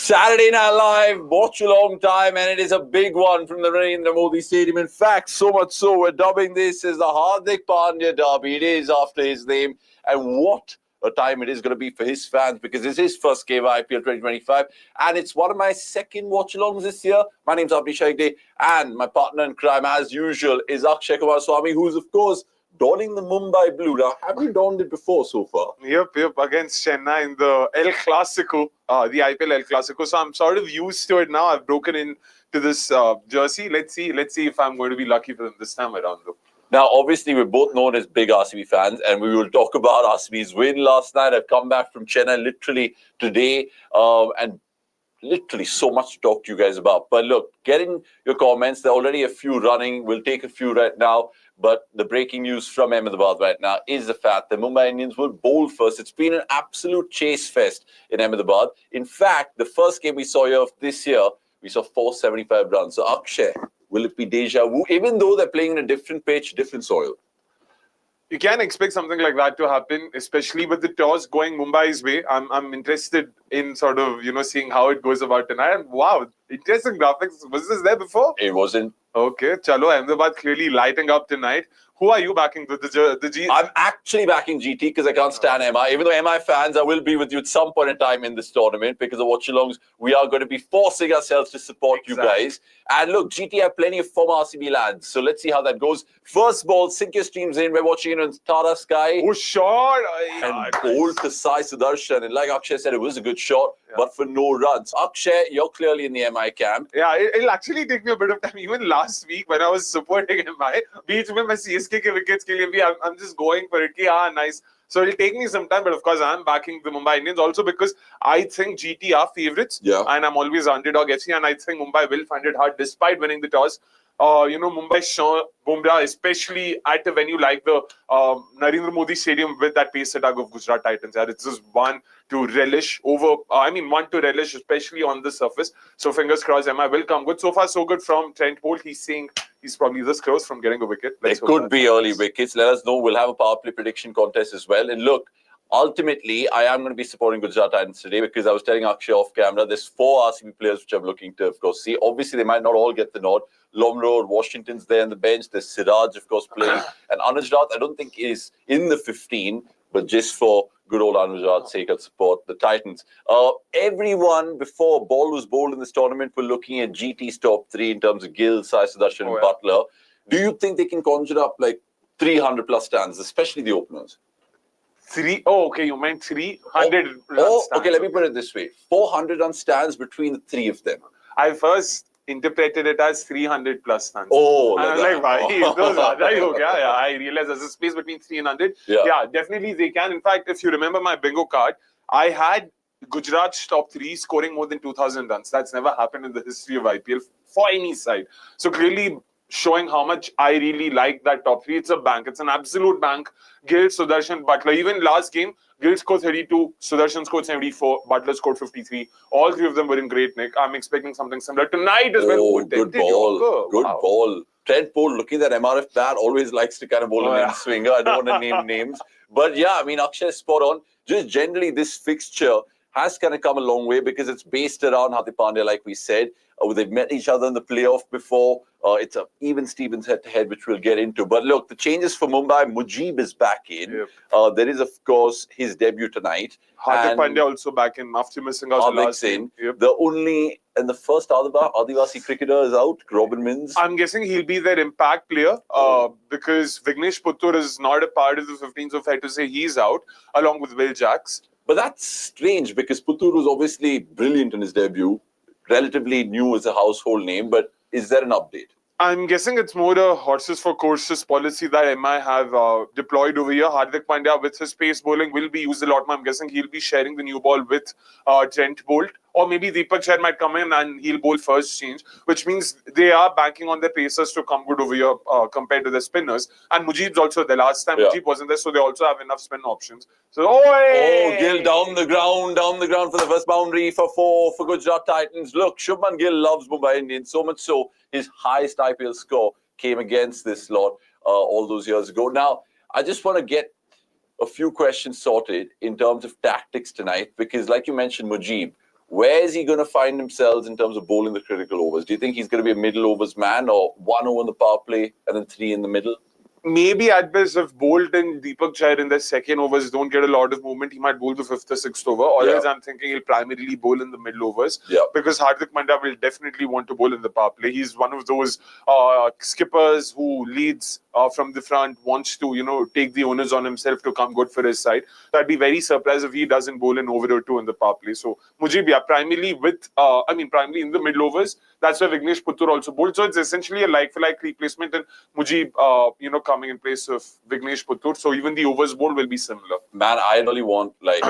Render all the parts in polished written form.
Saturday Night Live, Watchalong time, and it is a big one from the Narendra Modi Stadium. In fact, so much so, we're dubbing this as the Hardik Pandya Derby. It is after his name, and what a time it is going to be for his fans, because it's his first game of IPL 2025, and it's one of my second watch-alongs this year. My name's Avanish, and my partner in crime, as usual, is Akshay Kumar Swami, who's, of course, donning the Mumbai blue. Now, have you donned it before so far? Yep, against Chennai in the El Clasico, the IPL El Clasico. So I'm sort of used to it now. I've broken into this jersey. Let's see if I'm going to be lucky for them this time around, though. Now, obviously, we're both known as big RCB fans, and we will talk about RCB's win last night. I've come back from Chennai literally today, and literally so much to talk to you guys about. But look, getting your comments. There are already a few running. We'll take a few right now. But the breaking news from Ahmedabad right now is the fact that Mumbai Indians will bowl first. It's been an absolute chase fest in Ahmedabad. In fact, the first game we saw here of this year, we saw 475 runs. So Akshay, will it be deja vu? Even though they're playing in a different pitch, different soil. You can expect something like that to happen, especially with the toss going Mumbai's way. I'm interested in sort of, seeing how it goes about tonight. And wow, interesting graphics. Was this there before? It wasn't. Okay, chalo, Ahmedabad clearly lighting up tonight. Who are you backing? The G? I'm actually backing GT because I can't stand MI. Even though MI fans, I will be with you at some point in time in this tournament because of watch-alongs. We are going to be forcing ourselves to support you guys. And look, GT have plenty of former RCB lads. So let's see how that goes. First ball, sink your streams in. We're watching it on Tata Sky. Oh, shot! And bold to Sai Sudarshan. And like Akshay said, it was a good shot, but for no runs. Akshay, you're clearly in the MI camp. Yeah, it'll actually take me a bit of time. Even last week when I was supporting MI, beach mein main CSK ke wickets ke liye bhi I'm just going for it. Nice. So it'll take me some time, but of course I'm backing the Mumbai Indians also because I think GT are favourites. Yeah. And I'm always underdog FC, and I think Mumbai will find it hard despite winning the toss. Mumbai saw Bumrah, especially at a venue like the Narendra Modi Stadium with that pace attack of Gujarat Titans. It's just one to relish, especially on the surface. So fingers crossed, MI will come good. So far, so good from Trent Bolt. He's saying he's probably this close from getting a wicket. It could be early wickets. Let us know. We'll have a power play prediction contest as well. And look, ultimately, I am going to be supporting Gujarat Titans today because I was telling Akshay off camera, there's 4 RCB players which I'm looking to, of course, see. Obviously, they might not all get the nod. Lomro, Washington's there on the bench. There's Siraj, of course, playing. And Anuj Raut, I don't think is in the 15, but just for good old Anuj Raut's sake, I'll support the Titans. Everyone, before a ball was bowled in this tournament, were looking at GT's top 3 in terms of Gill, Sai Sudarshan, and Buttler. Do you think they can conjure up like 300 plus stands, especially the openers? Okay, you meant 300 run stands. Okay, let me put it this way. 400 run stands between the 3 of them. I first interpreted it as 300 plus stands. Oh, and I'm like, I realized there's a space between 3 and 100. Yeah, definitely they can. In fact, if you remember my bingo card, I had Gujarat's top 3 scoring more than 2,000 runs. That's never happened in the history of IPL for any side. So clearly showing how much I really like that top 3. It's a bank. It's an absolute bank. Gill, Sudarshan, Buttler. Even last game, Gill scored 32, Sudarshan scored 74, Buttler scored 53. All 3 of them were in great nick. I'm expecting something similar tonight as well. Oh, good ball. Good ball. Trent Bolt, looking at that MRF bat, always likes to kind of bowl an in-swinger. I don't want to name names. But yeah, I mean, Akshay is spot on. Just generally, this fixture has kind of come a long way because it's based around Hardik Pandya, like we said. They've met each other in the playoff before. It's a even Stevens head-to-head, which we'll get into. But look, the changes for Mumbai, Mujib is back in. Yep. There is, of course, his debut tonight. Hardik Pandya also back in after missing out the last game. Yep. The only, and the first Adivasi cricketer is out, Robin Mins. I'm guessing he'll be their impact player because Vignesh Puttur is not a part of the 15, so fair to say he's out, along with Will Jacks. But that's strange because Puttur was obviously brilliant in his debut, relatively new as a household name, but is there an update? I'm guessing it's more a horses for courses policy that MI have deployed over here. Hardik Pandya, with his pace bowling, will be used a lot more. I'm guessing he'll be sharing the new ball with Trent Bolt. Or maybe Deepak Chair might come in and he'll bowl first change, which means they are banking on their pacers to come good over here compared to the spinners. And Mujib's also there. Last time Mujib wasn't there, so they also have enough spin options. So, Gill down the ground for the first boundary for Gujarat Titans. Look, Shubman Gill loves Mumbai Indians, so much so his highest IPL score came against this lot all those years ago. Now, I just want to get a few questions sorted in terms of tactics tonight because, like you mentioned, Mujib, Where is he going to find himself in terms of bowling the critical overs? Do you think he's going to be a middle overs man, or 1 over in the power play and then 3 in the middle? Maybe at best, if Bolt and Deepak Chahar in the second overs don't get a lot of movement, he might bowl the 5th or 6th over. Always, I'm thinking he'll primarily bowl in the middle overs because Hardik Pandya will definitely want to bowl in the power play. He's one of those skippers who leads from the front, wants to, take the onus on himself to come good for his side. So I'd be very surprised if he doesn't bowl an over or 2 in the power play. So Mujib, primarily primarily in the middle overs. That's why Vignesh Puttur also bowled. So it's essentially a like-for-like replacement, and Mujib, coming in place of Vignesh Puttur. So even the overs bowl will be similar. Man, I really want like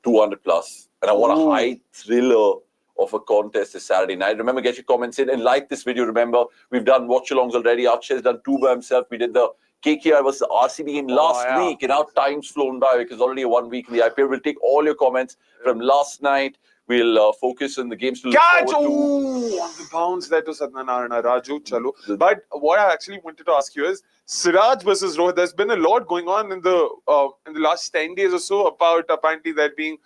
200 plus, and I want a high thriller of a contest this Saturday night. Remember, get your comments in and like this video. Remember, we've done watch-alongs already. Akshay has done 2 by himself. We did the KKR versus the RCB game last week, and now time's flown by because already 1 week in the IPL. We'll take all your comments from last night. We'll focus on the games to look Catch! forward to. On the bounce there to Satyanarayana Raju. Chalo. But what I actually wanted to ask you is, Siraj versus Rohit, there's been a lot going on in the last 10 days or so about apparently there being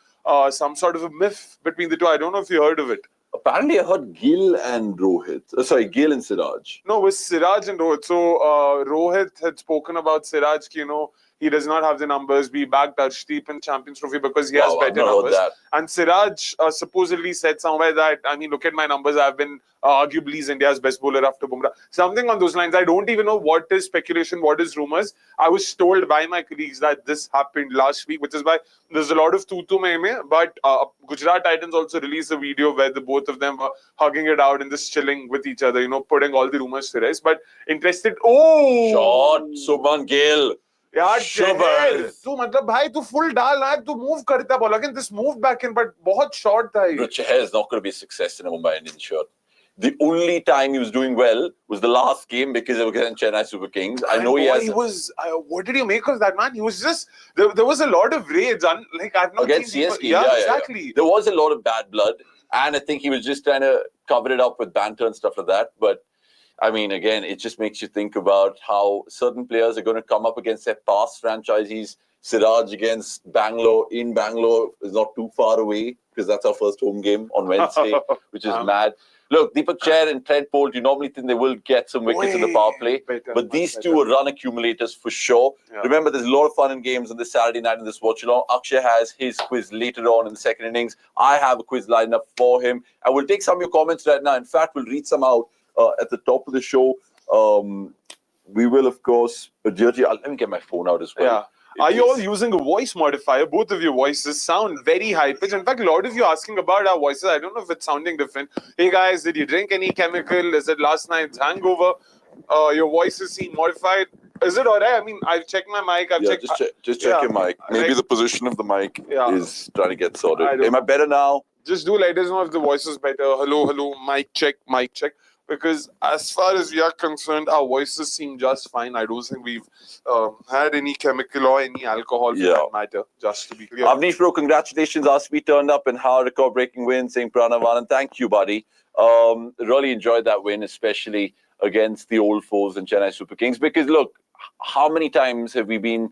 some sort of a myth between the two. I don't know if you heard of it. Apparently, I heard Gill and Rohit. Gill and Siraj. No, it was Siraj and Rohit. So Rohit had spoken about Siraj, he does not have the numbers. We backed Arshdeep in Champions Trophy because he has better numbers. And Siraj supposedly said somewhere that, look at my numbers. I've been arguably India's best bowler after Bumrah. Something on those lines. I don't even know what is speculation, what is rumors. I was told by my colleagues that this happened last week, which is why there's a lot of tutu meme. But Gujarat Titans also released a video where the both of them were hugging it out and just chilling with each other, putting all the rumors to rest. But interested. Shot, Shubman Gill. यार तू मतलब भाई तू full डाल ना तू move करता बोला again this moved back in but बहुत short था ये. Chahar is not going to be a success in a Mumbai Indians shirt. The only time he was doing well was the last game because they were against Chennai Super Kings. I know he was. What did you make of that, man? He was just there was a lot of rage. Like I've not against seen CSK. Yeah, exactly. There was a lot of bad blood, and I think he was just trying to cover it up with banter and stuff like that. But I mean, again, it just makes you think about how certain players are going to come up against their past franchises. Siraj against Bangalore in Bangalore is not too far away because that's our first home game on Wednesday, which is mad. Look, Deepak Chahar and Trent Bolt, you normally think they will get some wickets in the power play, but these two are run accumulators for sure. Yeah. Remember, there's a lot of fun in games on this Saturday night in this watch-along. Akshay has his quiz later on in the second innings. I have a quiz lined up for him. And we'll take some of your comments right now. In fact, we'll read some out at the top of the show. We will, of course, let me get my phone out as well. Yeah. Are you all using a voice modifier? Both of your voices sound very high-pitched. In fact, a lot of you asking about our voices. I don't know if it's sounding different. Hey, guys, did you drink any chemical? Is it last night's hangover? Your voices seem modified. Is it all right? I mean, I've checked my mic. Just check your mic. Maybe the position of the mic is trying to get sorted. Am I better now? Just do let us know if the voice is better. Hello, mic check. Because as far as we are concerned, our voices seem just fine. I don't think we've had any chemical or any alcohol for that matter, just to be clear. Avanish bro, congratulations. RCB turned up and how record-breaking win, saying Pranavan. Thank you, buddy. Really enjoyed that win, especially against the old foes in Chennai Super Kings. Because look, how many times have we been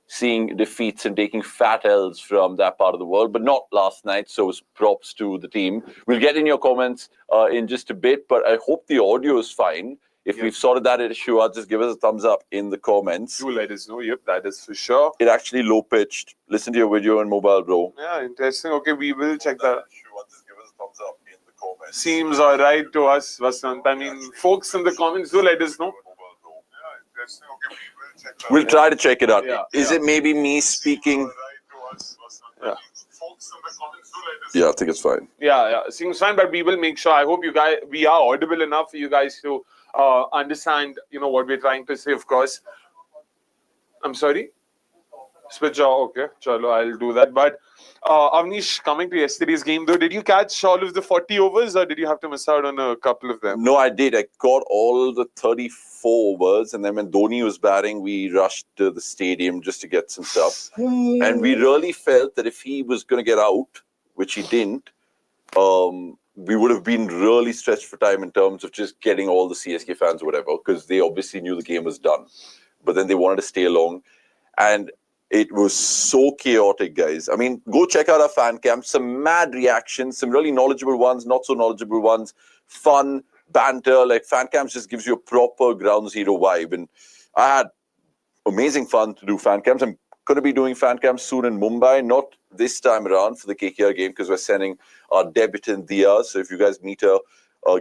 seeing defeats and taking fat L's from that part of the world, but not last night. So it's props to the team. We'll get in your comments in just a bit, but I hope the audio is fine. If we've sorted that issue out, just give us a thumbs up in the comments. Do let us know. Yep, that is for sure. It actually low-pitched. Listen to your video on mobile, bro. Yeah, interesting. Okay, we will check that. Just give us a thumbs up in the comments. Seems all right to us, Vasant. I mean, folks in the comments, do let us know. Yeah, interesting. Okay, we'll try to check it out. Yeah, is it maybe me speaking? Yeah. Yeah, I think it's fine. Yeah, seems fine, but we will make sure. I hope you guys, we are audible enough for you guys to understand, what we're trying to say, of course. I'm sorry? Switch off, okay. Chalo, I'll do that. But Avanish, coming to yesterday's game though, did you catch all of the 40 overs or did you have to miss out on a couple of them? No, I did. I caught all the 34 overs, and then when Dhoni was batting, we rushed to the stadium just to get some stuff. And we really felt that if he was going to get out, which he didn't, we would have been really stretched for time in terms of just getting all the CSK fans or whatever, because they obviously knew the game was done. But then they wanted to stay along. And It was so chaotic, guys. I mean, go check out our fan camp. Some mad reactions, some really knowledgeable ones, not so knowledgeable ones, fun, banter. Like, fan camps just gives you a proper ground zero vibe. And I had amazing fun to do fan camps. I'm going to be doing fan camps soon in Mumbai, not this time around for the KKR game because we're sending our debutant Dia. So if you guys meet her,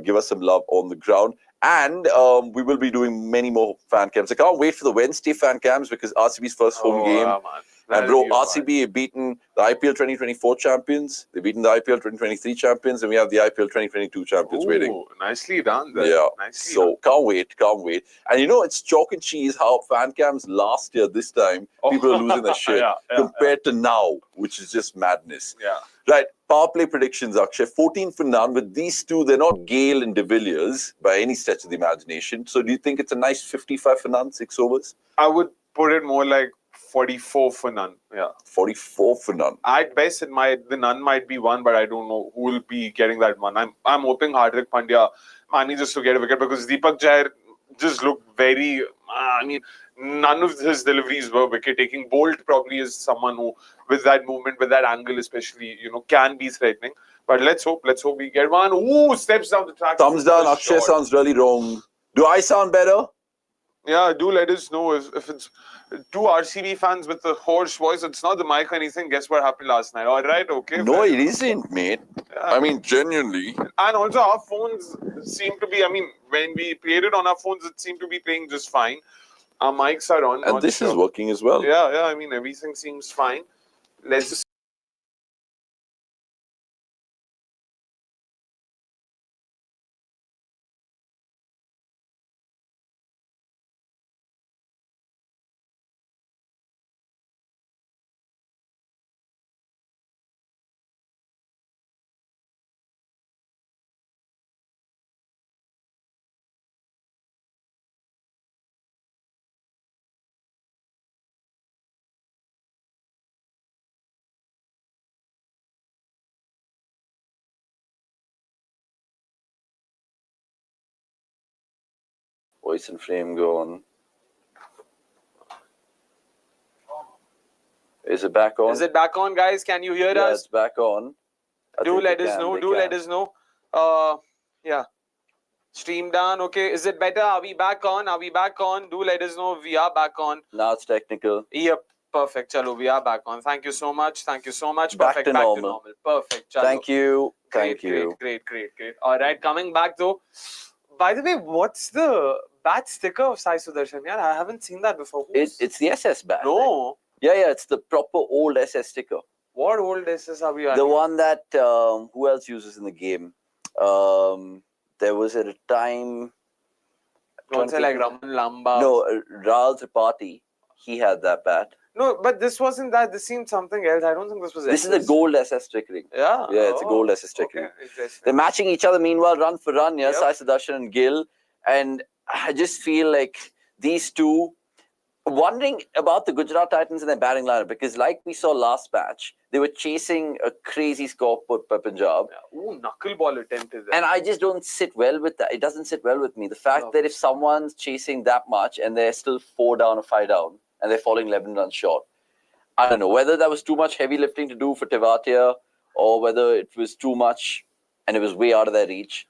give us some love on the ground. And we will be doing many more fan camps. I can't wait for the Wednesday fan camps because RCB's first home game. Man. And bro, RCB have beaten the IPL 2024 champions. They've beaten the IPL 2023 champions. And we have the IPL 2022 champions waiting. Nicely done there. Yeah. Nicely so can't wait. And you know, it's chalk and cheese how fan camps last year, this time, people are losing their shit compared to now, which is just madness. Yeah. Right. Power play predictions, Akshay. 14 for none. With these two, they're not Gale and De Villiers by any stretch of the imagination. So do you think it's a nice 55 for none, 6 overs? I would put it more like 44 for none. Yeah. 44 for none. At best, the none might be one, but I don't know who will be getting that one. I'm hoping Hardik Pandya manages to get a wicket because Deepak Jair just looked very. None of his deliveries were wicket taking. Bolt probably is someone who, with that movement, with that angle, especially, can be threatening. But let's hope we get one. Ooh, steps down the track. Thumbs down. Akshay sounds really wrong. Do I sound better? Yeah, do let us know if it's two RCB fans with a hoarse voice. It's not the mic or anything. Guess what happened last night? All right, okay. No, it isn't, mate. Yeah. I mean, genuinely. And also, our phones seem to be. When we played it on our phones, it seemed to be playing just fine. Our mics are on. And this is working as well. Yeah. Everything seems fine. Let's just. Voice and frame go on. Is it back on? Is it back on, guys? Can you hear us? Yeah, it's back on. Do let us know. Yeah. Stream done. Okay. Is it better? Are we back on? Do let us know. We are back on. Now it's technical. Yep. Perfect. Chalo, we are back on. Thank you so much. Perfect. Back to normal. Perfect. Chalo. Thank you. Great. All right. Coming back though. By the way, what's the bat sticker of Sai Sudarshan? Yeah, I haven't seen that before. It's the SS bat. No. Yeah, it's the proper old SS sticker. What old SS are we on? The one that, who else uses in the game? There was at a time... Don't say like Raman Lamba. No, Rahul Tripathi, he had that bat. No, but this wasn't that. This seemed something else. I don't think this was This SS. is a gold SS stickering. Yeah? Yeah, it's a gold SS stickering. Okay. They're matching each other meanwhile, run for run, yeah, Sai Sudarshan and Gill. And I just feel like these two... Wondering about the Gujarat Titans and their batting lineup because, like we saw last match, they were chasing a crazy score put by Punjab. Yeah. Ooh, knuckleball attempted there. And I just don't sit well with that. It doesn't sit well with me. The fact that if someone's chasing that much and they're still 4 down or 5 down and they're falling 11 runs short, I don't know whether that was too much heavy lifting to do for Tewatia or whether it was too much and it was way out of their reach.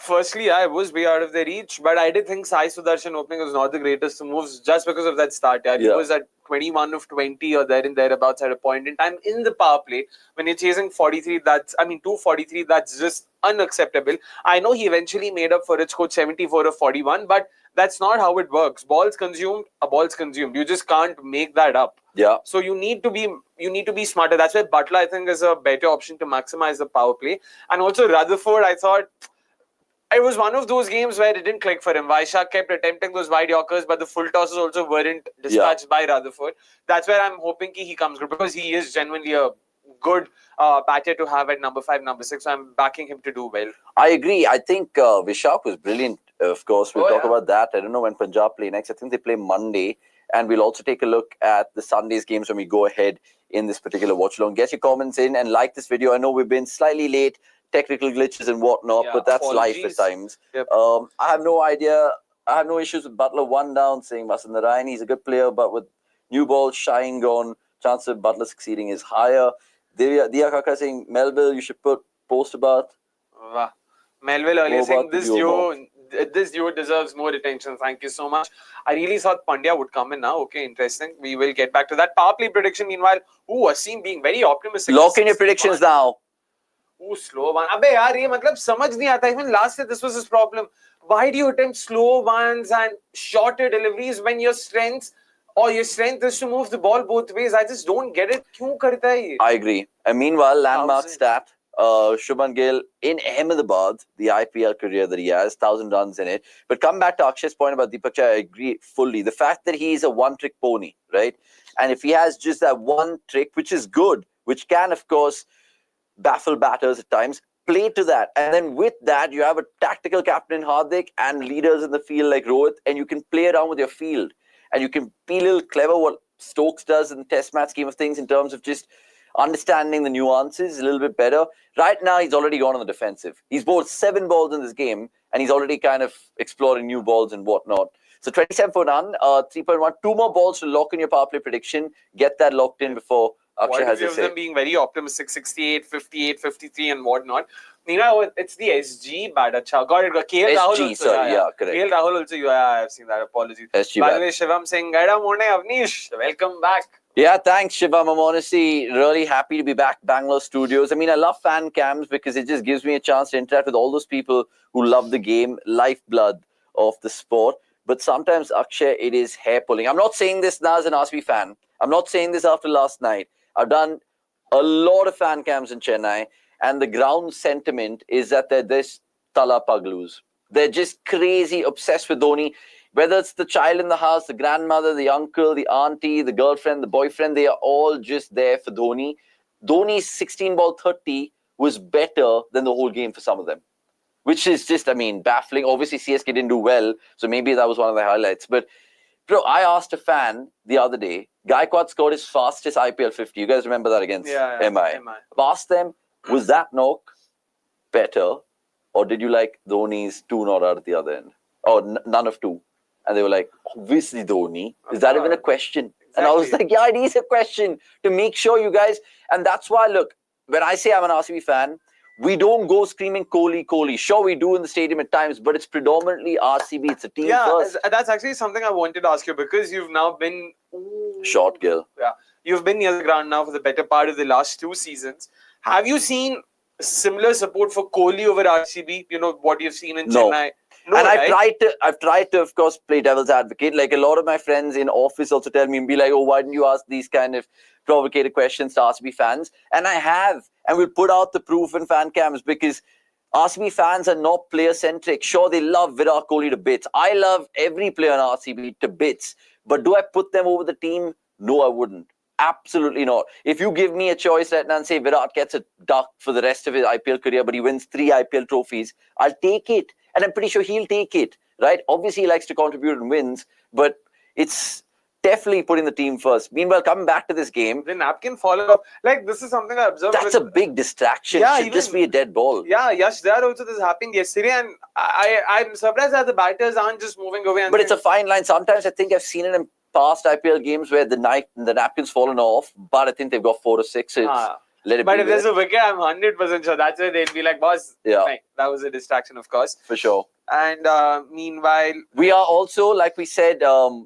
Firstly, I was way out of their reach, but I did think Sai Sudarshan opening was not the greatest moves just because of that start. Yeah. He was at 21 of 20 or thereabouts at a point in time in the power play. When you're chasing 243, that's just unacceptable. I know he eventually made up for it, scored 74 of 41, but that's not how it works. Balls consumed. You just can't make that up. Yeah. So you need to be smarter. That's why Buttler, I think, is a better option to maximize the power play. And also Rutherford, I thought... It was one of those games where it didn't click for him. Vaishak kept attempting those wide yorkers, but the full tosses also weren't dispatched by Rutherford. That's where I'm hoping he comes good because he is genuinely a good batter to have at number 5, number 6. So I'm backing him to do well. I agree. I think Vishak was brilliant. Of course, we'll talk about that. I don't know when Punjab play next. I think they play Monday. And we'll also take a look at the Sunday's games when we go ahead in this particular watch along. Get your comments in and like this video. I know we've been slightly late. Technical glitches and whatnot, but that's life at times. Yep. I have no idea. I have no issues with Buttler 1 down, saying Vasan Narayan, he's a good player, but with New ball, shine gone. Chance of Buttler succeeding is higher. Diya Kaka saying, Melville, you should post about. Wow. Melville earlier saying this duo deserves more attention. Thank you so much. I really thought Pandya would come in now. Okay, interesting. We will get back to that. Power play prediction, meanwhile. Wasim being very optimistic. Lock in your predictions now. Slow one. Abbe yaar, ye matlab samajh nahi aata. Even last year this was his problem. Why do you attempt slow ones and shorter deliveries when your strength is to move the ball both ways? I just don't get it. Kyun karta hai ye? I agree. And meanwhile, landmark stat. Shubman Gill in Ahmedabad, the IPL career that he has, 1,000 runs in it. But come back to Akshay's point about Deepak Chai, I agree fully. The fact that he's a one-trick pony, right? And if he has just that one trick, which is good, which can, of course, baffle batters at times, play to that. And then with that, you have a tactical captain in Hardik and leaders in the field like Rohit, and you can play around with your field. And you can be a little clever what Stokes does in the test match scheme of things in terms of just understanding the nuances a little bit better. Right now, he's already gone on the defensive. He's bowled 7 balls in this game, and he's already kind of exploring new balls and whatnot. So 27 for none, 3.1. 2 more balls to lock in your power play prediction. Get that locked in before Akshay has his say. Them being very optimistic, 68, 58, 53 and whatnot. Nina, it's the SG bad. Achha, got it. KL Rahul SG, also. sorry, yeah, correct. KL Rahul also, I have seen that. Apologies. SG By the way, Shivam saying, Gaida Mone Avanish, welcome back. Yeah, thanks, Shivam. I'm honestly really happy to be back Bangalore studios. I mean, I love fan cams because it just gives me a chance to interact with all those people who love the game, lifeblood of the sport. But sometimes, Akshay, it is hair pulling. I'm not saying this now as an RCB fan. I'm not saying this after last night. I've done a lot of fan cams in Chennai, and the ground sentiment is that they're this tala paglus. They're just crazy, obsessed with Dhoni. Whether it's the child in the house, the grandmother, the uncle, the auntie, the girlfriend, the boyfriend, they are all just there for Dhoni. Dhoni's 16 ball 30 was better than the whole game for some of them, which is just, I mean, baffling. Obviously, CSK didn't do well, so maybe that was one of the highlights. But, bro, I asked a fan the other day, Gaikwad scored his fastest IPL 50. You guys remember that against MI? I've asked them, was that knock better, or did you like Dhoni's 2 not out at the other end? Or none of 2? And they were like, obviously Dhoni. Is that even a question? Exactly. And I was like, yeah, it is a question to make sure you guys... And that's why, look, when I say I'm an RCB fan, we don't go screaming Kohli, Kohli. Sure, we do in the stadium at times, but it's predominantly RCB. It's a team first. Yeah, that's actually something I wanted to ask you because you've now been... Short, Gill. Yeah. You've been near the ground now for the better part of the last 2 seasons. Have you seen similar support for Kohli over RCB? You know, what you've seen in Chennai? No, and right? I've tried to, of course, play devil's advocate. Like a lot of my friends in office also tell me and be like, oh, why didn't you ask these kind of provocative questions to RCB fans? And I have. And we'll put out the proof in fan cams because RCB fans are not player-centric. Sure, they love Virat Kohli to bits. I love every player in RCB to bits. But do I put them over the team? No, I wouldn't. Absolutely not. If you give me a choice right now and say Virat gets a duck for the rest of his IPL career, but he wins 3 IPL trophies, I'll take it. And I'm pretty sure he'll take it, right? Obviously, he likes to contribute and wins, but it's definitely putting the team first. Meanwhile, coming back to this game... The napkin falling off. Like, this is something I observed. That's a big distraction. Yeah, it should just be a dead ball. Yeah, Yash, there also this happened yesterday, and I'm surprised that the batters aren't just moving away. But it's a fine line. Sometimes I think I've seen it in past IPL games where the napkin's fallen off, but I think they've got 4 or 6. But if there's a wicket, I'm 100% sure that's where they'll be like, boss, fine. That was a distraction, of course. For sure. And meanwhile... We are also, like we said,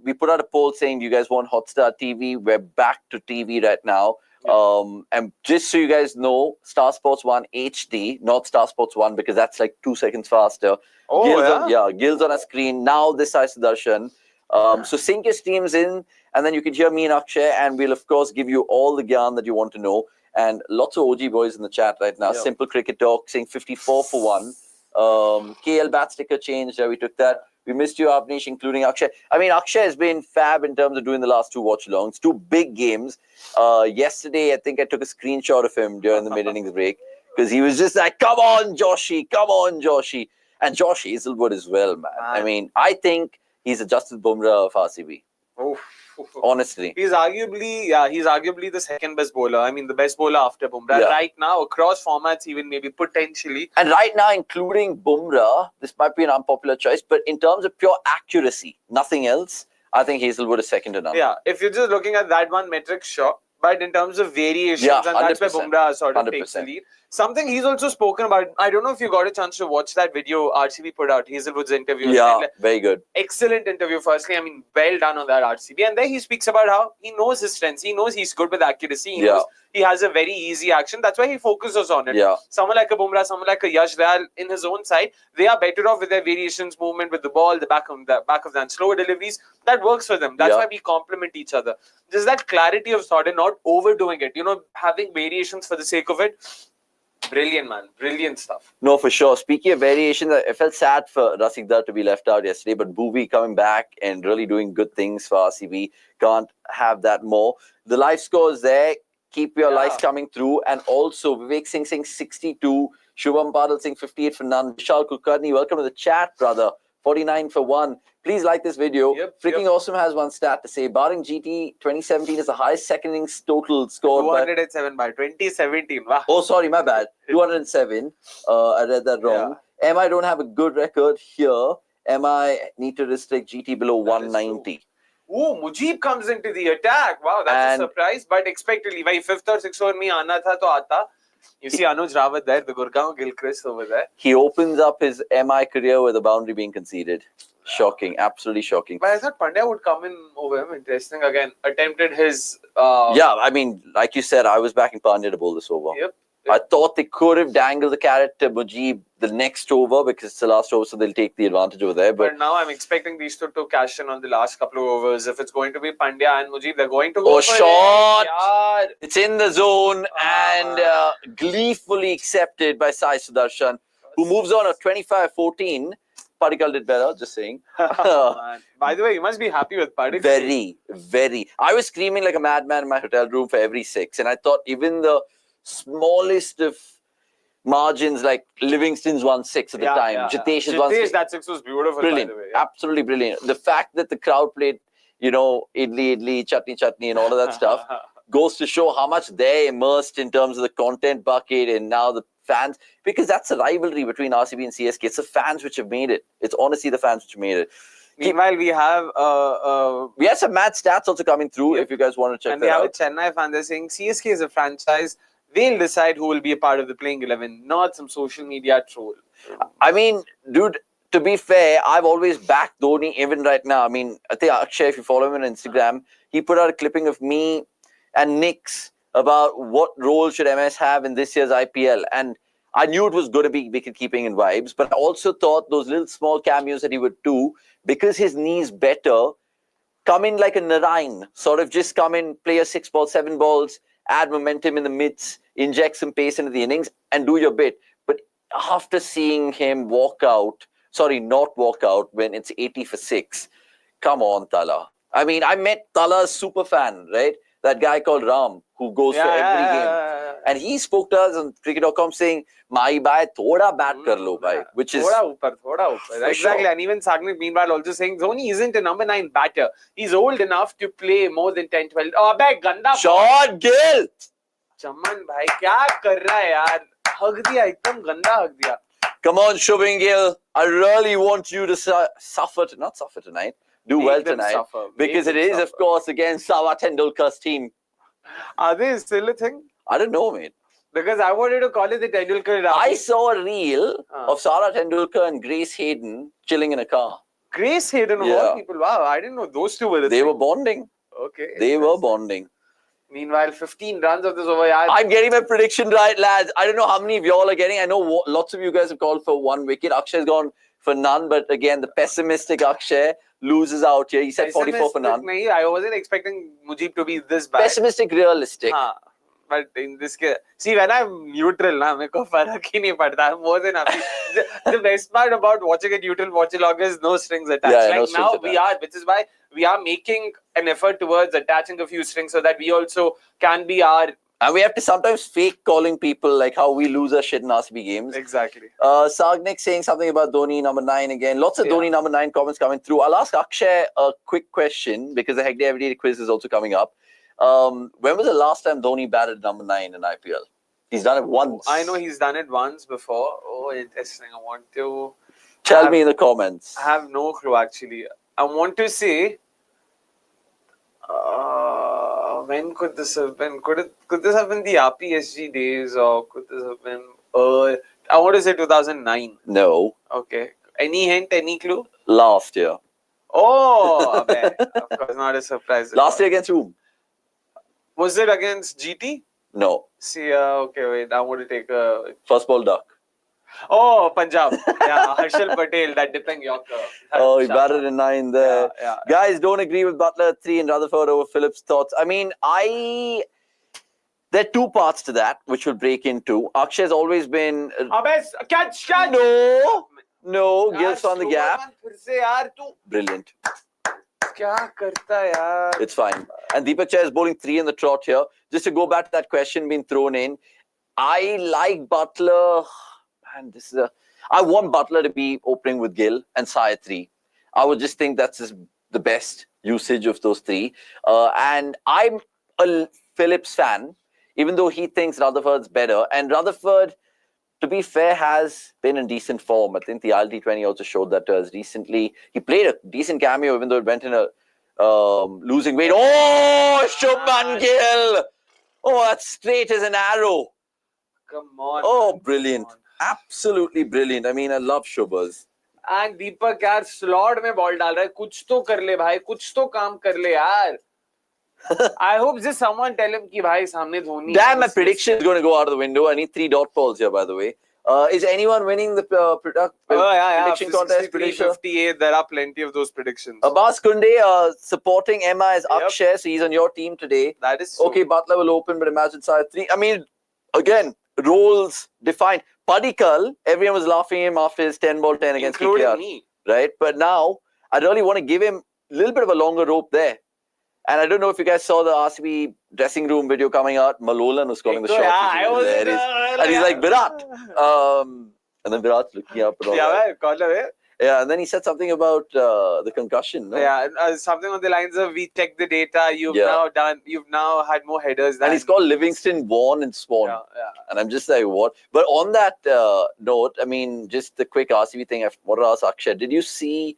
we put out a poll saying, do you guys want Hotstar TV? We're back to TV right now. Yeah. And just so you guys know, Star Sports 1 HD, not Star Sports 1 because that's like 2 seconds faster. Oh, Gill's on a screen. Now this Sai Sudarshan. So sync your streams in and then you can hear me and Akshay and we'll, of course, give you all the gyan that you want to know. And lots of OG boys in the chat right now. Simple Cricket Talk saying 54 for 1. KL bat sticker changed. We took that. We missed you, Avanish, including Akshay. I mean, Akshay has been fab in terms of doing the last 2 watch-alongs. 2 big games. Yesterday, I think I took a screenshot of him during the mid-innings break because he was just like, come on, Joshi. Come on, Joshi. And Josh Hazelwood as well, man. I mean, I think he's a Justice Bumrah of RCB. Honestly. He's arguably the second best bowler. I mean, the best bowler after Bumrah. Yeah. Right now, across formats, even maybe potentially. And right now, including Bumrah, this might be an unpopular choice, but in terms of pure accuracy, nothing else, I think Hazelwood is second to none. Yeah, if you're just looking at that one metric, sure. But in terms of variations, and that's where 100%. Bumrah sort of 100%. takes the lead. Something he's also spoken about. I don't know if you got a chance to watch that video RCB put out, Hazelwood's interview. Yeah, very good. Excellent interview, firstly. I mean, well done on that RCB. And there he speaks about how he knows his strengths. He knows he's good with accuracy. He knows he has a very easy action. That's why he focuses on it. Yeah. Someone like a Bumrah, someone like a Yash Dayal in his own side, they are better off with their variations, movement with the ball, the back of the slower deliveries. That works for them. That's why we complement each other. Just that clarity of thought and not overdoing it. You know, having variations for the sake of it. Brilliant, man. Brilliant stuff. No, for sure. Speaking of variations, I felt sad for Rasikdar to be left out yesterday, but Bhuvi coming back and really doing good things for RCB. Can't have that more. The live score is there. Keep your likes coming through. And also, Vivek Singh saying 62. Shubham Padal saying 58 for none. Vishal Kulkarni, welcome to the chat, brother. 49 for 1. Please like this video. Freaking Awesome has one stat to say. Barring GT, 2017 is the highest second innings total scored 207 by 2017. Wow. Oh, sorry, my bad. 207. I read that wrong. MI don't have a good record here. MI need to restrict GT below 190. Oh, Mujib comes into the attack. Wow, that's a surprise. But expectedly, by 5th or 6th over me, aana tha to aata. You see Anuj Rawat there, the Gurgaon Gilchrist over there. He opens up his MI career with a boundary being conceded. Shocking, absolutely shocking. But I thought Pandya would come in over him. Interesting. Again, attempted his... Yeah, I mean, like you said, I was backing Pandya to bowl this over. I thought they could have dangled the carrot to Mujib the next over because it's the last over, so they'll take the advantage over there. But now I'm expecting these two to cash in on the last couple of overs. If it's going to be Pandya and Mujib, they're going to go for shot! It. It's in the zone and gleefully accepted by Sai Sudarshan, who moves on at 25-14. Padikkal did better, just saying. By the way, you must be happy with Padikkal. Very, very. I was screaming like a madman in my hotel room for every 6. And I thought even the smallest of margins, like Livingston's won 6 at the time. Jitesh's won 6. That 6 was beautiful, brilliant. By the way. Absolutely brilliant. The fact that the crowd played, you know, idli, chutney, and all of that stuff goes to show how much they're immersed in terms of the content bucket and now the fans, because that's a rivalry between RCB and CSK. It's the fans which have made it. It's honestly the fans which have made it. Meanwhile, we have we have some mad stats also coming through if you guys want to check that out. And we have a Chennai fan. They're saying CSK is a franchise. They'll decide who will be a part of the playing 11, not some social media troll. I mean, dude, to be fair, I've always backed Dhoni even right now. I mean, I think Akshay, if you follow him on Instagram, he put out a clipping of me and Nick's about what role should MS have in this year's IPL. And I knew it was going to be wicket-keeping and vibes, but I also thought those little small cameos that he would do, because his knee's better, come in like a Narayan, sort of just come in, play a 6 balls, 7 balls, add momentum in the midst, inject some pace into the innings and do your bit. But after seeing him not walk out when it's 80 for 6, come on, Tala. I mean, I met Tala's super fan, right? That guy called Ram, who goes for every game. And he spoke to us on cricket.com saying, Mai bhai, thoda bat kar lo, bhai. Which is... Thoda upar. Exactly. Sure. And even Sagnik, meanwhile, also saying, Dhoni isn't a number 9 batter. He's old enough to play more than 10, 12. Oh, bhai, ganda. Shot, Gill! Chaman, bhai, kya kar raha hai, yaar? Hug diya, ekdam ganda hug diya. Come on, Shubman Gill. I really want you to not suffer tonight. Do well tonight. Because it is, of course, against Sawa Tendulkar's team. Are they still a thing? I don't know, mate. Because I wanted to call it the Tendulkar. I saw a reel of Sara Tendulkar and Grace Hayden chilling in a car. Grace Hayden of all people. Wow, I didn't know those two were the They were bonding. Okay. They were bonding. Meanwhile, 15 runs of this over. I'm getting my prediction right, lads. I don't know how many of y'all are getting. I know lots of you guys have called for 1 wicket. Akshay's gone for none. But again, the pessimistic Akshay loses out here. He said 44 for none. I wasn't expecting Mujib to be this bad. Pessimistic, realistic. But in this case, see, when I'm neutral, meko farak hi nahi padta. I'm more than happy. The best part about watching a neutral watchalong is no strings attached. Yeah, like no strings attached. which is why we are making an effort towards attaching a few strings so that we also can be our... And we have to sometimes fake calling people like how we lose our shit in RCB games. Exactly. Sagnik saying something about Dhoni number 9 again. Lots of Dhoni number 9 comments coming through. I'll ask Akshay a quick question because the Hack Day Everyday quiz is also coming up. When was the last time Dhoni batted number 9 in IPL? He's done it once. I know he's done it once before. Oh, interesting. I want to... Tell me in the comments. I have no clue, actually. I want to say When could this have been? Could this have been the RPSG days, or could this have been? I want to say 2009. No. Okay. Any hint? Any clue? Last year. Oh, of course, not a surprise. Last year against whom? Was it against GT? No. See, okay, wait. I want to take a first ball duck. Oh, Punjab. Yeah, Harshal Patel, that dipping Yorker. Oh, he batted in 9 there. Yeah. Guys, don't agree with Buttler at 3 and Rutherford over Phillips' thoughts. I mean, there are two parts to that, which we'll break into. Akshay has always been... Catch! No, Gill's on the gap. Brilliant. It's fine. And Deepak Chai is bowling 3 in the trot here. Just to go back to that question being thrown in, I like Buttler... And I want Buttler to be opening with Gill and Sai at 3. I would just think that's the best usage of those 3. And I'm a Phillips fan, even though he thinks Rutherford's better. And Rutherford, to be fair, has been in decent form. I think the ILT20 also showed that to us recently. He played a decent cameo, even though it went in a losing weight. Oh, Shubman Gill! Oh, that's straight as an arrow. Come on. Oh, brilliant. Absolutely brilliant. I mean, I love Shubhas. And Deepak यार slot में ball डाल रहा है कुछ तो कर ले भाई कुछ तो काम कर ले यार. I hope just someone tell him कि भाई सामने Dhoni. Damn, my prediction is going to go out of the window. I need 3 dot balls here, by the way. Is anyone winning the prediction contest? 58. There are plenty of those predictions. Abbas Kunde supporting Emma as Akshay, so he's on your team today. That is so. Okay, Buttler will open, but imagine side 3. I mean, again, roles defined. Padikal, everyone was laughing at him after his 10 ball 10 against KKR. Me. Right? But now, I really want to give him a little bit of a longer rope there. And I don't know if you guys saw the RCB dressing room video coming out. Malolan was calling the shots. And he's like, Virat. And then Virat's looking up. Yeah, and then he said something about the concussion. No? Yeah, something on the lines of we checked the data. You've now had more headers. And he's called Livingston, Vaughan, and Swan. Yeah. And I'm just like, what? But on that note, I mean, just the quick RCB thing. I wanted to ask Akshay, did you see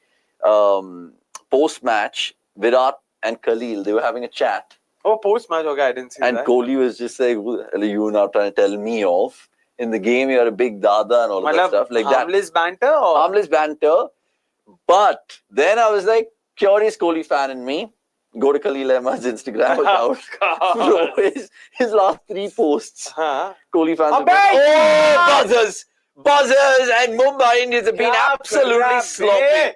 post-match Virat and Khalil? They were having a chat. Oh, post-match? Okay, I didn't see that. And Kohli was just like, you now trying to tell me off. In the game, you're a big dada and all of that stuff. Like harmless banter? Harmless banter. But then I was like, curious Kohli fan in me. Go to Khalil Ahmed's Instagram account. Bro, his last 3 posts. Kohli fans have buzzers! And Mumbai Indians have been absolutely sloppy.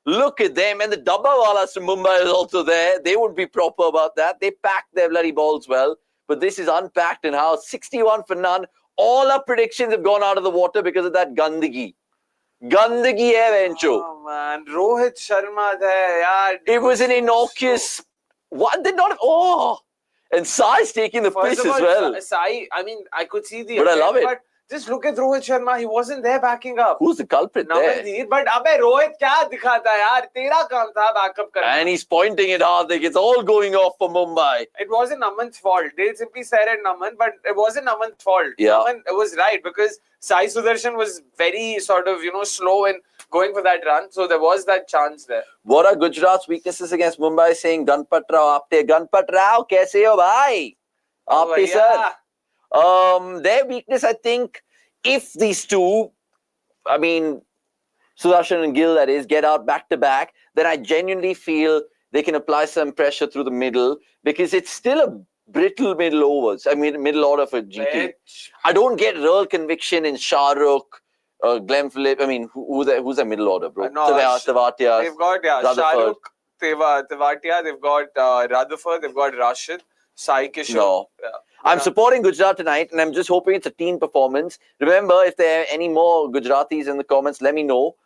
Look at them. And the Dabbawalas from Mumbai is also there. They would be proper about that. They packed their bloody balls well. But this is unpacked in house. 61 for none. All our predictions have gone out of the water because of that Gandagi. Gandagi hai, Vencho. Oh, man. Rohit Sharma there, yaar. It was an innocuous... What? Did not... Oh! And Sai's taking the piss as well. Sai, I mean, I could see the... But I love it. But just look at Rohit Sharma. He wasn't there backing up. Who's the culprit there? But abbe, Rohit kya dikhata yaar? Tera kaam tha backup karna. And he's pointing at Hardik. It's all going off for Mumbai. It wasn't Naman's fault. They simply said it Naman, but it wasn't Naman's fault. Yeah. Naman was right because Sai Sudarshan was very sort of, slow in going for that run. So there was that chance there. What are Gujarat's weaknesses against Mumbai saying, Ganpat Rao, aapte Ganpat Rao, kaise ho bhai? Aapte sir. Their weakness, I think, if these two, I mean, Sudarshan and Gill, that is, get out back-to-back, then I genuinely feel they can apply some pressure through the middle because it's still a brittle middle overs. I mean, middle order for GT. I don't get real conviction in Shah Rukh, Glenn Phillips. I mean, who's their middle order, bro? Tewatia. They've got Shah Rukh, Tewatia. They've got Rutherford. They've got Rashid, Sai Kishore. No. Yeah. I'm supporting Gujarat tonight, and I'm just hoping it's a team performance. Remember, if there are any more Gujaratis in the comments, let me know.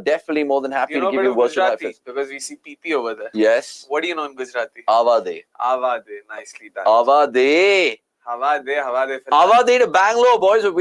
Definitely more than happy to give you virtual high-fives. Because we see PP over there. Yes. What do you know in Gujarati? Avade. Nicely done. Avade. Avade to Bangalore, boys. We're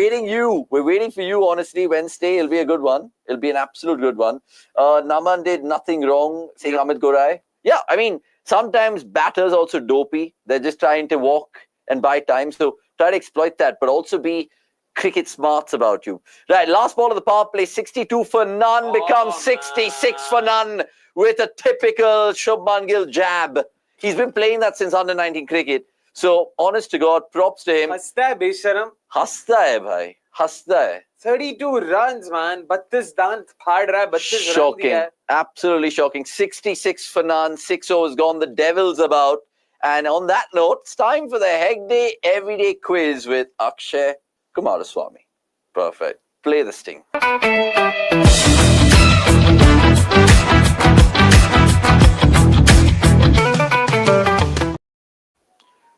waiting for you, honestly. Wednesday, it'll be a good one. It'll be an absolute good one. Naman did nothing wrong, saying Amit Gorai. Yeah, I mean, sometimes batters also dopey. They're just trying to walk and buy time. So try to exploit that, but also be cricket smarts about you. Right, last ball of the power play, 62 for none becomes 66 for none with a typical Shubman Gill jab. He's been playing that since under 19 cricket. So, honest to God, props to him. Hasta hai besharam. Hasta hai, bhai. Hasta hai. 32 runs, man. 32 dant phad raha hai. 32 shocking. Absolutely shocking. 66 for none. 6 overs gone. The Devils about. And on that note, it's time for the Hegde Everyday Quiz with Akshay Kumaraswamy. Perfect. Play the sting.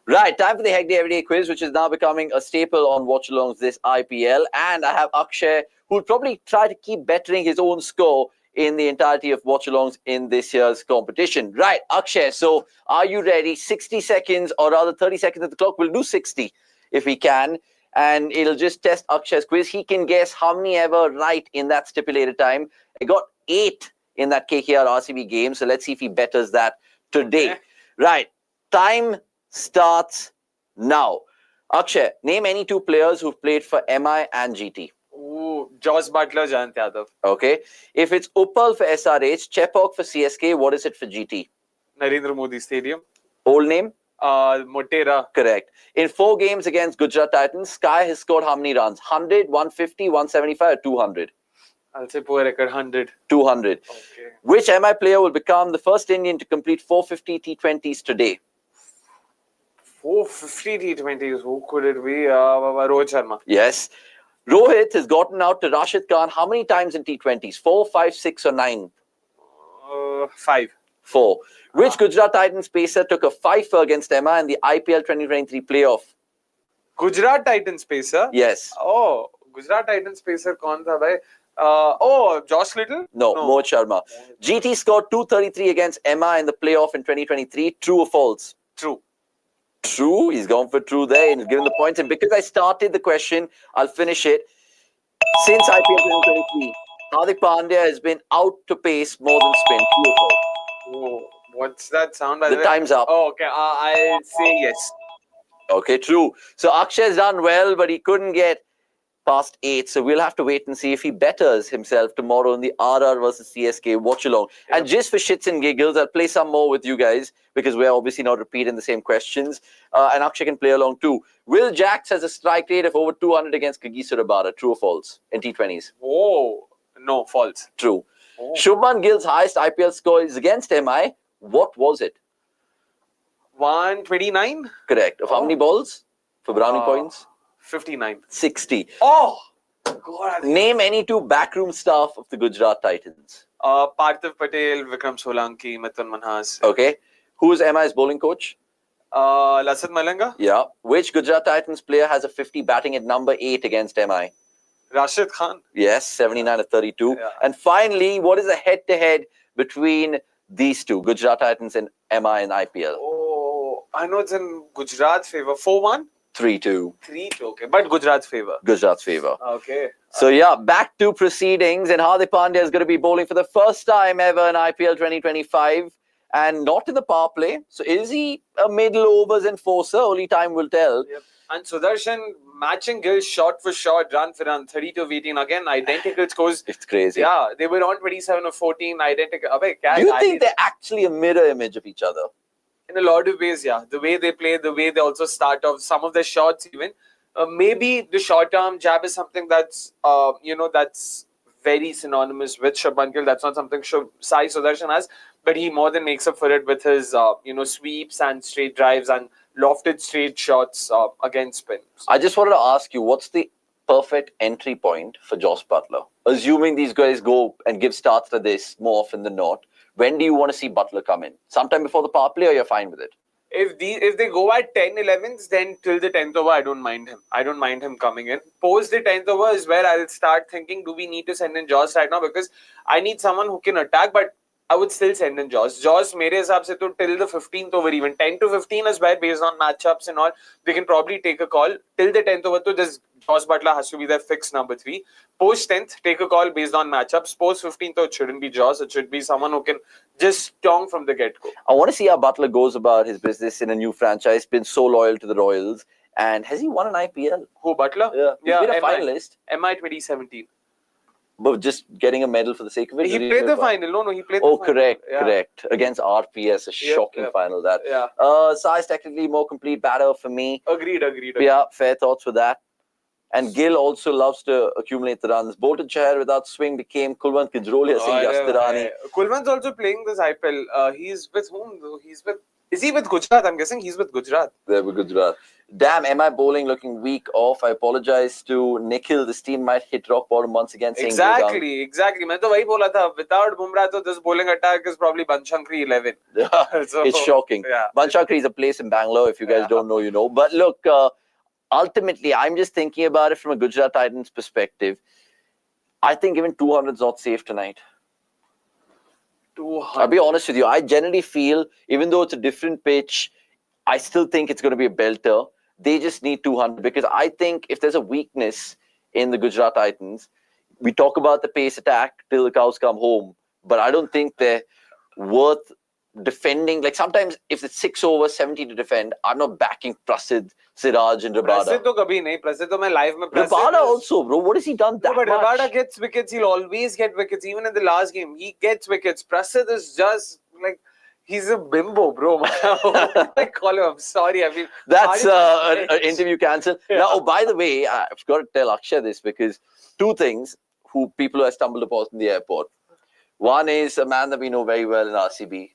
Right, time for the Hegde Everyday Quiz, which is now becoming a staple on Watchalongs this IPL. And I have Akshay, who will probably try to keep bettering his own score in the entirety of Watchalongs in this year's competition. Right, Akshay, so are you ready? 60 seconds, or rather 30 seconds at the clock. We'll do 60 if we can. And it'll just test Akshay's quiz. He can guess how many ever right in that stipulated time. I got 8 in that KKR RCB game. So let's see if he betters that today. Okay. Right, time starts now. Akshay, name any 2 players who've played for MI and GT. Ooh, Josh Buttler, Jayant Yadav. Okay. If it's Uppal for SRH, Chepauk for CSK, what is it for GT? Narendra Modi Stadium. Old name? Motera. Correct. In 4 games against Gujarat Titans, Sky has scored how many runs? 100, 150, 175 or 200? I'll say poor record 100. 200. Okay. Which MI player will become the first Indian to complete 450 T20s today? 450 T20s. Who could it be? Rohit Sharma. Yes. Rohit has gotten out to Rashid Khan how many times in T20s? 4, 5, 6 or 9? 5. 4. Which Gujarat Titans pacer took a 5-fer against MI in the IPL 2023 playoff? Gujarat Titans pacer? Yes. Oh, Gujarat Titans pacer kaun tha bhai? Josh Little? No, Mohit Sharma. GT scored 233 against MI in the playoff in 2023. True or false? True. True. He's gone for true there and given the points. And because I started the question, I'll finish it. Since IPL 2023, Hardik Pandya has been out to pace more than spin. True or false? Oh, what's that sound? By The time's up. Oh, okay. I'll say yes. Okay, true. So Akshay's done well, but he couldn't get past 8. So we'll have to wait and see if he betters himself tomorrow in the RR versus CSK watch-along. Yep. And just for shits and giggles, I'll play some more with you guys because we're obviously not repeating the same questions. And Akshay can play along too. Will Jacks has a strike rate of over 200 against Kagiso Rabada. True or false? In T20s. Oh, no, false. True. Oh. Shubman Gill's highest IPL score is against MI. What was it? 129? Correct. Of how many balls for brownie points? 59. 60. Oh! God. Name any 2 backroom staff of the Gujarat Titans. Parthiv Patel, Vikram Solanki, Mithun Manhas. Okay. Who is MI's bowling coach? Lasat Malinga. Yeah. Which Gujarat Titans player has a 50 batting at number 8 against MI? Rashid Khan. Yes, 79 at 32. Yeah. And finally, what is the head-to-head between these 2, Gujarat Titans and MI in IPL? Oh, I know it's in Gujarat's favor. 4-1? 3-2. 3-2, okay. But Gujarat's favor. Gujarat's favor. Okay. So yeah, back to proceedings. And Hardik Pandya is going to be bowling for the first time ever in IPL 2025. And not in the power play. So is he a middle overs enforcer? Only time will tell. Yep. And Sudarshan matching Gill shot for shot, run for run, 32 of 18. Again, identical scores. It's crazy. Yeah, they were on 27 of 14, identical. Do you think they're actually a mirror image of each other? In a lot of ways, yeah. The way they play, the way they also start off, some of their shots even. Maybe the short-term jab is something that's, that's very synonymous with Shubman Gill. That's not something Sai Sudarshan has. But he more than makes up for it with his, sweeps and straight drives and lofted straight shots against spin. So, I just wanted to ask you, what's the perfect entry point for Josh Buttler? Assuming these guys go and give starts to this more often than not, when do you want to see Buttler come in? Sometime before the power play, or you're fine with it? If they go at 10, 11s, then till the 10th over, I don't mind him. I don't mind him coming in. Post the 10th over is where I'll start thinking, do we need to send in Josh right now? Because I need someone who can attack, but I would still send in Josh. Josh, mere hisab se to till the 15th over, even 10 to 15 is where, based on matchups and all, they can probably take a call. Till the 10th over, to this Josh Buttler has to be their fixed number 3. Post 10th, take a call based on matchups. Post 15th, it shouldn't be Josh. It should be someone who can just tong from the get-go. I want to see how Buttler goes about his business in a new franchise. Been so loyal to the Royals. And has he won an IPL? Who, Buttler? Yeah. He's been a finalist. MI 2017. But just getting a medal for the sake of it. He played the final. No, he played the final. Correct. Against RPS, a shocking final that. Yeah. Sai is technically more complete batter for me. Agreed. Yeah, fair thoughts with that. And Gill also loves to accumulate the runs. Bolton Chahar without swing became Kulwant Kijrolia Singh Yastirani. Kulwant's also playing this IPL. He's with whom? Is he with Gujarat? I'm guessing he's with Gujarat. There with Gujarat. Damn, MI bowling looking weak off. I apologize to Nikhil. This team might hit rock bottom once again. Exactly. मैं तो वही बोला था. Without Bumrah, so this bowling attack is probably Banshankari 11. So, it's shocking. Yeah. Banshankari is a place in Bangalore. If you guys don't know, you know. But look, ultimately, I'm just thinking about it from a Gujarat Titans perspective. I think even 200 is not safe tonight. 200. I'll be honest with you. I generally feel, even though it's a different pitch, I still think it's going to be a belter. They just need 200 because I think if there's a weakness in the Gujarat Titans, we talk about the pace attack till the cows come home, but I don't think they're worth defending. Like sometimes if it's 6 overs, 70 to defend, I'm not backing Prasidh, Siraj and Rabada. Prasidh to kabhi nahi. Prasidh to main live mein Rabada also, bro. What has he done that but much? Rabada gets wickets. He'll always get wickets. Even in the last game, he gets wickets. Prasidh is just like... He's a bimbo, bro. I call him. I'm sorry. I mean, that's an interview cancelled. Yeah. Now, by the way, I've got to tell Akshay this because two things people who I stumbled upon in the airport. One is a man that we know very well in RCB.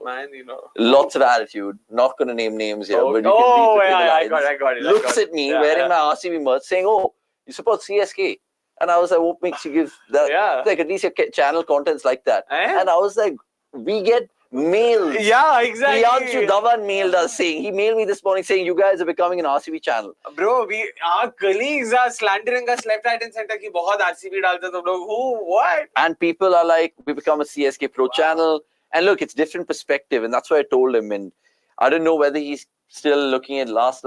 Man, you know. Lots of attitude. Not going to name names here. Oh, but you can read I got it. Looks at me wearing my RCB merch saying, oh, you support CSK. And I was like, what makes you give that? Like, at least your channel content's like that. And I was like, we get mails. Yeah, exactly. Priyanshu Dhawan mailed us saying, he mailed me this morning saying, you guys are becoming an RCB channel. Bro, our colleagues are slandering us left, right and center ki bahut RCB dalta tum log. Who? What? And people are like, we become a CSK Pro channel. And look, it's different perspective. And that's what I told him. And I don't know whether he's still looking at last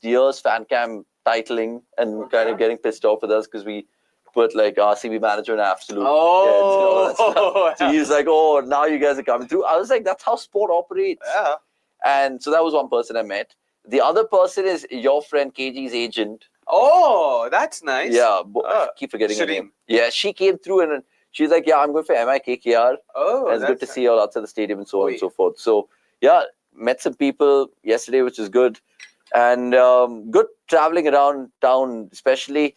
year's fan cam titling and kind of getting pissed off with us because we put like RCB manager and absolute. So he's like, oh, now you guys are coming through. I was like, that's how sport operates. Yeah. And so that was one person I met. The other person is your friend KG's agent. Oh, that's nice. Yeah, I keep forgetting her name. Yeah, she came through and she's like, yeah, I'm going for MIKKR. Oh, and it's good to see you all outside the stadium and so on and so forth. So yeah, met some people yesterday, which is good. And good traveling around town, especially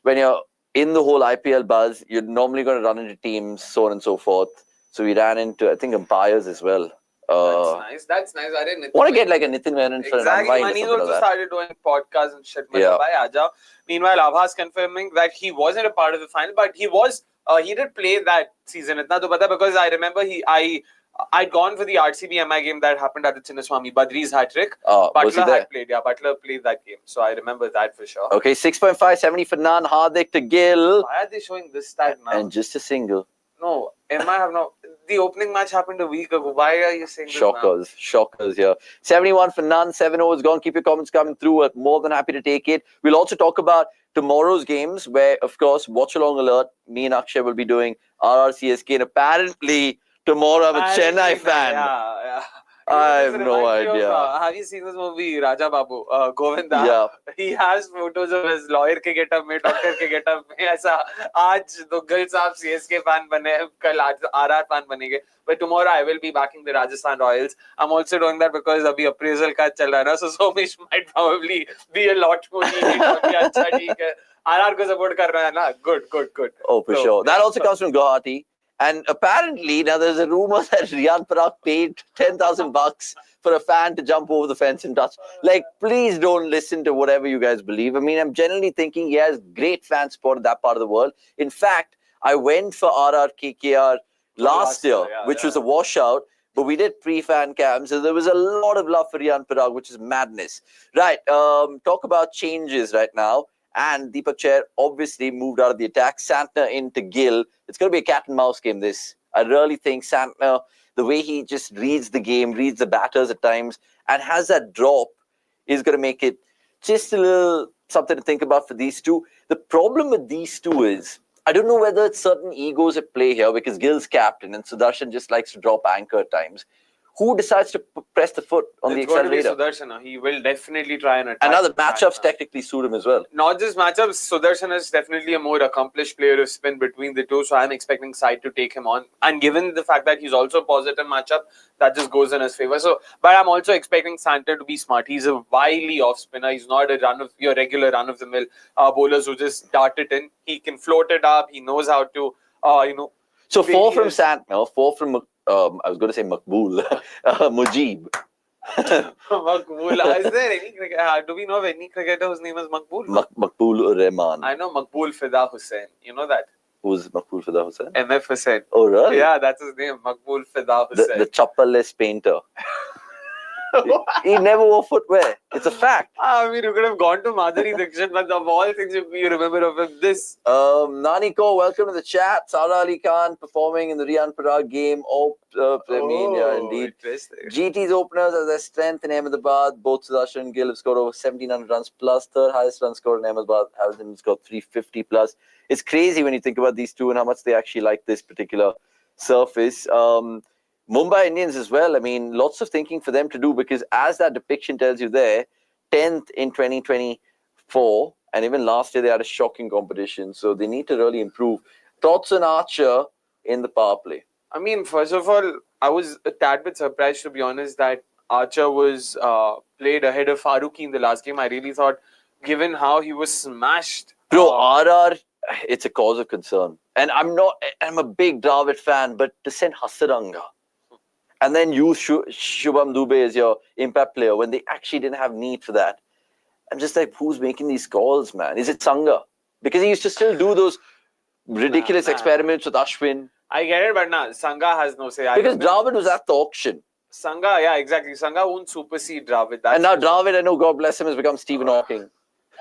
when you're in the whole IPL buzz. You're normally going to run into teams, so on and so forth. So we ran into, I think, umpires as well. That's nice. I didn't want to get like a Nitin Menon for exactly. Mani's also started doing podcasts and shit. Meanwhile, Abhas confirming that he wasn't a part of the final, but he was. He did play that season. Itna to pata because I remember I'd gone for the RCB MI game that happened at the Chinnaswamy. Badri's hat-trick. Buttler had played. Yeah, Buttler played that game. So I remember that for sure. Okay, 6.5, 70 for none. Hardik to Gill. Why are they showing this stat now? And just a single. No, MI have not. The opening match happened a week ago. Why are you saying this now? Shockers here. 71 for none. 7 overs gone. Keep your comments coming through. We're more than happy to take it. We'll also talk about tomorrow's games where, of course, Watchalong alert. Me and Akshay will be doing RRCSK. And apparently, tomorrow I'm a Chennai fan. Yeah. I have no idea. Have you seen this movie, Raja Babu? Govinda. Yeah. He has photos of his lawyer ke getup mein, doctor ke getup mein. Aisa, aaj Duggal saab CSK fan bane, kal RR fan banenge. But tomorrow I will be backing the Rajasthan Royals. I'm also doing that because abhi appraisal ka chal raha hai na. So Somesh might probably be a lot more lenient. Acha, theek hai. RR ko support kar raha hai na. Good. Oh, for sure. That also comes from Guwahati. And apparently, now there's a rumor that Riyan Parag paid $10,000 for a fan to jump over the fence and touch. Like, please don't listen to whatever you guys believe. I mean, I'm generally thinking he has great fan support in that part of the world. In fact, I went for RRKKR last year, which was a washout. But we did pre-fan cams, so there was a lot of love for Riyan Parag, which is madness. Right, talk about changes right now. And Deepak Chair obviously moved out of the attack. Santner into Gill. It's going to be a cat and mouse game, this. I really think Santner, the way he just reads the game, reads the batters at times, and has that drop, is going to make it just a little something to think about for these two. The problem with these two is, I don't know whether it's certain egos at play here, because Gill's captain and Sudarshan just likes to drop anchor at times. who decides to press the foot on the accelerator? It's going to be Sudarshan. He will definitely try and attack. And now the matchups technically suit him as well. Not just matchups, Sudarshan is definitely a more accomplished player to spin between the two, so I'm expecting Sai to take him on. And given the fact that he's also a positive matchup, that just goes in his favor. So, but I'm also expecting Santa to be smart. He's a wily off spinner. He's not your regular run of the mill bowlers who just dart it in. He can float it up. He knows how to, So 4 from Santner, 4 from I was going to say Maqbool, Mujib. Maqbool. Is there any cricket? Do we know of any cricketer whose name is Maqbool? Maqbool Rahman. I know Maqbool Fida Hussain. You know that? Who's Maqbool Fida Hussain? MF Hussain. Oh, really? Yeah, that's his name. Maqbool Fida Hussain. The chappal-less painter. He never wore footwear. It's a fact. I mean, you could have gone to Madhuri Dixit, but of all things you remember of him, this. Nani Ko, welcome to the chat. Sara Ali Khan performing in the Riyan Parag game. Indeed. GT's openers as their strength in Ahmedabad. Both Sudarshan and Gill have scored over 1,700 runs plus. Third highest run scored in Ahmedabad. Hardik scored 350 plus. It's crazy when you think about these two and how much they actually like this particular surface. Mumbai Indians as well. I mean, lots of thinking for them to do because as that depiction tells you there, 10th in 2024 and even last year they had a shocking competition. So they need to really improve. Thoughts on Archer in the power play? I mean, first of all, I was a tad bit surprised, to be honest, that Archer was played ahead of Farooqi in the last game. I really thought, given how he was smashed. Bro, RR, it's a cause of concern. And I'm a big Dravid fan, but to send Hasaranga and then use Shubham Dubey as your impact player when they actually didn't have need for that. I'm just like, who's making these calls, man? Is it Sangha? Because he used to still do those ridiculous experiments with Ashwin. I get it, but Sangha has no say. Because Dravid was at the auction. Sangha, yeah, exactly. Sangha won't supersede Dravid. And now Dravid, I know, God bless him, has become Stephen Hawking.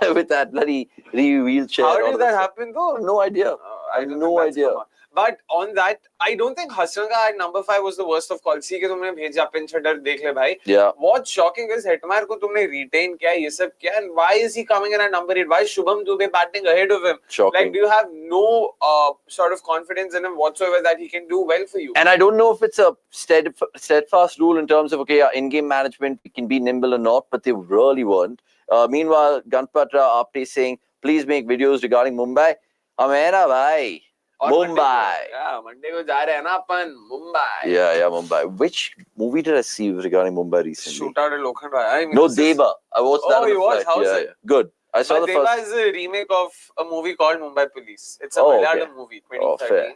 With that bloody wheelchair. How did that happen though? No idea. I have no idea. But on that, I don't think Hasranga at number 5 was the worst of calls. See कि तुमने भेजा pinch hitter देख ले भाई. Yeah. What's shocking is Hetmyer को तुमने retain किया ये सब किया, and why is he coming in at number 8? Why is Shubham Dubey batting ahead of him? Shocking. Like, do you have no sort of confidence in him whatsoever that he can do well for you? And I don't know if it's a steadfast rule in terms of in-game management, we can be nimble or not, but they really weren't. Meanwhile, Ganpatra Apte saying, please make videos regarding Mumbai. Amena bhai. Mumbai. Monday ko ja rahe hain na apan Mumbai. Yeah, Mumbai. Which movie did I see regarding Mumbai recently? Shootout at Lokhandwala. I mean, no, Deva. I watched that. Oh, you watched? How's it? Yeah. Good. I saw the Deva first. is a remake of a movie called Mumbai Police. It's a Malayalam movie, 2013.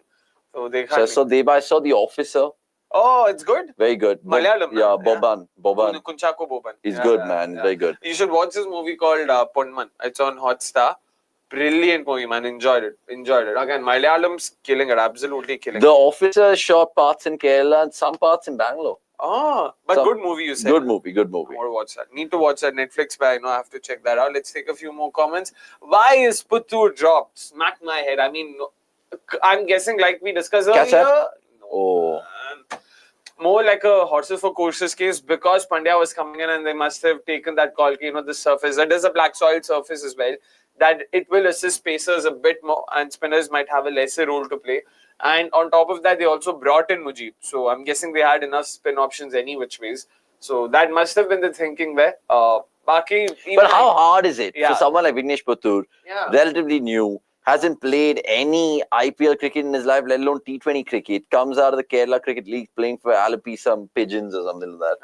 So I saw Deva. I saw The Officer. Oh, it's good? Very good. Malayalam. Yeah, Boban. Kunchako Boban. He's good, man. Very good. You should watch this movie called Ponman. It's on Hotstar. Brilliant movie, man. Enjoyed it. Again, Malayalam's killing it. Absolutely killing it. The Officer shot parts in Kerala and some parts in Bangalore. Oh, but good movie, you said. Good movie. I want to watch that. Need to watch that Netflix, but I know I have to check that out. Let's take a few more comments. Why is Puttur dropped? Smack my head. I mean, I'm guessing like we discussed earlier. Catch up? Oh. More like a horses for courses case because Pandya was coming in and they must have taken that call, the surface. That is a black soil surface as well. That it will assist pacers a bit more and spinners might have a lesser role to play. And on top of that, they also brought in Mujib. So I'm guessing they had enough spin options any which ways. So that must have been the thinking there. But how hard is it for someone like Vignesh Puttur, relatively new, hasn't played any IPL cricket in his life, let alone T20 cricket, comes out of the Kerala Cricket League playing for Alapi, some pigeons or something like that.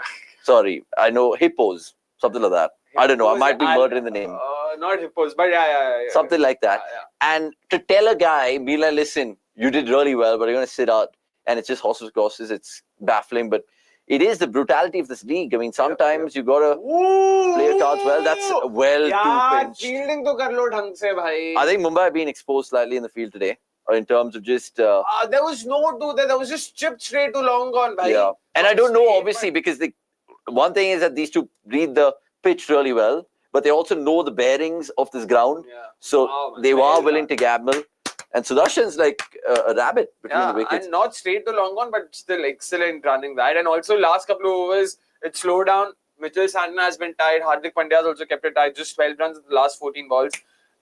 Sorry, I know hippos, something like that. I don't know, I might be murdering the name. Not hippos, but yeah. Something like that. And to tell a guy, be like, listen, you did really well, but you're going to sit out. And it's just horses crosses. It's baffling, but it is the brutality of this league. I mean, sometimes you got to play your cards well. That's well too pinched. Fielding to kar lo dhang se, bhai. I think Mumbai being exposed slightly in the field today, in terms of just... there was no do there. There was just chipped straight to long gone, bhai. Yeah. And I don't know, obviously, because one thing is that these two read the pitch really well, but they also know the bearings of this ground. Yeah. So they were willing to gamble. And Sudarshan's like a rabbit between the wickets. And not straight to long on, but still excellent running that. And also last couple of overs, it slowed down. Mitchell Santner has been tied. Hardik Pandya has also kept it tied. Just 12 runs in the last 14 balls.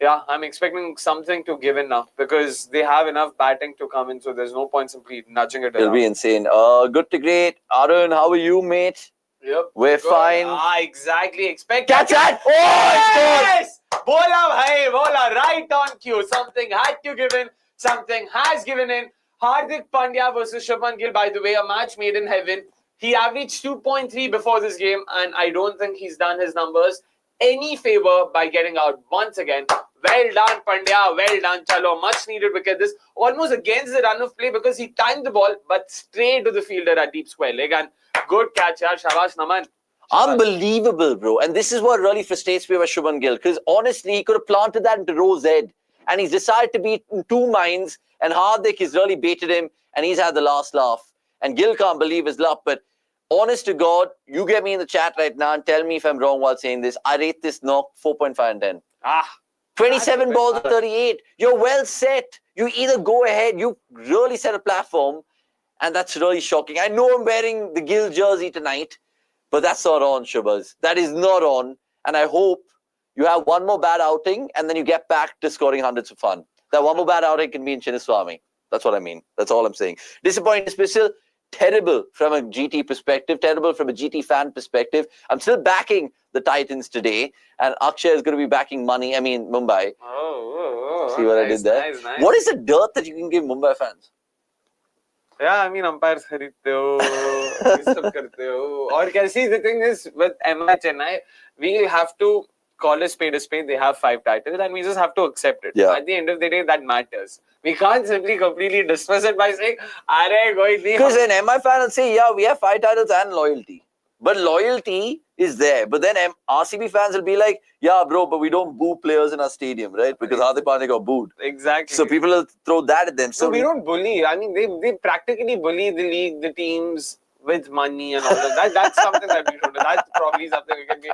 Yeah, I'm expecting something to give in now because they have enough batting to come in, so there's no point simply nudging it around. It'll be insane. Good to great. Arun, how are you, mate? Yep. We're Good. fine. Exactly. Expect Catch that! Oh, yes! Bola bhai, bola. Right on cue. Something had to give in. Something has given in. Hardik Pandya versus Shubman Gill, by the way, a match made in heaven. He averaged 2.3 before this game, and I don't think he's done his numbers any favor by getting out once again. Well done, Pandya. Well done, Chalo. Much needed wicket. This almost against the run of play because he timed the ball, but straight to the fielder at deep square leg. And good catch, yaar. Shabash, Naman. unbelievable, bro. And this is what really frustrates me about Shubman Gill, because honestly, he could have planted that into Rose Ed, and he's decided to be in two minds, and Hardik has really baited him, and he's had the last laugh. And Gill can't believe his luck, but honest to God, you get me in the chat right now and tell me if I'm wrong while saying this. I rate this knock 4.5 and 10. 27 balls to 38. You're well set. You either go ahead, you really set a platform, and that's really shocking. I know I'm wearing the Gill jersey tonight, but that's not on, Shubhas. That is not on. And I hope you have one more bad outing and then you get back to scoring hundreds of fun. That one more bad outing can be in Chinnaswamy. That's what I mean. That's all I'm saying. Disappointing dismissal. Terrible from a GT perspective. Terrible from a GT fan perspective. I'm still backing the Titans today. And Akshay is going to be backing Mumbai. See what I did there? Nice. What is the dirt that you can give Mumbai fans? Yeah, umpires kharidte ho, ye sab karte ho. Aur kya, see, the thing is, with MI Chennai, we have to call a spade a spade. They have 5 titles and we just have to accept it. Yeah. At the end of the day, that matters. We can't simply completely dismiss it by saying, "Arey, koi nahi." Because an MI fan will say, yeah, we have 5 titles and loyalty. But loyalty is there. But then RCB fans will be like, yeah, bro, but we don't boo players in our stadium, right? Because Hardik Pandya got booed. Exactly. So people will throw that at them. So no, we don't bully. I mean, they practically bully the league, the teams with money and all of that. That's something that we should do. That's probably something we can be.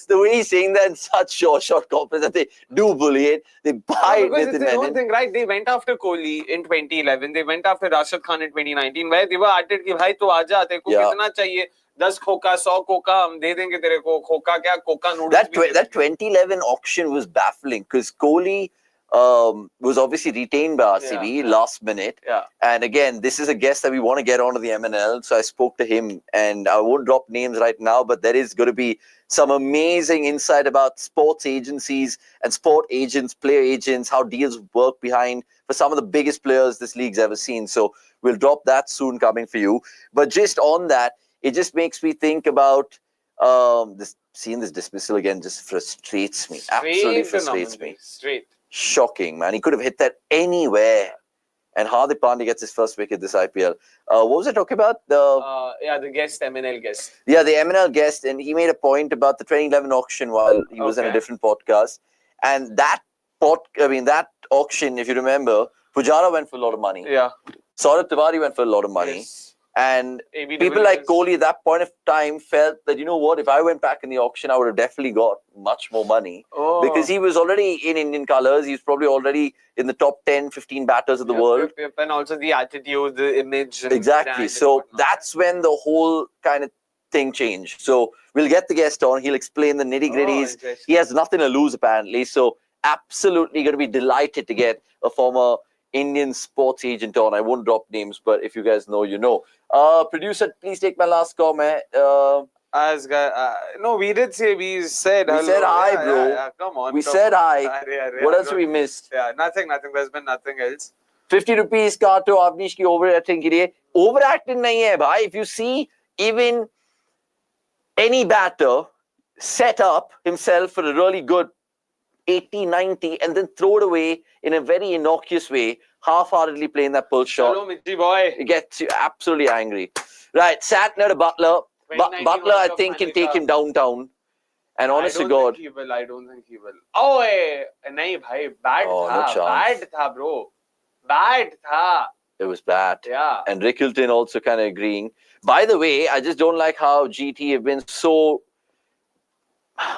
the way he's saying that in such short confidence that they do bully it, they buy it with the the own thing, right? They went after Kohli in 2011. They went after Rashid Khan in 2019, where they were at it कि भाई तू आजा, तेरे को कितना चाहिए? 10 खोका, 100 खोका, हम दे देंगे तेरे को. खोका क्या? Coca noodles. That 2011 auction was baffling because Kohli was obviously retained by RCB last minute. Yeah. And again, this is a guest that we want to get onto the MNL. So I spoke to him, and I won't drop names right now, but there is going to be some amazing insight about sports agencies and sport agents, player agents, how deals work behind for some of the biggest players this league's ever seen. So we'll drop that soon coming for you. But just on that, it just makes me think about seeing this dismissal again just frustrates me. Absolutely frustrates me. Straight. Shocking, man. He could have hit that anywhere. And Hardik Pandya gets his first wicket this IPL. What was I talking about? The guest, MNL guest. Yeah, the MNL guest. And he made a point about the 2011 auction while he was in a different podcast. And that auction, if you remember, Pujara went for a lot of money. Yeah. Saurav Tiwari went for a lot of money. Yes. And people like Kohli at that point of time felt that, you know what, if I went back in the auction, I would have definitely got much more money. Because he was already in Indian colours. He's probably already in the top 10, 15 batters of the world. And also the attitude, the image. And exactly. So that's when the whole kind of thing changed. So we'll get the guest on. He'll explain the nitty-gritties. He has nothing to lose, apparently. So absolutely going to be delighted to get a former Indian sports agent on. I won't drop names, but if you guys know, you know. Producer, please take my last comment. No, we did say, we said hello. We said hi, bro. Yeah, come on. We said hi. What else we missed? Yeah, nothing. There's been nothing else. 50 rupees ka to Avanish ki overacting ke liye. Overacting nahi hai, bhai. If you see even any batter set up himself for a really good 80, 90 and then throw it away in a very innocuous way, half-heartedly playing that pull shot. Hello, Mitchi boy. It gets you absolutely angry. Right, Satner to Buttler. Buttler, I think, can take him downtown. And honest to God. I don't think he will. Oh, nahi, bhai. Bad tha. Bad tha, bro. Bad tha. It was bad. Yeah. And Rickleton also kind of agreeing. By the way, I just don't like how GT have been so...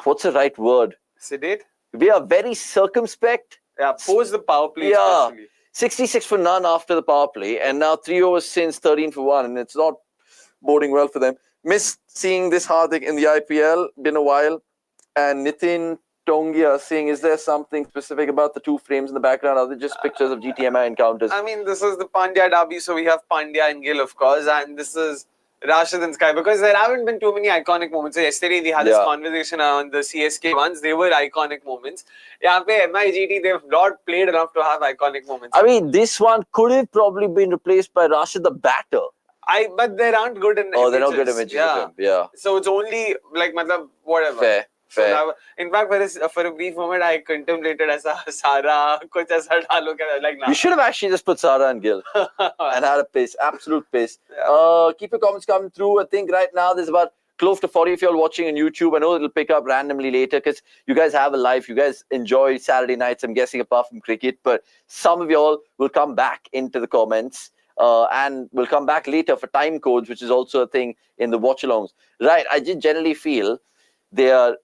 What's the right word? Sedate? We are very circumspect. Yeah, post the power play especially. 66 for none after the power play, and now 3 overs since 13 for 1, and it's not boding well for them. Missed seeing this Hardik in the IPL, been a while. And Nitin Tongia saying, is there something specific about the two frames in the background? Are they just pictures of GTMI encounters? I mean, this is the Pandya derby, so we have Pandya and Gill, of course, and this is Rashid and Sky, because there haven't been too many iconic moments. So yesterday we had this conversation on the CSK ones. They were iconic moments. Yeah, MIGT, they've not played enough to have iconic moments. I mean, this one could have probably been replaced by Rashid the batter. But there aren't good images. Oh, they're not good images of him. Yeah. So it's only like, whatever. Fair. So in fact, for a brief moment, I contemplated as a Sara, kuch aisa daalo kya, like, nah. You should have actually just put Sara and Gill and had a pace, absolute pace. Yeah. Keep your comments coming through. I think right now there's about close to 40 if you're watching on YouTube. I know it'll pick up randomly later because you guys have a life. You guys enjoy Saturday nights, I'm guessing, apart from cricket. But some of y'all will come back into the comments and we'll come back later for time codes, which is also a thing in the watch-alongs. Right, I just generally feel they are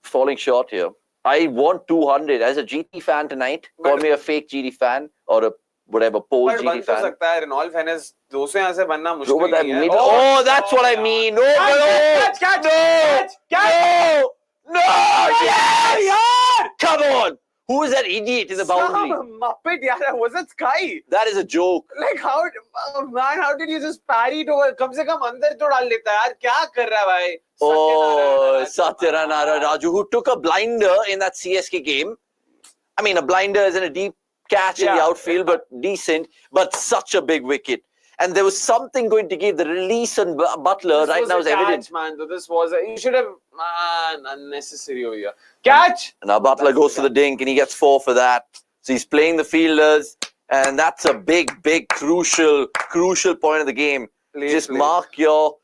falling short here. I want 200 as a GT fan tonight. Call me a fake GT fan or a whatever pole GT fan. But in all fairness, 200 यहाँ से बनना मुश्किल नहीं है. Oh, that's what I mean. No, yes! Come on. Who is that idiot in the boundary? Muppet, yaar. Was it Sky? That is a joke. Like how did you just parry it over? कम से कम अंदर तो डाल लेता यार. क्या कर रहा है भाई? Oh, Satyanarayana Raju, who took a blinder in that CSK game. I mean, a blinder isn't a deep catch in the outfield, but decent. But such a big wicket. And there was something going to give. The release on Buttler right now is evident. Man, this was you should have unnecessary over here. Catch! Now Buttler goes to the dink and he gets 4 for that. So he's playing the fielders. And that's a big, crucial point of the game. Just mark your,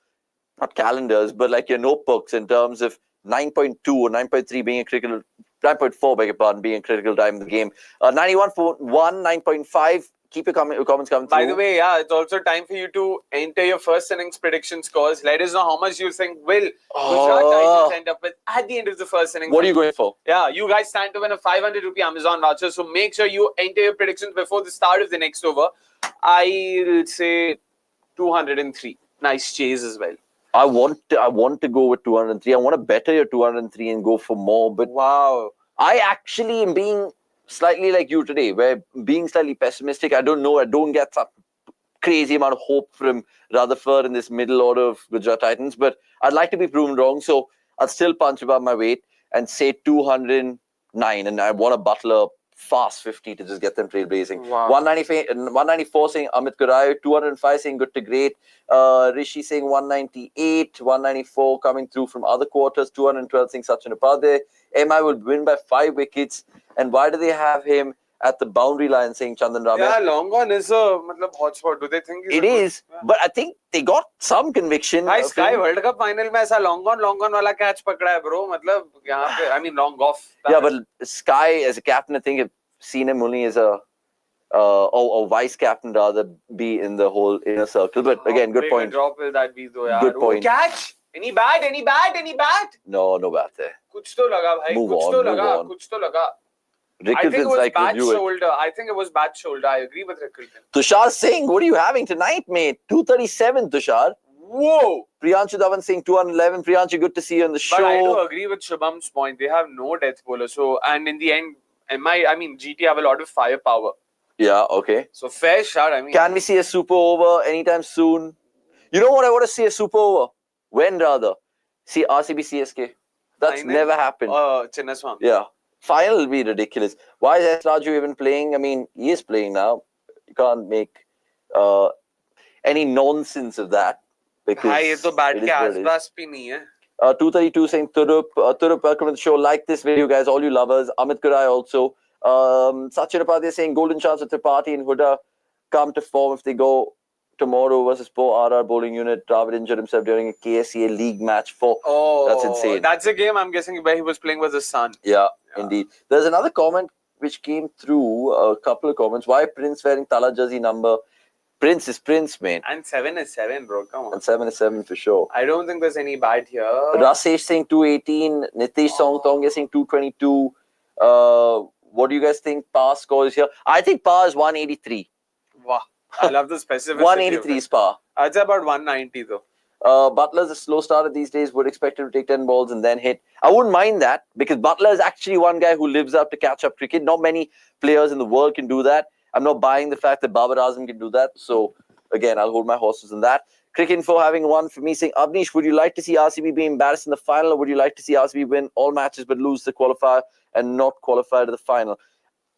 not calendars, but like your notebooks in terms of 9.2 or 9.3 being a critical, 9.4, beg your pardon, being a critical time in the game. 91 for 1, 9.5. Keep your comments coming through. By the way, yeah, it's also time for you to enter your first innings prediction scores. Let us know how much you think will Gujarat Titans end up with at the end of the first innings. What are you going for? Yeah, you guys stand to win a 500 rupee Amazon voucher. So make sure you enter your predictions before the start of the next over. I'll say 203. Nice chase as well. I want to go with 203. I want to better your 203 and go for more. But wow, I actually am being slightly like you today, where being slightly pessimistic. I don't know. I don't get some crazy amount of hope from Rutherford in this middle order of Gujarat Titans. But I'd like to be proven wrong. So I'll still punch above my weight and say 209. And I want a Buttler fast 50 to just get them trailblazing. Wow. 194 saying Amit Kurai, 205 saying good to great. Rishi saying 198, 194 coming through from other quarters, 212 saying Sachin Upadhyay. MI will win by 5 wickets. And why do they have him at the boundary line saying Chandan Ramya? Yeah, long on is a hotspot. Do they think it is? Yeah. But I think they got some conviction. Hi, Sky World Cup final mein aisa long on wala catch pakda hai, bro. I mean, long off. Yeah, but Sky as a captain, I think I've seen him only as a or vice captain rather be in the whole inner circle. But again, good point. Drop will that be though, yaar. Good point. Catch? Any bat? No bat there. Kuch to laga, bhai. Kuch to laga. I think it was bat shoulder. I think it was bat shoulder. I agree with Rickleton. Tushar Singh, what are you having tonight, mate? 237, Tushar. Whoa! Priyanshu Dhawan saying 211. Priyanshu, good to see you on the show. But I do agree with Shubham's point. They have no death bowler. So, and in the end, GT have a lot of firepower. Yeah, okay. So fair shot. I mean, can we see a super over anytime soon? You know what I want to see a super over? When rather? See RCB CSK. That's never happened. Chinnaswamy. Yeah. Final will be ridiculous. Why is S. Raju even playing? I mean, he is playing now. You can't make any nonsense of that. Because it is what it is. 232 saying Turup, welcome to the show. Like this video, guys, all you lovers. Amit Kurai also. Sachin Upadhyay saying golden chance with Tripathi and Huda come to form if they go tomorrow versus Poe RR bowling unit. Dravid injured himself during a KSCA league match. That's insane. That's a game I'm guessing where he was playing with his son. Yeah, indeed. There's another comment which came through, a couple of comments. Why Prince wearing Tala jersey number? Prince is Prince, man. And 7 is 7, bro. Come on. And 7 is 7 for sure. I don't think there's any bad here. Rasesh saying 218. Nitish Songtong saying 222. What do you guys think par score is here? I think par is 183. Wow. I love the specificity. 183 is par. I'd say about 190 though. Butler's a slow starter these days. Would expect him to take 10 balls and then hit. I wouldn't mind that because Buttler is actually one guy who lives up to catch-up cricket. Not many players in the world can do that. I'm not buying the fact that Babar Azam can do that. So, again, I'll hold my horses on that. Cricket Info having one for me saying, Avanish, would you like to see RCB be embarrassed in the final, or would you like to see RCB win all matches but lose the qualifier and not qualify to the final?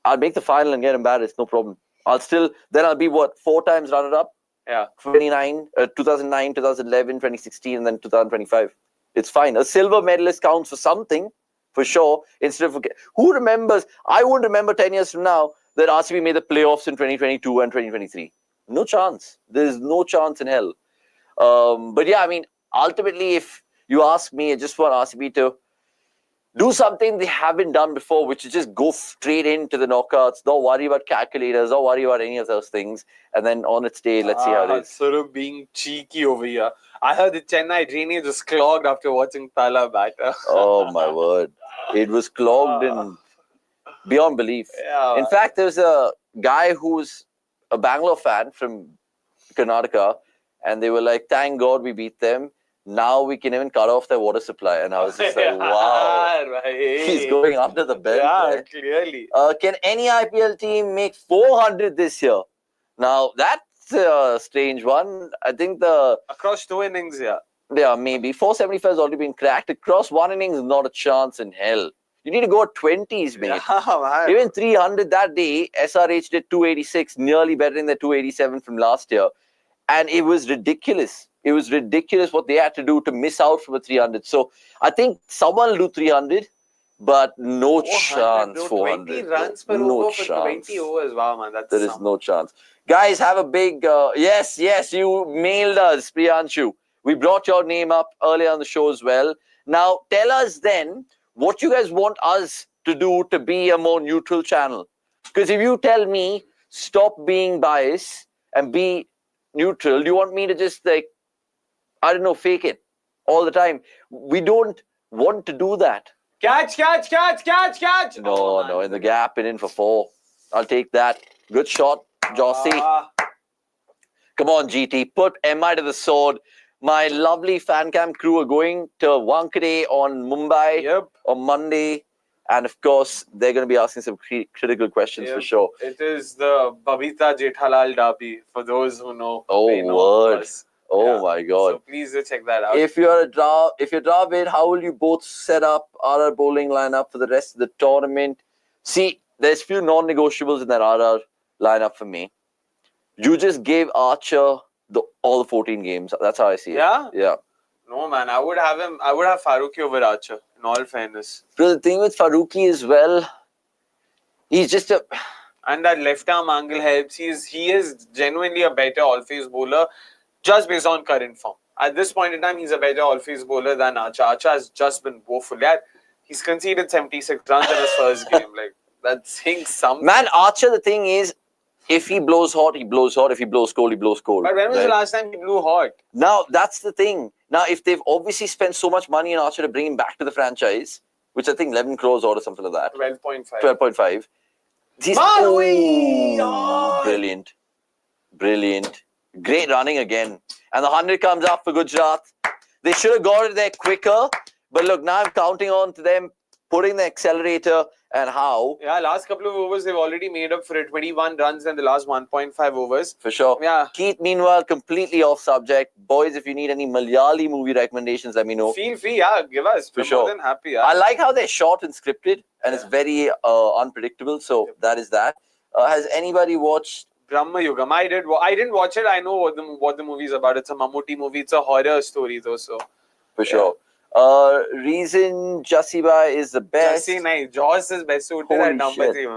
I'll make the final and get embarrassed, no problem. I'll be what, 4 times runner-up? Yeah. 2009, 2011, 2016, and then 2025. It's fine. A silver medalist counts for something, for sure. Instead of who remembers? I won't remember 10 years from now that RCB made the playoffs in 2022 and 2023. No chance. There is no chance in hell. But yeah, I mean, ultimately, if you ask me, I just want RCB to do something they haven't done before, which is just go straight into the knockouts. Don't worry about calculators. Don't worry about any of those things. And then on its day, let's see how it is. Sort of being cheeky over here. I heard the Chennai drainage was clogged after watching Thala batter. Oh, my word. It was clogged in beyond belief. Yeah. In fact, there's a guy who's a Bangalore fan from Karnataka, and they were like, thank God we beat them. Now we can even cut off their water supply. And I was just like, wow. Right. He's going under the belt. Yeah, right? clearly. Can any IPL team make 400 this year? Now, that's a strange one. I think across 2 innings, yeah. Yeah, maybe. 475 has already been cracked. Across 1 innings, not a chance in hell. You need to go at 20s, mate. Yeah, man. Even 300 that day, SRH did 286, nearly better than the 287 from last year. And it was ridiculous. It was ridiculous what they had to do to miss out from a 300. So I think someone will do 300, but no chance 400. 20 runs per no over chance. for 20 overs. Wow, man. There is no chance. Guys, have a big... yes, you mailed us, Priyanshu. We brought your name up earlier on the show as well. Now, tell us then what you guys want us to do to be a more neutral channel. Because if you tell me, stop being biased and be neutral, do you want me to just I don't know, fake it all the time? We don't want to do that. Catch! No, in the gap and in for 4. I'll take that. Good shot, Jossie. Come on, GT. Put MI to the sword. My lovely fan cam crew are going to Wankhede on Mumbai on Monday. And of course, they're going to be asking some critical questions for sure. It is the Babita Jethalal Derby, for those who know. Oh, word. Oh, my God. So please do check that out. If you're Dravid, how will you both set up RR bowling lineup for the rest of the tournament? See, there's few non-negotiables in that RR lineup for me. You just gave Archer all the 14 games. That's how I see it. Yeah? Yeah. No, man. I would have Farooqi over Archer, in all fairness. So the thing with Farooqi as well, he's just a... And that left-arm angle helps. He is genuinely a better all-phase bowler, just based on current form. At this point in time, he's a better all-phase bowler than Archer. Archer has just been woeful. He's conceded 76 runs in his first game. That's saying something. Man, Archer, the thing is, if he blows hot, he blows hot. If he blows cold, he blows cold. But when was the last time he blew hot? Now, that's the thing. Now, if they've obviously spent so much money on Archer to bring him back to the franchise, which I think 11 crores or something like that. 12.5. 12.5. He's brilliant. Great running again. And the 100 comes up for Gujarat. They should have got it there quicker. But look, now I'm counting on to them putting the accelerator and how. Yeah, last couple of overs, they've already made up for it. 21 runs in the last 1.5 overs. For sure. Yeah. Keith, meanwhile, completely off subject. Boys, if you need any Malayali movie recommendations, let me know. Feel free, give us. For sure. More than happy. I like how they're short and scripted and it's very unpredictable. So that is that. Has anybody watched Brahma Yugam? I didn't watch it. I know what the movie is about. It's a Mammootty movie. It's a horror story though. So for sure. Reason Jasiba is the best. Jassi nahi. Joss is best suited Holy at number shit. 3.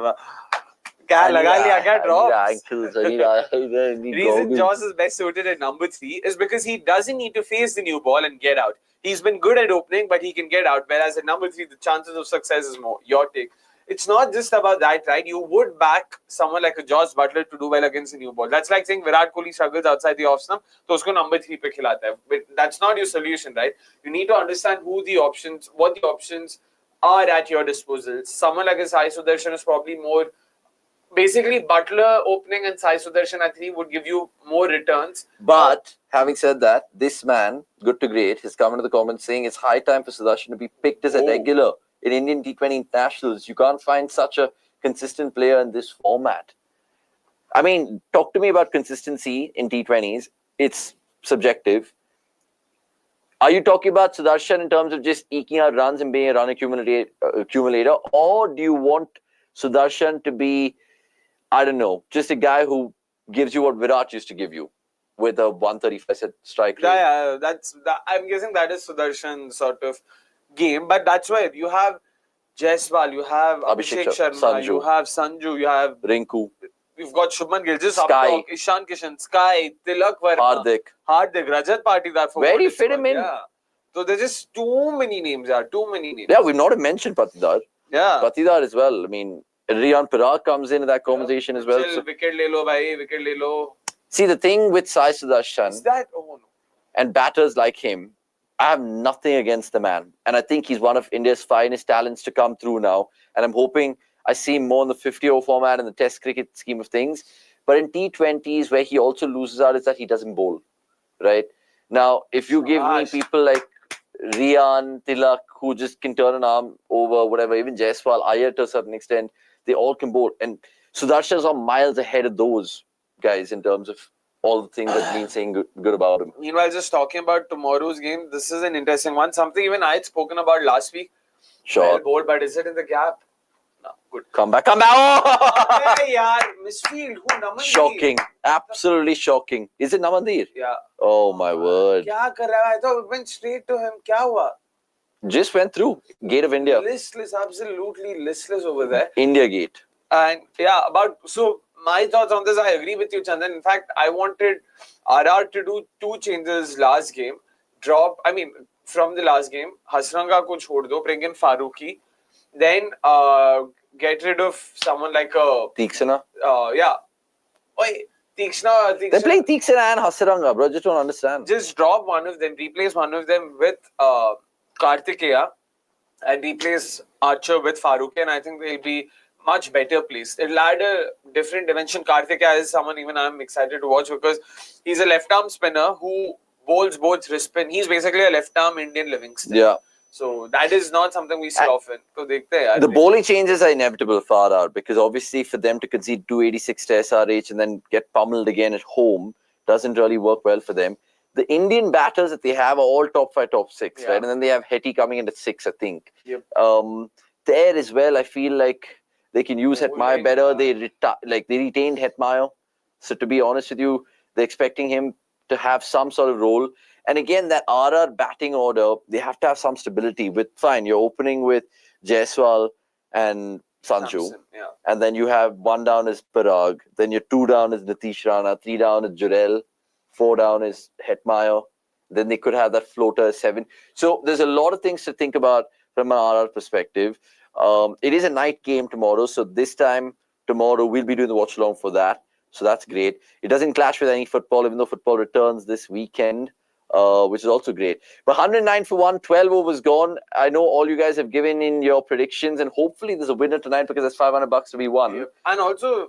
Kya drops? Reason Joss is best suited at number 3 is because he doesn't need to face the new ball and get out. He's been good at opening, but he can get out. Whereas at number 3, the chances of success is more. Your take. It's not just about that, right? You would back someone like a Josh Buttler to do well against a new ball. That's like saying Virat Kohli struggles outside the off stump, so usko number 3 pe khilata hai. But that's not your solution, right? You need to understand what the options are at your disposal. Someone like a Sai Sudarshan is probably more. Basically, Buttler opening and Sai Sudarshan at 3 would give you more returns. But having said that, this man, good to great, has come into the comments saying it's high time for Sudarshan to be picked as a regular in Indian T20 internationals. You can't find such a consistent player in this format. I mean, talk to me about consistency in T20s. It's subjective. Are you talking about Sudarshan in terms of just eking out runs and being a run accumulator? Or do you want Sudarshan to be, I don't know, just a guy who gives you what Virat used to give you with a 135 set strike rate? Yeah, I'm guessing that is Sudarshan's sort of game. But that's why you have Jaiswal, you have Abhishek Sharma, Sanju. you have Sanju, you have Rinku. You've got Shubman Gill, just Sky. up top, Ishan Kishan, Sky, Tilak Verma, Hardik, Rajat Patidar. Where do you fit him in? Yeah. So there's just too many names, too many names. Yeah, we've not mentioned Patidar. Yeah. Patidar as well. I mean, Riyan Parag comes into that conversation as well. So, wicket le lo, bhai, wicket le lo. See, the thing with Sai Sudarshan Is that? Oh, no. And batters like him, I have nothing against the man. And I think he's one of India's finest talents to come through now. And I'm hoping I see him more in the 50-over format in the Test cricket scheme of things. But in T20s, where he also loses out is that he doesn't bowl, right? Now, if you give me people like Riyan, Tilak, who just can turn an arm over, whatever, even Jaiswal, Iyer to a certain extent, they all can bowl. And Sudarshan's are miles ahead of those guys in terms of all the things that's been saying good about him. Meanwhile, just talking about tomorrow's game, this is an interesting one. Something even I had spoken about last week. Sure. Well bowled, but is it in the gap? No, good. Come back. Oh! Hey, yaar, misfield. Who? Namandir? Shocking. Absolutely shocking. Is it Namandir? Yeah. Oh, my word. Kya kar raha hai? I thought it went straight to him. Kya hua? Just went through. Gate of India. Listless, absolutely listless over there. India gate. And yeah, so my thoughts on this, I agree with you, Chandan. In fact, I wanted RR to do 2 changes last game. From the last game, Hasranga ko chhod do, bring in Farooqi. Then get rid of someone like Teeksana. Yeah. Oi, Teeksana. They're playing Teeksana and Hasranga, bro. Just don't understand. Just drop one of them, replace one of them with Kartikeya and replace Archer with Farooqi, and I think they'll be much better placed. It'll add a different dimension. Kartikeya is someone even I'm excited to watch because he's a left-arm spinner who bowls both wrist spin. He's basically a left-arm Indian Livingston. Yeah. So that is not something we see often. So the bowling changes are inevitable far out because obviously for them to concede 286 to SRH and then get pummeled again at home doesn't really work well for them. The Indian batters that they have are all top 5, top 6, right? And then they have Hetty coming in at 6, I think. Yep. There as well, I feel like they can use Hetmeyer better. They retained Hetmeyer. So to be honest with you, they're expecting him to have some sort of role. And again, that RR batting order, they have to have some stability. You're opening with Jaiswal and Sanju. And then you have 1 down as Parag. Then your 2 down is Nitish Rana. 3 down is Jurel. 4 down is Hetmeyer. Then they could have that floater as 7. So there's a lot of things to think about from an RR perspective. It is a night game tomorrow. So this time tomorrow, we'll be doing the watch along for that. So that's great. It doesn't clash with any football, even though football returns this weekend, which is also great. But 109 for 1, 12 overs gone. I know all you guys have given in your predictions, and hopefully there's a winner tonight because there's $500 to be won. Yep. And also,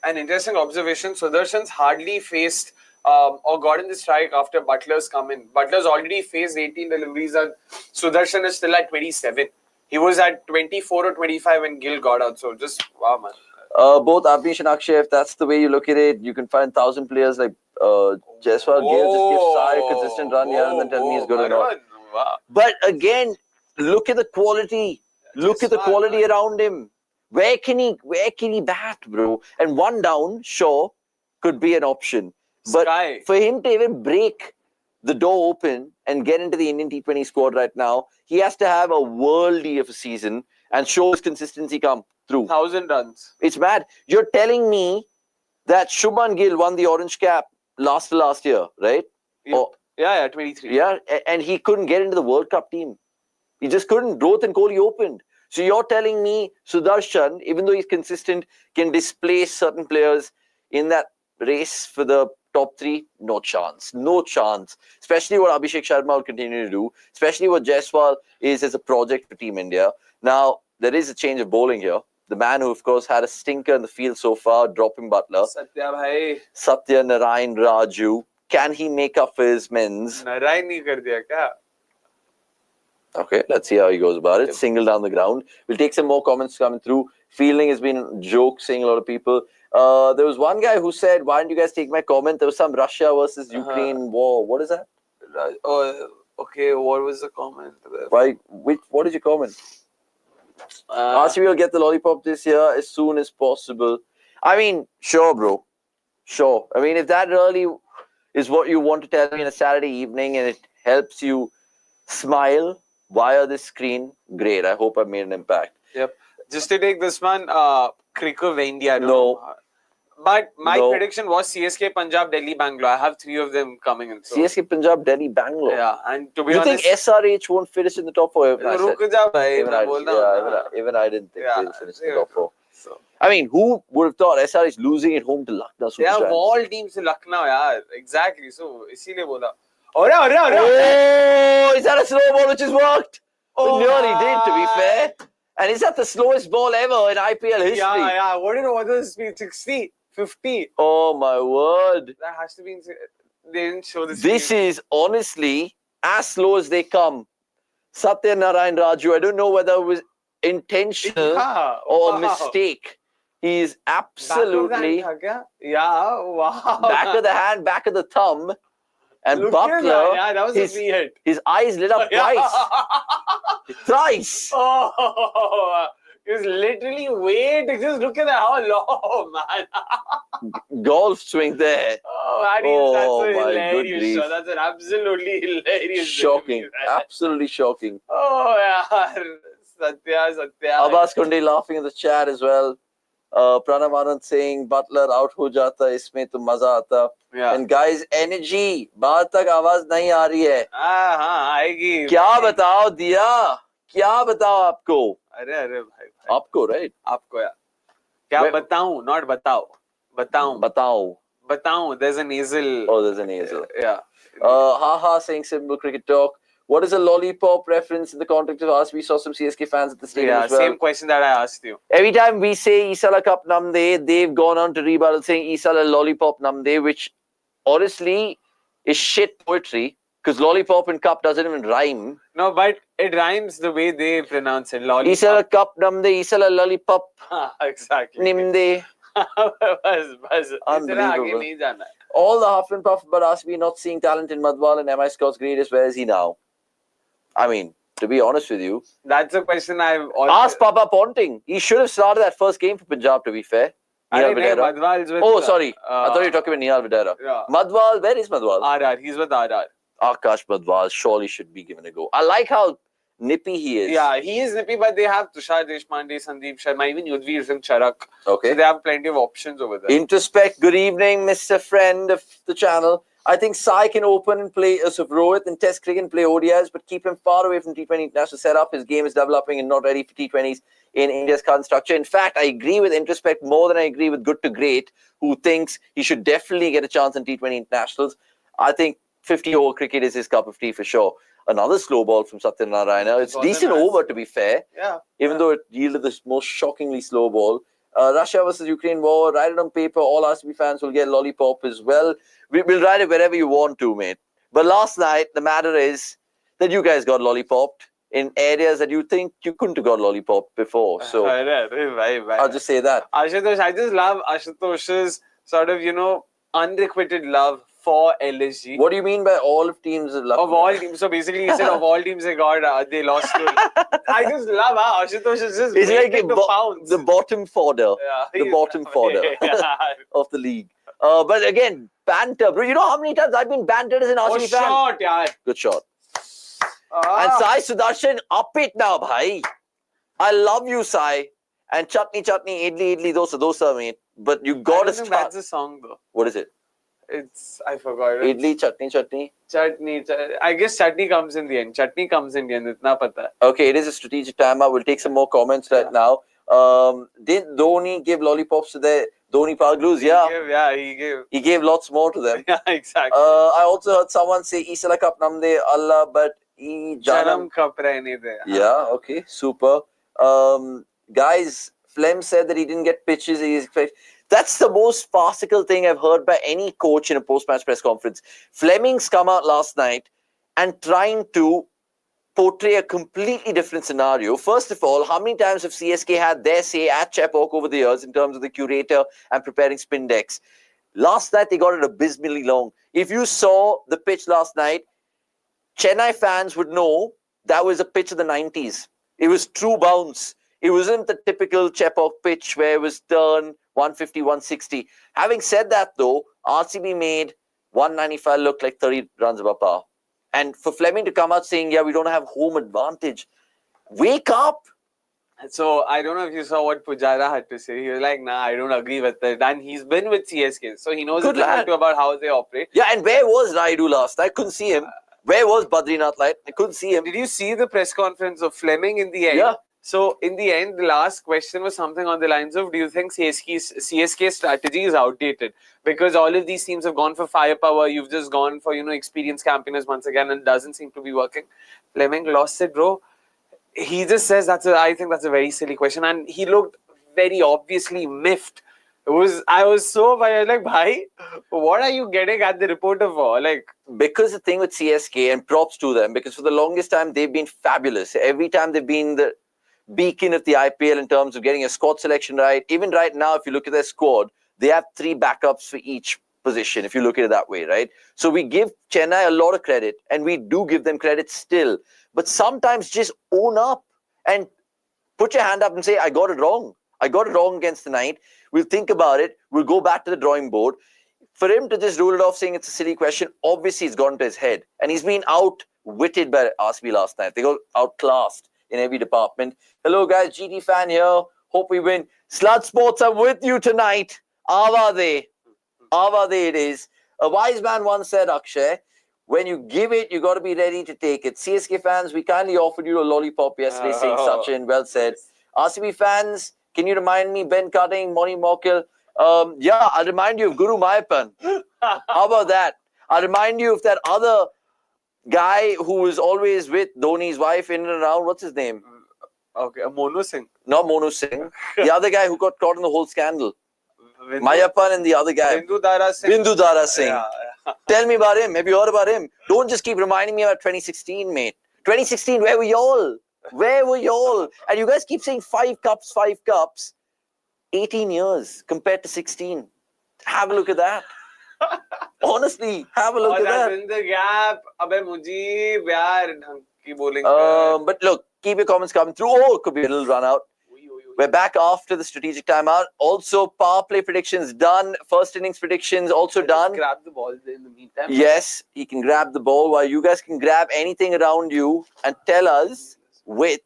an interesting observation, Sudarshan's hardly faced or gotten the strike after Buttler's come in. Butler's already faced 18 deliveries and Sudarshan is still at 27. He was at 24 or 25 when Gill got out. So just, wow, man. Both Avanish and Akshay, if that's the way you look at it, you can find 1,000 players like Jaiswal, Gill, just give Sai a consistent run here and then tell me he's good or not. Wow. But again, look at the quality. Look at the quality around him. Where can he bat, bro? And 1 down, sure, could be an option. But for him to even break the door open and get into the Indian T20 squad right now, he has to have a worldie of a season and show his consistency come through. 1,000 runs. It's mad. You're telling me that Shubman Gill won the orange cap last year, right? Yeah, 23. Yeah, and he couldn't get into the World Cup team. He just couldn't. Rohit and Kohli opened. So you're telling me Sudarshan, even though he's consistent, can displace certain players in that race for the top 3? No chance. No chance. Especially what Abhishek Sharma will continue to do. Especially what Jaiswal is as a project for Team India. Now, there is a change of bowling here. The man who, of course, had a stinker in the field so far, dropping Buttler. Satya Narayan Raju can he make up for his men's? Narai nahi kar diya kya? Okay, let's see how he goes about it. Single down the ground. We'll take some more comments coming through. Fielding has been a joke, saying a lot of people. There was one guy who said, why didn't you guys take my comment? There was some Russia versus Ukraine war. What is that? Oh, okay. What was the comment? What is your comment? RCB will get the lollipop this year as soon as possible. I mean, sure, bro. Sure. I mean, if that really is what you want to tell me on a Saturday evening and it helps you smile via the screen, great. I hope I've made an impact. Yep. Just to take this one, cricket of India. No. But my prediction was CSK, Punjab, Delhi, Bangalore. I have 3 of them coming in. So. CSK, Punjab, Delhi, Bangalore. Yeah, and to be honest, honest, you think SRH won't finish in the top 4? Even I didn't think they'll finish in the top 4. So. I mean, who would have thought SRH losing at home to Lucknow? They have all teams in Lucknow, yeah. Exactly. So, इसीलिए बोला. Oh, is that a slow ball which has worked? Oh, it nearly did, to be fair. And is that the slowest ball ever in IPL history? Yeah. What was the speed? 60? 50? Oh, my word. That has to be... They didn't show the speed. This is honestly as slow as they come. Satya Narayan Raju, I don't know whether it was intentional or a mistake. He is absolutely... Back of the hand, back of the thumb. And Look Buttler, that was a free hit. His eyes lit up twice. Thrice. Oh, he's literally waiting. Just look at that. How long, man. Golf swing there. Oh, that's a hilarious shot. That's an absolutely hilarious shocking. Absolutely shocking. Oh, yeah. Satya. Abbas Kunde laughing in the chat as well. Pranav Anand saying Buttler out ho jata, isme to maza aata. Yeah. And guys, energy, बाहर तक आवाज नहीं आ रही है. हाँ आएगी. क्या बताओ दिया? क्या बताओ आपको? अरे भाई. आपको right? आपको यार. क्या बताऊं? Not बताऊं. बताऊं. There's a nasal. Oh, there's a nasal. Yeah. Haha saying simple cricket talk. What is a lollipop reference in the context of us? We saw some CSK fans at the stadium as well. Same question that I asked you. Every time we say Isala Cup Namde, they've gone on to rebuttal saying Isala Lollipop Namde, which honestly is shit poetry because lollipop and cup doesn't even rhyme. No, but it rhymes the way they pronounce it. Lollipop. Isala Cup Namde, Isala Lollipop. Exactly. Nimde. Unbelievable. All the huff and puff about us not seeing talent in Madhwal and MI Scott's greatest. Where is he now? I mean, to be honest with you, that's a question I've always asked Papa Ponting. He should have started that first game for Punjab, to be fair. With, sorry. I thought you were talking about Nihal Videra. Yeah. Madhwal, where is Madhwal? RR. He's with RR. Akash Madhwal surely should be given a go. I like how nippy he is. Yeah, he is nippy, but they have Tushar Deshpande, Sandeep Sharma, even Yudhvir Singh Charak. Okay. So they have plenty of options over there. Introspect, good evening, Mr. Friend of the channel. I think Sai can open and play Rohit in Test cricket and play ODIs, but keep him far away from T20 international setup. His game is developing and not ready for T20s in India's current structure. In fact, I agree with Introspect more than I agree with Good to Great, who thinks he should definitely get a chance in T20 internationals. I think 50-over cricket is his cup of tea for sure. Another slow ball from Satya Narayana. It's decent over, to be fair. Yeah. Even though it yielded the most shockingly slow ball. Russia versus Ukraine war, write it on paper. All RCB fans will get lollipop as well. We'll write it wherever you want to, mate. But last night, the matter is that you guys got lollipopped in areas that you think you couldn't have got lollipop before. So I'll just say that. Ashutosh, I just love Ashutosh's sort of, unrequited love for LSG. What do you mean by all of teams of luck? Of all teams. So basically, he said of all teams they lost to. I just love how Ashutosh is just waiting to pounce. The bottom fodder. Yeah, the bottom fodder of the league. But again, banter. Bro, you know how many times I've been bantered as an RCB fan? Shot, yeah. Good shot. And Sai Sudarshan, up it now, bhai. I love you, Sai. And chutney, idli, dosa, mate. But you got to start. That's a song, though. What is it? I forgot it. Idli, chutney. Chutney. I guess chutney comes in the end. Itna pata. Okay, it is a strategic timeout. We'll take some more comments right now. Did Dhoni give lollipops to the Dhoni Paglus? Yeah. He gave. He gave lots more to them. Yeah, exactly. I also heard someone say, Isala Cup Namde Allah, but Janam Cup Rehne De. Yeah, okay, super. Guys, Flem said that he didn't get pitches. That's the most farcical thing I've heard by any coach in a post-match press conference. Fleming's come out last night and trying to portray a completely different scenario. First of all, how many times have CSK had their say at Chepauk over the years in terms of the curator and preparing spin decks? Last night, they got it abysmally long. If you saw the pitch last night, Chennai fans would know that was a pitch of the 90s. It was true bounce. It wasn't the typical Chepauk pitch where it was turn 150, 160. Having said that, though, RCB made 195 look like 30 runs above par. And for Fleming to come out saying, yeah, we don't have home advantage. Wake up. So I don't know if you saw what Pujara had to say. He was like, nah, I don't agree with it. And he's been with CSK. So he knows a thing or two about how they operate. Yeah, and where was Raidu last? I couldn't see him. Where was Badrinath Light? I couldn't see him. Did you see the press conference of Fleming in the end? Yeah. So in the end, the last question was something on the lines of, do you think CSK's strategy is outdated? Because all of these teams have gone for firepower. You've just gone for, experienced campaigners once again, and it doesn't seem to be working. Fleming lost it, bro. He just says I think that's a very silly question. And he looked very obviously miffed. I was so like, bhai, what are you getting at the reporter for? Like, because the thing with CSK, and props to them, because for the longest time, they've been fabulous. Every time they've been the beacon of the IPL in terms of getting a squad selection right. Even right now, if you look at their squad, they have 3 backups for each position, if you look at it that way, right? So we give Chennai a lot of credit, and we do give them credit still. But sometimes just own up and put your hand up and say, I got it wrong. I got it wrong against the night. We'll think about it. We'll go back to the drawing board. For him to just rule it off saying it's a silly question, obviously it's gone to his head. And he's been outwitted by RCB last night. They got outclassed in every department. Hello, guys. GT fan here. Hope we win. Slut Sports, I'm with you tonight. Avade. Avade it is. A wise man once said, Akshay, when you give it, you got to be ready to take it. CSK fans, we kindly offered you a lollipop yesterday saying Sachin, well said. RCB fans, can you remind me, Ben Cutting, Moni Morkel? Yeah, I'll remind you of Guru Mayapan. How about that? I'll remind you of that other guy who was always with Dhoni's wife in and around. What's his name? Okay, Monu Singh. Not Monu Singh. The other guy who got caught in the whole scandal. Mayapan and the other guy. Bindu Dara Singh. Bindu Dara Singh. Tell me about him. Have you heard about him? Don't just keep reminding me about 2016, mate. 2016, where were y'all? Where were y'all? And you guys keep saying 5 cups, 5 cups. 18 years compared to 16. Have a look at that. Honestly, have a look at that. In the gap. Abhay Mujib, yaar, dhang ki bowling. But look, keep your comments coming through. Oh, it could be a little run out. We're back after the strategic timeout. Also, power play predictions done. First innings predictions also done. Grab the ball in the meantime. Yes, he can grab the ball while you guys can grab anything around you and tell us with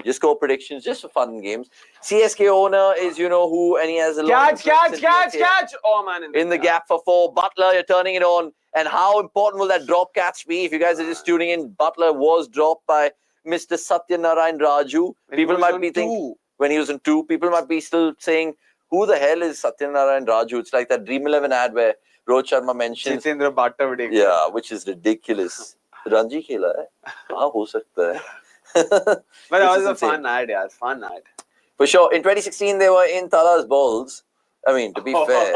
your score predictions just for fun and games. CSK owner is who, and he has a lot of Catch! Oh man! In the gap for 4. Buttler, you're turning it on. And how important will that drop catch be? If you guys are just tuning in, Buttler was dropped by Mr. Satyanarayan Raju. People might be thinking, when he was in 2, people might be still saying, who the hell is Satyanarayan Raju? It's like that Dream 11 ad where Rohit Sharma mentions. Jitendra Bhatta. Yeah, which is ridiculous. Ranji khela hai. Haan ho sakta hai. But that was a fun ad, yeah. Fun ad. For sure. In 2016, they were in Tala's balls. I mean, to be fair.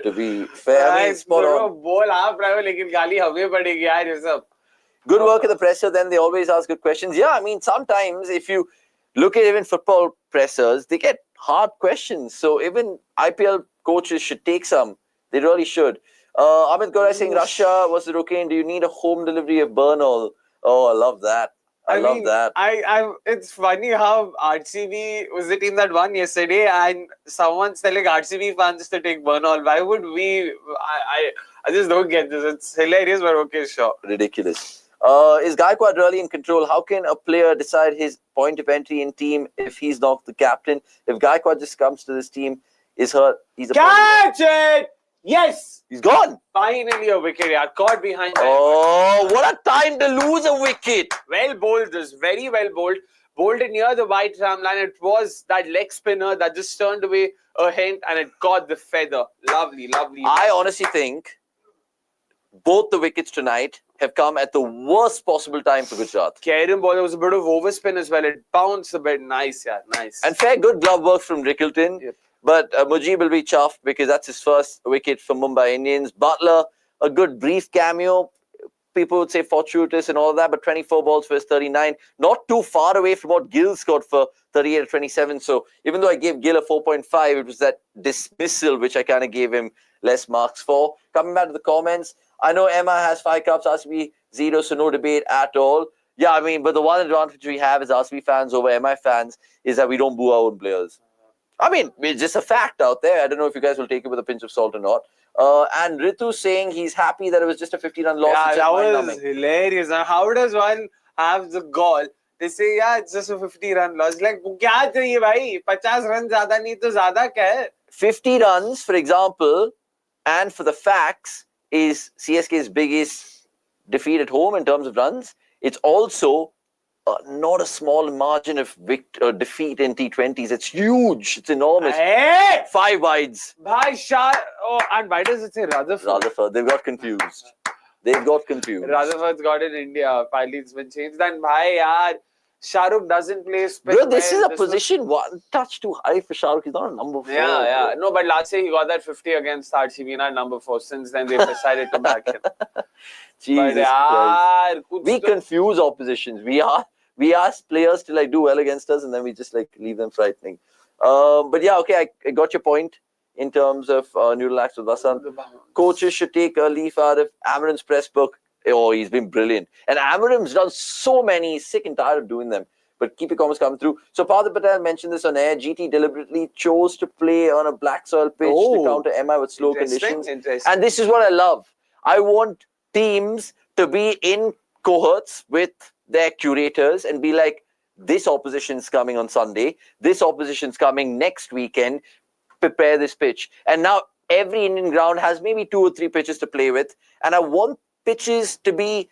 To be fair. I mean, spot on. Ball half driver, lekin gali hame padegi yaar, ye sab. Good work at the presser, then they always ask good questions. Yeah, I mean, sometimes if you look at even football pressers, they get hard questions. So even IPL coaches should take some. They really should. Amit Gorai saying, Russia was the rookie. Do you need a home delivery of Bernal? Oh, I love that. I love that. It's funny how RCB was the team that won yesterday, and someone's telling RCB fans to take Bernal. Why would we? I just don't get this. It's hilarious, but okay, sure. Ridiculous. Is Gaikwad really in control? How can a player decide his point of entry in team if he's not the captain? If Gaikwad just comes to this team, he's a catch it! Yes! He's gone! Finally a wicket, yeah. Caught behind. Oh, what a time to lose a wicket! Well bowled this. Very well bowled. Bowled it near the white tram line. It was that leg spinner that just turned away a hint and it caught the feather. Lovely, lovely. I honestly think both the wickets tonight have come at the worst possible time for Gujarat. Kieran ball, there was a bit of overspin as well. It bounced a bit. Nice, yeah, nice. And fair, good glove work from Rickleton. Yep. But Mujib will be chuffed because that's his first wicket for Mumbai Indians. Buttler, a good brief cameo. People would say fortuitous and all that, but 24 balls for his 39. Not too far away from what Gill scored for 38 or 27. So even though I gave Gill a 4.5, it was that dismissal which I kind of gave him less marks for. Coming back to the comments, I know Emma has 5 cups, RCB 0, so no debate at all. Yeah, I mean, but the one advantage we have as RCB fans over MI fans is that we don't boo our own players. I mean, it's just a fact out there. I don't know if you guys will take it with a pinch of salt or not. And Ritu saying he's happy that it was just a 50-run loss. Yeah, that was hilarious. Now, how does one have the gall? They say, yeah, it's just a 50-run loss. Like, kya chahiye bhai? 50 runs zyada nahi to zyada kya hai? 50 runs, for example, and for the facts, is CSK's biggest defeat at home in terms of runs. It's also not a small margin of defeat in T20s. It's huge. It's enormous. Hey! 5 wides. Bhai Oh, and why does it say Rutherford? Rutherford. They've got confused. Rutherford's got in India. Finally, it's been changed. And bhai, yaar, Shahrukh doesn't play spin. Bro, this is a position one touch too high for Shahrukh. He's not a number 4. Yeah. No, but last year he got that 50 against RCB, not number 4. Since then, they've decided to back him. Jesus Christ. We confuse oppositions. We ask players to like do well against us, and then we just like leave them frightening. But yeah, okay, I got your point in terms of Noodle Acts with Vasant. Coaches should take a leaf out of Amaran's press book. Oh, he's been brilliant. And Amaran's done so many. He's sick and tired of doing them. But keep your comments coming through. So Partha Patel mentioned this on air. GT deliberately chose to play on a black soil pitch to counter MI with slow conditions. And this is what I love. I want teams to be in cohorts with their curators and be like, this opposition's coming on Sunday. This opposition's coming next weekend. Prepare this pitch. And now every Indian ground has maybe 2 or 3 pitches to play with. And I want pitches to be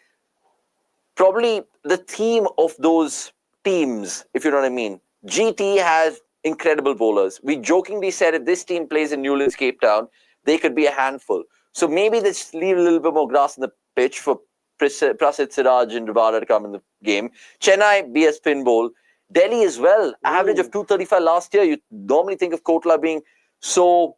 probably the theme of those teams, if you know what I mean. GT has incredible bowlers. We jokingly said if this team plays in Newlands, Cape Town, they could be a handful. So maybe they just leave a little bit more grass in the pitch for Prasid, Siraj and Rabada to come in the game. Chennai, be a spin bowl. Delhi as well. Average of 235 last year. You normally think of Kotla being so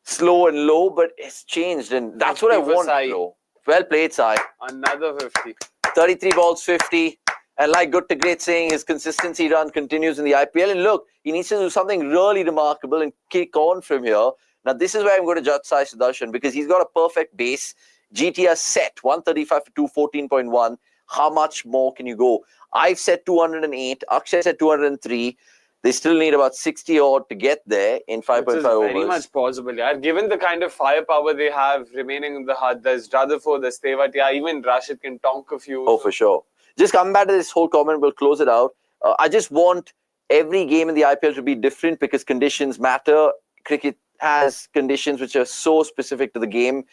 slow and low, but it's changed. And that's what I want, bro. Well played, Sai. Another 50. 33 balls, 50. And like Good to Great saying, his consistency run continues in the IPL. And look, he needs to do something really remarkable and kick on from here. Now, this is where I'm going to judge Sai Sudarshan because he's got a perfect base. GTR set 135 for 214.1. How much more can you go? I've set 208. Akshay said 203. They still need about 60 odd to get there in 5.5 overs. Very much possible, yeah. Given the kind of firepower they have remaining in the hut, there's Rutherford, there's Tewatia, even Rashid can tonk a few. Oh, for sure. Just come back to this whole comment. We'll close it out. I just want every game in the IPL to be different because conditions matter. Cricket has conditions which are so specific to the game.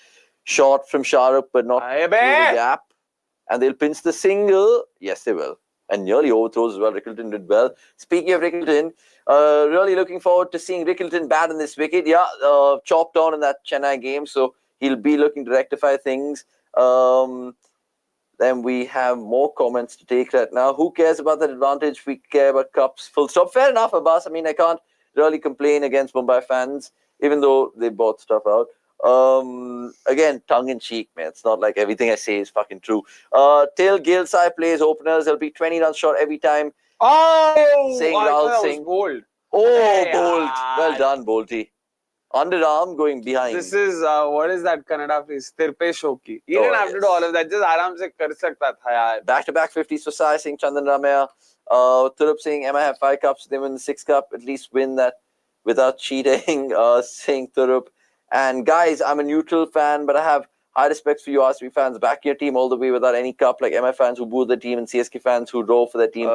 Short from Shahrukh, but not through the gap. And they'll pinch the single. Yes, they will. And nearly overthrows as well. Rickleton did well. Speaking of Rickleton, really looking forward to seeing Rickleton bat in this wicket. Yeah, chopped on in that Chennai game. So he'll be looking to rectify things. Then we have more comments to take right now. Who cares about that advantage? We care about cups. Full stop. Fair enough, Abbas. I mean, I can't really complain against Mumbai fans, even though they bought stuff out. Again, tongue-in-cheek, man. It's not like everything I say is fucking true. Till Gill Sai plays openers. There'll be 20 runs short every time. Oh! Saying Rahul Singh. Bold. Oh, bold. Well done, Bolty. Underarm going behind. This is, what is that Kannada phrase? Tirpe Shoki. He didn't have to do all of that. Just aram se kar sakta tha, yaar. Back-to-back 50s for Sai Singh, Chandan Ramaya. Thurup saying, Emma have 5 cups. They win the 6th cup. At least win that without cheating. Saying Thurup. And guys, I'm a neutral fan, but I have high respect for you RCB fans. Back your team all the way without any cup, like MI fans who boo the team and CSK fans who row for their team.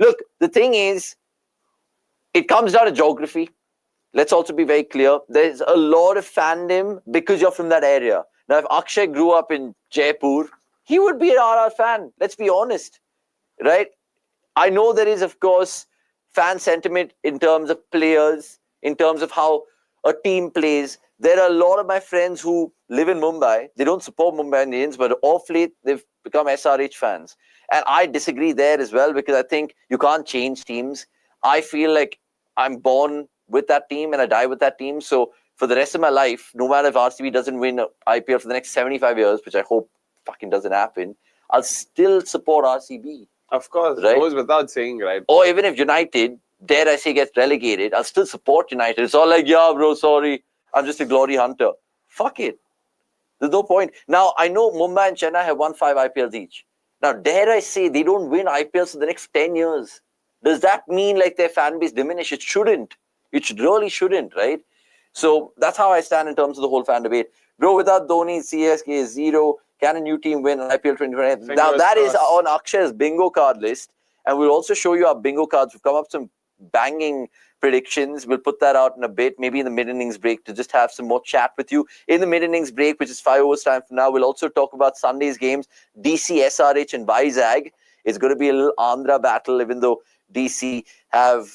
Look, the thing is, it comes down to geography. Let's also be very clear. There's a lot of fandom because you're from that area. Now, if Akshay grew up in Jaipur, he would be an RR fan. Let's be honest, right? I know there is, of course, fan sentiment in terms of players, in terms of how a team plays. There are a lot of my friends who live in Mumbai. They don't support Mumbai Indians, but off late, they've become SRH fans. And I disagree there as well because I think you can't change teams. I feel like I'm born with that team and I die with that team. So for the rest of my life, no matter if RCB doesn't win IPL for the next 75 years, which I hope fucking doesn't happen, I'll still support RCB. Of course, right? goes without saying, right? Or even if United, dare I say, gets relegated, I'll still support United. It's all like, yeah, bro, sorry, I'm just a glory hunter. Fuck it. There's no point. Now, I know Mumbai and Chennai have won 5 IPLs each. Now, dare I say, they don't win IPLs for the next 10 years. Does that mean like their fan base diminish? It shouldn't. It really shouldn't, right? So that's how I stand in terms of the whole fan debate. Bro, without Dhoni, CSK is 0. Can a new team win IPL 2020? Now, that is on Akshay's bingo card list. And we'll also show you our bingo cards. We've come up with some banging predictions. We'll put that out in a bit, maybe in the mid-innings break, to just have some more chat with you. In the mid-innings break, which is 5 overs time from now, we'll also talk about Sunday's games. DC, SRH and Vizag. It's going to be a little Andhra battle, even though DC have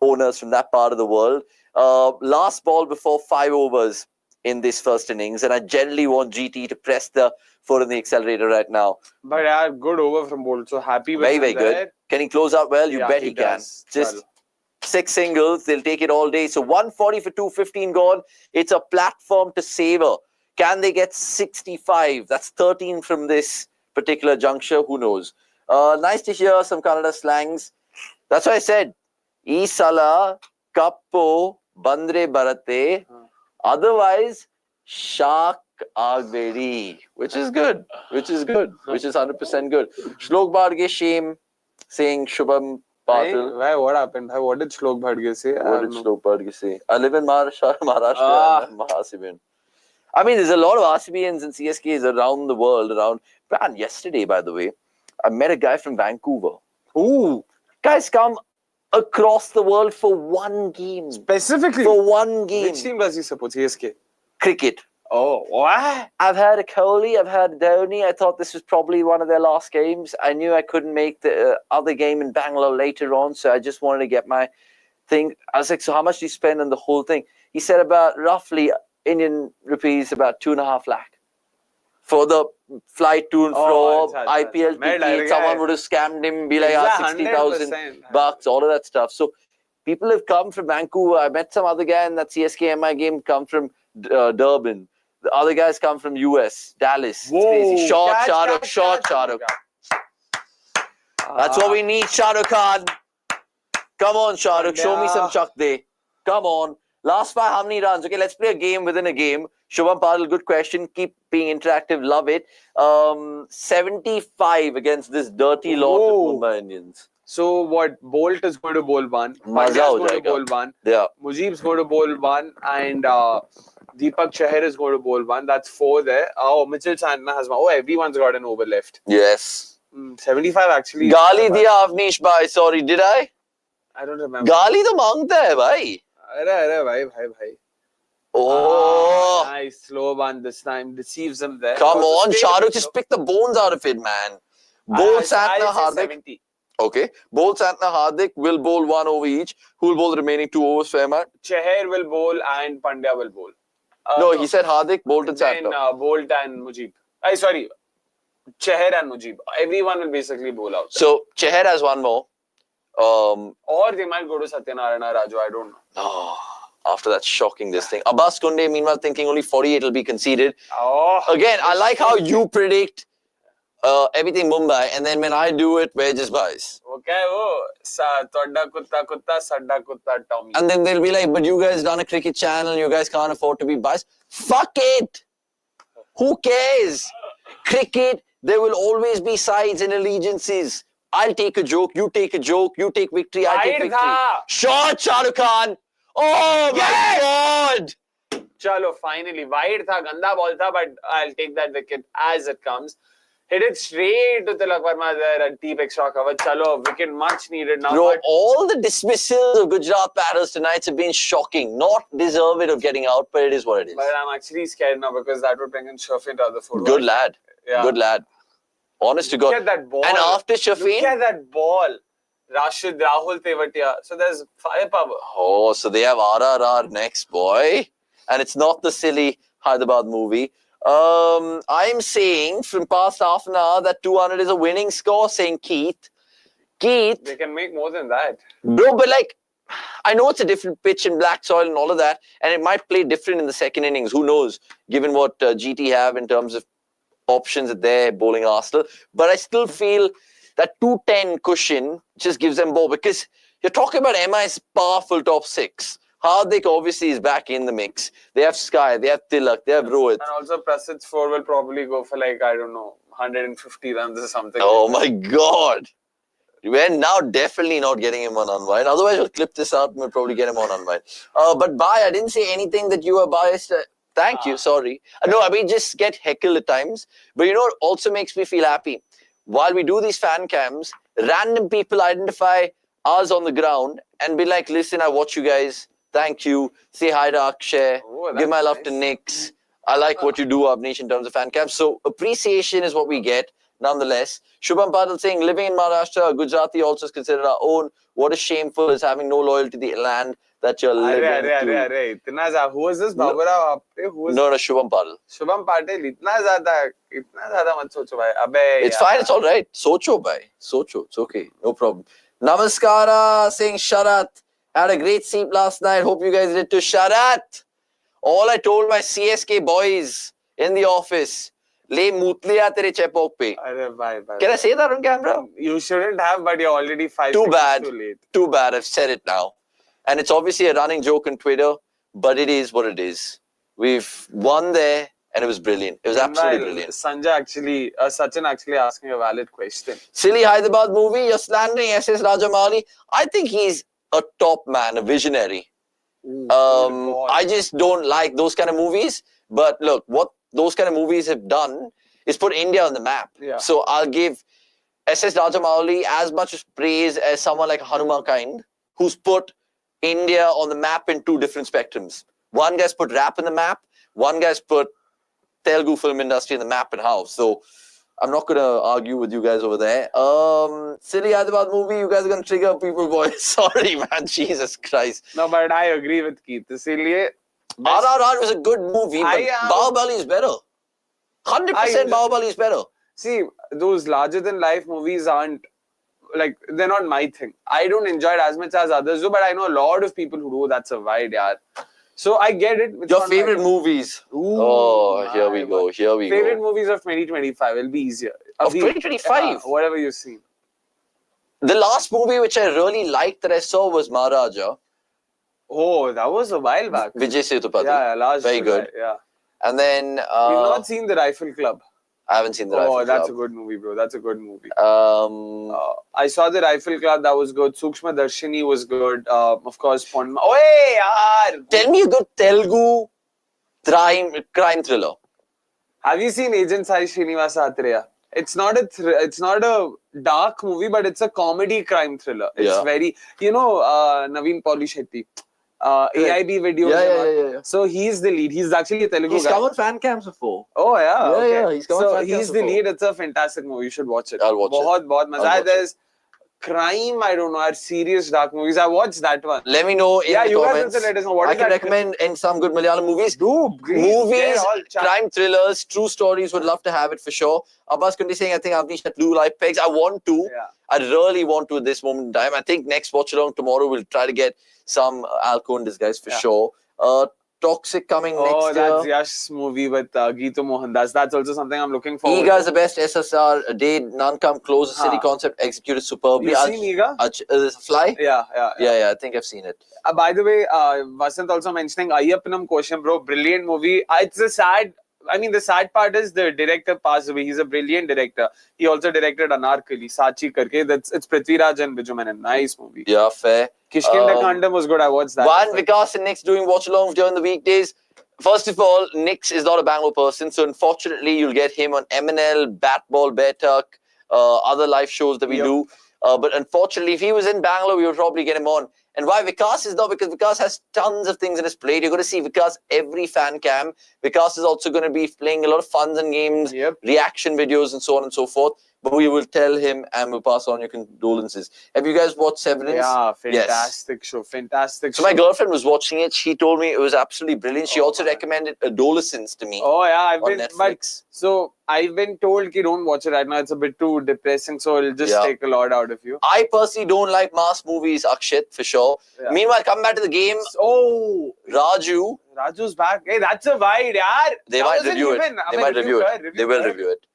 owners from that part of the world. Last ball before 5 overs in this first innings, and I generally want GT to press the foot on the accelerator right now. But yeah, good over from Bolt. So happy with very good. Can he close out well? You bet he can. Just 6 singles, they'll take it all day. So 140 for 215 gone. It's a platform to savor. Can they get 65? That's 13 from this particular juncture. Who knows? Nice to hear some Kannada slangs. That's why I said, "Ee sala kappo bandre barate." Otherwise, shark agbedi, which is good. Which is 100% good. Shlok Bharge shame saying Shubham Patil. Why? What happened? What did Shlok Bharge say? What did Shlok Bharge say? I live in Maharashtra. I'm Mahasibian. I mean, there's a lot of RCBians and CSKs around the world. Man, yesterday, by the way, I met a guy from Vancouver. Ooh. Guys come across the world for one game. Specifically? For one game. Which team does he support? CSK? Cricket. Oh, what? I've had a Kohli, I've had Dhoni. I thought this was probably one of their last games. I knew I couldn't make the other game in Bangalore later on, so I just wanted to get my thing. I was like, so how much do you spend on the whole thing? He said about roughly Indian rupees, about 2.5 lakh. For the flight to and fro, IPL ticket, someone would have scammed him, be like, 60,000 bucks, all of that stuff. So people have come from Vancouver. I met some other guy in that CSK MI game come from Durban. The other guys come from US, Dallas. Whoa. It's crazy. Short Shahrukh. That's what we need, Shahrukh Khan. Come on, Shahrukh. Show me some Chak De. Come on. Last 5, how many runs? Okay, let's play a game within a game. Shubham Patil, good question. Keep being interactive. Love it. 75 against this dirty lot of Mumbai Indians. So what? Bolt is going to bowl 1. Maza is going to bowl 1. Yeah. Mujib's going to bowl 1. And Deepak Chahar is going to bowl 1. That's 4 there. Oh, Mitchell Santner has 1. Oh, everyone's got an over left. Yes. 75 actually. Gali diya Avanish bhai. Sorry, did I? I don't remember. Gali to mangta hai bhai. Arre, bhai. Oh. Nice. Slow one this time. Deceives him there. Come on, Shahrukh. Just pick the bones out of it, man. Bowl Santner, Hardik. 70. Okay. Bowl Santner, Hardik will bowl 1 over each. Who will bowl the remaining 2 overs for Ahmad? Chahar will bowl and Pandya will bowl. No, he said Hardik, Bolt and Santner. Then Bolt and Mujib. Sorry. Chahar and Mujib. Everyone will basically bowl out. So, Chahar has 1 more. Or they might go to Satyanarayana Raju. I don't know. Oh, after that shocking this thing. Abbas Kunde, meanwhile, thinking only 48 will be conceded. Oh, again, I like how you predict everything Mumbai, and then when I do it, we're just biased. Okay, todda kutta, sadda kutta, Tommy. And then they'll be like, but you guys run a cricket channel, you guys can't afford to be biased. Fuck it! Who cares? Cricket, there will always be sides and allegiances. I'll take a joke, you take a joke, you take victory, I take victory. Shot, Shahrukh Khan! Oh my God! Chalo, finally. Wide tha, ganda ball tha, but I'll take that wicket as it comes. Hit it straight to Tilak Verma there at deep extra cover. Chalo, wicket much needed now. Bro, all the dismissals of Gujarat batters tonight have been shocking. Not deserving of getting out, but it is what it is. But I'm actually scared now because that would bring in Shafin to other 4. Good lad. Yeah. Good lad. Honest to God. Look at that ball. And after Shafin... Look at that ball. Rashid, Rahul, Tewatia. So there's firepower. Oh, so they have RRR next, boy. And it's not the silly Hyderabad movie. I'm saying from past half an hour that 200 is a winning score, saying Keith. They can make more than that. Bro, but like, I know it's a different pitch in black soil and all of that, and it might play different in the second innings. Who knows, given what GT have in terms of options at their bowling arsenal. But I still feel that 210 cushion just gives them more, because you're talking about MI's powerful top 6. Hardik obviously is back in the mix. They have Sky, they have Tilak, they have Rohit. And also Prasid's 4 will probably go for like, I don't know, 150 runs or something. Oh my God. We're now definitely not getting him on unwind. Otherwise, we'll clip this out and we'll probably get him on unwind. But Bhai, I didn't say anything that you were biased. Thank you, sorry. No, I mean, just get heckled at times. But you know what also makes me feel happy? While we do these fan cams, random people identify us on the ground and be like, listen, I watch you guys. Thank you. Say hi to Akshay. Give my love to Nix. I like what you do, Avanish, in terms of fan cams. So appreciation is what we get, nonetheless. Shubham Patil saying, living in Maharashtra, Gujarati also is considered our own. What a shameful is having no loyalty to the land that you're living to. Who is this? Babura? No, Shubham Patil. Shubham Patil. Itna zyada mat socho bhai. Abey, it's fine, it's all right. Socho, bhai. Socho, it's okay. No problem. Namaskara saying, Sharat. Had a great sleep last night. Hope you guys did too. Sharat. All I told my CSK boys in the office, le mutliya tere chepok pe. Can I say that on camera? You shouldn't have, but you're already 5 too seconds bad. too late. Too bad. I've said it now. And it's obviously a running joke on Twitter, but it is what it is. We've won there, and it was brilliant. It was absolutely brilliant. Sachin actually asking a valid question. Silly Hyderabad movie, you're slandering SS Rajamouli. I think he's a top man, a visionary. I just don't like those kind of movies. But look, what those kind of movies have done is put India on the map. Yeah. So I'll give SS Rajamouli as much praise as someone like Hanuman Kind, who's put India on the map in 2 different spectrums. One guy's put rap in the map. One guy's put Telugu film industry in the map and how. So I'm not going to argue with you guys over there. Silly Hyderabad movie, you guys are going to trigger people, boys. Sorry, man. Jesus Christ. No, but I agree with Keith. RRR was a good movie, but Bahubali is better. 100% Bahubali is better. See, those larger-than-life movies aren't, like, they're not my thing. I don't enjoy it as much as others do, but I know a lot of people who do. That's a wide, yaar. So I get it. Your favorite movies? Here we go. Favorite movies of 2025 will be easier. Of 2025? Whatever you've seen. The last movie which I really liked that I saw was Maharaja. Oh, that was a while back. Vijay Sethupathi. Yeah, last Very good. Yeah. And then... We've not seen The Rifle Club. I haven't seen The Rifle Club. Oh, that's a good movie, bro. That's a good movie. I saw The Rifle Club. That was good. Sukshma Darshini was good. Of course, Tell me a good Telugu crime thriller. Have you seen Agent Sai Srinivasa Atreya? It's not a dark movie, but it's a comedy crime thriller. It's very, Naveen Polishetty. AIB videos. Yeah. So he's the lead. He's actually a Telugu guy. He's come on fan cams before. Oh yeah. Okay. He's come on fan cams he's the lead. It's a fantastic movie. You should watch it. I'll watch it. Bahut maza. There's crime, I don't know, or serious dark movies. I watched that one. Let me know in the comments. You guys also let us know. What I can recommend in some good Malayalam movies. Movies, crime thrillers, true stories. Would love to have it for sure. Abbas Kundi saying, I think Avanish had blue light pegs. I want to. Yeah. I really want to at this moment in time. I think next watch along tomorrow we'll try to get some alcohol in disguise for sure. Toxic coming next year. Oh, that's Yash's movie with Geetu Mohandas. That's also something I'm looking forward to. Ega is the best SSR. Did none come close. The city concept executed superbly. You've seen Ega? Fly? Yeah. I think I've seen it. By the way, Vasant also mentioning Ayyappanam Kosham, bro. Brilliant movie. It's a sad... the sad part is the director passed away. He's a brilliant director. He also directed Anarkali, Sachi Karke. It's Prithviraj and Viju Menon. Nice movie. Yeah, fair. Kishkinda Kandam was good. I watched that. One, Vikas and Nix doing watch-alongs during the weekdays. First of all, Nix is not a Bangalore person. So, unfortunately, you'll get him on MNL, Bat Ball, Bear Tuck, other live shows that we do. But unfortunately, if he was in Bangalore, we would probably get him on. And why Vikas is not? Because Vikas has tons of things in his plate. You're going to see Vikas every fan cam. Vikas is also going to be playing a lot of funs and games, reaction videos, and so on and so forth. But we will tell him and we'll pass on your condolences. Have you guys watched Severance? Yeah, fantastic show. Fantastic show. So my girlfriend was watching it. She told me it was absolutely brilliant. She also recommended Adolescence to me. Oh, yeah. on Netflix. So I've been told ki don't watch it right now. It's a bit too depressing, so it'll just take a lot out of you. I personally don't like mass movies, Akshit, for sure. Yeah. Meanwhile, come back to the game. Oh, Raju's back. Hey, that's a wide, yaar. They might review it. They might review it. They will review it.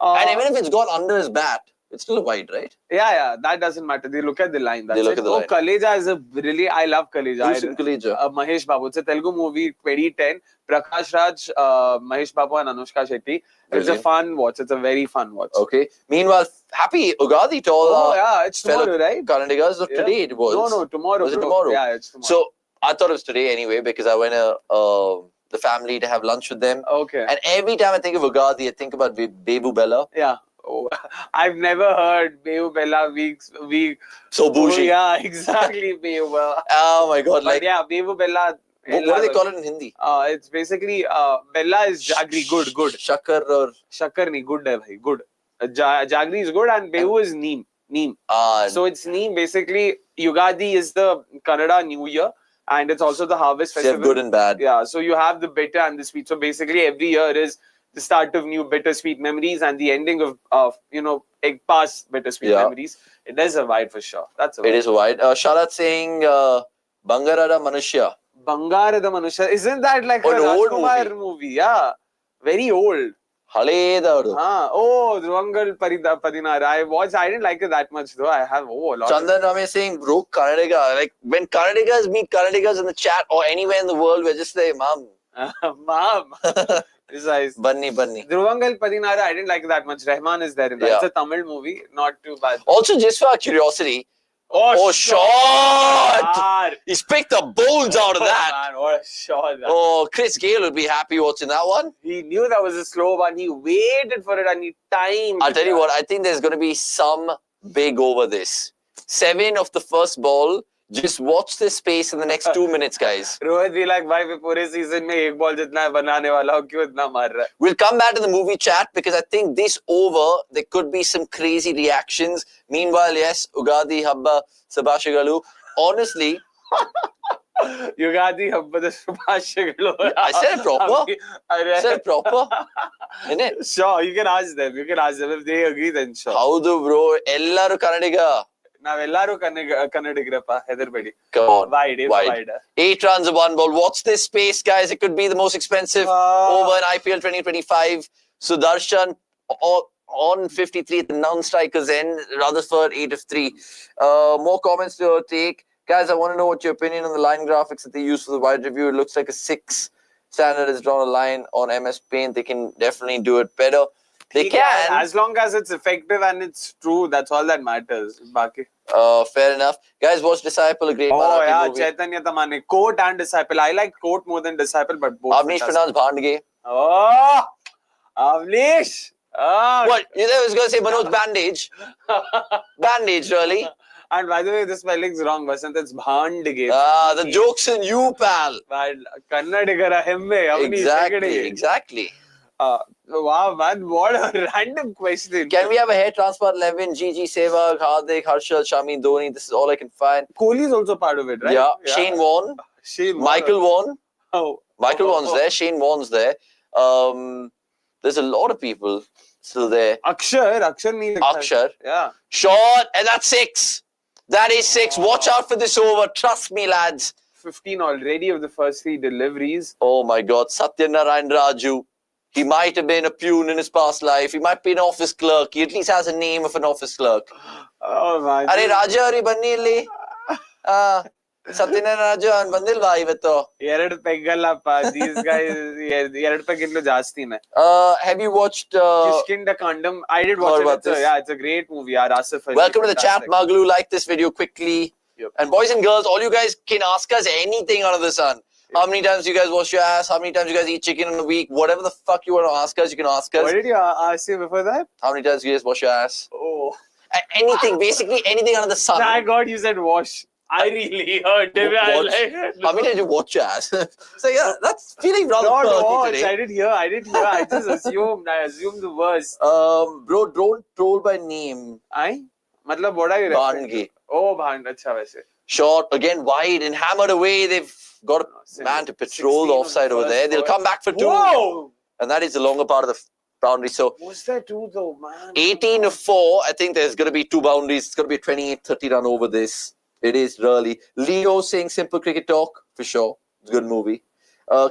And even if it's gone under his bat, it's still a wide, right? Yeah, that doesn't matter. They look at the line. That's they look at the line. Kaleja is a really, I love Kaleja. Who's in Kaleja? Mahesh Babu. It's a Telugu movie, 2010. Prakash Raj, Mahesh Babu and Anushka Shetty. It's a fun watch. It's a very fun watch. Okay. Meanwhile, happy Ugadi to all it's tomorrow, right? Kannadigas. Today it was. No, tomorrow. Was it tomorrow? Yeah, it's tomorrow. So, I thought it was today anyway because I went the family to have lunch with them. Okay. And every time I think of Ugadi, I think about Bebu Bella. Yeah. Oh, I've never heard Bebu Bella week. So bougie. Oh, yeah, exactly, Bebu Bella. Oh my God. But yeah, Bebu Bella. What do they call it in Hindi? It's basically Bella is Jagri, good. Shakar or Shakar nahi, good hai bhai, good. Jagri is good and Behu is Neem. So it's Neem. Basically, Yugadi is the Kannada New Year and it's also the harvest festival. Good and bad. Yeah, so you have the bitter and the sweet. So basically, every year is the start of new bittersweet memories and the ending of past bittersweet memories. It is a wide for sure. That's a wide. It is a wide. Sharat saying Bangarada Manushya. Bangarada Manushya. Isn't that like an old movie? Yeah. Very old. Haledadu. Oh, Dhruvangal Padinara. I didn't like it that much though. I have a lot. Chandan Rame saying, bro, Kannadiga. Like when Kannadigas meet Kannadigas in the chat or anywhere in the world, we're just like, Mom. Mom. Precise. Bunny. Dhruvangal Padinara, I didn't like that much. Rahman is there in that. It's a Tamil movie. Not too bad. Also, just for our curiosity. Oh, shot! He's picked the bones out of that. Man, what a shot. Oh, Chris Gale would be happy watching that one. He knew that was a slow one. He waited for it and he timed. I'll tell you what, I think there's going to be some big over this. 7 of the first ball. Just watch this space in the next 2 minutes, guys. Rohit be like, bhai, pure season mein ek ball jitna banane wala ho, kyun itna maar raha hai? We'll come back to the movie chat because I think this over, there could be some crazy reactions. Meanwhile, yes, Ugadi Habba Sabashagalu. Honestly, Ugadi Habba Sabashagalu. I said it proper. I said it proper. Isn't it? Sure, you can ask them. If they agree, then sure. Howdu, bro. Ellaru Kannadiga. Navellaru Kannadigrappa, Hetherbedi. Come on. Wide. 8 runs of 1 ball. Watch this space, guys. It could be the most expensive over in IPL 2025. Sudarshan on 53 at the non-strikers end. Rutherford 8 of 3. More comments to take. Guys, I want to know what your opinion on the line graphics that they use for the wide review. It looks like a 6 standard has drawn a line on MS Paint. They can definitely do it better. They can. As long as it's effective and it's true, that's all that matters. Baki. Fair enough. Guys, watch Disciple, a great movie. Chaitanya Tamane. Court and Disciple. I like Court more than Disciple, but both. Avanish pronounced Bhandge. Oh! Avanish! What? You was going to say Manoj Bandage? Bandage, really? And by the way, the spelling's wrong, Basant. It's Bhandge. The joke's in you, pal. Kannadigara hemme. Exactly. Wow, man, what a random question. Can we have a hair transplant 11? GG, Sehwag, Hardik, Harshal, Shami, Dhoni. This is all I can find. Kohli is also part of it, right? Yeah. Shane Warne. Michael Warne. Michael Warne's there. Shane Warne's there. There's a lot of people still there. Akshar means... Akshar. Yeah. Short. And that's 6. That is 6. Watch out for this over. Trust me, lads. 15 already of the first 3 deliveries. Oh, my God. Satyanarayan Raju. He might have been a peon in his past life. He might be an office clerk. He at least has a name of an office clerk. Oh, my God. Are Raja Ari Bannilli? Satyanarayan Raju and Bandilva ivetto. ಎರಡು ಪೆಗ್ಗಲ್ಲಪ್ಪ. These guys, ಎರಡು ಪೆಗ್ಗಿಂತಲೂ ಜಾಸ್ತಿನೇ. Have you watched... Kishkinda Kandam? I did watch it. Yeah, it's a great movie. Asif Ali. Welcome to the chat, Maglu. Like this video quickly. Yep. And boys and girls, all you guys can ask us anything under the sun. How many times you guys wash your ass? How many times you guys eat chicken in a week? Whatever the fuck you want to ask us, you can ask us. What did you ask you before that? How many times you guys wash your ass? Oh. Anything, basically anything under the sun. Thank God you said wash. I really heard him. How many times you watch your ass? So yeah, that's feeling rather watch. Today. I didn't hear. I just assumed. I assumed the worst. Bro, don't troll by name. Matlab, what are you referring to? Oh, Bhand. Acha वैसे. Short, again wide and hammered away. They've got a man to patrol the offside over there. They'll come back for 2. Whoa! And that is the longer part of the boundary. So Was there 2 though, man? 18-4. I think there's going to be 2 boundaries. It's going to be a 28-30 run over this. It is really. Leo saying simple cricket talk for sure. It's a good movie.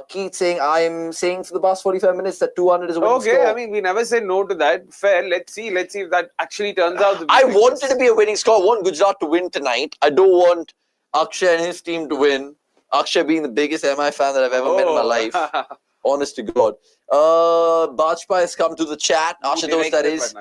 Keith saying I'm saying for the past 45 minutes that 200 is a winning score. Okay, I mean we never say no to that. Fair. Let's see if that actually turns out to be. I want it to be a winning score. I want Gujarat to win tonight. I don't want Akshay and his team to win. Akshay being the biggest MI fan that I've ever met in my life. Honest to God. Bajpai has come to the chat. Ashutosh, that is.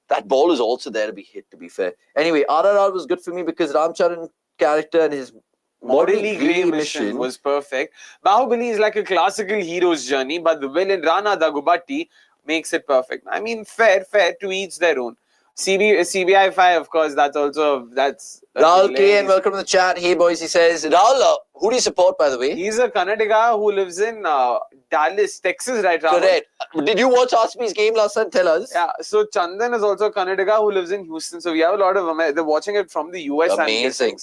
That ball is also there to be hit, to be fair. Anyway, RRR was good for me because Ramcharan character and his Morally grey mission was perfect. Bahubali is like a classical hero's journey, but the villain Rana Daggubati makes it perfect. I mean, fair to each their own. CBI 5, of course, that's Rahul K, and welcome to the chat. Hey boys, he says, Rahul, who do you support, by the way? He's a Kannadiga who lives in Dallas, Texas, right, Rahul? Correct. Did you watch RCB's game last night? Tell us. Yeah, so Chandan is also a Kannadiga who lives in Houston. So we have a lot of they're watching it from the US. Amazing.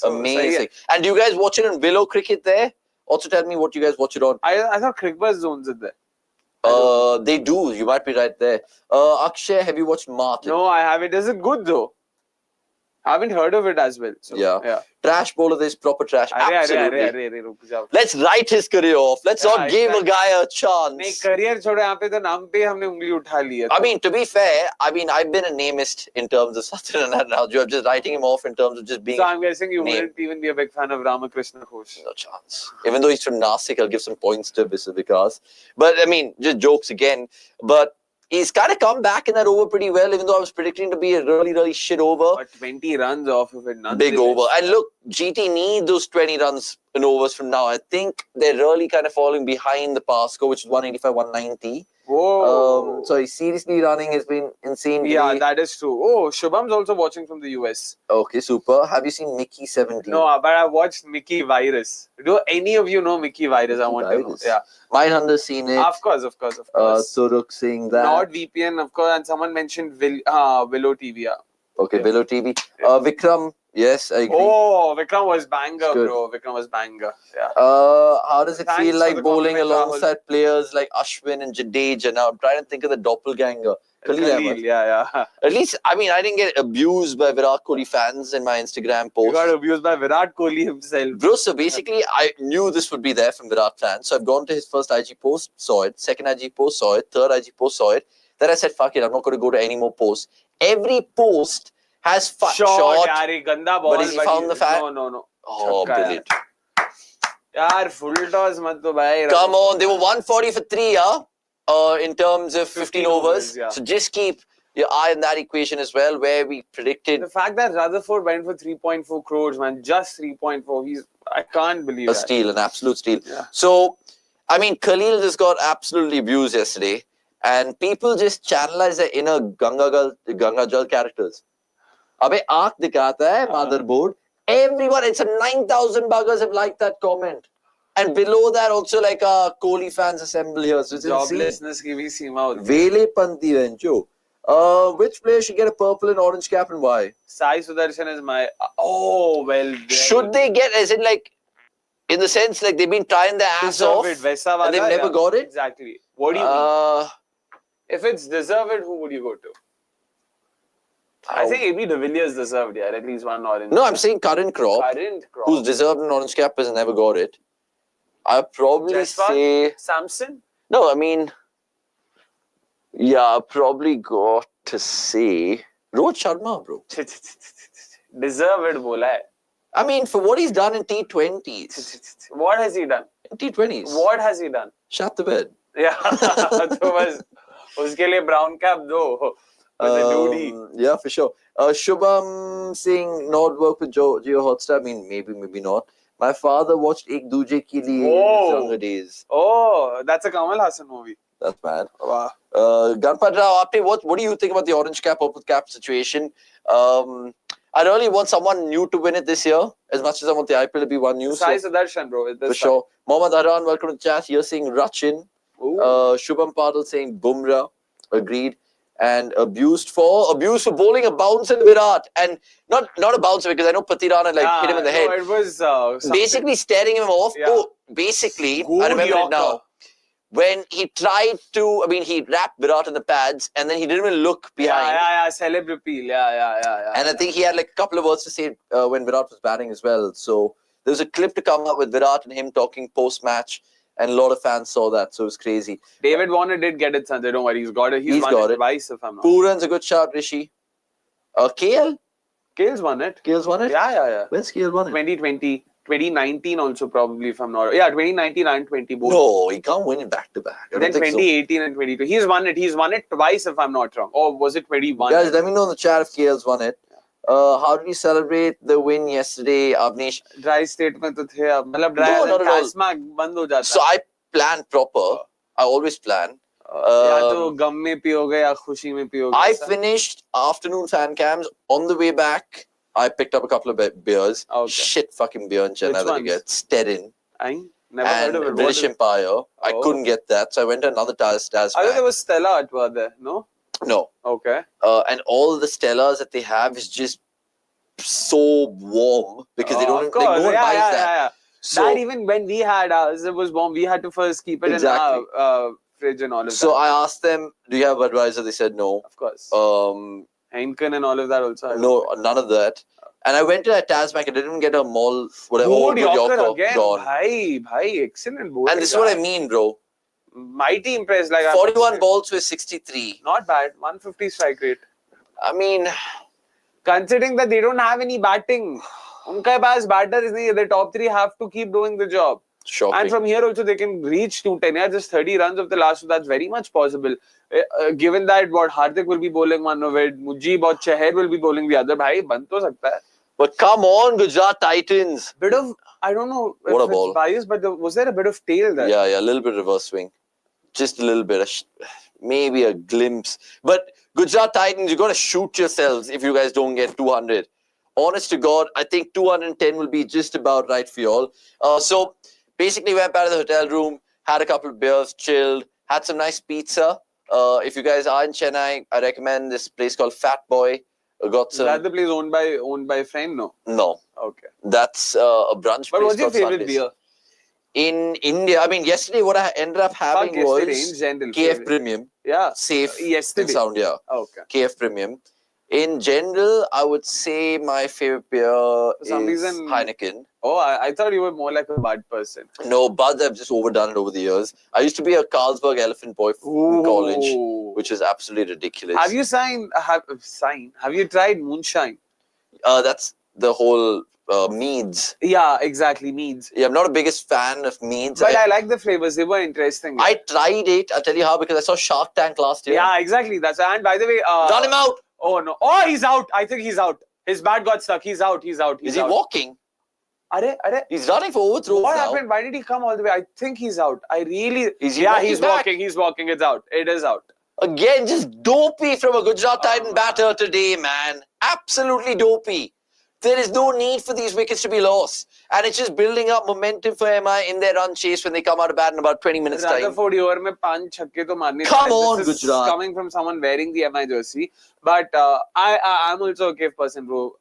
And do you guys watch it on Willow Cricket there? Also tell me what you guys watch it on. I thought Crickbuzz owns it there. They do. You might be right there. Akshay, have you watched Martin? No, I haven't. Is it good though? Haven't heard of it as well. So, yeah. Trash bowler, this proper trash. Absolutely. Let's write his career off. Let's not give a guy a chance. Career छोड़ो यहाँ पे तो नाम पे हमने उंगली उठा लिया. I mean, to be fair, I've been a namist in terms of Satyan and Raju. I'm just writing him off in terms of just being. So I'm guessing you wouldn't even be a big fan of Ramakrishna Ghosh. No chance. Even though he's from Nasik, I'll give some points to Vikas. But I mean, just jokes again. But he's kind of come back in that over pretty well, even though I was predicting to be a really, really shit over. But 20 runs off of it. Big over. And look, GT need those 20 runs and overs from now. I think they're really kind of falling behind the past score, which is 185, 190. Whoa. So he's seriously running has been insane. Yeah, that is true. Oh, Shubham's also watching from the US. Okay, super. Have you seen Mickey 17? No, but I watched Mickey Virus. Do any of you know Mickey Virus? I want to know. Yeah. Mindhunter's seen it. Of course. Suruk saying that. Not VPN, of course. And someone mentioned Willow TV. Yeah. Okay, Willow TV. Vikram. Yes, I agree. Oh, Vikram was banger, bro. Vikram was banger. Yeah. How does it feel like bowling alongside players like Ashwin and Jadeja? Now I'm trying to think of the doppelganger. Khalil, yeah. At least, I mean, I didn't get abused by Virat Kohli fans in my Instagram post. You got abused by Virat Kohli himself. Bro, so basically, I knew this would be there from Virat fans. So I've gone to his first IG post, saw it. Second IG post, saw it. Third IG post, saw it. Then I said, fuck it, I'm not going to go to any more posts. Every post has shot. Ganda ball, but has he found the fan? No. Oh, brilliant. Yaar, full toss mat to bhai. Come on, they were 140 for 3, in terms of 15 overs. Yeah. So just keep your eye on that equation as well, where we predicted. The fact that Rutherford went for 3.4 crores, man, just 3.4, I can't believe that. Steal, an absolute steal. Yeah. So, I mean, Khalil just got absolutely abused yesterday, and people just channelize their inner Ganga Jal characters. Abhe aankh dikhata hai, motherboard. Everyone, it's a 9,000 buggers have liked that comment. And below that, also like Kohli fans assemble here. So it's joblessness ki bhi seema hoti. Vele Panti Vencho. Which player should get a purple and orange cap and why? Sai Sudarshan is my... Oh, well... Should they get, as in like, in the sense like they've been trying their ass off and they've never got it? Exactly. What do you mean? If it's deserved, who would you go to? I think AB de Villiers deserved, at least one orange. No, I'm saying current crop. Who's deserved an orange cap has never got it. I'd probably say... Samson? No, I mean... Yeah, I've probably got to say... Rohit Sharma, bro. Deserved bola hai. I mean, for what he's done in T20s. What has he done? In T20s. What has he done? Shut the bed. Yeah. तो बस उसके लिए brown cap दो. Yeah, for sure. Shubham saying not work with Geo Hotstar. I mean, maybe not. My father watched Ek Duje Ke Liye in his younger days. Oh, that's a Kamal Hassan movie. That's bad. Wow. Ganpad Rao, what do you think about the orange cap, purple cap situation? I really want someone new to win it this year, as much as I want the IPL to be one new. Sai Sudarshan, bro. For sure. Mohammad Haran, welcome to the chat. You're saying Rachin. Shubham Padal saying Bumrah. Agreed. And abused for bowling a bounce in Virat, and not a bouncer because I know Patirana hit him in the head. It was basically staring him off. Yeah. Oh, basically, Good I remember Yorker. it now. when he tried to, I mean, he wrapped Virat in the pads and then he didn't even look behind. Yeah. Celeb repeal. Yeah. And I think he had like a couple of words to say when Virat was batting as well. So there was a clip to come up with Virat and him talking post-match, and a lot of fans saw that. So it was crazy. David Warner did get it, Sanjay. Don't worry, he's got it. He's won got it it twice, if I'm not. Pooran's a good shot, Rishi. KL? KL's won it. KL's won it? Yeah. When's KL won it? 2020, 2019 also probably, if I'm not. Yeah, 2019 and 20 both. No, he can't win it back to back. Then 2018 and 22. He's won it. He's won it twice, if I'm not wrong. Or was it 21? Guys, let me know in the chat if KL's won it. How did you celebrate the win yesterday, Avanish? Dry statement to the मतलब dry No, not at all. tasma बंद हो जाता So I plan proper. I always plan. या तो गम में पियोगे या खुशी में पियोगे. I finished afternoon fan cams. On the way back, I picked up a couple of beers. Okay. Shit fucking beer in Chennai Which that you ones? get. Sterin Never heard of and it. British Empire. I couldn't get that. So I went to another Taz I thought there was Stella Atwa there. No? No. Okay. And all the Stellas that they have is just so warm because they don't, of course. like, no one buys that. Yeah. So, that even when we had ours, it was warm. We had to first keep it Exactly. in our fridge and all of that. so I asked them, do you have Budweiser? They said no. Of course. Heineken and all of that also. No, none of that. And I went to a Tasmac. I didn't get a mall, whatever. Good Yorker again. gone. Bhai, excellent bowling. And this is what I mean, bro. Mighty impressed. Like 41 balls with 63. Not bad. 150 strike rate. I mean, Considering that they don't have any batting. Unka paas batter is nahi. The top three have to keep doing the job. shocking. And from here also they can reach 210. Yeah, just 30 runs of the last. So that's very much possible. Given that what Hardik will be bowling one of it, Mujib or Chahar will be bowling the other. Bhai, ban to sakta hai. But come on, Gujarat Titans. Bit of, I don't know What a if ball. it's biased, but was there a bit of tail there? Yeah, a little bit reverse swing. Just a little bit. Maybe a glimpse. But Gujarat Titans, you got to shoot yourselves if you guys don't get 200. Honest to God, I think 210 will be just about right for you all. So basically went back to the hotel room, had a couple of beers, chilled, had some nice pizza. If you guys are in Chennai, I recommend this place called Fat Boy. Got some. Is that the place owned by a friend? No. No. Okay. That's a brunch But place what's your called favorite Sundays. beer? In India, I mean, yesterday what I ended up having Yesterday, was in general, KF favorite. Premium. Yeah. Safe Yesterday. and sound, yeah. Okay. KF Premium. In general, I would say my favorite beer is some reason- Heineken. Oh, I thought you were more like a Bud person. No, Buds, I've just overdone it over the years. I used to be a Carlsberg Elephant boy in college, which is absolutely ridiculous. Have you Have you tried moonshine? That's the whole meads. Yeah, exactly. Meads. Yeah, I'm not the biggest fan of meads. But I like the flavors. They were interesting. I tried it. I'll tell you how, because I saw Shark Tank last year. Yeah, exactly. And by the way, Run him out. Oh no! Oh, he's out. I think he's out. His bat got stuck. He's out. Is he walking? Are? He's running for overthrows What now. happened? Why did he come all the way? I think he's out. Is he Yeah, walking he's back? walking. He's walking. It's out. It is out. Again, just dopey from a Gujarat Titan batter today, man. Absolutely dopey. There is no need for these wickets to be lost. And it's just building up momentum for MI in their run chase when they come out of bat in about 20 minutes' time. Rutherford over में 5 छक्के तो मारने Come पड़े. on, This is Gujarat. coming from someone wearing the MI jersey. But I'm also a KF person, bro.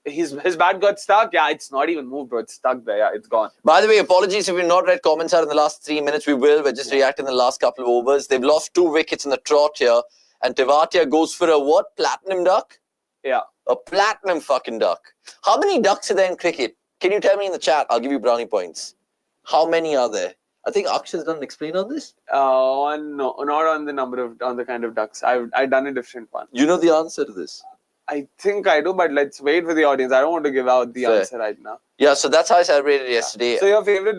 His bat got stuck. Yeah, it's not even moved, bro. It's stuck there. Yeah, it's gone. By the way, apologies if we've not read comments out in the last 3 minutes. We will. We're just reacting in the last couple of overs. They've lost 2 wickets in the trot here. And Tewatia goes for a what? Platinum duck? Yeah. A platinum fucking duck. How many ducks are there in cricket? Can you tell me in the chat? I'll give you brownie points. How many are there? I think Akshay's done an explain on this. No, not on the kind of ducks. I've done a different one. You know the answer to this. I think I do, but let's wait for the audience. I don't want to give out the Fair. answer right now. Yeah, so that's how I celebrated yesterday. So your favorite,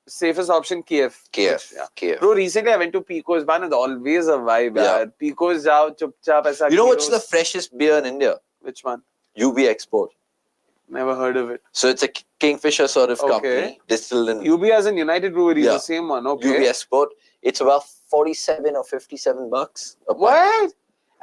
safest option, KF. KF. Yeah. KF. Bro, recently I went to Pico's, man. It's always a vibe, Yeah. yaar. Pico's jao, chup-chap, aisa You know kilos. what's the freshest beer in India? Which one? UB Export. Never heard of it. So it's a Kingfisher sort of Okay. company. Distilled in UB as in United Breweries, Yeah. the same one. Okay. UB Export. It's about 47 or 57 bucks. a pint. What?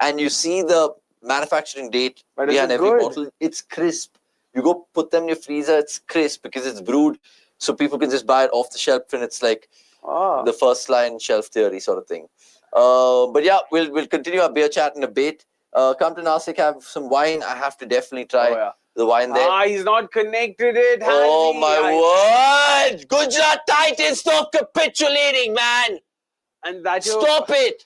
And you see the manufacturing date But is behind it every good? bottle. It's crisp. You go put them in your freezer, it's crisp because it's brewed. So people can just buy it off the shelf and it's like the first line shelf theory sort of thing. But yeah, we'll continue our beer chat in a bit. Come to Nasik, have some wine. I have to definitely try. Oh, yeah. The wine there. He's not connected it. Has Oh he? my word! Gujarat Titans, stop capitulating, man! And that Stop it!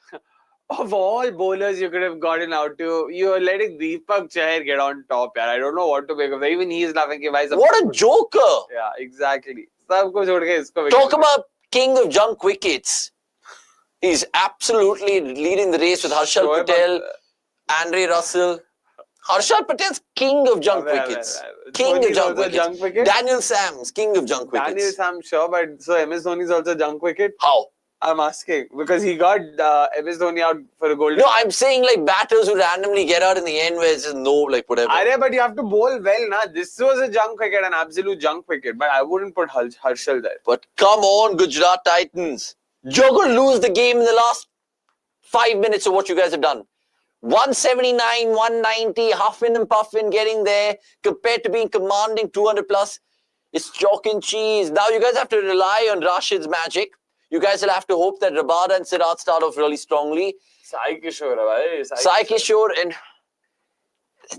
Of all bowlers you could have gotten out to, you're letting Deepak Chahar get on top. I don't know what to make of that. Even he's laughing. What a joker! Yeah, exactly. Talk about king of junk wickets. He's absolutely leading the race with Harshal Patel, Andre Russell. Harshal Patel's king of junk wickets. King of junk wickets. Daniel Sams, king of junk wickets. Daniel Sams, sure, but so MS Dhoni is also junk wicket? How? I'm asking because he got MS Dhoni out for a golden. No, I'm saying like batters who randomly get out in the end where it's just no, like whatever. But you have to bowl well, na. This was a junk wicket, an absolute junk wicket. But I wouldn't put Harshal there. But come on, Gujarat Titans. You're going to lose the game in the last 5 minutes of what you guys have done. 179, 190, huffing and puffing, getting there, compared to being commanding 200 plus. It's chalk and cheese. Now you guys have to rely on Rashid's magic. You guys will have to hope that Rabada and Siraj start off really strongly. Sai Kishore, Sai Kishore, and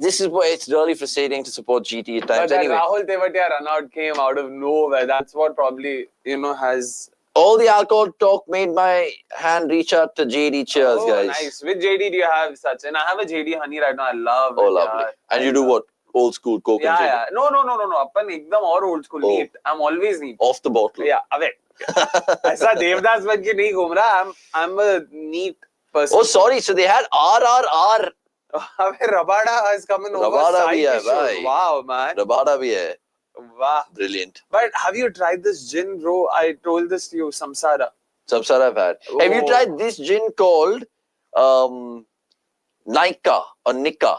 this is where it's really frustrating to support GT at times. But anyway, Rahul Tewatia run out came out of nowhere. That's what probably, has... All the alcohol talk made my hand reach out to JD. Cheers, guys. Nice. Which JD do you have, Sachin? I have a JD honey right now. I love it. Oh, lovely. And you do what? Old school Coke and Yeah. No. Appan ekdam or old school. Neat. I'm always neat. Off the bottle. Yeah, away. Aisa Devdas ban ke nahi ghum raha. I'm a neat person. Oh, sorry. So they had RRR. Rabada has come in over. Rabada bhi hai, bhai. Wow, man. Rabada bhi hai. Wow. Brilliant. But have you tried this gin, bro? I told this to you, Samsara. Samsara I've had. Have you tried this gin called Nika or Nika?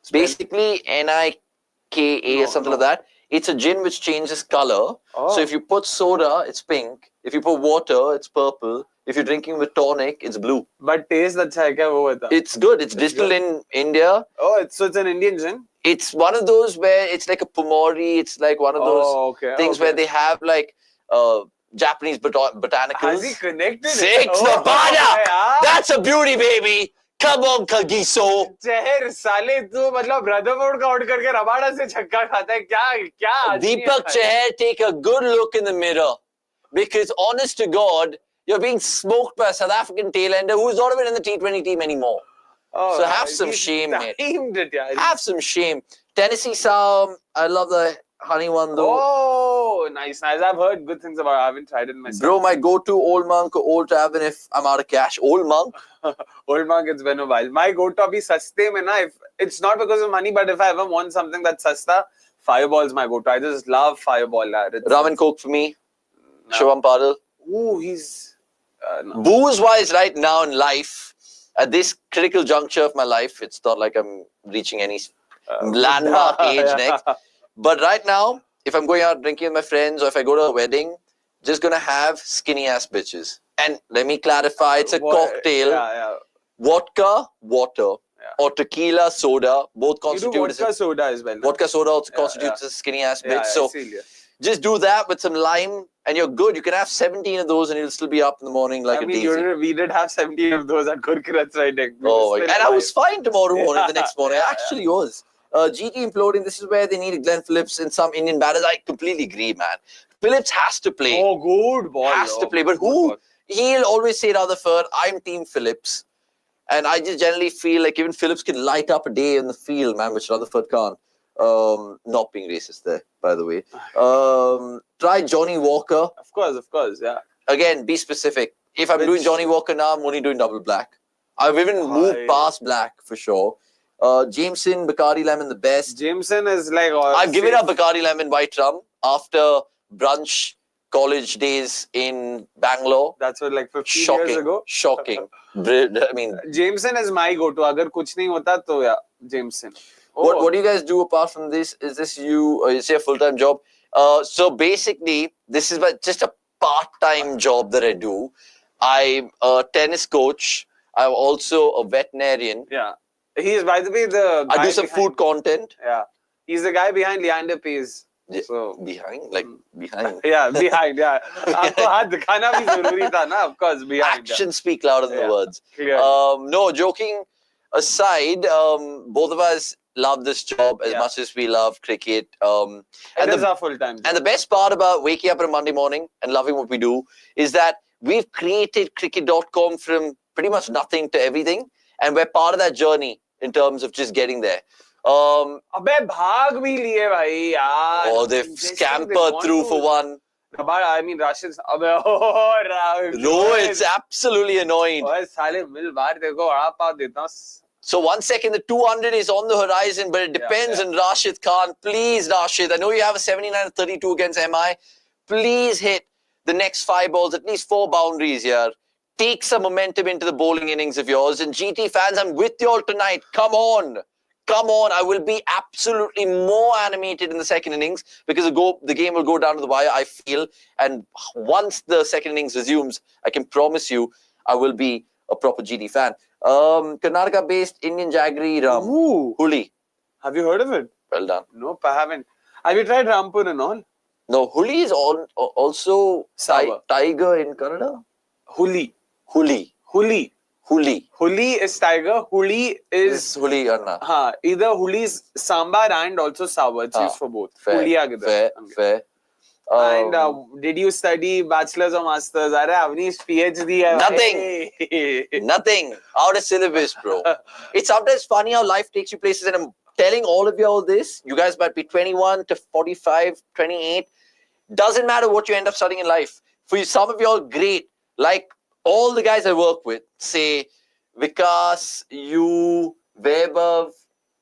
It's basically Nika or something like that. It's a gin which changes color. So if you put soda, it's pink. If you put water, it's purple. If you're drinking with tonic, it's blue. But taste acha hai kya wo bata? It's good. It's distilled in India. Oh, so it's an Indian gin? It's one of those where it's like a Pumori. It's like one of those things where they have like Japanese botanicals. Has he connected? Six, Rabada! That's a beauty, baby! Come on, Kagiso! Chahar, साले तू मतलब Rutherford का out करके Rabada से छक्का खाता है क्या Deepak Chahar, take a good look in the mirror. Because honest to God, you're being smoked by a South African tailender who's not even in the T20 team anymore. So have some shame, mate. Have some shame. Tennessee Sound, I love the honey one though. Oh, nice. I've heard good things about it. I haven't tried it myself. Bro, my go-to Old Monk or Old Tavern if I'm out of cash. Old Monk? Old Monk, it's been a while. My go-to abhi saste mein na, if it's not because of money, but if I ever want something that's sasta, Fireball is my go-to. I just love Fireball. Rum and Coke for me. No. Shubman Gill. Ooh, he's... no. Booze-wise right now in life, at this critical juncture of my life, it's not like I'm reaching any landmark age next. But right now, if I'm going out drinking with my friends or if I go to a wedding, just going to have skinny-ass bitches. And let me clarify, it's a cocktail. Vodka, water. Or tequila, soda. Both constitute... You do vodka soda as well. Vodka soda also constitutes a skinny-ass bitch. So just do that with some lime and you're good. You can have 17 of those and you'll still be up in the morning like a daisy. We did have 17 of those at Gurkirat's right neck. Oh, and I was fine tomorrow morning, the next morning. I actually was. GT imploding, this is where they needed Glenn Phillips and some Indian batters. I completely agree, man. Phillips has to play. Oh, good ball. Has to play. But who? He'll always say Rutherford, I'm team Phillips. And I just generally feel like even Phillips can light up a day in the field, man, which Rutherford can't. Not being racist there, by the way. Try Johnny Walker. Of course, yeah. Again, be specific. If I'm doing Johnny Walker now, I'm only doing double black. I've even moved past black for sure. Jameson, Bacardi Lemon, the best. Jameson is like... I've given up Bacardi Lemon white rum after brunch college days in Bangalore. That's what, like 15 years ago? Shocking. I mean... Jameson is my go-to. Agar kuch nahi hota, to yeah, Jameson. Oh. What do you guys do apart from this? Is this is it a full-time job? So basically, this is just a part-time job that I do. I'm a tennis coach. I'm also a veterinarian. Yeah. He's, by the way, the guy I do some food content. Yeah. He's the guy behind Leander Pace. So, behind? Yeah, behind, yeah. Aapko haath dikhana bhi zaruri tha na, of course, behind. Actions speak louder than the words. Clear. No, joking aside, both of us love this job as much as we love cricket. It is our full-time job. And the best part about waking up on a Monday morning and loving what we do is that we've created cricket.com from pretty much nothing to everything. And we're part of that journey in terms of just getting there. अबे भाग भी लिए भाई यार. Oh, they've scampered through for one. I mean, Rashid. Rohit's absolutely annoyed. So 1 second, the 200 is on the horizon, but it depends on Rashid Khan. Please, Rashid, I know you have a 79-32 against MI. Please hit the next 5 balls, at least 4 boundaries here. Take some momentum into the bowling innings of yours. And GT fans, I'm with you all tonight. Come on. Come on, I will be absolutely more animated in the second innings because the game will go down to the wire, I feel. And once the second innings resumes, I can promise you I will be a proper GT fan. Karnataka-based Indian Jaggery Huli. Have you heard of it? Well done. Nope, I haven't. Have you tried Rampur and all? No, Huli is also tiger in Kannada? Huli. Huli is tiger. Huli is Huli Anna. Either Huli is sambar and also sour. It's used for both. Fair. And did you study bachelor's or master's? Avanish PhD. Nothing. Out of syllabus, bro. It's sometimes funny how life takes you places, and I'm telling all of you all this. You guys might be 21 to 45, 28. Doesn't matter what you end up studying in life. For you, some of you all great. Like all the guys I work with, say Vikas, you, Vaibhav,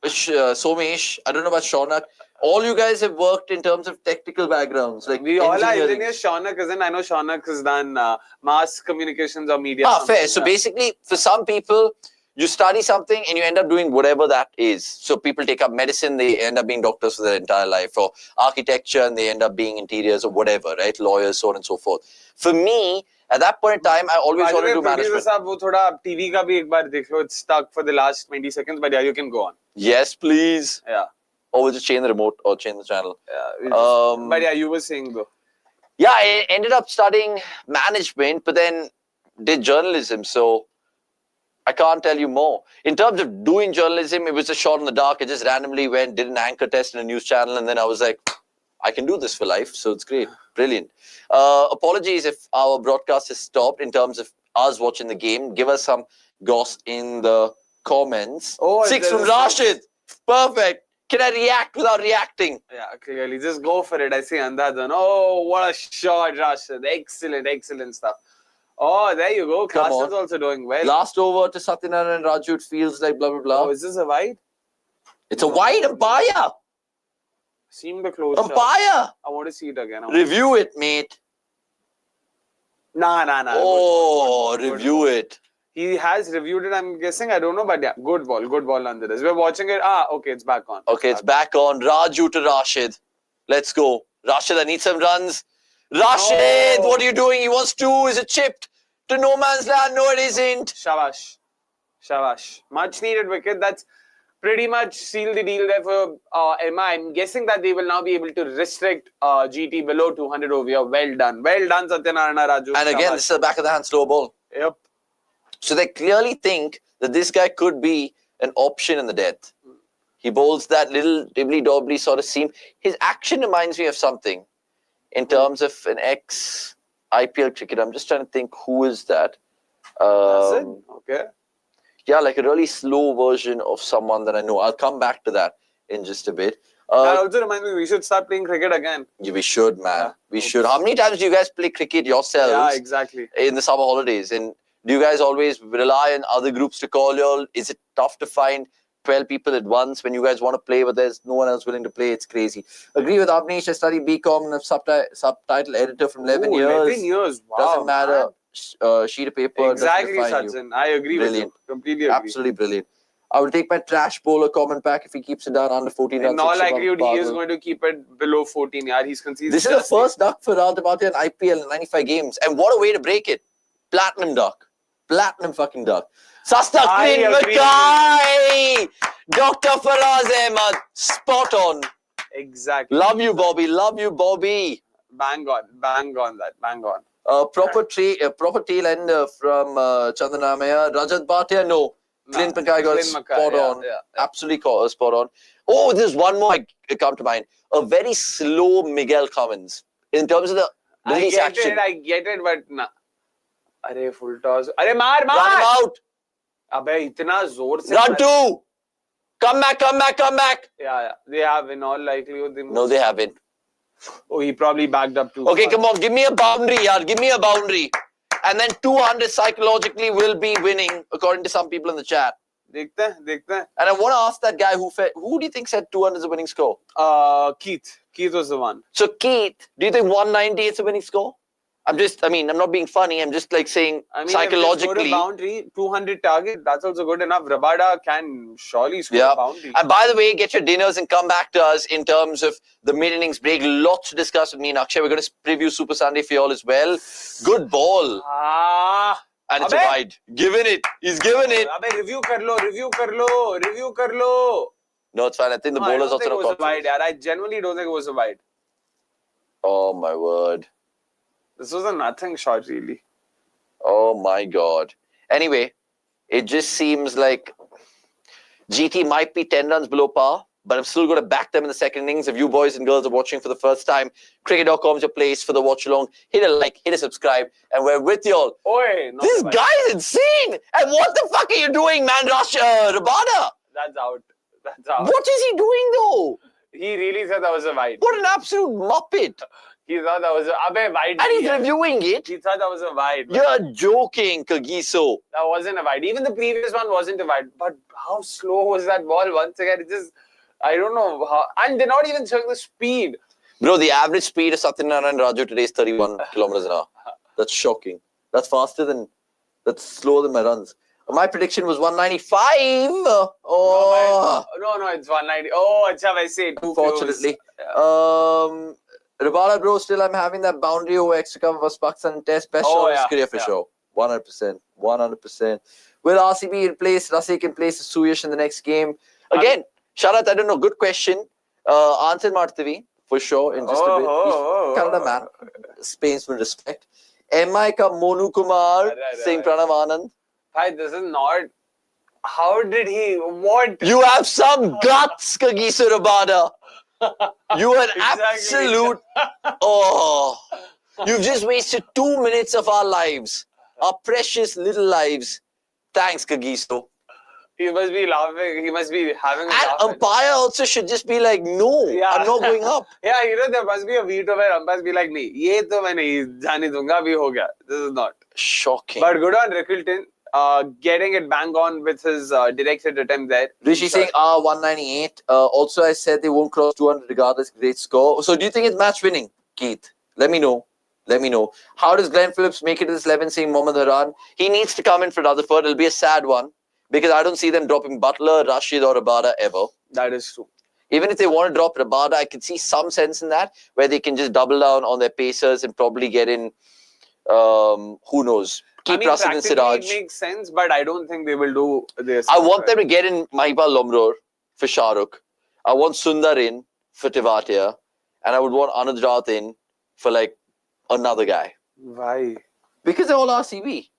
Somesh, I don't know about Shaunak. All you guys have worked in terms of technical backgrounds. Like we all are engineers. Shaunak isn't. I know Shaunak has done mass communications or media. Fair. So basically, for some people, you study something and you end up doing whatever that is. So people take up medicine, they end up being doctors for their entire life, or architecture, and they end up being interiors or whatever, right? Lawyers, so on and so forth. For me, at that point in time, I always wanted to do management. It's stuck for the last 20 seconds, but yeah, you can go on. Yes, please. Yeah. Or we'll just change the remote or change the channel. Yeah, but yeah, you were saying though. Yeah, I ended up studying management, but then did journalism. So I can't tell you more. In terms of doing journalism, it was a shot in the dark. I just randomly went, did an anchor test in a news channel, and then I was like, I can do this for life. So it's great. Brilliant. Apologies if our broadcast has stopped in terms of us watching the game. Give us some goss in the comments. 6 from Rashid. Perfect. Can I react without reacting? Yeah, clearly. Just go for it. I see Andhadhan. Oh, what a shot, Rashid. Excellent stuff. Oh, there you go. Class is also doing well. Last over to Satyanarayan Raju. It feels like blah, blah, blah. Oh, is this a wide? It's a wide umpire. Seem the close umpire. I want to see it again. Review it, mate. Nah. Oh, review it. He has reviewed it, I'm guessing. I don't know, but yeah, good ball nonetheless. We're watching it. Okay, it's back on. Okay, it's back on. Raju to Rashid. Let's go. Rashid, I need some runs. Rashid, what are you doing? He wants 2. Is it chipped to no man's land? No, it isn't. Shabash. Much needed wicket. That's pretty much sealed the deal there for MI. I'm guessing that they will now be able to restrict GT below 200 over here. Well done, Satyanarayana Raju. And again, this is the back of the hand slow ball. Yep. So they clearly think that this guy could be an option in the death. He bowls that little dibbly-dobbly sort of seam. His action reminds me of something in terms of an ex-IPL cricketer. I'm just trying to think who is that. That's it? Okay. Yeah, like a really slow version of someone that I know. I'll come back to that in just a bit. That also reminds me, we should start playing cricket again. Yeah, we should, man. Yeah. We should. How many times do you guys play cricket yourselves? Yeah, exactly. In the summer holidays? And do you guys always rely on other groups to call you all? Is it tough to find 12 people at once when you guys want to play, but there's no one else willing to play? It's crazy. Agree with Avanish. I studied BCom and I'm subtitle editor from 11 years. 11 years. Wow. Doesn't matter. Sheet of paper. Exactly, Sachin. I agree with you. Completely agree. Absolutely brilliant. I will take my trash bowler comment back if he keeps it down under 14 runs. In all likelihood, he is going to keep it below 14. Yeah, he's conceded. This is the first duck for Rahul Bhatia in IPL in 95 games. And what a way to break it. Platinum duck. Platinum fucking duck. Sastakrin Makai! Dr. Faraz Ahmad. Spot on. Exactly. Love you, Bobby. Love you, Bobby. Bang on that. Bang on. Proper tail ender from Chandanamaya. Rajat Bhatia, no. Clint Mackay got spot on. Absolutely spot on. Oh, there's one more I come to mind. A very slow Miguel Cummins in terms of the release action. I get it, but nah. Arey, full toss. Arey, maar! Run him out. Abey, itna zor se. Run two. Come back. Yeah. They have in all likelihood. No, they haven't. Oh, he probably backed up too. Okay, come on. Give me a boundary, yaar. Give me a boundary. And then 200 psychologically will be winning, according to some people in the chat. Dekhte hain. And I want to ask that guy who do you think said 200 is a winning score? Keith. Keith was the one. So Keith, do you think 190 is a winning score? I'm not being funny. I'm just like saying psychologically. If they boundary, 200 target, that's also good enough. Rabada can surely score a boundary. And by the way, get your dinners and come back to us in terms of the mid-innings break. Lots to discuss with me and Akshay. We're going to preview Super Sunday for you all as well. Good ball. And it's a wide. Given it. He's given it. Review kar lo. No, it's fine. I think the bowler's also not confident. I genuinely don't think it was a wide. Oh, my word. This was a nothing shot, really. Oh, my God. Anyway, it just seems like GT might be 10 runs below par, but I'm still going to back them in the second innings. If you boys and girls are watching for the first time, cricket.com is your place for the watch-along. Hit a like, hit a subscribe, and we're with y'all. This guy's insane! And what the fuck are you doing, man, Rabada? That's out. What is he doing, though? He really said that was a wide. What an absolute muppet. He thought that was a wide. And he's reviewing it. He thought that was a wide. You're joking, Kagiso. That wasn't a wide. Even the previous one wasn't a wide. But how slow was that ball? Once again, it just, I don't know how. And they're not even showing the speed. Bro, the average speed of Satyanarayana Raju today is 31 kilometers an hour. That's shocking. That's slower than my runs. My prediction was 195. No, it's 190. Oh, acha, I say too unfortunately. Rabada, bro, still I'm having that boundary over extra cover for Pakistan Test. Best shot of his career for sure. 100%. Will RCB in place? Rasik in place? Suyash in the next game? Again, Sharat, I don't know. Good question. Answer Martavi for sure in just a bit. Canada man. Spain's with respect. MI ka Monu Kumar Singh Pranav Anand. Hi, this is not. How did he? What? You have some guts, Kagiso Rabada. You are absolute. Oh, you've just wasted 2 minutes of our lives, our precious little lives. Thanks, Kagiso. He must be laughing. He must be having a laugh. And umpire also should just be like, no, I'm not going up. Yeah, there must be a veto where umpires be like, nahi, ye to main nahi jaane dunga, abhi ho gaya. This is not. Shocking. But good on Rickleton. Getting it bang on with his directed attempt there. Rishi saying 198. Also, I said they won't cross 200 regardless. Great score. So, do you think it's match winning, Keith? Let me know. How does Glenn Phillips make it to this 11 saying Mohammad Haran? He needs to come in for Rutherford. It'll be a sad one because I don't see them dropping Buttler, Rashid, or Rabada ever. That is true. Even if they want to drop Rabada, I can see some sense in that where they can just double down on their pacers and probably get in, who knows. Keep Rasid and Siraj. It makes sense, but I don't think they will do this. I want them to get in Mahibal Lomror for Shahrukh. I want Sundar in for Tivatia. And I would want Anand Rath in for like another guy. Why? Because they're all RCB.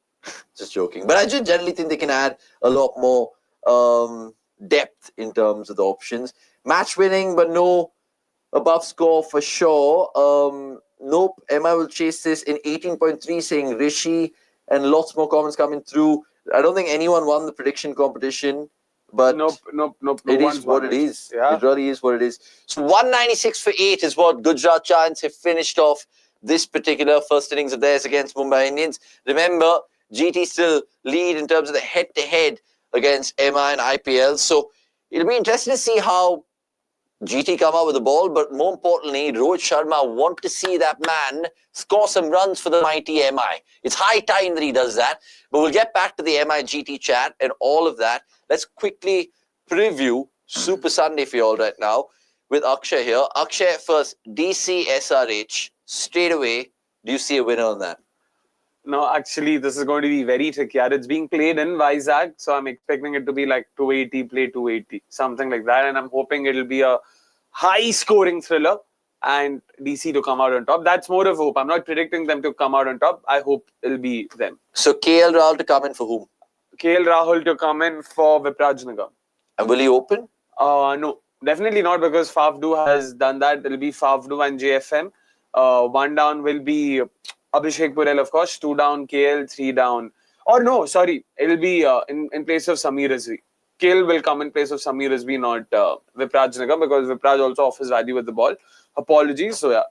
Just joking. But I just generally think they can add a lot more depth in terms of the options. Match winning, but no above score for sure. Nope. MI will chase this in 18.3 saying Rishi. And lots more comments coming through. I don't think anyone won the prediction competition, but nope. It is what it is. Yeah. It really is what it is. So 196 for 8 is what Gujarat Titans have finished off this particular first innings of theirs against Mumbai Indians. Remember, GT still lead in terms of the head-to-head against MI and IPL. So it'll be interesting to see how GT come out with the ball, but more importantly, Rohit Sharma want to see that man score some runs for the mighty MI. It's high time that he does that. But we'll get back to the MI GT chat and all of that. Let's quickly preview Super Sunday for you all right now with Akshay here. Akshay first, DC SRH. Straight away, do you see a winner on that? No, actually, this is going to be very tricky. It's being played in Vizag, so I'm expecting it to be like 280, play 280, something like that. And I'm hoping it'll be a high-scoring thriller and DC to come out on top. That's more of hope. I'm not predicting them to come out on top. I hope it'll be them. So KL Rahul to come in for whom? KL Rahul to come in for Viprajnagar. And will he open? No, definitely not, because Fafdu has done that. It'll be Fafdu and JFM. One down will be Abhishek Purel, of course. 2 down KL, 3 down. Or no, sorry, it'll be in place of Samir Rizvi. KL will come in place of Samir Rizvi, not Viprajnagar, because Vipraj also offers value with the ball. Apologies. So yeah,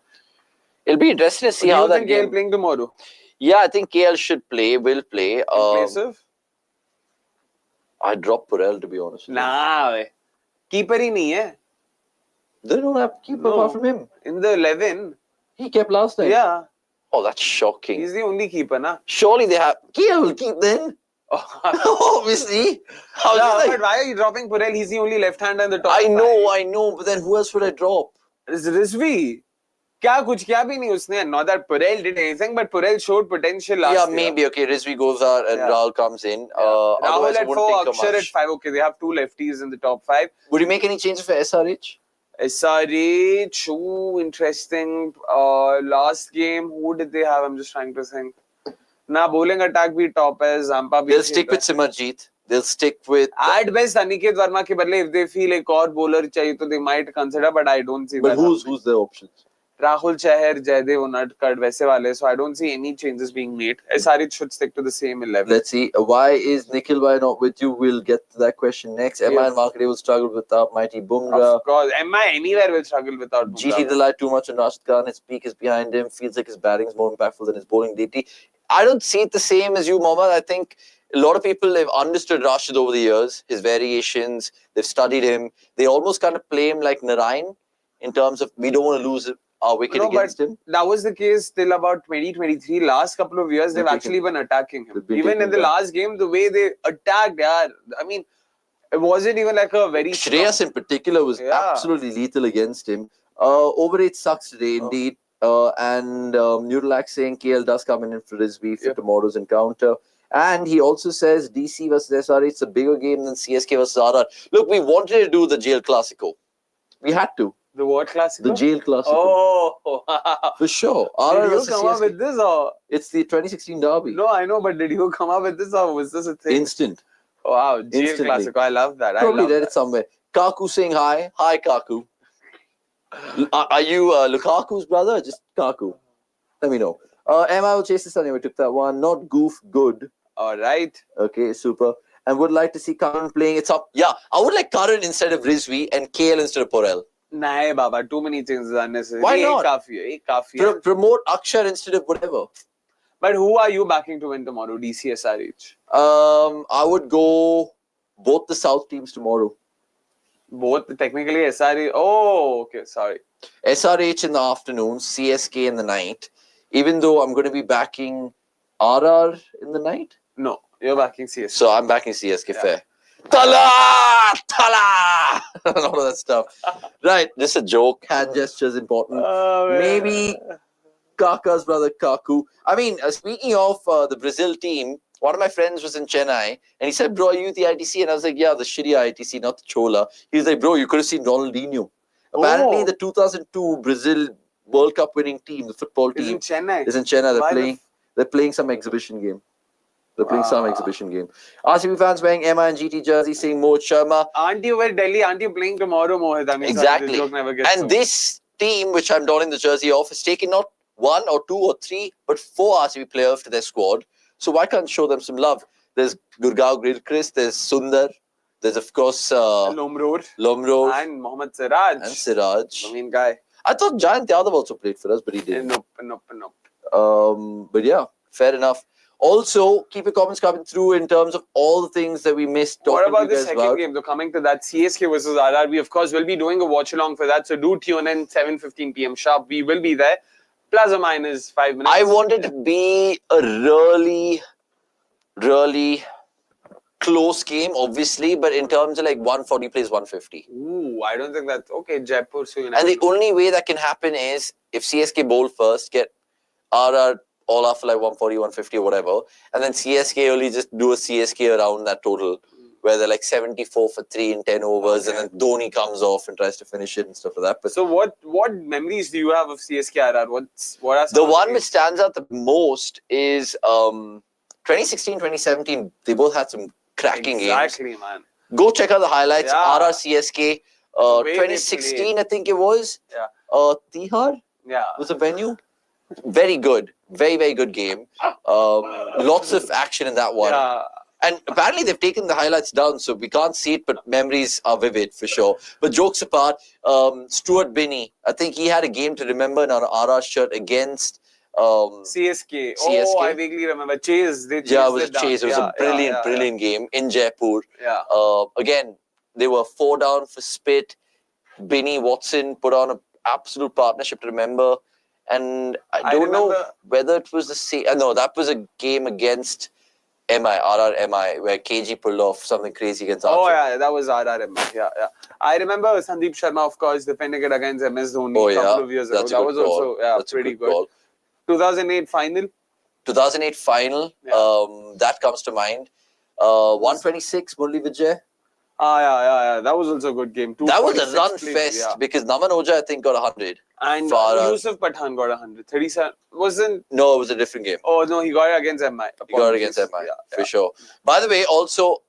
It'll be interesting to see do how you that think game. KL playing tomorrow? Yeah, I think KL should play, will play. In place of? I dropped Purel, to be honest. Nah, keeper ही नहीं है. They don't have keeper apart from him. In the 11. He kept last time. Yeah. Oh, that's shocking. He's the only keeper, na? Surely they have. KL will keep then. Obviously. But why are you dropping Purel? He's the only left-hander in the top I know, five. I know. But then who else would I drop? Rizvi. कुछ किया भी नहीं उसने. Not that Purel did anything, but Purel showed potential last year. Yeah, maybe. Okay, Rizvi goes out and Rahul comes in. Rahul at 4, Akshar Akshar at 5. Okay, they have 2 lefties in the top 5. Would you make any changes for SRH? SRH, interesting. Last game, who did they have? I'm just trying to think. Nah, bowling attack bhi top hai. Zampa bhi They'll stick with Simarjeet. They'll stick with... At best, Aniket Verma ke badle, if they feel a core bowler chahiye, to they might consider, but I don't see that. But who's their options? Rahul Chahar, Jaydev, Unadkar, वैसे वाले. So I don't see any changes being made. SRH should stick to the same 11. Let's see. Why is Nikhil not with you? We'll get to that question next. MI and Markade will struggle without Mighty Bumrah. Of course. MI anywhere will struggle without Bumrah. GT relied too much on Rashid Khan. His peak is behind him. Feels like his batting is more impactful than his bowling DT. I don't see it the same as you, Mohammad. I think a lot of people have understood Rashid over the years, his variations. They've studied him. They almost kind of play him like Narayan in terms of we don't want to lose our wicket against him. That was the case till about 2023. Last couple of years, they've actually been attacking him. Even in the last game, the way they attacked, I mean, it wasn't even like a very... Shreyas in particular was absolutely lethal against him. Over 8 sucks today, indeed. And Nurulak saying KL does come in for Rizvi for tomorrow's encounter. And he also says DC versus SRH, it's a bigger game than CSK versus RR. Look, we wanted to do the Jail Classico. We had to. The what Classico? The Jail Classico. Oh, for sure. Did you come up with this or? It's the 2016 derby. No, I know, but did you come up with this or was this a thing? Instant. Wow, Jail Classico. I love that. Probably read it somewhere. Kaku saying hi. Hi, Kaku. Are you Lukaku's brother or just Kaku? Let me know. MI will chase this anyway. Took that one. Not goof, good. All right. Okay, super. And would like to see Karan playing. It's up. Yeah, I would like Karan instead of Rizvi and KL instead of Purel. Nah, Baba. Too many things are unnecessary. Why not? Promote Akshar instead of whatever. But who are you backing to win tomorrow? DC, SRH? I would go both the South teams tomorrow. Both technically SRH. Oh, okay. Sorry. SRH in the afternoon, CSK in the night. Even though I'm going to be backing RR in the night. No, you're backing CSK. So I'm backing CSK. Fair. Tala! Tala! And all of that stuff. Right, just a joke. Hand gesture is important. Maybe Kaka's brother Kaku. I mean, speaking of the Brazil team, one of my friends was in Chennai and he said, bro, are you the ITC? And I was like, yeah, the shitty ITC, not the Chola. He was like, bro, you could have seen Ronaldinho. Apparently, the 2002 Brazil World Cup winning team, the football team, is in Chennai. Is in Chennai. They're playing some exhibition game. They're playing some exhibition game. RCB fans wearing MI and GT jersey saying Mohit Sharma. Aren't you at Delhi? Aren't you playing tomorrow, Mohit? I mean, exactly. Sorry, this team, which I'm donning the jersey of, has taken not 1 or 2 or 3, but 4 RCB players to their squad. So why can't show them some love? There's Gurgaon Grilkris, there's Sundar, there's of course Lomror, and Mohammad Siraj. And Siraj. The main guy. I thought Jayant Yadav also played for us, but he didn't. Nope. But yeah, fair enough. Also, keep your comments coming through in terms of all the things that we missed. What about the second game? So coming to that, CSK versus RR, we of course will be doing a watch along for that. So do tune in 7:15 PM sharp. We will be there, plus or minus 5 minutes. I want it to be a really close game, obviously, but in terms of like 140 plays 150. Ooh, I don't think that's okay. Jaipur. So and the only way that can happen is if CSK bowl first, get RR all after like 140, 150 or whatever. And then CSK only just do a CSK around that total where they're like 74 for 3 in 10 overs and then Dhoni comes off and tries to finish it and stuff like that. But so what memories do you have of CSK RR? What are the one which stands out the most is 2016, 2017. They both had some cracking games. Exactly, man. Go check out the highlights. Yeah. RR CSK, The way they 2016, I think it was. Yeah. Tihar Yeah. was the venue. Very good. Very, very good game. Lots of action in that one. Yeah. And apparently they've taken the highlights down, so we can't see it, but memories are vivid for sure. But jokes apart, Stuart Binney, I think he had a game to remember in our RR shirt against CSK. Oh, I vaguely remember. Chase. They chased yeah, it was a it down. chase. It was a brilliant game in Jaipur. Yeah. Again, they were 4 down for spit. Binney, Watson put on an absolute partnership to remember. And I don't know whether it was the same. No, that was a game against RRMI, where KG pulled off something crazy against Archer. Oh, yeah, that was RRMI. Yeah. I remember Sandeep Sharma, of course, defending it against MS Dhoni a couple of years ago. That was also pretty good. Call. 2008 final. 2008 final. That comes to mind. 126, Murli Vijay. Yeah. That was also a good game. That was a run fest because Naman Oja, I think, got 100. And Yusuf Pathan got 100. 37. No, it was a different game. Oh, no, he got it against MI. He got it against MI, for sure. By the way, also...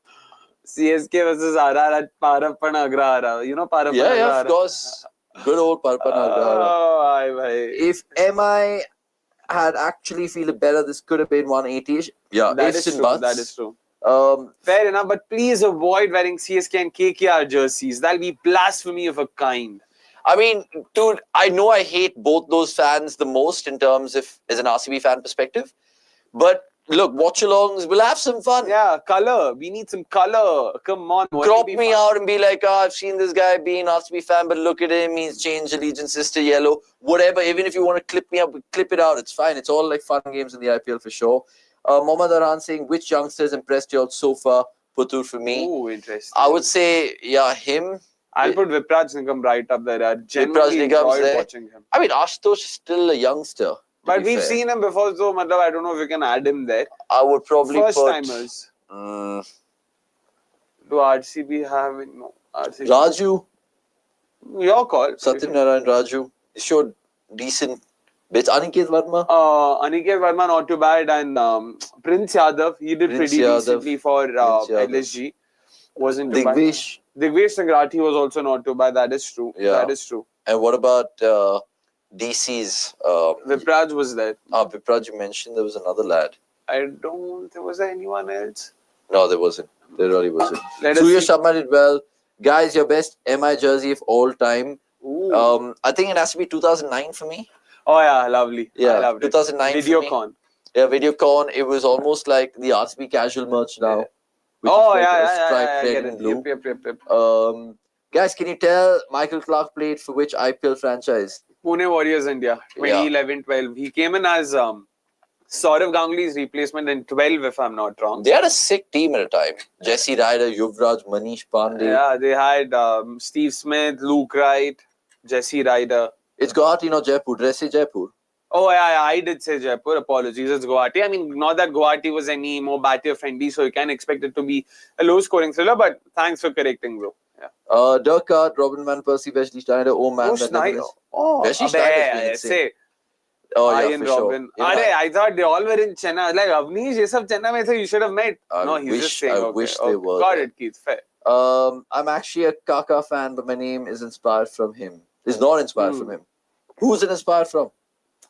CSK versus RR at Parappan Agrahara. You know Parappan Agrahara? Yeah, of course. Good old Parappan Agrahara. Oh, if MI had actually feel better, this could have been 180-ish. Yeah, that is true. That is true. Fair enough, but please avoid wearing CSK and KKR jerseys. That'll be blasphemy of a kind. I mean, dude, I know I hate both those fans the most in terms of as an RCB fan perspective. But look, watch-alongs, we'll have some fun. Yeah, color. We need some color. Come on. Crop me out and be like, I've seen this guy be an RCB fan, but look at him. He's changed allegiances to yellow. Whatever. Even if you want to clip me up, clip it out. It's fine. It's all like fun games in the IPL for sure. Mohammad Arhan saying, which youngsters impressed you all so far? Putur for me. Oh, interesting. I would say, him. I'll put Vipraj Nigam right up there. I genuinely enjoyed watching him. I mean, Ashutosh is still a youngster. But we've seen him before, so I don't know if we can add him there. I would probably First-timers. Do RCB have it? No. RCB. Raju. Your call. Satyanarayan Raju. He showed decent bits. Aniket Verma. Aniket Verma, not too bad. And Prince Yadav, he did pretty decently for LSG. Wasn't too bad. Digvesh Sangrathi was also not too bad. That is true. Yeah. That is true. And what about DC's? Vipraj was there. Vipraj, you mentioned there was another lad. Was there anyone else? No, there wasn't. There really wasn't. Surya Sharma did well. Guys, your best MI jersey of all time. I think it has to be 2009 for me. Oh, yeah, lovely. Yeah, I loved 2009 it. Videocon. Yeah, Videocon. It was almost like the RCB casual merch now. Yeah. Red and blue. Yep. Guys, can you tell Michael Clark played for which IPL franchise? Pune Warriors India, 2011-12. He came in as Saurav Ganguly's replacement in 12, if I'm not wrong. They had a sick team at a time. Jesse Ryder, Yuvraj, Manish Pandey. Yeah, they had Steve Smith, Luke Wright, Jesse Ryder. It's Guwahati, not Jaipur. Did I say Jaipur? Oh, yeah, I did say Jaipur. Apologies, it's Guwahati. I mean, not that Guwahati was any more batter-friendly, so you can expect it to be a low-scoring thriller, but thanks for correcting, bro. Yeah. Dirk Card, Robin Van Persie, Wesley Schneider. Oh, man. Wesley Schneider. Say. Oh, yeah, Ian for Robin. sure. I thought they all were in Chennai. Like, Avanish, ye sab Chennai mein the, you should have met. No, he's just saying. I wish they were. Got it, Keith. Fair. I'm actually a Kaka fan, but my name is inspired from him. It's not inspired from him. Who's it inspired from?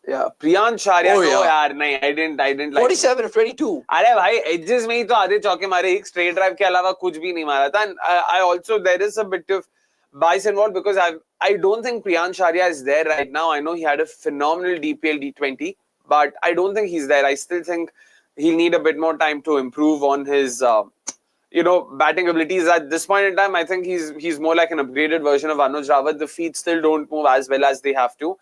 Yeah, Priyan Sharia. Oh, yeah. No, I didn't like 47 of 22. अरे भाई edges में ही तो आधे चौके मारे एक straight drive के अलावा कुछ भी नहीं मारा था. And I also there is a bit of bias involved because I don't think Priyan Sharia is there right now. I know he had a phenomenal DPL D20, but I don't think he's there. I still think he'll need a bit more time to improve on his batting abilities. At this point in time, I think he's more like an upgraded version of Anuj Rawat. The feet still don't move as well as they have to.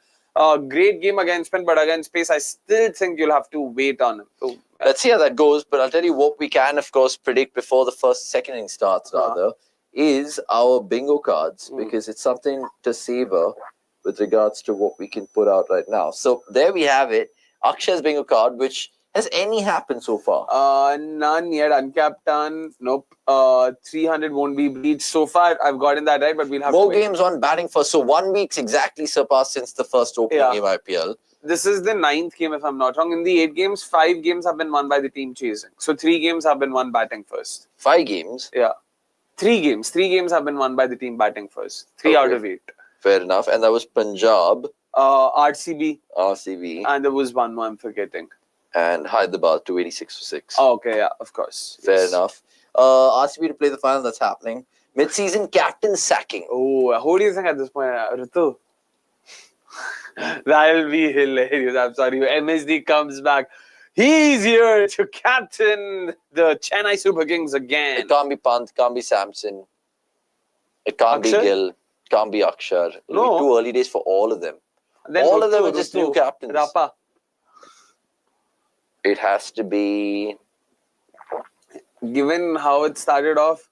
Great game against spin, but against pace, I still think you'll have to wait on him. So, let's see how that goes. But I'll tell you what we can, of course, predict before the second inning starts, rather, is our bingo cards, because it's something to savor with regards to what we can put out right now. So there we have it. Akshay's bingo card, which has any happened so far? None yet. Uncapped done. Nope. 300 won't be breached. So far, I've gotten that right, but we'll have more games on batting first. So 1 week's exactly surpassed since the first opening game IPL. this is the 9th game, if I'm not wrong. In the 8 games, 5 games have been won by the team chasing. So 3 games have been won batting first. 5 games? Yeah. 3 games. 3 games have been won by the team batting first. 3 out of 8. Fair enough. And that was Punjab. RCB. And there was one more I'm forgetting. And Hyderabad 286 for 6. Oh, okay, yeah, of course. Fair enough. RCB to play the final, that's happening. Mid-season captain sacking. Oh, who do you think at this point? Ritu? That'll be hilarious. I'm sorry. MSD comes back. He's here to captain the Chennai Super Kings again. It can't be Pant, can't be Samson. It can't Akshar? be Gill. Can't be Akshar. It'll be too early days for all of them. Then all of them are just new captains. Rapa. It has to be... Given how it started off,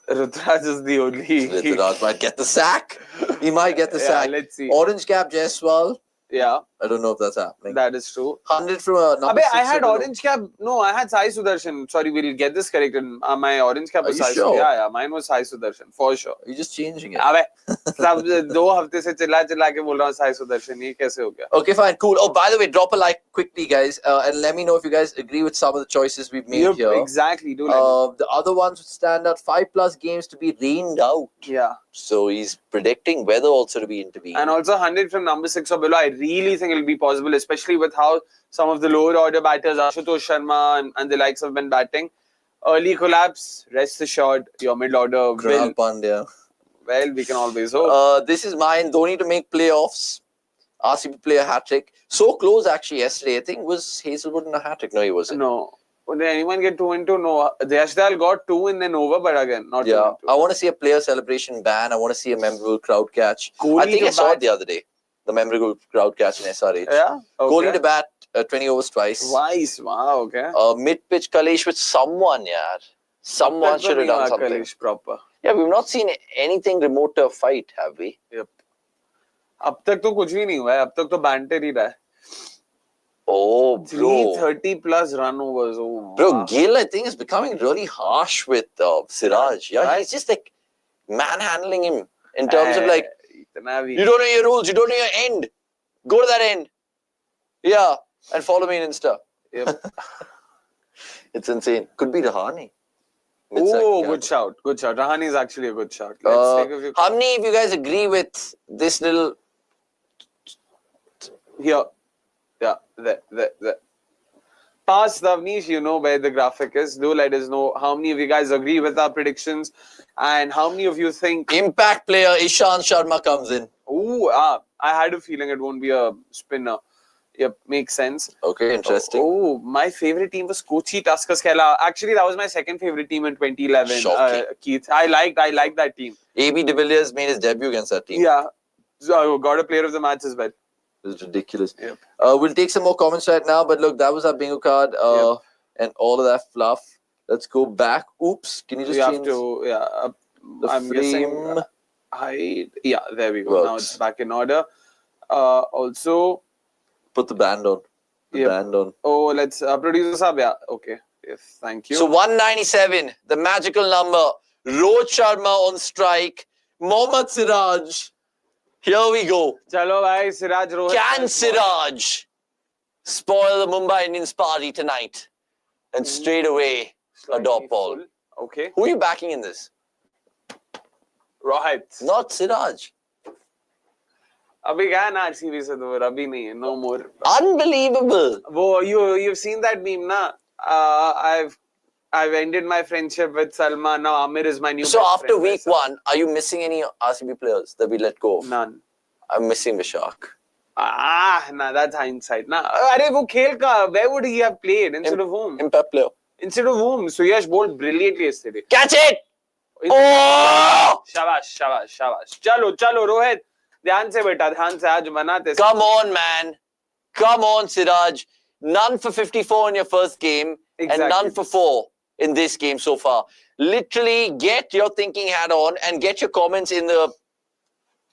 Rutraj is the only... Rutraj might get the sack. He might get the sack. Let's see. Orange cap Jaiswal. Yeah. I don't know if that's happening. That is true. 100 from a number 6. I had orange cap. No, I had Sai Sudarshan. Sorry, we'll get this corrected. My orange cap was Are Sai you sure? Yeah, mine was Sai Sudarshan, for sure. You're just changing it. अबे सब 2 हफ्ते से चिल्ला के बोल रहा हूँ Sai Sudarshan. ये कैसे हो गया? Okay, fine, cool. Oh, by the way, drop a like quickly, guys, and let me know if you guys agree with some of the choices we've made here. Exactly. Do let me. The other ones would stand out. 5+ games to be rained out. Yeah. So he's predicting weather also to be intervened. And also 100 from number 6 or below. I really think it'll be possible, especially with how some of the lower order batters, Ashutosh Sharma and the likes, have been batting. Early collapse, rest assured, your mid order Krunal Pandya. Well, we can always hope. This is mine. Dhoni to make playoffs. RCB play a hat-trick. So close actually yesterday. I think was Hazelwood in a hat-trick. No, he wasn't. No. Did anyone get 2 into? No. Yashdal got 2 and then over, but again, not 2 into. I want to see a player celebration ban. I want to see a memorable crowd catch. Kohli I think to I saw bat. it the other day. The memorable crowd catch in SRH. Yeah? Okay. Kohli to bat 20 overs twice. Twice. Wow, okay. Mid-pitch Kalesh with someone, yeah. Someone should have done something. Kalesh proper. Yeah, we've not seen anything remote to a fight, have we? Yep. अब तक तो कुछ भी नहीं हुआ है. अब तक तो banter ही रहा है. Oh, bro. 330 plus run overs. Oh, Bro, wow. Gill, I think, is becoming really harsh with Siraj. Yeah, Right. he's just like manhandling him in terms of like, इतना भी. you don't know your rules, you don't know your end. Go to that end. Yeah, and follow me on Insta. Yep. It's insane. Could be Rahani. Oh, good shout. Good shout. Rahani is actually a good shout. Let's take a few. How many of you guys agree with this little... Here. Yeah, there. Past Avanish, you know where the graphic is. Do let us know how many of you guys agree with our predictions and how many of you think... Impact player Ishant Sharma comes in. I had a feeling it won't be a spinner. Yep, makes sense. Okay, interesting. Oh, my favorite team was Kochi Tuskers Kerala. Actually, that was my second favorite team in 2011. Shocking. Keith, I liked that team. AB de Villiers made his debut against that team. Yeah, so got a player of the match as well. It's ridiculous. Yep. We'll take some more comments right now, but look, that was our bingo card and all of that fluff. Let's go back. Oops, can you just change the I'm frame? guessing height. Yeah, there we go. Works. Now it's back in order. Also, put the band on. Band on. Oh, let's producer Sab. Yeah, okay. Yes, thank you. So 197, the magical number. Rohit Sharma on strike. Mohammad Siraj. Here we go. Chalo bhai, Siraj Rohit. Can Siraj spoil the Mumbai Indians party tonight? And straight away, a dot ball. Okay. Who are you backing in this? Rohit. Not Siraj. अभी गया ना RCB से दूर अभी नहीं है no more. Unbelievable. वो you've seen that meme na? I've ended my friendship with Salman. Now Amir is my new. So best after friend. week 1, are you missing any RCB players that we let go of? None. I'm missing Vishak. Nah, that's hindsight. Nah, अरे वो खेल का where would he have played instead of whom? Impact player. Instead of whom? Suyash bowled brilliantly yesterday. Catch it! Oh! शाबाश. चलो रोहित. ध्यान से बेटा, ध्यान से आज मनाते. Come on, man. Come on, Siraj. None for 54 in your first game and none for 4 in this game so far. Literally, get your thinking hat on and get your comments in the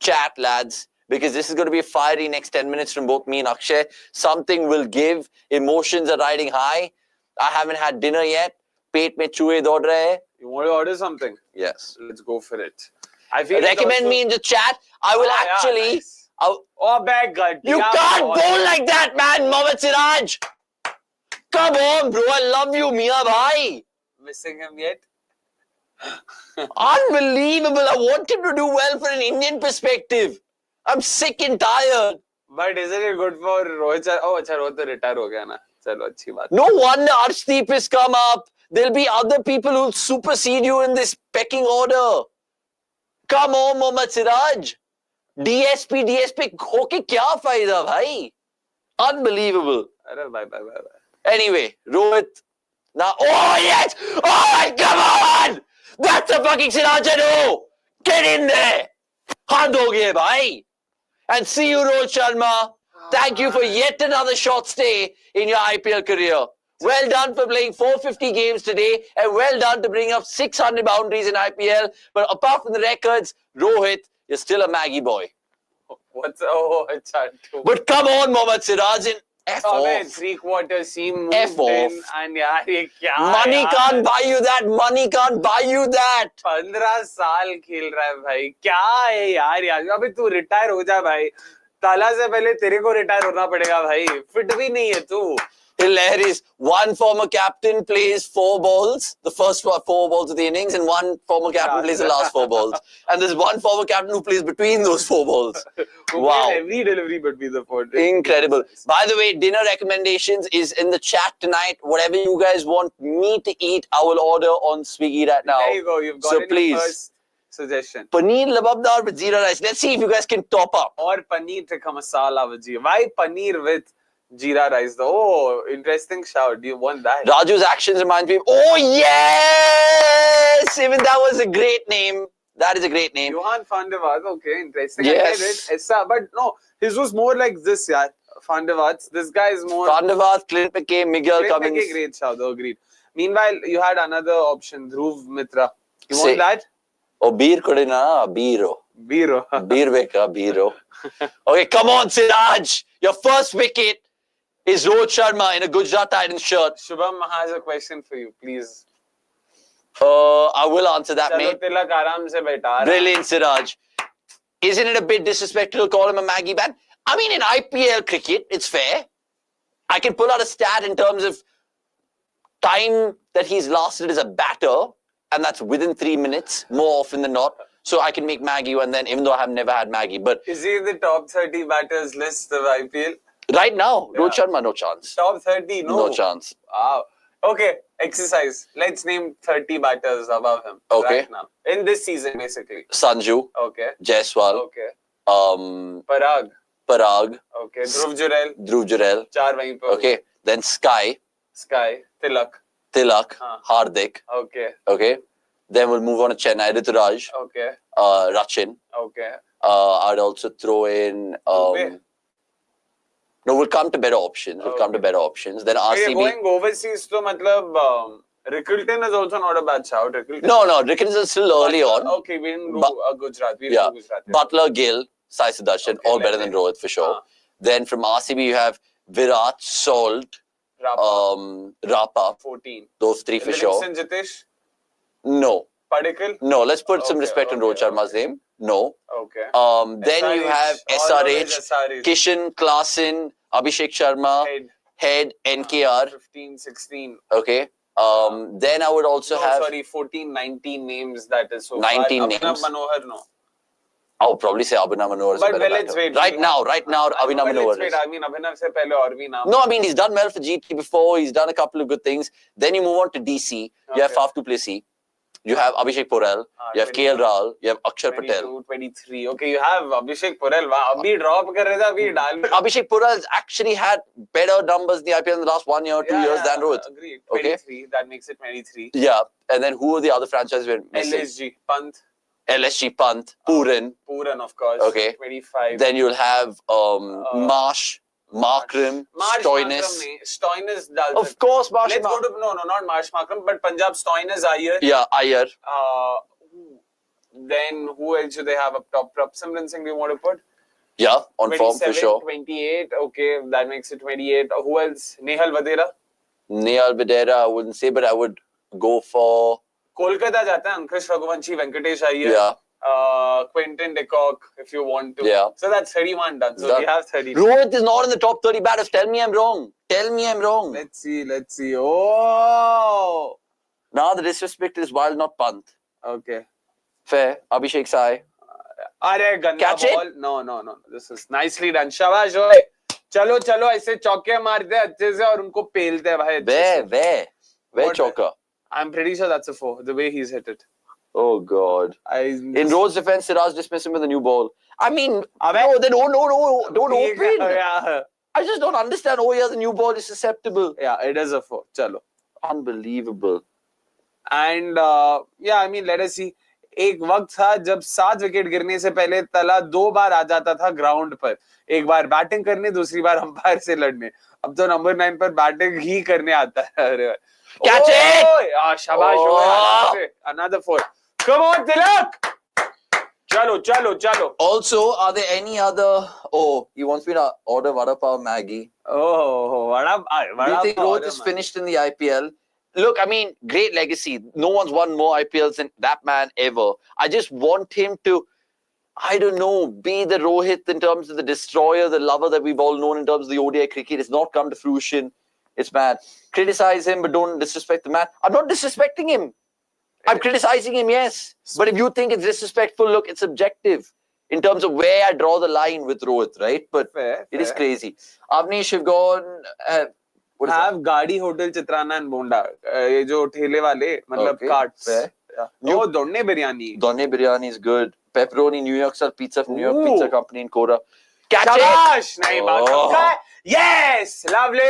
chat, lads, because this is going to be a fiery next 10 minutes from both me and Akshay. Something will give. Emotions are riding high. I haven't had dinner yet. Pet mein chuhe dod rahe hai. You want to order something? Yes. Let's go for it. I feel Recommend me in the chat. I will Oh, bad gut. You can't bowl like that, man, Mohammad Siraj. Come on, bro. I love you, Mia bhai. Missing him yet? Unbelievable. I want him to do well for an Indian perspective. I'm sick and tired. But isn't it good for Rohit? Oh, अच्छा Rohit तो retire हो गया ना. चलो अच्छी बात. No wonder Arshdeep has come up. There'll be other people who'll supersede you in this pecking order. Come on, Mohammad Siraj. DSP होके क्या फायदा भाई? Unbelievable. Bye. Anyway, Rohit. Now, oh yes! Oh, come on! That's a fucking Siraj, no! Get in there! Hand ho gaye, bhai. And see you, Rohit Sharma. Thank you for yet another short stay in your IPL career. Well done for playing 450 games today, and well done to bring up 600 boundaries in IPL. But apart from the records, Rohit, you're still a Maggie boy. But come on, Mohammad Siraj, F off. 3/4 seam F moved in, off. and yaar ye kya Money can't buy you that. Money can't buy you that. 15 साल खेल रहा है भाई. क्या है यार अबे तू रिटायर हो जा भाई. ताला से पहले तेरे को रिटायर होना पड़ेगा भाई. फिट भी नहीं है तू. Hilarious. One former captain plays 4 balls, the first 4 balls of the innings, and one former captain plays the last 4 balls. And there's one former captain who plays between those 4 balls. Wow. Every delivery between the 4. Incredible. By the way, dinner recommendations is in the chat tonight. Whatever you guys want me to eat, I will order on Swiggy right now. There you go. You've got your first suggestion. Paneer lababdar with jeera rice. Let's see if you guys can top up. Or paneer tikka masala with jeera. Why paneer with jeera rice though? Oh, interesting shout. Do you want that? Raju's actions remind me of, oh yes! Even that was a great name. That is a great name. Johan van der Vaart. Okay, interesting. Yes. But no, his was more like this, yeah. Van der Vaart. This guy is more... Van der Vaart, Clint McKay, Miguel Cummings. Clint McKay, great shout though, agreed. Meanwhile, you had another option, Dhruv Mitra. You want that? Oh, beer kodina, biro. Biro. Beer veka, biro. Okay, come on, Siraj. Your first wicket is Rohit Sharma in a Gujarat Titans shirt. Shubham has a question for you, please. I will answer that, mate. Tilak aaram se baita. Brilliant, Siraj. Isn't it a bit disrespectful to call him a Maggie man? I mean, in IPL cricket, it's fair. I can pull out a stat in terms of time that he's lasted as a batter, and that's within 3 minutes, more often than not. So I can make Maggie, and then even though I have never had Maggie, but is he in the top 30 batters list of IPL? Right now, Rohit Sharma, no chance. Top 30, no. No chance. Wow. Okay, exercise. Let's name 30 batters above him. Okay. Right now. In this season, basically. Sanju. Okay. Jaiswal. Okay. Parag. Okay. Dhruv Jurel. 4 wahin par. Okay. Then Sky. Tilak. Hardik. Okay. Then we'll move on to Chennai. Rituraj. Okay. Rachin. Okay. I'd also throw in... no, we'll come to better options. Then RCB. Going overseas, so matlab, Rickleton is also not a bad shout. No, Rickleton is still early on. Okay, we didn't go Gujarat. Gujarat. Butler, Gill, Sai Sudarshan, all better than Rohit for sure. Then from RCB, you have Virat, Salt, Rapa. 14. Those 3 for sure. Jitesh? No. Padikkal? No, let's put some respect on Rohit Sharma's name. No. Okay. Then you have SRH, Kishan, Klaasen, Abhishek Sharma, Head, NKR. 15, 16. Okay. Then I would also have... 14, 19 names that is so 19 far. names. Abhinav Manohar, no. I'll probably say Abhinav Manohar is a better let's wait. Right now, Abhinav Manohar is. I mean, Abhinav se pehle aur bhi naam. No, I mean, he's done well for GT before. He's done a couple of good things. Then you move on to DC. You have Faf du Plessis. You have Abhishek Porel. You have KL Rahul. You have Akshar Patel. 23. Okay, you have Abhishek Porel. Abhi drop kar raha tha, abhi dal. Abhishek Porel has actually had better numbers in the IPL in the last 1 year, 2 years than Rohit. Agreed. 23. That makes it 23. Yeah. And then who are the other franchises we're missing? LSG, Pant, Puran, of course. Okay. 25. Then you'll have Marsh, Markram, Stoinis. Stoinis. Of course, Marsh. Let's go to not Marsh Markram, but Punjab Stoinis Iyer. Yeah, Iyer. Then who else do they have up top? Simran Singh, do you want to put? Yeah, on form for sure. 28. Okay, that makes it 28. Who else? Nehal Vadera, I wouldn't say, but I would go for... Kolkata jata hai, Ankush Raghuvanshi, Venkatesh Iyer. Yeah. Quinton de Kock, if you want to. Yeah. So that's 31 done. So we have 30. Rohit is not in the top 30 batters. Tell me I'm wrong. Tell me I'm wrong. Let's see. Oh! Now the disrespect is wild, not Pant. Okay. Fair. Abhishek Sai. Are ganda Catch ball. it? No. This is nicely done. Shabash, oye. चलो ऐसे चौके मारते हैं अच्छे से और उनको पेलते हैं भाई. Where chauka? I'm pretty sure that's a 4. The way he's hit it. Oh God. In Rohit's defense, Siraj dismissed him with a new ball. I mean, no, they don't open. Yeah. I just don't understand. Oh yeah, the new ball is susceptible. Yeah, it is a 4. Chalo. Unbelievable. And yeah, I mean, let us see. एक वक्त था जब 7 wicket गिरने से पहले तला 2 बार आ जाता था ग्राउंड पर. एक बार बैटिंग करने, दूसरी बार अंपायर से लड़ने. अब तो नंबर 9 पर बैटिंग ही करने आता है. अरे Catch it! शाबाश. Another 4. Come on, Tilak! Chalo. Also, are there any other... Oh, he wants me to order Vada Pav Maggie. Oh, Vada Do you think Rohit is finished in the IPL? Look, I mean, great legacy. No one's won more IPLs than that man ever. I just want him to, I don't know, be the Rohit in terms of the destroyer, the lover that we've all known in terms of the ODI cricket. It's not come to fruition. It's bad. Criticize him, but don't disrespect the man. I'm not disrespecting him. I'm criticizing him, yes. But if you think it's disrespectful, look, it's subjective in terms of where I draw the line with Rohit, right? But it is crazy. Avanish have gone... have गाड़ी hotel चित्राना and बोंडा. ये जो ठेले वाले मतलब carts. No, Donne biryani is good. Pepperoni New York style pizza from New York Pizza Company in Kora. Catch it! नहीं बात का. Yes, lovely.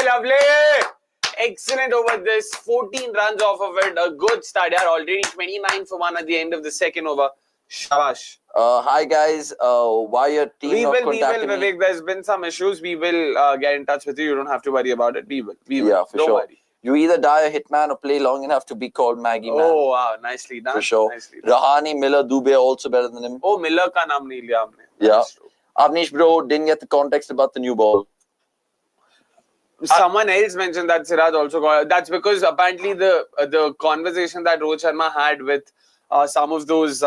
Excellent over this. 14 runs off of it. A good start. Are already 29 for 1 at the end of the second over. Shabash. Hi guys. Why your team we not will, contacting me? Vivek. There's been some issues. We will get in touch with you. You don't have to worry about it. We will. Yeah, for sure. Worry. You either die a hitman or play long enough to be called Maggie Man. Oh wow, nicely done. For sure. Rahani, Miller, Dubey also better than him. Oh, Miller ka naam nahi liya humne. Yeah. Avnish bro didn't get the context about the new ball. Someone else mentioned that Siraj also got. That's because apparently the conversation that Rohit Sharma had with some of those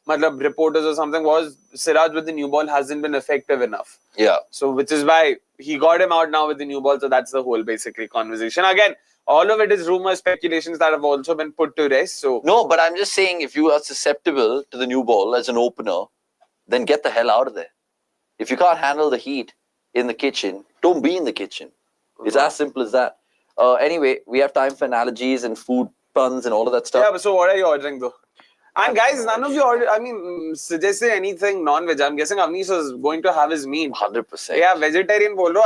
reporters or something was Siraj with the new ball hasn't been effective enough. Yeah. So which is why he got him out now with the new ball. So that's the whole basically conversation. Again, all of it is rumors, speculations that have also been put to rest. So no, but I'm just saying if you are susceptible to the new ball as an opener, then get the hell out of there. If you can't handle the heat in the kitchen, don't be in the kitchen. It's as simple as that. Anyway, we have time for analogies and food puns and all of that stuff. Yeah, but so what are you ordering though? And guys, none of you ordered, suggest anything non-veg. I'm guessing Avanish was going to have his meat. 100%. Yeah, vegetarian bolo.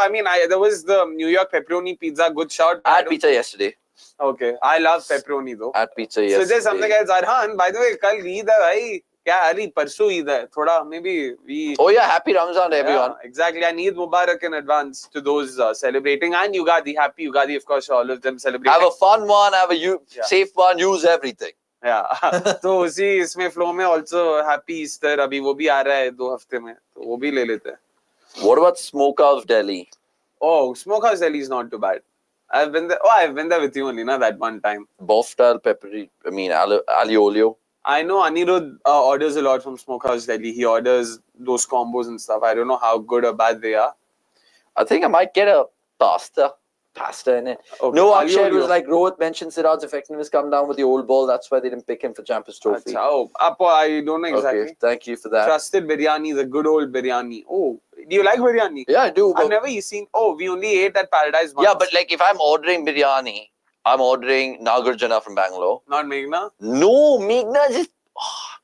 There was the New York pepperoni pizza, good shout. I had pizza yesterday. Okay, I love pepperoni though. I had pizza yesterday. Suggest something else. Arhan, by the way, kal Eid hai bhai. Kya Ali, parsu Eid hai. Thoda, maybe we... Oh yeah, happy Ramzan to everyone. Yeah, exactly. And Eid Mubarak in advance to those celebrating. And Yugadi, happy Yugadi, of course, all of them celebrating. Have a fun one, have a safe one, use everything. Yeah. तो उसी इसमें flow में also happy Easter अभी वो भी आ रहा है 2 हफ्ते में तो वो भी ले लेते हैं. What about Smokehouse Delhi? Oh, Smokehouse Delhi is not too bad. I've been there with you only, na, that one time. Boff style peppery, ali olio. I know Anirudh orders a lot from Smokehouse Delhi. He orders those combos and stuff. I don't know how good or bad they are. I think I might get a pasta in it. Okay. No, Akshay was like Rohit mentioned Siraj's effectiveness come down with the old ball. That's why they didn't pick him for Champions Trophy. Achha, I don't know exactly. Okay, thank you for that. Trusted biryani, the good old biryani. Oh, do you like biryani? Yeah, I do. I've never seen. Oh, we only ate at Paradise once. Yeah, but like if I'm ordering biryani, I'm ordering Nagarjuna from Bangalore. Not Meghna? No, Meghna is just...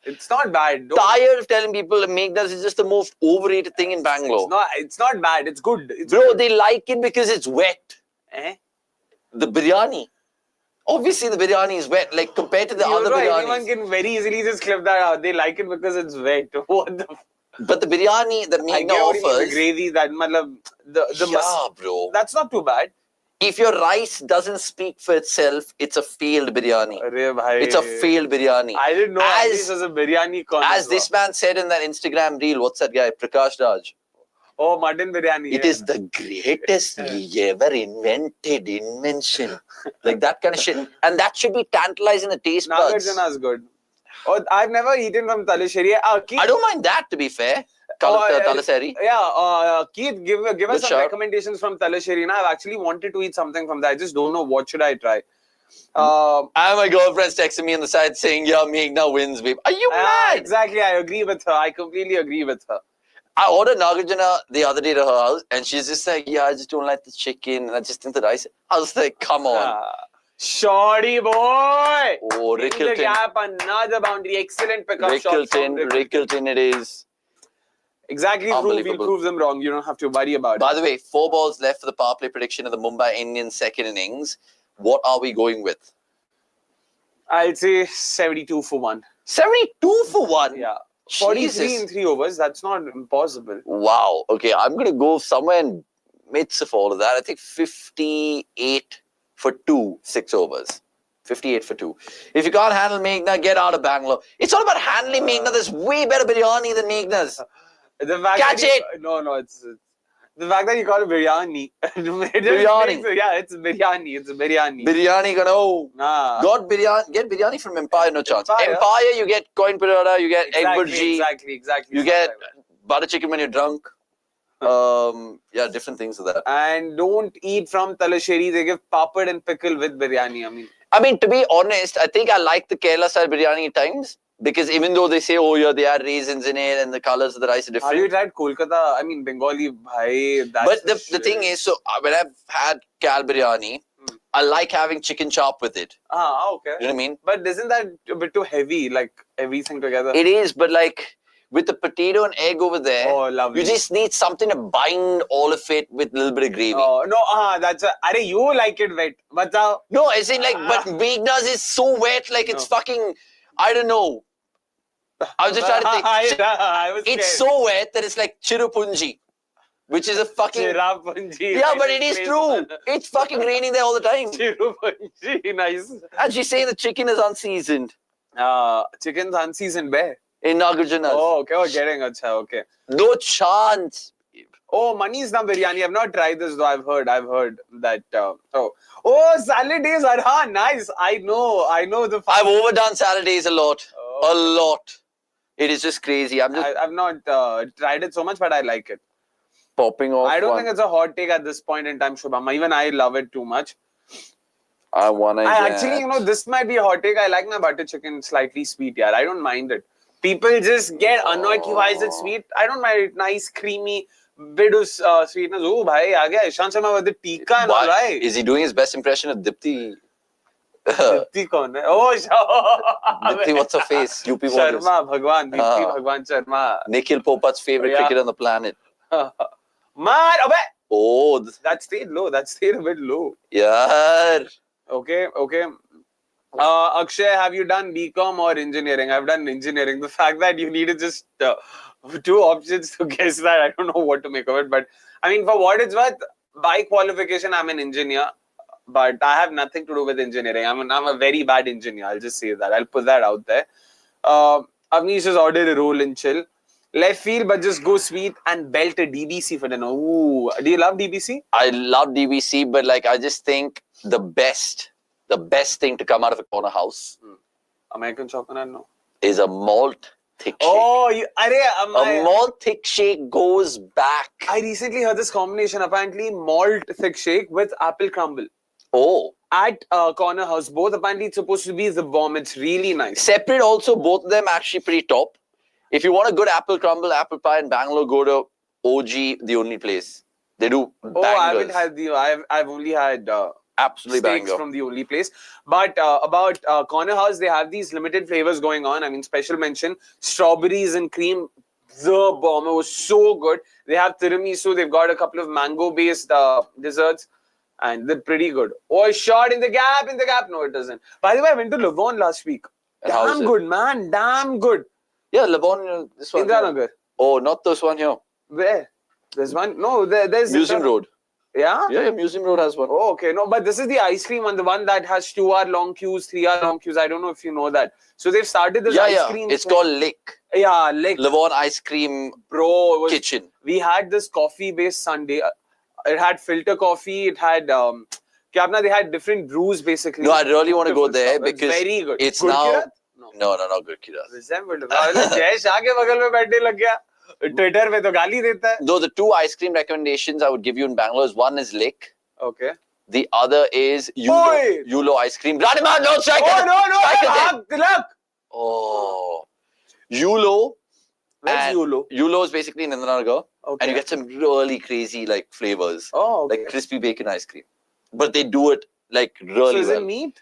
It's not bad. Tired of telling people Meghna's is just the most overrated thing in Bangalore. It's not bad. It's good. Bro, they like it because it's wet. Eh? The biryani. Obviously, the biryani is wet. Like compared to the other biryanis. Anyone can very easily just clip that out. They like it because it's wet. What the... But the biryani that Meghna offers... The gravy, that... bro. That's not too bad. If your rice doesn't speak for itself, it's a failed biryani. It's a failed biryani. I didn't know this was a biryani connoisseur. As this man said in that Instagram reel, what's that guy? Prakash Raj. Oh, mutton biryani. It is the greatest ever invented invention. Like that kind of shit. And that should be tantalizing the taste buds. Nagarjuna is good. Oh, I've never eaten from Talasheri. Keith, I don't mind that, to be fair. Talaseri. Keith, give us some shout. recommendations from Talasheri. I've actually wanted to eat something from there. I just don't know what should I try. And my girlfriend's texting me on the side saying, yeah, Meghna wins, babe. Are you mad? Exactly. I agree with her. I completely agree with her. I ordered Nagarjuna the other day to her house, and she's just like, yeah, I just don't like the chicken, and I just think the rice. I was like, come on. Shorty boy! Oh, In the Rickleton. gap, another boundary. Excellent pickup shot from Rickleton it is. Exactly true. We'll prove them wrong. You don't have to worry about it. By the way, 4 balls left for the power play prediction of the Mumbai Indians second innings. What are we going with? I'd say 72 for 1. 72 for 1? Yeah. 43 Jesus. in 3 overs. That's not impossible. Wow. Okay, I'm going to go somewhere in midst of all of that. I think 58 for 2, 6 overs. 58 for 2. If you can't handle Meghna, get out of Bangalore. It's all about handling Meghna. There's way better biryani than Meghna's. Catch it! No, it's the fact that you call it biryani. Biryani. Yeah, it's biryani. It's biryani. Biryani, get biryani from Empire, no chance. Empire, you get coin paratha, you get egg burji. Exactly. You get butter chicken when you're drunk. Yeah, different things of that. And don't eat from Talasheri. They give papad and pickle with biryani. I mean, to be honest, I think I like the Kerala style biryani at times. Because even though they say, oh yeah, there are raisins in it and the colors of the rice are different. Have you tried Kolkata? I mean, Bengali, bhai. But the thing is, so when I've had Kal biryani, I like having chicken chop with it. Okay. You know what I mean? But isn't that a bit too heavy, like everything together? It is, but like with the potato and egg over there, oh, lovely. You just need something to bind all of it with a little bit of gravy. Oh, no, that's you like it wet. Batao. No, I say like, but Meghna's is so wet, like it's fucking, I don't know. I was just trying to think. It's so wet that it's like Chirupunji, which is a fucking... Chirapunji. Yeah, but it is true. It's fucking raining there all the time. Chirupunji, nice. And she's saying the chicken is unseasoned. Chicken's unseasoned where? In Nagarjuna's. Oh, okay. Getting okay. No chance. Oh, Mani's dum biryani. I've not tried this though. I've heard that. Salad days are nice. I know the. I've overdone salad days a lot. A lot. It is just crazy. I've not tried it so much, but I like it. Popping off. I don't think it's a hot take at this point in time, Shubham. Even I love it too much. Actually, this might be a hot take. I like my butter chicken slightly sweet. Yeah, I don't mind it. People just get annoyed. Why is it sweet? I don't mind it. Nice, creamy. Bit of sweetness. Oh, bhai, aa gaya. Ishant Sharma with the tikka and all, right? Is he doing his best impression of Dipti? Dipti kaun hai? Oh, Dipti, what's her face? UP Warriors. Sharma, Bhagwan. Dipti Bhagwan Sharma. Nikhil Popat's favorite cricketer on the planet. Man, oh. That stayed low. That stayed a bit low. Yeah. Okay. Akshay, have you done BCom or engineering? I've done engineering. The fact that you needed just 2 options to guess that, I don't know what to make of it. But I mean, for what it's worth, by qualification, I'm an engineer. But I have nothing to do with engineering. I'm a very bad engineer. I'll just say that. I'll put that out there. Avanish has ordered a roll and chill. Left field, but just go sweet and belt a DBC for dinner. Ooh, do you love DBC? I love DBC, but like I just think the best thing to come out of a corner house. American chocolate, no. Is a malt thick shake. Oh, a malt thick shake goes back. I recently heard this combination. Apparently, malt thick shake with apple crumble. Oh. At corner house, both apparently it's supposed to be the bomb. It's really nice. Separate also, both of them actually pretty top. If you want a good apple crumble, apple pie in Bangalore, go to OG, the only place. They do bangers. Oh, I haven't had I've only had absolutely steaks banger from the only place. But about corner house, they have these limited flavors going on. I mean, special mention, strawberries and cream. The bomb. It was so good. They have tiramisu. They've got a couple of mango-based desserts. And they're pretty good. Oh, shot in the gap. No, it doesn't. By the way, I went to Lavon last week. Damn good, man. Damn good. Yeah, Lavon, this one. Indranagar. Oh, not this one here. Where? There's one? No, there's... Museum Road. Yeah? Yeah, Museum Road has one. Oh, okay. No, but this is the ice cream one, the one that has 2-hour long queues, 3-hour long queues. I don't know if you know that. So they've started this ice cream. It's called Lick. Yeah, Lick. Lavon Ice Cream Kitchen. We had this coffee-based sundae. It had filter coffee. It had... they had different brews basically. No, I really want to go there because very good. It's now... Kirat? No. No, not good Kiraz. Resembled. Jay Shah के बगल में बैठने लग गया. Twitter पे तो गाली देता है. Though the two ice cream recommendations I would give you in Bangalore is one is Lick. Okay. The other is Yulo ice cream. Run him out, no strike. Oh no. Oh. Yulo. Where's Yulo? Yulo is basically in Indranagar. Okay. And you get some really crazy like flavors. Oh, okay. Like crispy bacon ice cream. But they do it like really well. So is it meat?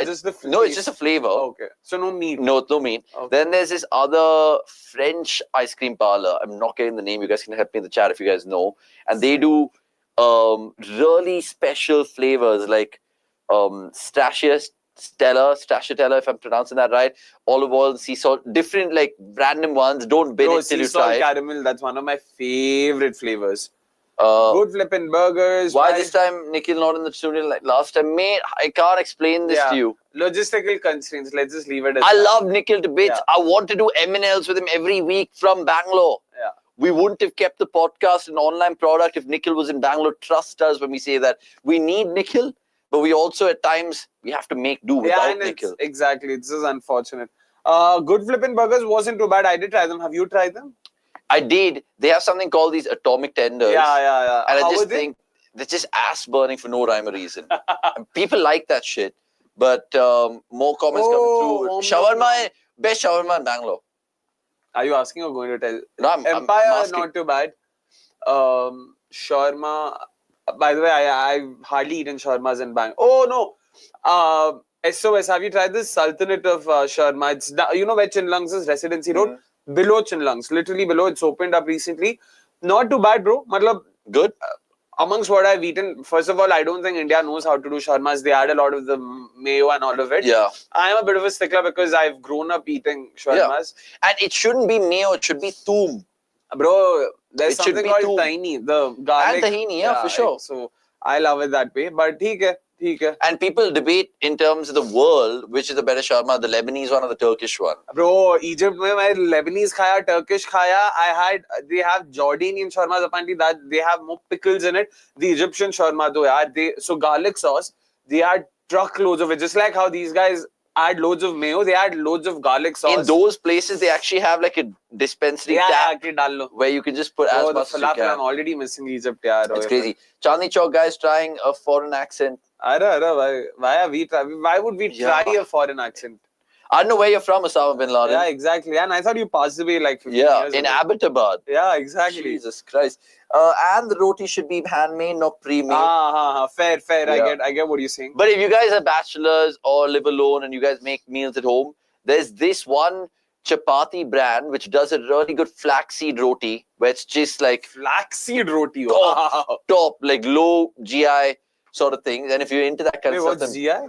Just the no, it's just a flavor. Okay. So no meat. No meat. Okay. Then there's this other French ice cream parlor. I'm not getting the name. You guys can help me in the chat if you guys know. And they do really special flavors like stracciatella, if I'm pronouncing that right. Olive oil, sea salt, different like random ones. Don't bin it till you try it. Caramel, that's one of my favorite flavors. Good flipping burgers. Why this time Nikhil not in the studio like last time? Mate, I can't explain this to you. Logistical constraints. Let's just leave it at I that. love Nikhil to bits. I want to do M&Ls with him every week from Bangalore. Yeah. We wouldn't have kept the podcast an online product if Nikhil was in Bangalore. Trust us when we say that. We need Nikhil, but we also at times we have to make do without Nikhil. Exactly. This is unfortunate. Good flipping burgers wasn't too bad. I did try them. Have you tried them? I did. They have something called these atomic tenders. Yeah. And I just think they're just ass burning for no rhyme or reason. And people like that shit. But more comments coming through. Shawarma, best shawarma in Bangalore. Are you asking or going to tell? No, I'm Empire, asking. not too bad. Shawarma. By the way, I've hardly eaten shawarmas in Bangalore. Oh no. SOS, have you tried this Sultanate of shawarma? It's you know where Chinlung's residency road? Below Chinlung's, literally below. It's opened up recently. Not too bad, bro. Matlab, good. Amongst what I've eaten, first of all, I don't think India knows how to do shawarmas. They add a lot of the mayo and all of it. Yeah. I am a bit of a stickler because I've grown up eating shawarmas. Yeah. And it shouldn't be mayo. It should be thoom. Bro, there's something called tahini, the garlic. And tahini, for sure. So I love it that way. But theek hai. And people debate in terms of the world, which is the better shawarma, the Lebanese one or the Turkish one. Bro, Egypt mein I Lebanese khaya, Turkish khaya. They have Jordanian shawarmas apparently that they have more pickles in it. The Egyptian shawarma though, so garlic sauce, they add truckloads of it. Just like how these guys add loads of mayo, they add loads of garlic sauce. In those places, they actually have like a dispensary tap where you can just put as much as you can. I'm already missing Egypt, yaar. It's crazy. Chandni Chowk guys trying a foreign accent. Why would we try a foreign accent? I don't know where you're from, Osama bin Laden. Yeah, exactly. And I thought you passed away like 15 years in ago. Abbottabad. Yeah, exactly. Jesus Christ. And the roti should be handmade, not pre-made. Fair. Yeah. I get what you're saying. But if you guys are bachelors or live alone and you guys make meals at home, there's this one chapati brand which does a really good flaxseed roti where it's just like flaxseed roti. Top, like low GI sort of thing. And if you're into that kind of stuff, what's GI?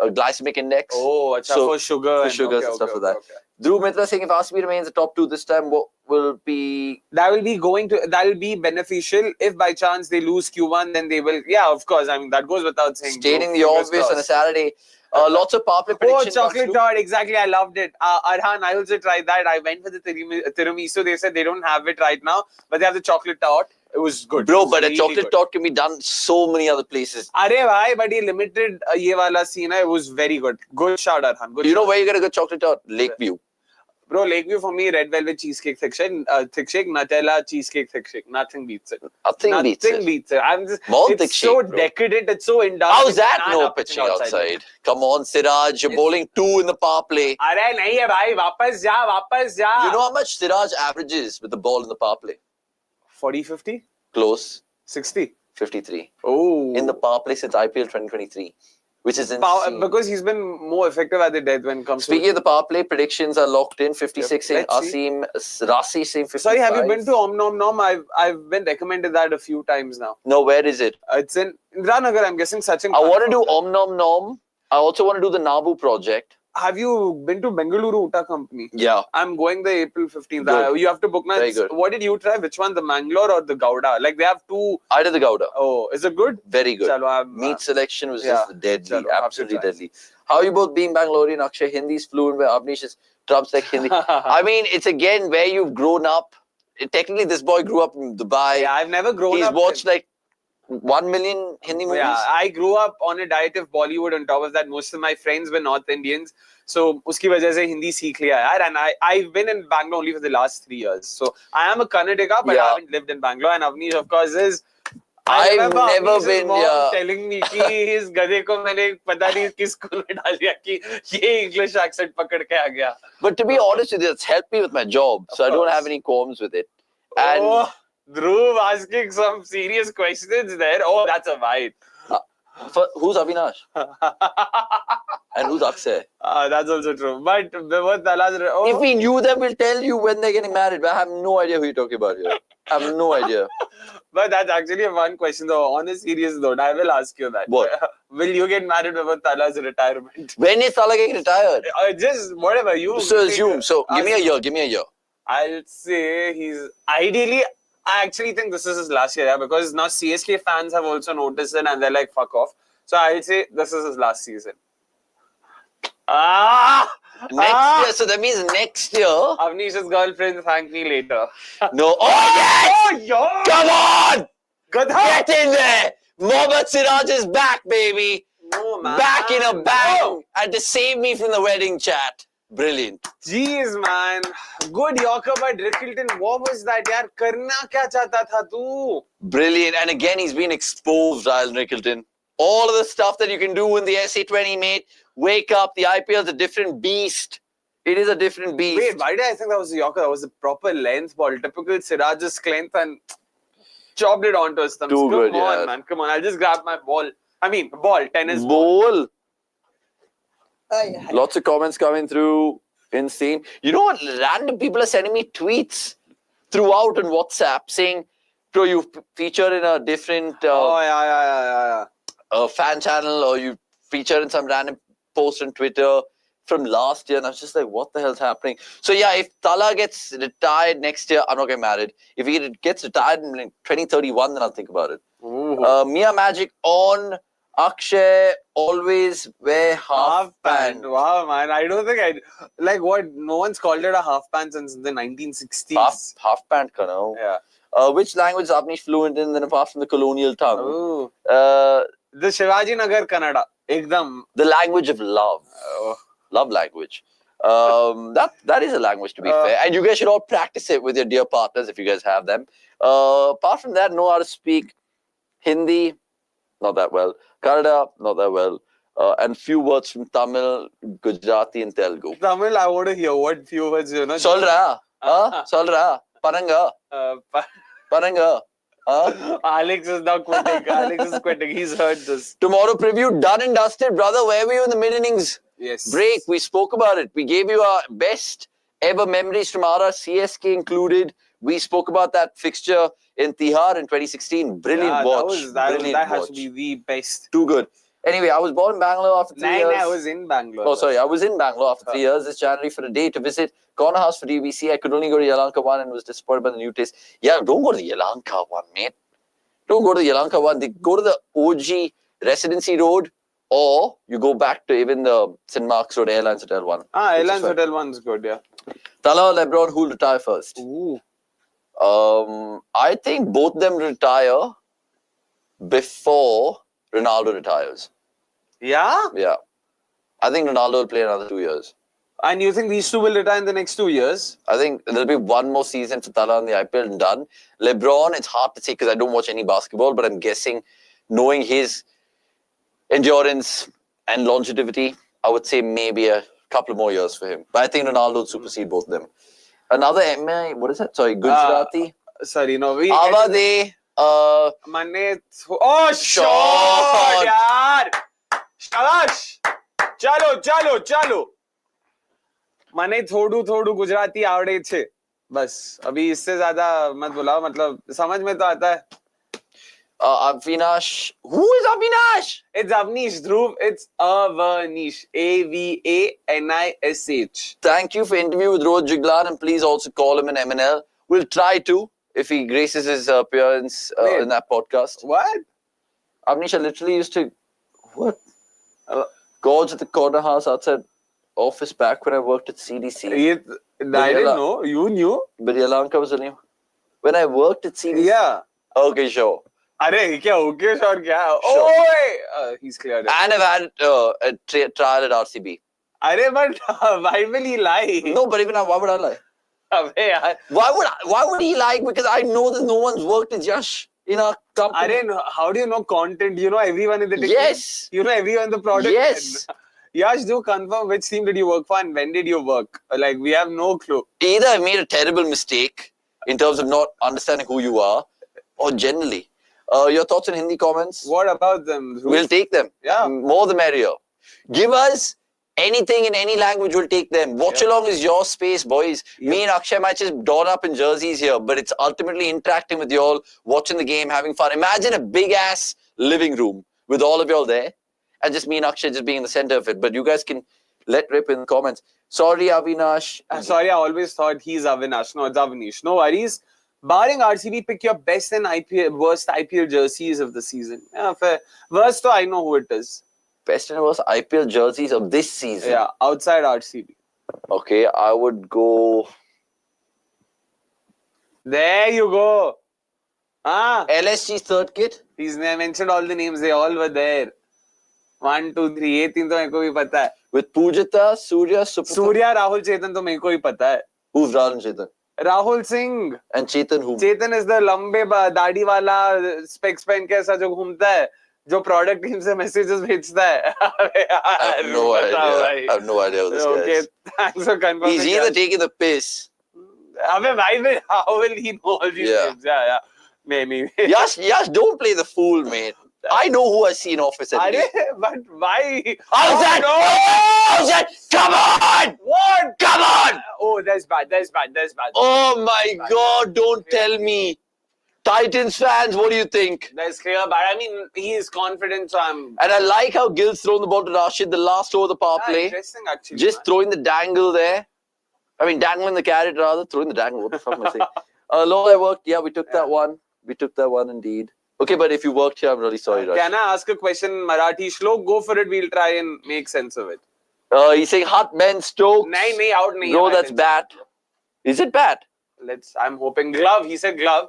Glycemic index. Oh, so for sugar. For sugars and stuff like that. Dhruv Mitra saying if RCB remains the top two this time, what will be? That will be beneficial. If by chance they lose Q1, then they will. Yeah, of course. I mean, that goes without saying. Stating the obvious on a Saturday. Lots of power play predictions. Oh, chocolate tart. Exactly. I loved it. Arhan, I also tried that. I went for the tiramisu. They said they don't have it right now, but they have the chocolate tart. It was good. Bro, but a chocolate tart can be done so many other places. Arey bhai, but he limited ye wala scene. It was very good. Good shot, Arhan. Good you shot. know where you get a good chocolate tart? Lakeview. Bro, Lakeview for me, red velvet cheesecake thick shake, Nutella cheesecake thick shake. Nothing beats it. Nothing beats it. I'm just. It's so decadent. It's so indulgent. How's that no pitching outside? Come on, Siraj. You're bowling 2 in the power play. Arey nahi hai bhai. Wapas ja. You know how much Siraj averages with the ball in the power play? 40, 50? Close. 60? 53. Oh. In the power play since IPL 2023. Which is insane. Because he's been more effective at the death when it comes Speaking of the power play, predictions are locked in. 56 saying Asim, Rasi saying 55. Sorry, have you been to Om Nom Nom? I've been recommended that a few times now. No, where is it? It's in Indranagar, I'm guessing. Sachin. I want to do Om Nom Nom. I also want to do the Nabu project. Have you been to Bengaluru Uta Company? Yeah. I'm going the April 15th. You have to book now. Very good. What did you try? Which one? The Mangalore or the Gouda? Like they have two. I did the Gouda. Oh, is it good? Very good. Chalo, Meat selection was just deadly. Chalo, absolutely deadly. How are you both being Bangalorean? Akshay, Hindi's fluent where Avanish is trumps like Hindi. I mean, it's again where you've grown up. Technically, this boy grew up in Dubai. Yeah, I've never grown up. He's watched like 1 million Hindi movies? Yeah, I grew up on a diet of Bollywood. On top of that, most of my friends were North Indians. So, uski wajah se Hindi seekh liya yaar. And I've been in Bangalore only for the last 3 years. So, I am a Kannadiga, but I haven't lived in Bangalore. And Avanish, of course, is... I've never been mom telling me कि इस गधे को मैंने पता नहीं किस school में डाल दिया कि ये English accent पकड़ के आ गया. But to be honest with you, it's helped me with my job. So I don't have any qualms with it. And Dhruv asking some serious questions there. Oh, that's a vibe. Who's Avinash? And who's Akshay? That's also true. But if we knew them, we'll tell you when they're getting married. But I have no idea who you're talking about here. I have no idea. But that's actually a fun question though. On a serious note, I will ask you that. What? Will you get married before Tala's retirement? When is Tala getting retired? Just whatever you. So assume. So give me a year. Give me a year. I'll say he's ideally. I actually think this is his last year, because now CSK fans have also noticed it and they're like, fuck off. So I'll say this is his last season. Next year. So that means next year. Avanish's girlfriend thank me later. No. Oh, yes! Oh, yeah! Come on! Gadha! Get in there! Mohammad Siraj is back, baby. No, man. Back in a bang. And to save me from the wedding chat. Brilliant. Jeez, man. Good Yorker by Rickleton. What was that, yaar? Karna kya chahta tha tu? Brilliant. And again, he's been exposed, Alan Rickleton. All of the stuff that you can do in the SA20, mate. Wake up. The IPL is a different beast. It is a different beast. Wait, why did I think that was a Yorker? That was a proper length ball. Typical Siraj's length and chopped it onto his thumbs. Too good, Come on, yeah. man. Come on. I'll just grab my ball. I mean, tennis ball. Lots of comments coming through. Insane. You know what? Random people are sending me tweets throughout on WhatsApp saying, bro, you featured in a different fan channel, or you featured in some random post on Twitter from last year. And I was just like, what the hell's happening? So yeah, if Tala gets retired next year, I'm not getting married. If he gets retired in 2031, then I'll think about it. Mia Magic on Akshay always wear half pant. Wow, man. I don't think no one's called it a half pant since the 1960s. Half pant, ka na? Yeah. Which language is Avanish fluent in, then apart from the colonial tongue? Oh. The Shivaji Nagar Kannada. Ekdam. The language of love. Love language. That is a language, to be fair. And you guys should all practice it with your dear partners if you guys have them. Apart from that, know how to speak Hindi, not that well. Kannada, not that well. And few words from Tamil, Gujarati and Telugu. Tamil, I want to hear what few words you know. Solra. Solra. Paranga. Paranga. Alex is now quitting. Alex is quitting. He's heard this. Tomorrow preview done and dusted, brother. Where were you in the mid-innings break? We spoke about it. We gave you our best ever memories from our CSK included. We spoke about that fixture in Tihar in 2016. Brilliant watch. That has to be the best. Too good. Anyway, I was born in Bangalore after 3 years. I was in Bangalore. Oh, sorry. I was in Bangalore after 3 years this January for a day to visit Corner House for DVC. I could only go to Yelahanka one and was disappointed by the new taste. Yeah, don't go to the Yelahanka one, mate. Don't go to the Yelahanka one. They go to the OG Residency Road, or you go back to even the St. Mark's Road Airlines Hotel one. Airlines Hotel one's good, yeah. Tala or LeBron, who'll retire first? Ooh. I think both them retire before Ronaldo retires. Yeah? Yeah. I think Ronaldo will play another 2 years. And you think these two will retire in the next 2 years? I think there'll be one more season for Tala in the IPL and done. LeBron, it's hard to say because I don't watch any basketball, but I'm guessing, knowing his endurance and longevity, I would say maybe a couple more years for him. But I think Ronaldo will supersede both of them. Another what is that? Sorry, Gujarati. Sorry, no. Avade. Oh, shot! Yaar! Shabash! Chalo! मने थोड़ू गुजराती आवड़े छे बस अभी इससे ज्यादा मत बुलाओ मतलब समझ में तो आता है Avinash. Who is Avinash? It's Avanish, Dhruv. It's Avanish. Avanish. Thank you for interview with Rohit Jiglan, and please also call him an MNL. We'll try to if he graces his appearance in that podcast. What? Avanish, I literally used to gorge at the corner house outside office back when I worked at CDC. I didn't know. You knew? But Yelahanka was the name. When I worked at CDC? Yeah. Okay, sure. अरे क्या Mukesh और क्या? Oh, he's cleared it. And I've had a trial at RCB. अरे but why will he lie? No, but even now, why would I lie? अबे यार. Why would he lie? Because I know that no one's worked with Yash in our company. अरे no, how do you know content? You know everyone in the team. Yes. You know everyone in the product. Yes. Yash, do confirm which team did you work for and when did you work? Like we have no clue. Either I made a terrible mistake in terms of not understanding who you are, or generally. Your thoughts in Hindi comments? What about them? We'll take them. Yeah. More the merrier. Give us anything in any language, we'll take them. Watchalong is your space, boys. Yep. Me and Akshay might just drawn up in jerseys here, but it's ultimately interacting with y'all, watching the game, having fun. Imagine a big-ass living room with all of y'all there, and just me and Akshay just being in the center of it. But you guys can let rip in the comments. Sorry, Avinash. Sorry, I always thought he's Avinash. No, it's Avanish. No worries. Barring RCB, pick your best and worst IPL jerseys of the season. Yeah, fair. Worst, I know who it is. Best and worst IPL jerseys of this season. Yeah, outside RCB. Okay, I would go... There you go. LSG's third kit. He's mentioned all the names. They all were there. 1, 2, 3. ये तीन तो मेरे को भी पता है. With Pujita, Surya, Surya, Rahul, Chetan तो मेरे को भी पता है. Who's Rahul and Chetan? Rahul Singh. And Chetan who? Chetan is the लंबे दाढ़ी वाला specs पहन के ऐसा जो घूमता है, जो product team से messages भेजता है. I have no idea. I have no idea who this guy Okay, is. thanks for confirming. He's either taking the piss. अबे how will he know all these names? Yeah. Maybe. Yash, don't play the fool, mate. I know who I see in office at least. But why? Outside! Oh, Outside! Come on! What? Come on! Oh, that's bad. Oh my God, don't tell me. Titans fans, what do you think? That's clear, but I mean, he is confident, so I'm... And I like how Gill's thrown the ball to Rashid, the last over the power play. Interesting, actually. Just throwing the dangle there. I mean, dangling the carrot rather. Throwing the dangle. What the fuck am I saying? Law I worked. Yeah, we took that one. We took that one indeed. Okay, but if you worked here, I'm really sorry, Rashid. Can I ask a question, Marathi? Shlok, go for it. We'll try and make sense of it. He's saying hot men Stokes. Nahi, out nahi. Bro, that's bat. Is it bat? I'm hoping. Glove. He said glove.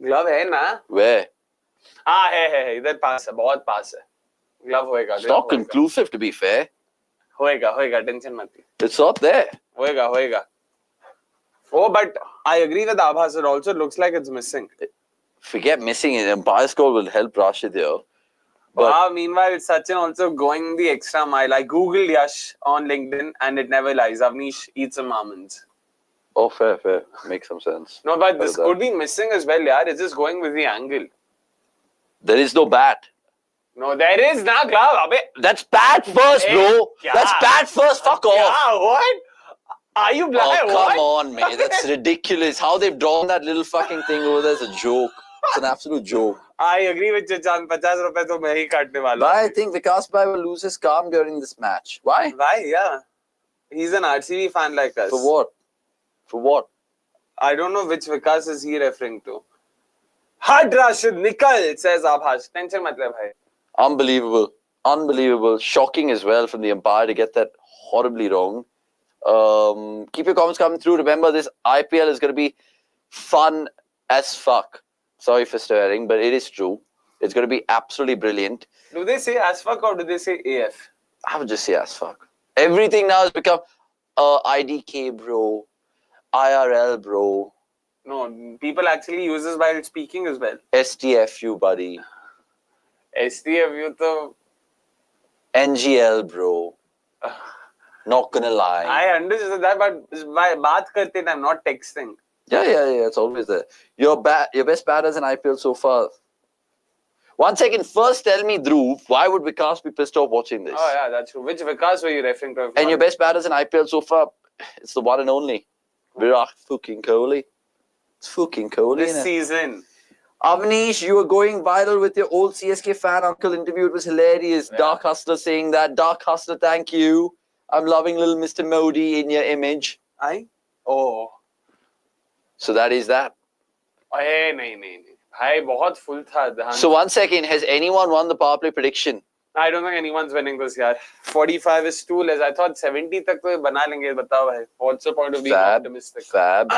Glove hai na? Where? है. इधर पास है. बहुत पास है. Glove होएगा. It's not conclusive, to be fair. होएगा. Tension मत ले. It's not there. होएगा. Oh, but I agree with Abhas. It also looks like it's missing. Forget missing it. Umpire score will help Rashid here. But meanwhile, Sachin also going the extra mile. I googled Yash on LinkedIn and it never lies. Avanish eats some almonds. Oh, fair. Makes some sense. No, but this could be missing as well, yaar. It's just going with the angle. There is no bat. No, there is na glove. Abbe. That's bat first, bro. That's bat first. Fuck off. Yeah, what? Are you blind? Oh, come on, mate. That's ridiculous. How they've drawn that little fucking thing over there is a joke. It's an absolute joke. I agree with Chachan. 50 rupees to main hi kaatne wala. Why I think Vikas Bhai will lose his calm during this match. Why? Why? Yeah. He's an RCB fan like us. For what? I don't know which Vikas is he referring to. Hard Rashid Nikal, says Abhas. Tension mat le bhai. Unbelievable. Shocking as well from the umpire to get that horribly wrong. Keep your comments coming through. Remember, this IPL is going to be fun as fuck. Sorry for swearing, but it is true. It's going to be absolutely brilliant. Do they say as fuck or do they say AF? I would just say as fuck. Everything now has become IDK, bro. IRL, bro. No, people actually use this while speaking as well. STFU, buddy. STFU to... NGL, bro. Not gonna lie. I understood that, but baat karte time, not texting. Yeah, it's always there. Your best batters in IPL so far. 1 second, first tell me, Dhruv, why would Vikas be pissed off watching this? Oh, yeah, that's true. Which Vikas were you referring to? And your best batters in IPL so far, it's the one and only. Virat fucking Kohli. It's fucking Kohli. This season. Avanish, you were going viral with your old CSK fan uncle interview. It was hilarious. Yeah. Dark Hustler saying that. Dark Hustler, thank you. I'm loving little Mr. Modi in your image. Oh. So that is that. Hey, nahi. Bhai, bahut full tha. So 1 second, has anyone won the power play prediction? I don't think anyone's winning this year. 45 is too less. I thought 70 tak to bana lenge. Batao bhai. What's the point of being optimistic? Fab.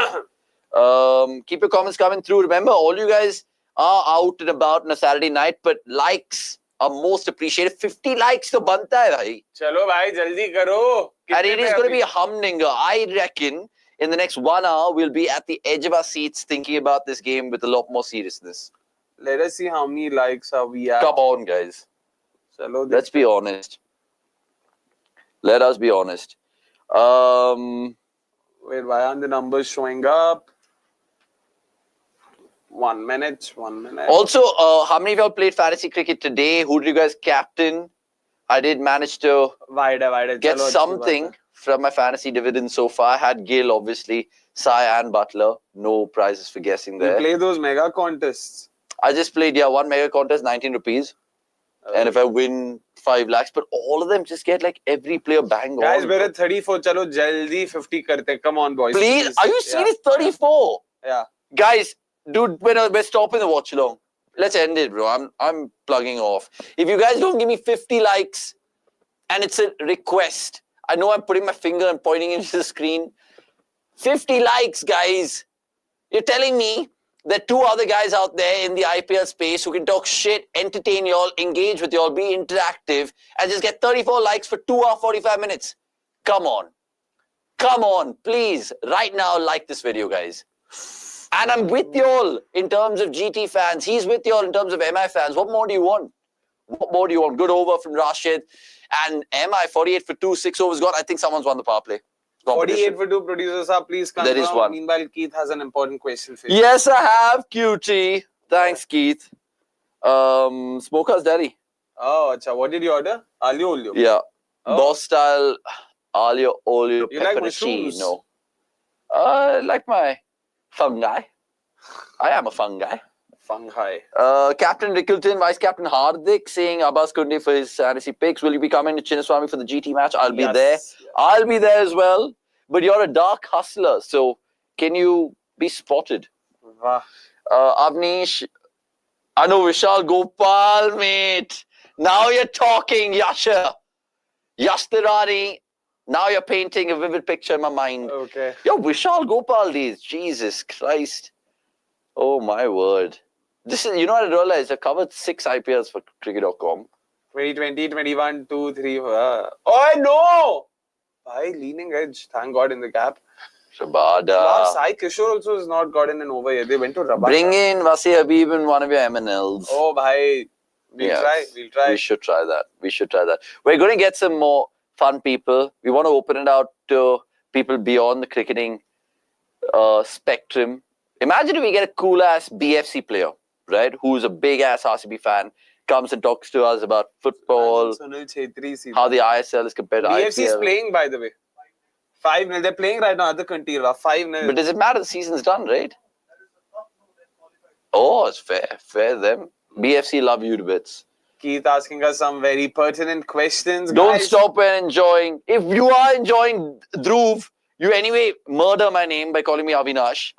Keep your comments coming through. Remember, all you guys are out and about on a Saturday night, but likes are most appreciated. 50 likes to banta hai, bhai. Chalo, bhai, jaldi karo. And it is going to be a humdinger. I reckon in the next 1 hour, we'll be at the edge of our seats thinking about this game with a lot more seriousness. Let us see how many likes are we at. Come on, guys. Chalo, Let's be honest. Let us be honest. Wait, why aren't the numbers showing up? 1 minute, 1 minute. Also, how many of y'all played fantasy cricket today? Who did you guys captain? I did manage to get something from my fantasy dividends so far. I had Gill, obviously, Sai and Buttler. No prizes for guessing there. You play those mega contests? I just played, one mega contest, 19 rupees. And if I win 5 lakhs, but all of them just get like every player bang on. Guys, we're at 34. Chalo, jaldi 50 karte. Come on, boys. Please. Are you serious? 34? Yeah. Guys, dude, we're stopping the watch along. Let's end it, bro. I'm plugging off. If you guys don't give me 50 likes and it's a request, I know I'm putting my finger and pointing into the screen. 50 likes, guys. You're telling me there are 2 other guys out there in the IPL space who can talk shit, entertain y'all, engage with y'all, be interactive, and just get 34 likes for 2 hours, 45 minutes. Come on. Come on, please. Right now, like this video, guys. And I'm with y'all in terms of GT fans. He's with y'all in terms of MI fans. What more do you want? What more do you want? Good over from Rashid. And MI, 48 for 2, 6 overs gone. I think someone's won the power play. 48 for 2, producers are please confirm. There is one. Meanwhile, Keith has an important question for you. Yes, I have, QT. Thanks, Keith. Smoker's Dairy. Oh, acha. What did you order? Alio olio. Yeah. Oh. Boss style alio olio You like mushrooms? pepperoncino. I like my fungi. I am a fungi. Fungi. Captain Rickleton, Vice Captain Hardik saying Abbas Kunde for his fantasy picks. Will you be coming to Chinnaswamy for the GT match? I'll be there. I'll be there as well. But you're a dark hustler, so can you be spotted? Avanish, I know Vishal Gopal, mate. Now you're talking, Yasha. Yashtarani. Now you're painting a vivid picture in my mind. Okay. Yo, Vishal Gopal days. Jesus Christ. Oh my word. This is, you know what I realized? I covered 6 IPLs for cricket.com. 2020, 21, 2, 3. Oh no! Bhai, leaning edge. Thank God in the gap. Shabada. Sai Kishore also has not gotten an over yet. They went to Rabada. Bring in Wasi Habib in one of your MNLs. Oh, bhai. We'll try. We should try that. We're going to get some more fun people. We want to open it out to people beyond the cricketing spectrum. Imagine if we get a cool-ass BFC player, right, who's a big-ass RCB fan, comes and talks to us about football, how the ISL is compared to IPL. BFC is playing, by the way. 5-0. They're playing right now at the Kantira. 5-0. But does it matter? The season's done, right? Oh, it's fair. Fair them. BFC love you to bits. Keith asking us some very pertinent questions. Don't guys. stop when enjoying. If you are enjoying Dhruv, you anyway murder my name by calling me Avinash.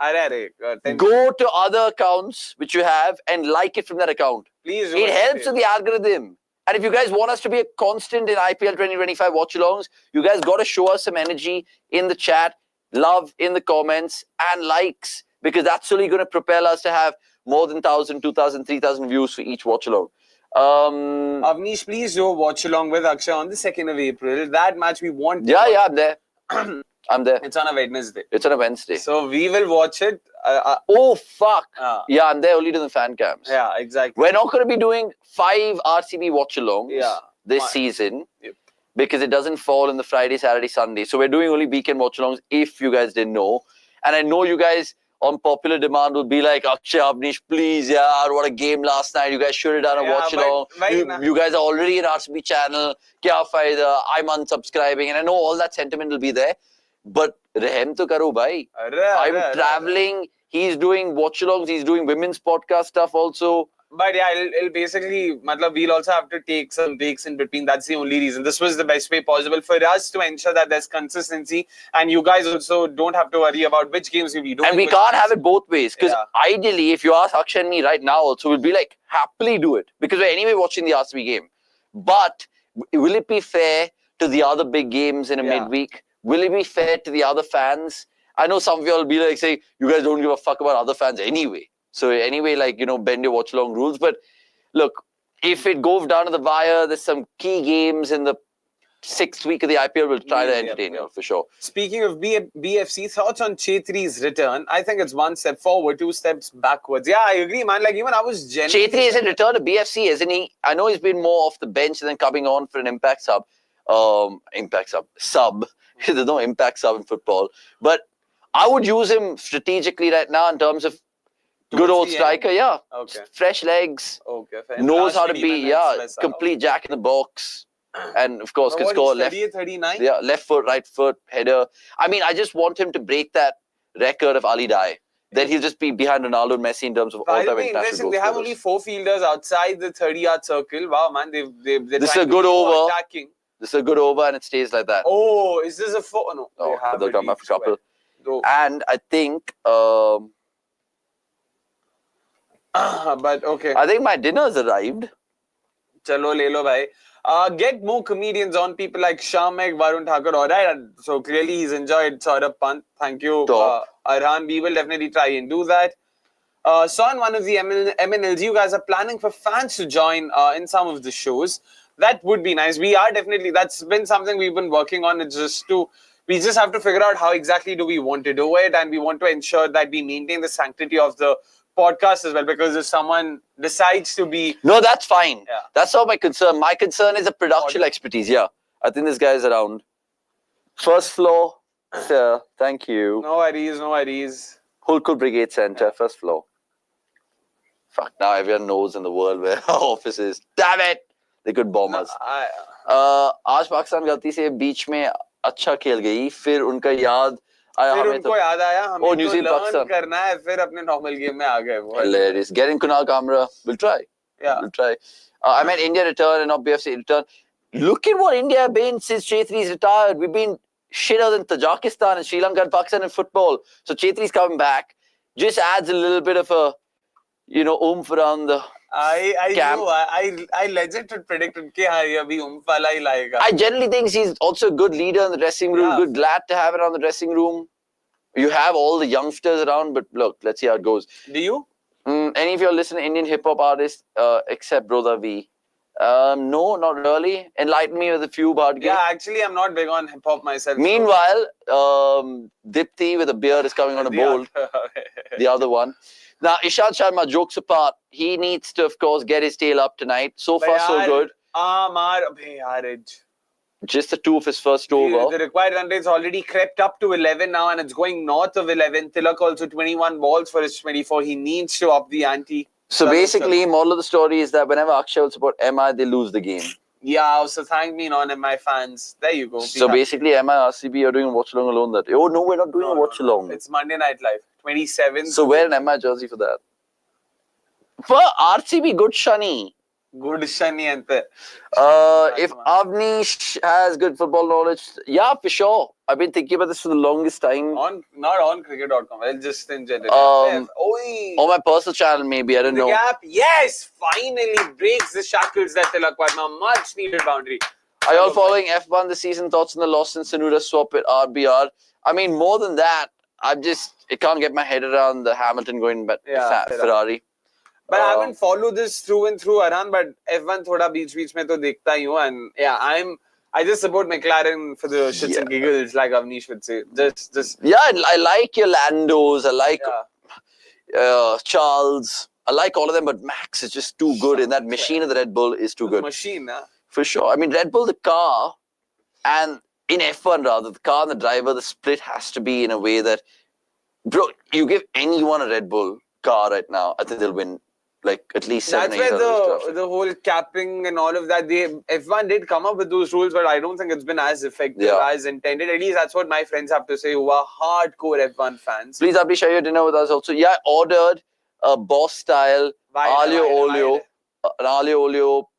Go to other accounts which you have and like it from that account. Please. It helps with the algorithm. And if you guys want us to be a constant in IPL 2025 watch-alongs, you guys got to show us some energy in the chat, love in the comments, and likes. Because that's only going to propel us to have more than 1,000, 2,000, 3,000 views for each watch-along. Avnish, please do a watch-along with Akshay on the 2nd of April. That match we want. Yeah, I'm there. I'm there. It's on a Wednesday. It's on a Wednesday. So we will watch it. Oh, fuck. Yeah, I'm there only to the fan cams. Yeah, exactly. We're not going to be doing 5 RCB watch-alongs this season because it doesn't fall in the Friday, Saturday, Sunday. So we're doing only weekend watch-alongs if you guys didn't know. And I know you guys on popular demand will be like, Akshay, Avnish, please, what a game last night. You guys should have done a watch-along. You guys are already an RCB channel. Kya fayda? I'm unsubscribing. And I know all that sentiment will be there. But rehem to karo, bhai. I'm traveling. He's doing watch-alongs. He's doing women's podcast stuff also. But yeah, it'll basically, we'll also have to take some breaks in between. That's the only reason. This was the best way possible for us to ensure that there's consistency. And you guys also don't have to worry about which games we'll be doing. And we can't have it both ways. Because ideally, if you ask Akshay and me right now also, we'll be like, happily do it. Because we're anyway watching the RCB game. But will it be fair to the other big games in a midweek? Will it be fair to the other fans? I know some of you will be like saying, you guys don't give a fuck about other fans anyway. So anyway, like, bend your watch along rules. But look, if it goes down to the wire, there's some key games in the 6th week of the IPL. We'll try to entertain you for sure. Speaking of BFC, thoughts on Chetri's return? I think it's 1 step forward, 2 steps backwards. Yeah, I agree, man. Like, even I was genuinely... Chetri isn't returned to BFC, isn't he? I know he's been more off the bench and then coming on for an impact sub. Sub. There's no impact sub in football. But I would use him strategically right now in terms of good old striker, yeah. Okay. Fresh legs. Okay, fair. Knows how to be, complete jack in the box. And of course, can score left. 39? Yeah, left foot, right foot, header. I mean, I just want him to break that record of Ali Dai. Then he'll just be behind Ronaldo and Messi in terms of all-time international goals. They have only 4 fielders outside the 30-yard circle. Wow, man, they're this is a good over. Attacking. This is a good over, and it stays like that. Oh, is this a 4? No, they'll come up a couple. And I think, but okay. I think my dinner's arrived. Chalo, le lo, bhai. Get more comedians on, people like Shamek, Varun Thakur. All right, so clearly he's enjoyed Saurabh Pant. Thank you, Arhan. We will definitely try and do that. Saw in one of the MNLs, you guys are planning for fans to join in some of the shows. That would be nice. We are definitely, that's been something we've been working on. It's just we just have to figure out how exactly do we want to do it, and we want to ensure that we maintain the sanctity of the podcast as well, because if someone decides to be... No, that's fine. Yeah. That's not my concern. My concern is the production expertise. Yeah, I think this guy is around. First floor, sir. Thank you. No worries, no worries. Hulkul Brigade Centre, first floor. Fuck, now everyone knows in the world where our office is. Damn it! They could bomb us. आज पाकिस्तान गलती से बीच में अच्छा खेल गई, फिर उनका याद आया, फिर उनको याद आया हमें New Zealand, लर्न करना है, फिर अपने नॉर्मल गेम में आ गए वो. Hilarious. Getting Kunal Kamra, we'll try. Yeah, we'll try. I meant India return and not BFC return. Look at what India have been since Chetri's retired. We've been shitter than Tajikistan and Sri Lanka and Pakistan in football. So Chetri's coming back. Just adds a little bit of a, oomph around the camp. I legit predicted कि हाँ ये अभी उम्फाला ही लाएगा. I generally think he's also a good leader in the dressing room. Yeah. Good, glad to have it around the dressing room. You have all the youngsters around, but look, let's see how it goes. Do you? Any of your listening Indian hip hop artists except Brodha V? No, not really. Enlighten me with a few about Yeah, actually, I'm not big on hip hop myself. Meanwhile, Dipti with a beard is coming on a bowl. The other one. Now, Ishant Sharma, jokes apart, he needs to, of course, get his tail up tonight. So far, so good. Just the 2 of his first over. The required run rate's already crept up to 11 now, and it's going north of 11. Tilak also 21 balls for his 24. He needs to up the ante. So basically, moral of the story is that whenever Akshay will support MI, they lose the game. Yeah, so thank me, non-MI fans. There you go. So basically, MI, RCB, you're doing a watch-along alone that day. Oh, no, we're not doing a watch-along. It's Monday Night Live, 27th. So wear an MI jersey for that. For RCB, good Shani. Good Shani. If Avanish has good football knowledge, yeah, for sure. I've been thinking about this for the longest time. Not on cricket.com, well, just in general. On my personal channel, maybe. I don't know. The gap, yes, finally breaks the shackles that Tilak Varma. Much needed boundary. Are you all following F1 this season? Thoughts on the loss in Sanuda swap with RBR? I mean, more than that, I can't get my head around the Hamilton going Ferrari. But I haven't followed this through and through, Arhan, but F1 thoda beech mein to dekhta hi hu, and yeah, I just support McLaren for the shits and giggles, like Avanish would say. Just. Yeah, I like your Landos. I like Charles. I like all of them, but Max is just too good, and that machine of the Red Bull is too good. Machine, for sure. I mean, Red Bull, the car, and in F1 rather, the car and the driver, the split has to be in a way that, bro, you give anyone a Red Bull car right now, I think they'll win. Like at least 7 That's where the whole capping and all of that. F1 did come up with those rules, but I don't think it's been as effective as intended. At least that's what my friends have to say, who are hardcore F1 fans. Please, Abhi, share your dinner with us also. Yeah, I ordered a boss style aglio olio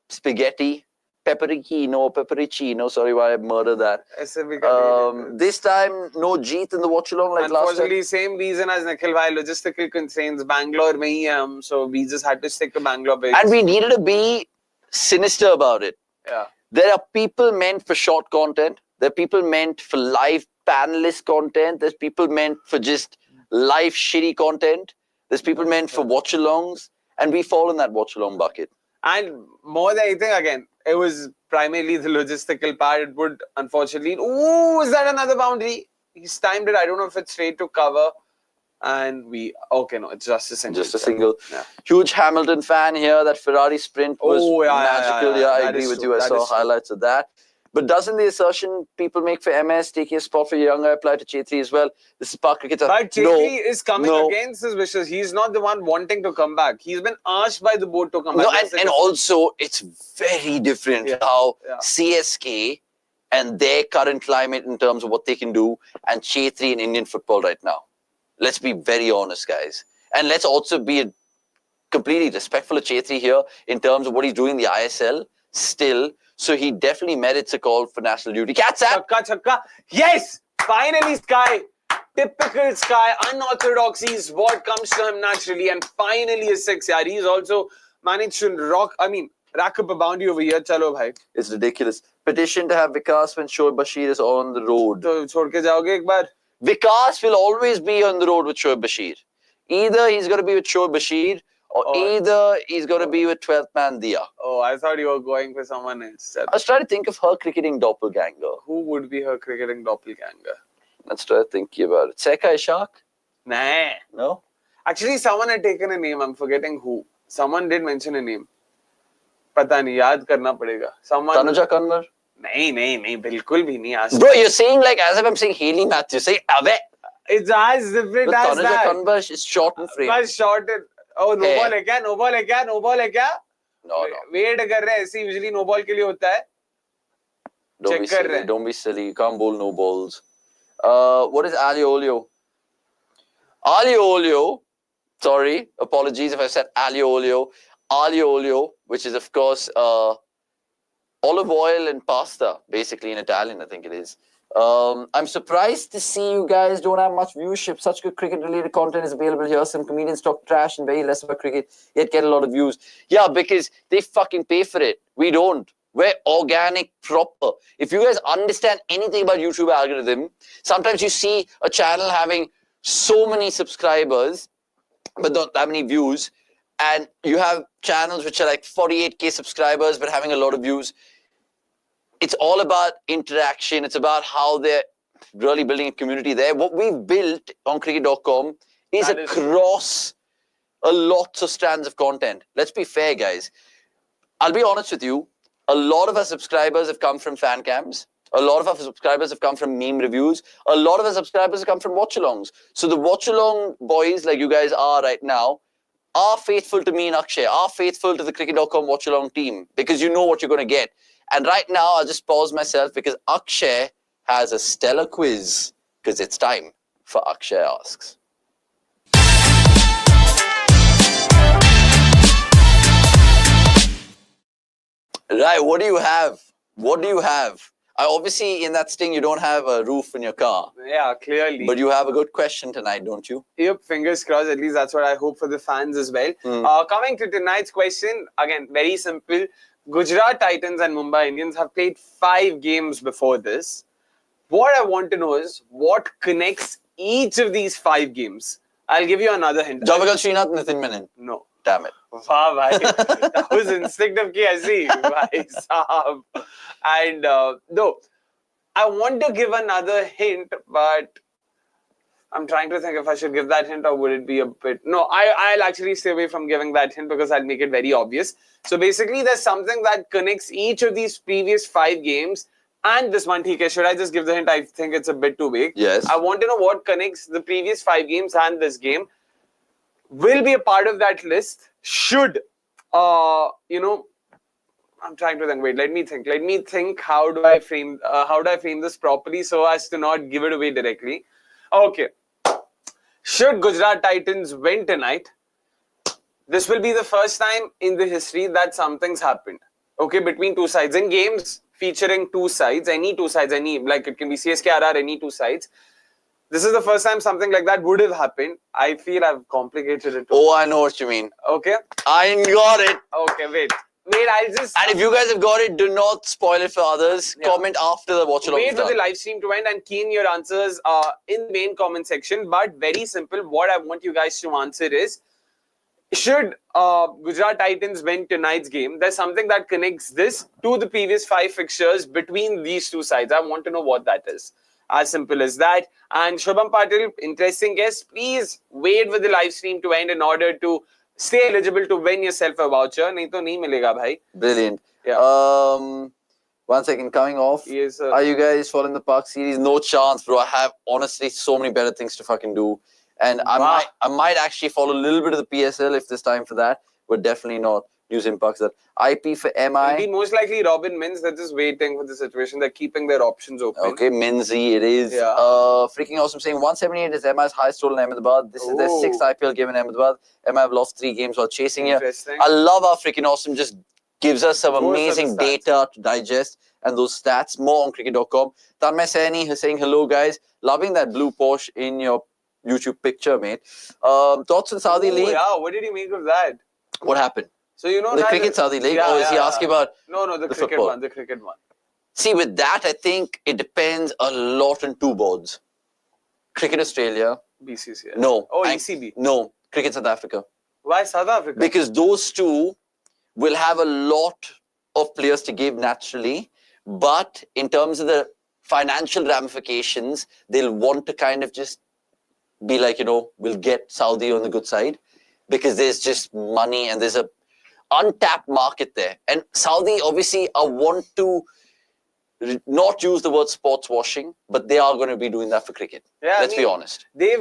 spaghetti. Peppericino. Sorry, why I murdered that. This time, no Jeet in the watch-along like last time. Unfortunately, same reason as Nikhil, why logistical constraints. Bangalore mein hi so we just had to stick to Bangalore base. And we needed to be sinister about it. Yeah. There are people meant for short content. There are people meant for live panelist content. There's people meant for just live shitty content. There's people meant for watch-alongs, and we fall in that watch-along bucket. And more than anything, again, it was primarily the logistical part. It would unfortunately. Ooh, is that another boundary? He's timed it. I don't know if it's straight to cover. And we. Okay, no, it's just a single. Just a single. Yeah. Huge Hamilton fan here. That Ferrari sprint was magical. Yeah, I That agree is with true. you. I That saw is true. highlights of that. But doesn't the assertion people make for MS taking a spot for Younger apply to Chetri as well? This is Park Cricketer. But Chetri is coming no. against his wishes. He's not the one wanting to come back. He's been asked by the board to come back. No, and also it's very different how Yeah. CSK and their current climate in terms of what they can do and Chetri in Indian football right now. Let's be very honest, guys. And let's also be completely respectful of Chetri here in terms of what he's doing in the ISL still. So he definitely merits a call for national duty. Catch that! Chakka. Yes! Finally, Sky. Typical Sky. Unorthodoxy is what comes to him naturally. And finally, a six. Yeah, he's also managed to rack up a boundary over here. Chalo, bhai. It's ridiculous. Petition to have Vikas when Shoaib Bashir is on the road. So, chhod ke jaoge ek baar? Vikas will always be on the road with Shoaib Bashir. Either he's going to be with Shoaib Bashir or either he's going to be with 12th man Dia. Oh, I thought you were going for someone else. I was trying to think of her cricketing doppelganger. Who would be her cricketing doppelganger? Let's try thinking about it. Seka Ishaq? Nah. No? Actually, someone had taken a name. I'm forgetting who. Someone did mention a name. Pata nahi, yaad karna padega. Someone. Tanuja Kanwar? नहीं, बिल्कुल भी नहीं. Bro, you're saying like as if I'm saying Haley Matthews. Say Ave. It's as different as Tanuja that. Kanwar is short and frame. But short. Oh, no ball है क्या? No ball है क्या? No ball है क्या? No. Wait कर रहे हैं. ऐसे usually no ball के लिए होता है. Don't be silly. You can't bowl no balls. What is Ali Olio? Ali Olio. Sorry, apologies if I said Ali Olio. Ali Olio, which is of course olive oil and pasta, basically in Italian, I think it is. I'm surprised to see you guys don't have much viewership. Such good cricket-related content is available here. Some comedians talk trash and very less about cricket, yet get a lot of views. Yeah, because they fucking pay for it. We don't. We're organic, proper. If you guys understand anything about YouTube algorithm, sometimes you see a channel having so many subscribers, but not that many views. And you have channels which are like 48k subscribers, but having a lot of views. It's all about interaction. It's about how they're really building a community there. What we've built on cricket.com is across a lot of strands of content. Let's be fair, guys. I'll be honest with you. A lot of our subscribers have come from fan cams. A lot of our subscribers have come from meme reviews. A lot of our subscribers have come from watch-alongs. So the watch-along boys, like you guys are right now, are faithful to me and Akshay, are faithful to the cricket.com watch-along team because you know what you're going to get. And right now, I'll just pause myself because Akshay has a stellar quiz because it's time for Akshay Asks. Right, what do you have? What do you have? Obviously, in that sting, you don't have a roof in your car. Yeah, clearly. But you have a good question tonight, don't you? Yep, fingers crossed. At least that's what I hope for the fans as well. Coming to tonight's question, again, very simple. Gujarat Titans and Mumbai Indians have played 5 games before this. What I want to know is what connects each of these 5 games. I'll give you another hint. Javagal Srinath, Nitin Menon. No. Damn it. Wow, bhai. That was instinctive ki aisi, bhai sahab. And no, I want to give another hint, but I'm trying to think if I should give that hint or would it be a bit... No, I'll actually stay away from giving that hint because I'll make it very obvious. So basically, there's something that connects each of these previous 5 games and this one. Okay, should I just give the hint? I think it's a bit too big. Yes. I want to know what connects the previous 5 games and this game. Will be a part of that list. Should, I'm trying to think. Wait, let me think. How do I frame this properly so as to not give it away directly? Okay. Should Gujarat Titans win tonight, this will be the first time in the history that something's happened. Okay, between 2 sides. In games featuring 2 sides, any 2 sides, like it can be CSKRR, any 2 sides. This is the first time something like that would have happened. I feel I've complicated it. Oh, I know what you mean. Okay. I got it. Okay, wait. Wait, I'll just... And if you guys have got it, do not spoil it for others. Yeah. Comment after the watch along. Wait for the live stream to end and key in your answers in the main comment section. But very simple, what I want you guys to answer is, should Gujarat Titans win tonight's game? There's something that connects this to the previous 5 fixtures between these two sides. I want to know what that is. As simple as that. And Shubham Patil, interesting guest. Please wait for the live stream to end in order to stay eligible to win yourself a voucher. Nahi to nahi milega, bhai. Brilliant. Yeah. 1 second, coming off. Yes, sir. Are you guys following the Park series? No chance, bro. I have honestly so many better things to fucking do. And I might actually follow a little bit of the PSL if there's time for that, but definitely not using Parks. That IP for MI. It'll be most likely Robin Mins. They're just waiting for the situation. They're keeping their options open. Okay, Minzy it is. Yeah. Freaking awesome saying 178 is MI's highest total in Ahmedabad. This is their 6th IPL game in Ahmedabad. MI have lost 3 games while chasing here. I love how freaking awesome just gives us some amazing data to digest and those stats. More on cricket.com. Tanmay Saini is saying hello guys. Loving that blue Porsche in your YouTube picture, mate. Thoughts on Saudi League? Yeah, what did you make of that? What happened? So you know the cricket Saudi League? Yeah, is he asking about No, the cricket football? one. The cricket one. See, with that, I think it depends a lot on 2 boards. Cricket Australia. BCCI. No. Oh, ECB. No. Cricket South Africa. Why South Africa? Because those 2 will have a lot of players to give naturally. But in terms of the financial ramifications, they'll want to kind of just be like, we'll get Saudi on the good side. Because there's just money and there's a untapped market there. And Saudi, obviously, want to not use the word sports washing, but they are going to be doing that for cricket. Yeah, Let's be honest. They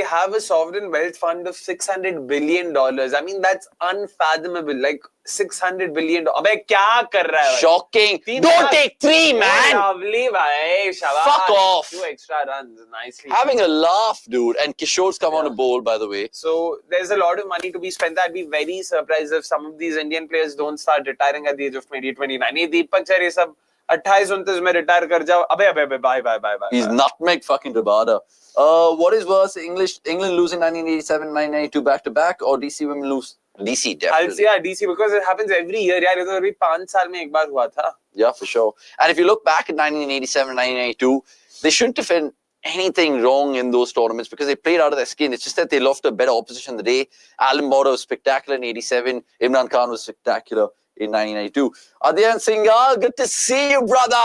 have a sovereign wealth fund of $600 billion. I mean, that's unfathomable. Like $600 billion. Abey, kya kar raha hai? Shocking. Don't take 3, man. Lovely, bhai. Shabash. Fuck off. 2 extra runs. Nicely. Having a laugh, dude. And Kishore's come on a bowl, by the way. So there's a lot of money to be spent. I'd be very surprised if some of these Indian players don't start retiring at the age of 20, 29. Ye Deepak Char, ye sab 28-29 mein retire kar jao. Abey, bye. He's nutmeg fucking Rabada. What is worse, England losing 1987, 1992 back-to-back, or DC women lose? DC, definitely. I'll say DC because it happens every year. Yaar, ye to abhi 5 saal mein ek baar hua tha. Yeah, for sure. And if you look back at 1987, 1992, they shouldn't have been anything wrong in those tournaments because they played out of their skin. It's just that they lost a better opposition the day. Alan Border was spectacular in 87. Imran Khan was spectacular in 1992. Adyan Singhal, good to see you, brother.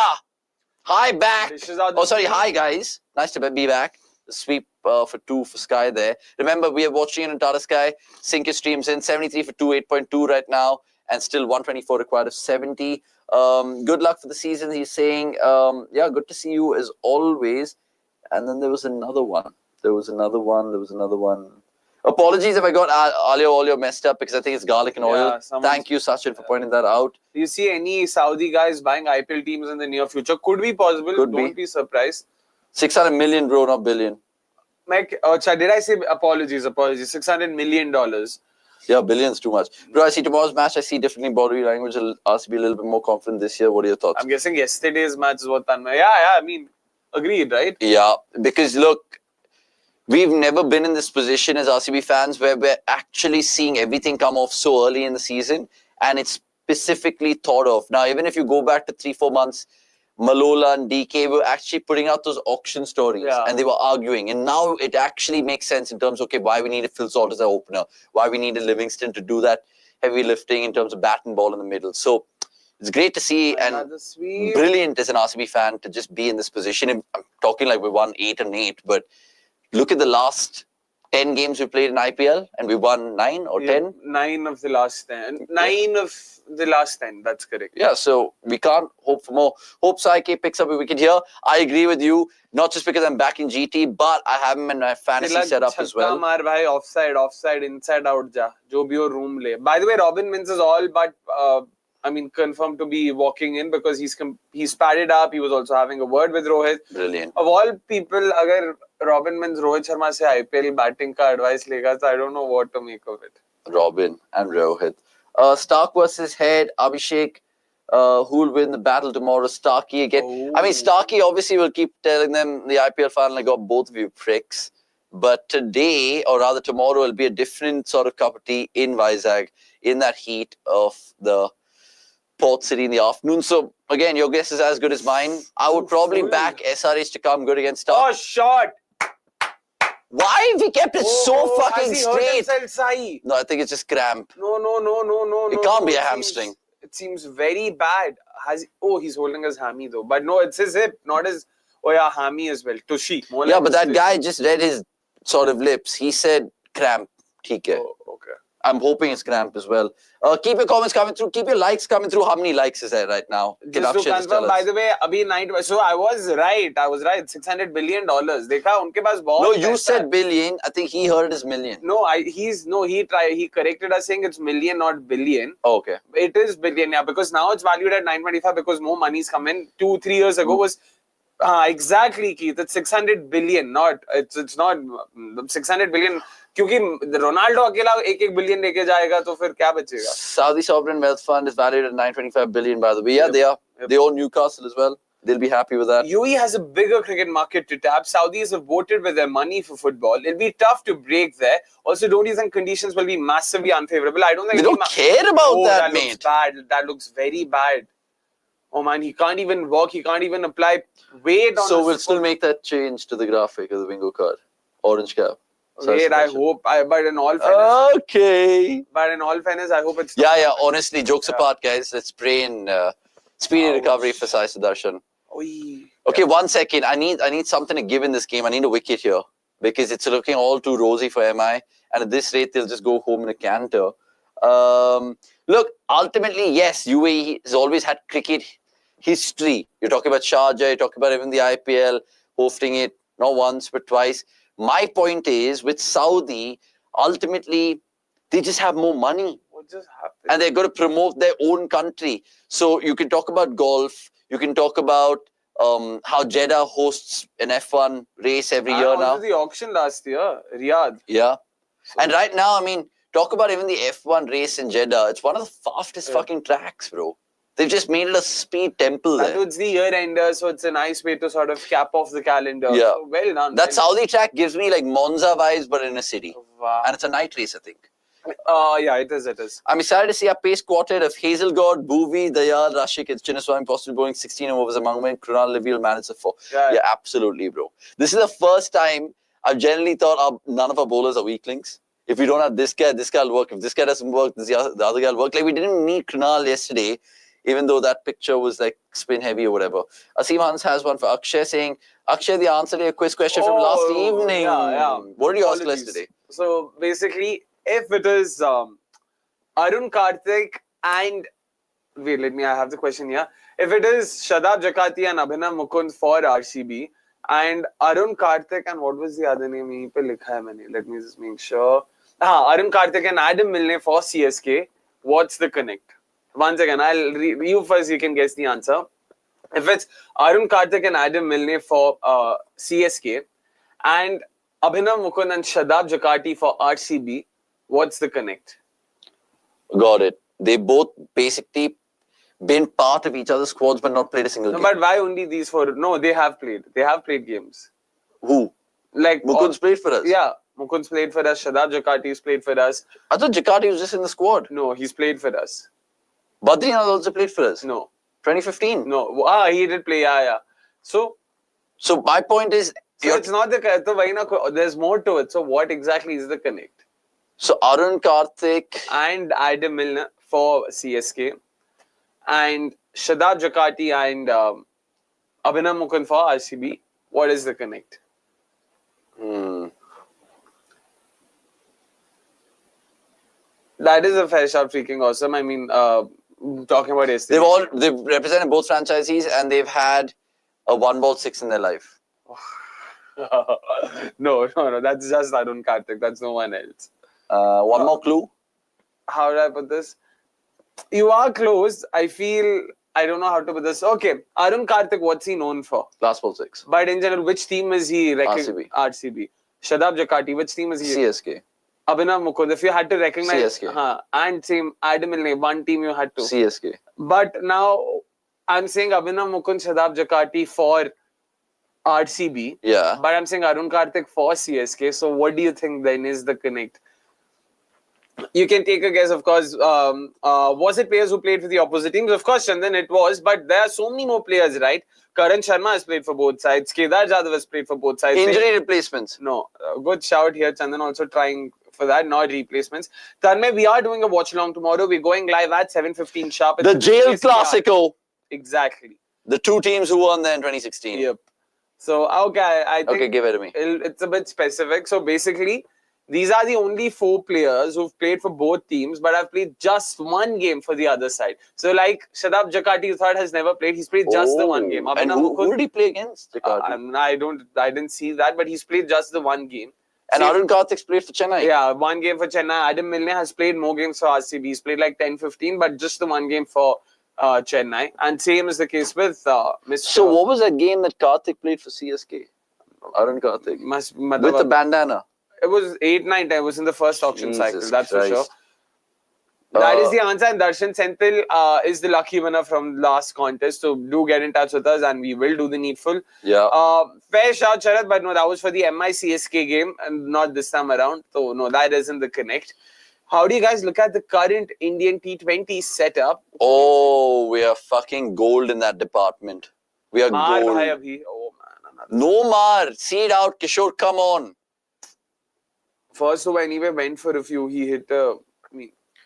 Hi, back. Hi, guys. Nice to be back. The sweep for 2 for Sky there. Remember, we are watching it on Tata Sky. Sync your streams in. 73 for 2, 8.2 right now. And still 124 required of 70. Good luck for the season, he's saying. Yeah, good to see you as always. And then there was another one. Apologies if I got all messed up because I think it's garlic and oil. Thank you, Sachin, for pointing that out. Do you see any Saudi guys buying IPL teams in the near future? Could be possible. Don't be surprised. 600 million, bro, not billion. Did I say apologies? $600 million. Yeah, billions too much. Bro, I see tomorrow's match. I see differently body language. I'll ask you to be a little bit more confident this year. What are your thoughts? I'm guessing yesterday's match is what Tanmay. Yeah, I mean, agreed, right? Yeah, because look, we've never been in this position as RCB fans where we're actually seeing everything come off so early in the season and it's specifically thought of. Now, even if you go back to 3-4 months, Malola and DK were actually putting out those auction stories and they were arguing. And now it actually makes sense in terms of, okay, why we needed Phil Salt as our opener, why we needed Livingston to do that heavy lifting in terms of bat and ball in the middle. So it's great to see and brilliant as an RCB fan to just be in this position. I'm talking like we won 8 and 8, but look at the last 10 games we played in IPL and we won 9 or 10? 9 of the last 10. 9 of the last 10, that's correct. Yeah, so we can't hope for more. Hope Sai picks up a wicket here. I agree with you, not just because I'm back in GT, but I have him in my fantasy setup as well. Maar bhai, offside, inside out ja. Jo bhi ho room le. By the way, Robin Mins is all but confirmed to be walking in because he's padded up. He was also having a word with Rohit. Brilliant. Of all people, agar Robin Mins Rohit Sharma se IPL batting ka advice lega, so I don't know what to make of it. Robin and Rohit. Stark versus Head, Abhishek. Who will win the battle tomorrow? Starkey again. Oh. I mean, Starkey obviously will keep telling them the IPL final, I got both of you pricks. But today, or rather tomorrow, will be a different sort of cup of tea in Vizag, in that heat of the Port City in the afternoon. So again, your guess is as good as mine. I would probably back SRH to come good against Star. Oh, shot! Why have we kept it so fucking has he hurt straight? himself, Sai? No, I think it's just cramp. No. It can't be a hamstring. It seems very bad. He's holding his hammy though. But no, it's his hip, not his. Oh yeah, hammy as well. Tushi. Yeah, but that guy just read his sort of lips. He said cramp. Okay. Oh, okay. I'm hoping it's cramp as well. Keep your comments coming through. Keep your likes coming through. How many likes is there right now? Just to confirm, by the way, abhi night. So I was right. $600 billion. Dekha, unke paas bahut No, you paisa said hai. billion. I think he heard his million. No, he corrected us saying it's million, not billion. Oh, okay. It is billion, yeah, because now it's valued at 925 because more money's come in. 2-3 years ago was exactly, Keith. It's 600 billion, it's not 600 billion. क्योंकि Ronaldo अकेला 1 billion लेके जाएगा तो फिर क्या बचेगा? Saudi Sovereign Wealth Fund is valued at 925 billion, by the way. Yeah, they own Newcastle as well. They'll be happy with that. UAE has a bigger cricket market to tap. Saudis have voted with their money for football. It'll be tough to break there. Also, don't you think conditions will be massively unfavorable? I don't think they don't care about that, mate. Looks bad. That looks very bad. Oh man, he can't even walk. He can't even apply weight on. So we'll still make that change to the graphic of the bingo card. Orange cap. Wait, I hope. But in all fairness, okay. But in all fairness, I hope it's. Yeah. Honestly, jokes apart, guys. Let's pray in speedy recovery for Sai Sudarshan. Okay, 1 second. I need something to give in this game. I need a wicket here because it's looking all too rosy for MI. And at this rate, they'll just go home in a canter. Look, ultimately, yes, UAE has always had cricket history. You're talking about Sharjah. You're talking about even the IPL hosting it not once but twice. My point is, with Saudi, ultimately, they just have more money. What just happened? And they're going to promote their own country. So you can talk about golf. You can talk about how Jeddah hosts an F1 race every year now. The auction last year, Riyadh. Yeah. And right now, I mean, talk about even the F1 race in Jeddah. It's one of the fastest fucking tracks, bro. They've just made it a speed temple there. It's the year ender, so it's a nice way to sort of cap off the calendar. Yeah. So well done. That Saudi track gives me like Monza vibes, but in a city. Wow. And it's a night race, I think. Yeah, it is. I'm excited to see our pace quartet of Hazelgod, Bhuvi, Dayal, Rashik, and Chinnaswamy possibly going 16 overs among men. Krunal Levy will manage the 4. Yeah, absolutely, bro. This is the first time I've generally thought none of our bowlers are weaklings. If we don't have this guy will work. If this guy doesn't work, the other guy will work. Like, we didn't need Krunal yesterday, even though that picture was like spin heavy or whatever. Asim Hans has one for Akshay saying, Akshay, the answer to your quiz question from last evening. Yeah. What did you ask us today? So basically, if it is Arun Karthik and wait, I have the question here. If it is Shadab Jakati and Abhinav Mukund for RCB and Arun Karthik and what was the other name? Let me just make sure. Arun Karthik and Adam Milne for CSK. What's the connect? Once again, I'll read you first. You can guess the answer. If it's Arun Karthik and Adam Milne for CSK and Abhinav Mukund and Shadab Jakati for RCB, what's the connect? Got it. They both basically been part of each other's squads but not played a single game. But why only these four? No, they have played. They have played games. Who? Like Mukund's played for us. Yeah, Mukund's played for us. Shadab Jakati's played for us. I thought Jakati was just in the squad. No, he's played for us. Badrinath also played for us. No. 2015. No. He did play. Yeah. So my point is, it's not the. There's more to it. So what exactly is the connect? So Arun Karthik and Adam Milne for CSK and Shadab Jakati and Abhinav Mukund for RCB. What is the connect? That is a fair shot, freaking awesome. I mean, talking about yesterday. They've represented both franchises and they've had a 1-ball-6 in their life. No. That's just Arun Karthik. That's no one else. One more clue. How do I put this? You are close. I don't know how to put this. Okay. Arun Karthik, what's he known for? Last ball 6. But in general, which team is he? RCB. Shadab Jakati, which team is he? CSK. Abhinav Mukund, if you had to recognize. CSK. And same Adam Milne, one team you had to. CSK. But now, I'm saying Abhinav Mukund, Shadab Jakati for RCB. Yeah. But I'm saying Arun Karthik for CSK. So what do you think then is the connect? You can take a guess, of course. Was it players who played for the opposite teams? Of course, Chandan, it was. But there are so many more players, right? Karan Sharma has played for both sides. Kedar Jadhav has played for both sides. Injury replacements. No. Good shout here, Chandan. Also trying for that, not replacements. Tanmay, we are doing a watch-along tomorrow. We're going live at 7:15 sharp. The Jail Classico. Exactly. The two teams who won there in 2016. Yep. So, okay, I think... Okay, give it to me. It's a bit specific. So, basically... These are the only 4 players who've played for both teams, but have played just one game for the other side. So, like Shadab Jakati III has never played; he's played just the one game. And who did he play against? Jakati? I didn't see that, but he's played just the one game. And Arun Karthik's played for Chennai. Yeah, one game for Chennai. Adam Milne has played more games for RCB. He's played like 10, 15, but just the one game for Chennai. And same is the case with Mr. So, what was that game that Karthik played for CSK? Arun Karthik. With the bandana. It was 8, 9, 10. It was in the first auction cycle. That's Christ. for sure. That is the answer. And Darshan Senthil is the lucky winner from last contest. So do get in touch with us and we will do the needful. Yeah. Fair shout, Sharad, but no, that was for the MI-CSK game and not this time around. So no, that isn't the connect. How do you guys look at the current Indian T20 setup? Oh, we are fucking gold in that department. We are gold. Oh, man. No Mar. See it out, Kishore. Come on. First over anyway went for a few. He hit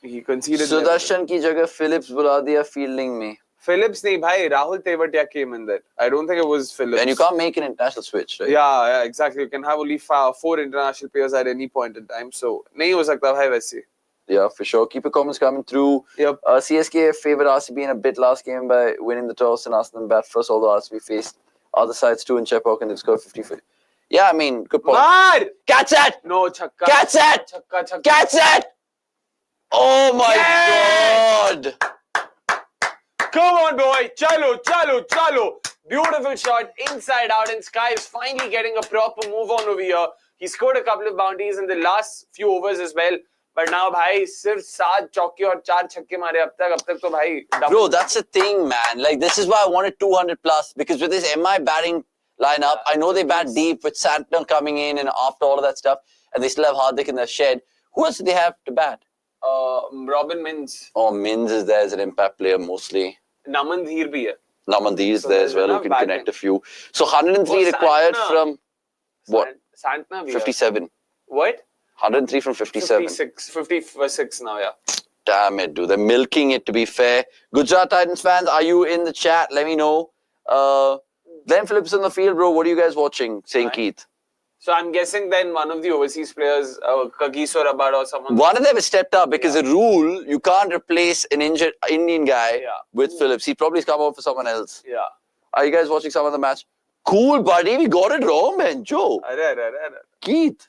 he conceded. Sudarshan ki jagah Phillips bula diya fielding mein. Phillips nahi bhai, Rahul Tewatia came in there. I don't think it was Phillips. And you can't make an international switch, right? Yeah, exactly. You can have only 4 international players at any point in time. So, nahi ho sakta bhai waise. Yeah, for sure. Keep your comments coming through. Yep. CSK favored RCB in a bit last game by winning the toss and asking them to bat first, although RCB faced other sides too in Chepauk and they've scored 50. Yeah, I mean, good point. Mar! Catch it! No, chakka. Catch it! Chakka. Catch it! Oh my God! Come on, boy. Chalo. Beautiful shot inside out, and Sky is finally getting a proper move on over here. He scored a couple of bounties in the last few overs as well. But now, bhai, sirf 7 chauke aur 4 chhakke mare ab tak to bhai. Bro, that's the thing, man. Like, this is why I wanted 200 plus, because with this MI batting lineup, I know they bat deep with Santner coming in and after all of that stuff, and they still have Hardik in their shed. Who else do they have to bat? Robin Mins. Oh, Mins is there as an impact player mostly. Naman Dheer bhi hai. Naman is there as well, who can connect a few. So 103 required from what? Santner 57. What? 103 from 57. 56 now, yeah. Damn it, dude. They're milking it, to be fair. Gujarat Titans fans, are you in the chat? Let me know. Glenn Phillips in the field, bro. What are you guys watching? St. Keith. So I'm guessing then one of the overseas players, Kagiso Rabad or someone. One of them has stepped up because the rule, you can't replace an injured Indian guy with Phillips. He probably has come out for someone else. Yeah. Are you guys watching some of the match? Cool, buddy. We got it wrong, man. Joe. Keith.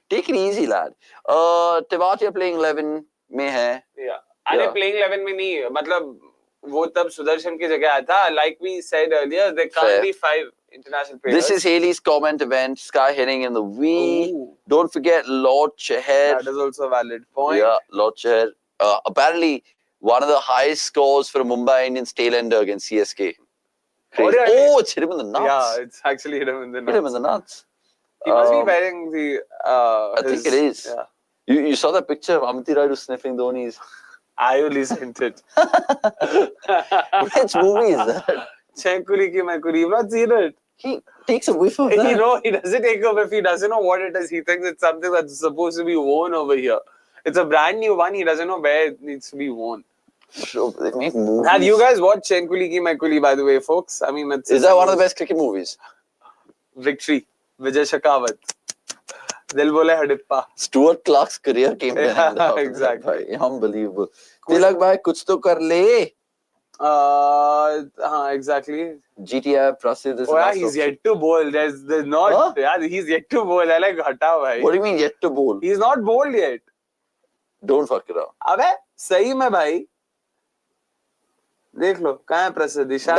Take it easy, lad. Tewatia playing 11 mein hai. Yeah. And playing 11 mein nahi, matlab, wo tab Sudarshan ki jagah aaya tha. Like we said earlier, there can't be 5 international players. This is Haley's comment event. Sky hitting in the V. Don't forget Lord Cheher. That is also a valid point. Yeah, Lord Cheher. Apparently, one of the highest scores for a Mumbai Indians tail ender against CSK. Crazy. Oh, it's hit him in the nuts. Yeah, it's actually hit him in the nuts. Hit him in the nuts. He must be wearing the... I think it is. Yeah. You saw that picture of Amity Raidu sniffing Dhoni's... I only sent it. Which movie is that? Chenkuli ki Maikuli. You've not seen it. He takes a whiff of that. You know, he doesn't take a whiff. He doesn't know what it is. He thinks it's something that's supposed to be worn over here. It's a brand new one. He doesn't know where it needs to be worn. Sure, they make movies. Have you guys watched Chenkuli ki Maikuli, by the way, folks? I mean, is that one of the best cricket movies? Victory. Vijay Shakawat. Dil bole hadippa. Stuart Clark's career came to an end. Exactly. That, unbelievable. Tilak bhai, kuch to kar le. Exactly. GTI Prasid is he's yet to bowl. There's not. Huh? Yeah, he's yet to bowl. I like hata bhai. What do you mean yet to bowl? He's not bowled yet. Don't fuck it up. Abhe, sahi mein bhai. देख लो कहाँ है प्रसिद्ध दिशा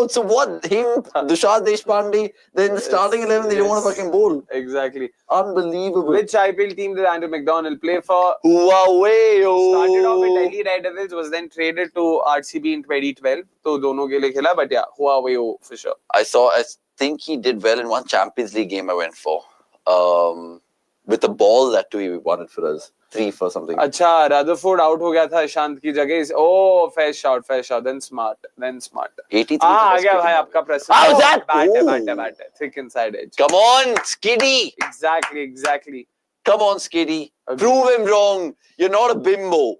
so what him Dushar Deshpande then the starting 11 they don't want to fucking bowl exactly unbelievable. Which IPL team did Andrew McDonald play for? Huawei started off with Delhi Red Devils, was then traded to RCB in 2012 तो दोनों के लिए खेला but yeah Huawei for sure. I think he did well in one Champions League game I went for with the ball that too he won it for us. 3 for something. अच्छा, Rutherford out हो गया था ईशांत की जगह. Oh, fair shot. Then smart. 83. आ गया भाई आपका press. How's that? Bat. Thick inside edge. Come on, Skiddy. Exactly. Come on, Skiddy. Prove him wrong. You're not a bimbo.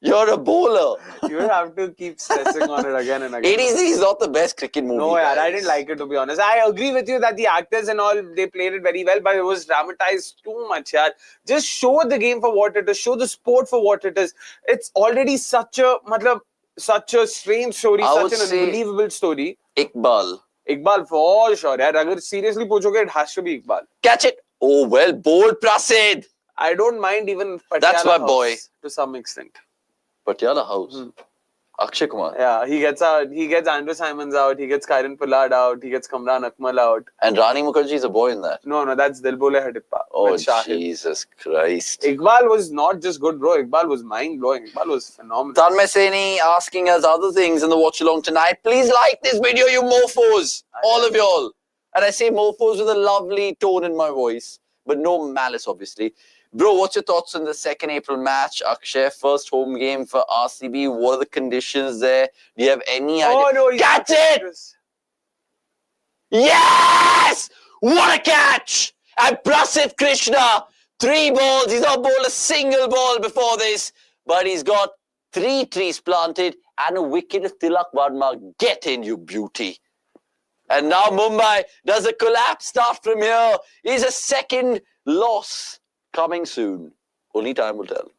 You're a bowler. You have to keep stressing on it again and again. 83 is not the best cricket movie. No, guys. I didn't like it, to be honest. I agree with you that the actors and all, they played it very well, but it was dramatized too much, yaar. Just show the game for what it is. Show the sport for what it is. It's already such a strange story, such an unbelievable story. Iqbal for sure, yaar. Agar seriously पूछोगे, it has to be Iqbal. Catch it. Oh, well, bold Prasid. I don't mind even Patiala That's my boy. House to some extent. Patiala House. Akshay Kumar. Yeah, he gets out. He gets Andrew Simons out. He gets Karen Pollard out. He gets Kamran Akmal out. And Rani Mukherjee is a boy in that. No, that's Dil Bole Hai Dippa. Oh, Jesus Christ. Iqbal was not just good, bro. Iqbal was mind-blowing. Iqbal was phenomenal. Tanmay Saini asking us other things in the watch-along tonight. Please like this video, you mofos. All of y'all. And I say mofos with a lovely tone in my voice. But no malice, obviously. Bro, what's your thoughts on the 2nd April match? Akshay, first home game for RCB. What are the conditions there? Do you have any idea? Oh, no. Catch it! Yes! What a catch! And Prasid Krishna, 3 balls. He's not bowled a single ball before this. But he's got 3 trees planted and a wicket of Tilak Varma. Get in, you beauty. And now Mumbai does the collapse start from here. Is a second loss coming soon. Only time will tell.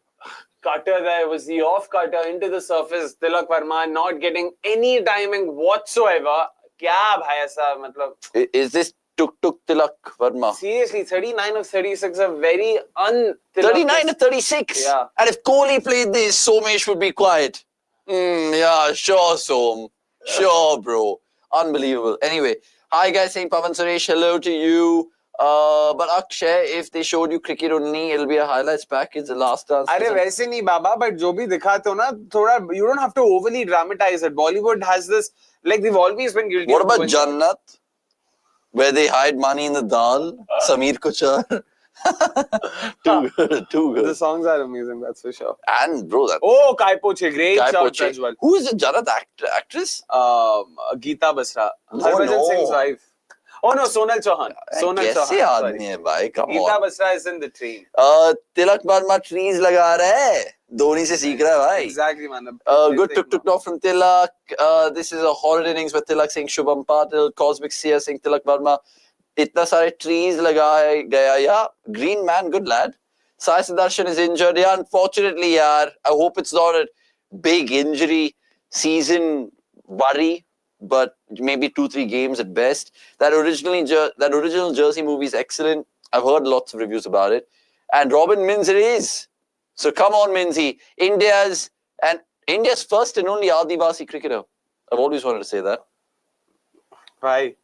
Cutter there was the off cutter into the surface. Tilak Varma not getting any timing whatsoever. Kya bhai aisa, matlab. Is this Tuk Tilak Varma? Seriously, 39 of 36, a very 39 of 36? Yeah. And if Kohli played this, Somesh would be quiet. Yeah, sure, Som. Sure, bro. Unbelievable. Anyway, hi guys, saying Pavan Suresh, hello to you. But Akshay, if they showed you cricket only, it'll be a highlights package, the last dance. अरे वैसे नहीं बाबा, but जो भी दिखाते हो ना, थोड़ा you don't have to overly dramatize it. Bollywood has this, like they've always been guilty. What about Jannat, where they hide money in the dal? Sameer Kuchar. Too good. The songs are amazing, that's for sure. And bro, that. Oh, Kai Poche, great Kai shot, Poche. Prajwal. Who is the Jannat actress? Geeta Basra, Harbhajan Singh's wife. Oh no, Sonal Chauhan. कैसे आदमी है भाई? Come Geeta on. Basra is in the train. Tilak Varma trees लगा रहा है. धोनी से सीख रहा है भाई. Exactly, man. Good tuk from Tilak. This is a horrid innings with Tilak saying Shubham Patil, Cosmic Seer saying Tilak Varma. इतना सारे trees लगाया गया. Yeah, green man, good lad. Sai Sudarshan is injured. Yeah, unfortunately, yaar. I hope it's not a big injury season worry. But maybe 2-3 games at best. That original Jersey movie is excellent. I've heard lots of reviews about it. And Robin Mins it is. So come on, Minsy. India's first and only Adivasi cricketer. I've always wanted to say that. Why?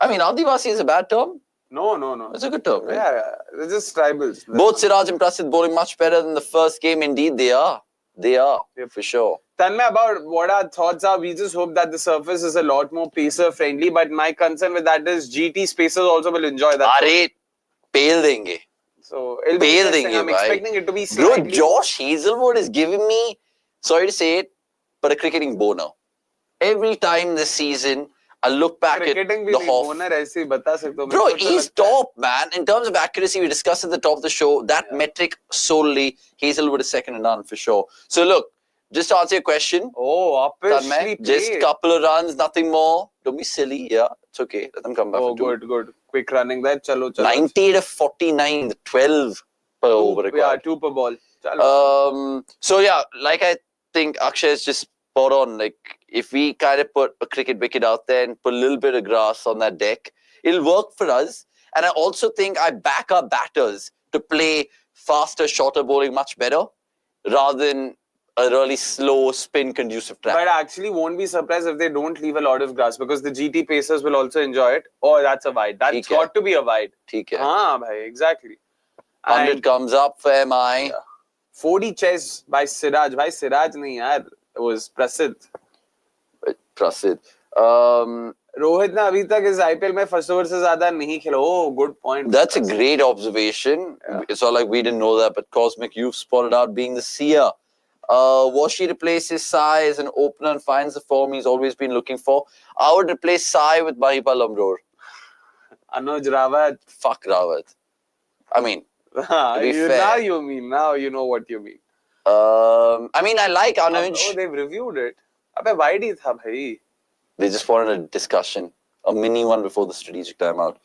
I mean, Adivasi is a bad term. No. It's a good term, right? Yeah. They're just tribals. Both Siraj and Prasid bowling much better than the first game. Indeed, they are. Yeah, for sure. Tanmay, about what our thoughts are, we just hope that the surface is a lot more pacer friendly. But my concern with that is GT spacers also will enjoy that. Are pale denge. So it'll be interesting. I'm expecting it to be slightly... Bro, Josh Hazelwood is giving me, sorry to say it, but a cricketing boner. Every time this season, I look back at the Hoff. Bro, he's top, man. In terms of accuracy, we discussed at the top of the show, that metric solely, Hazelwood is second to none for sure. So look, just to answer your question. Oh, Tanmay, just a couple of runs, nothing more. Don't be silly. Yeah, it's okay. Let them come back. Oh, good. Quick running there. Chalo. 98 of 49, 12 per over required. Yeah, 2 per ball. Chalo. So yeah, like I think Akshay is just spot on. Like if we kind of put a cricket wicket out there and put a little bit of grass on that deck, it'll work for us. And I also think I back our batters to play faster, shorter bowling much better rather than a really slow spin conducive track. But I actually won't be surprised if they don't leave a lot of grass because the GT pacers will also enjoy it. Oh, that's a wide. That's got to be a wide. ठीक है. हाँ भाई, exactly. 100 comes up for MI. Yeah. 40 chase by Siraj. Bhai Siraj nahi yaar. It was Prasid. Prasid. Rohit ने अभी तक इस IPL में first over से ज्यादा नहीं खेला. Oh, good point. That's a great observation. Yeah. It's not like we didn't know that, but Cosmic, you've spotted out being the seer. Washi replaces Sai as an opener and finds the form he's always been looking for. I would replace Sai with Mahipal Amror. Anuj Rawat. Fuck Rawat. I mean, to be fair. Now you mean. Now you know what you mean. I mean, I like Anuj. Oh, they've reviewed it. Abbe, why did tha bhai? They just wanted a discussion, a mini one before the strategic timeout.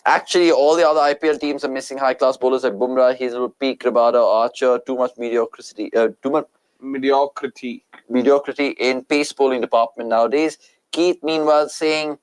Actually, all the other IPL teams are missing high-class bowlers like Bumrah, Hazelwood, Peak, Rabada, Archer. Too much mediocrity. Mediocrity in pace bowling department nowadays. Keith, meanwhile, saying,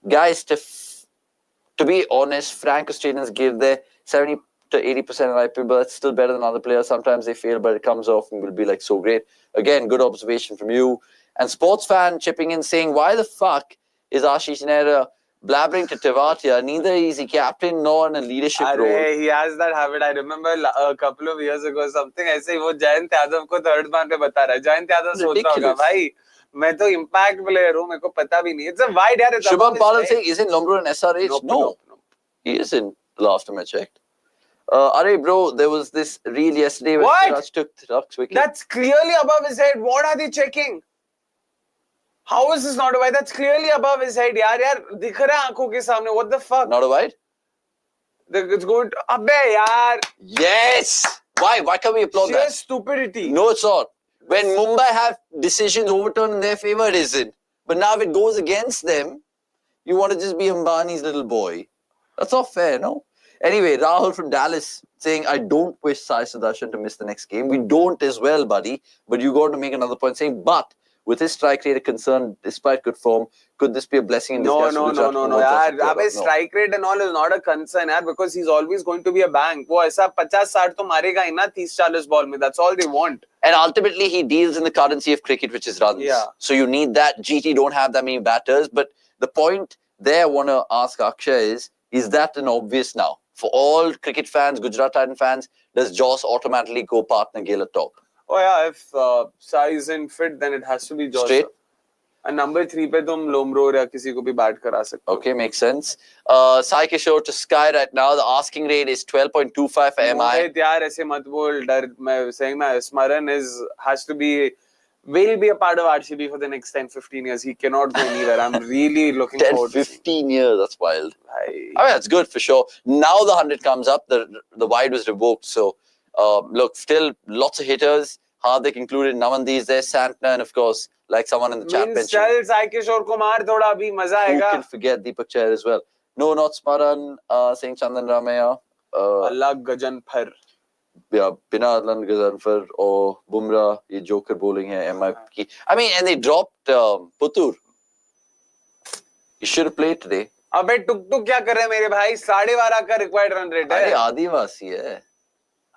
guys, to be honest, Frank Australians give their 70 to 80% in IPL, but that's still better than other players. Sometimes they fail, but it comes off and will be like so great. Again, good observation from you. And sports fan chipping in saying, why the fuck is Ashish Nehra blabbering to Tewatia? Neither is he captain nor in a leadership role. He has that habit. I remember a couple of years ago something ऐसे ही वो जयंत यादव को third man पे बता रहा है. जयंत यादव सोच रहा होगा भाई मैं तो इम्पैक्ट प्लेयर हूँ मेरे को पता भी नहीं. It's a wide area. Shubman Gill saying, isn't Lomro an SRH? No. He isn't, the last time I checked. Arey bro, there was this reel yesterday where Siraj took Tilak's wicket. That's clearly above his head. What are they checking? How is this not a wide? That's clearly above his head. यार दिख रहा है आंखों के सामने. What the fuck? Not a wide? It's going to... Abbe yaar. Yes! Why? Why can't we applaud that? Sheer stupidity. No, it's not. When Mumbai have decisions overturned in their favour, it isn't. But now if it goes against them, you want to just be Ambani's little boy. That's not fair, no? Anyway, Rahul from Dallas saying, I don't wish Sai Sudarshan to miss the next game. We don't as well, buddy. But you got to make another point saying, but with his strike rate a concern, despite good form, could this be a blessing in disguise? No. Yaar, strike rate and all is not a concern, yaar, because he's always going to be a bank. वो ऐसा 50-60 तो मारेगा ही ना 30-40 ball में. That's all they want. And ultimately, he deals in the currency of cricket, which is runs. Yeah. So you need that. GT don't have that many batters. But the point there I want to ask Akshay is that an obvious now? For all cricket fans, Gujarat Titans fans, does Joss automatically go partner Gill at top? Oh yeah, if Sai isn't fit, then it has to be Joss. Straight? And number 3 पे तुम लोमरो या किसी को भी bat करा सकते हो. Okay, makes sense. Sai Kishore to Sky right now. The asking rate is 12.25 for MI. Rohit यार ऐसे मत बोल. मैं saying ना Smaran will be a part of RCB for the next 10-15 years. He cannot go anywhere. I'm really looking forward to 10-15 years, that's wild. I mean, that's good for sure. Now the 100 comes up. The wide was revoked. So, look, still lots of hitters. Hardik included. Namandy is there. Santner, and of course, like someone in the chat mentioned. Selves, Sai Kishore Kumar, thoda abhi maza aega. Who can forget Deepak Chair as well? No, not Smaran, saying Chandan Ramaya. Allah Gajan Phar. Yeah, Bina Adlan Gazanfar or Bumrah, ye joker bowling hai, MIP. I mean, and they dropped Putur. He should have played today. अबे टुक क्या कर रहे हैं मेरे भाई 12.5 का required run rate है. अरे आदिवासी है.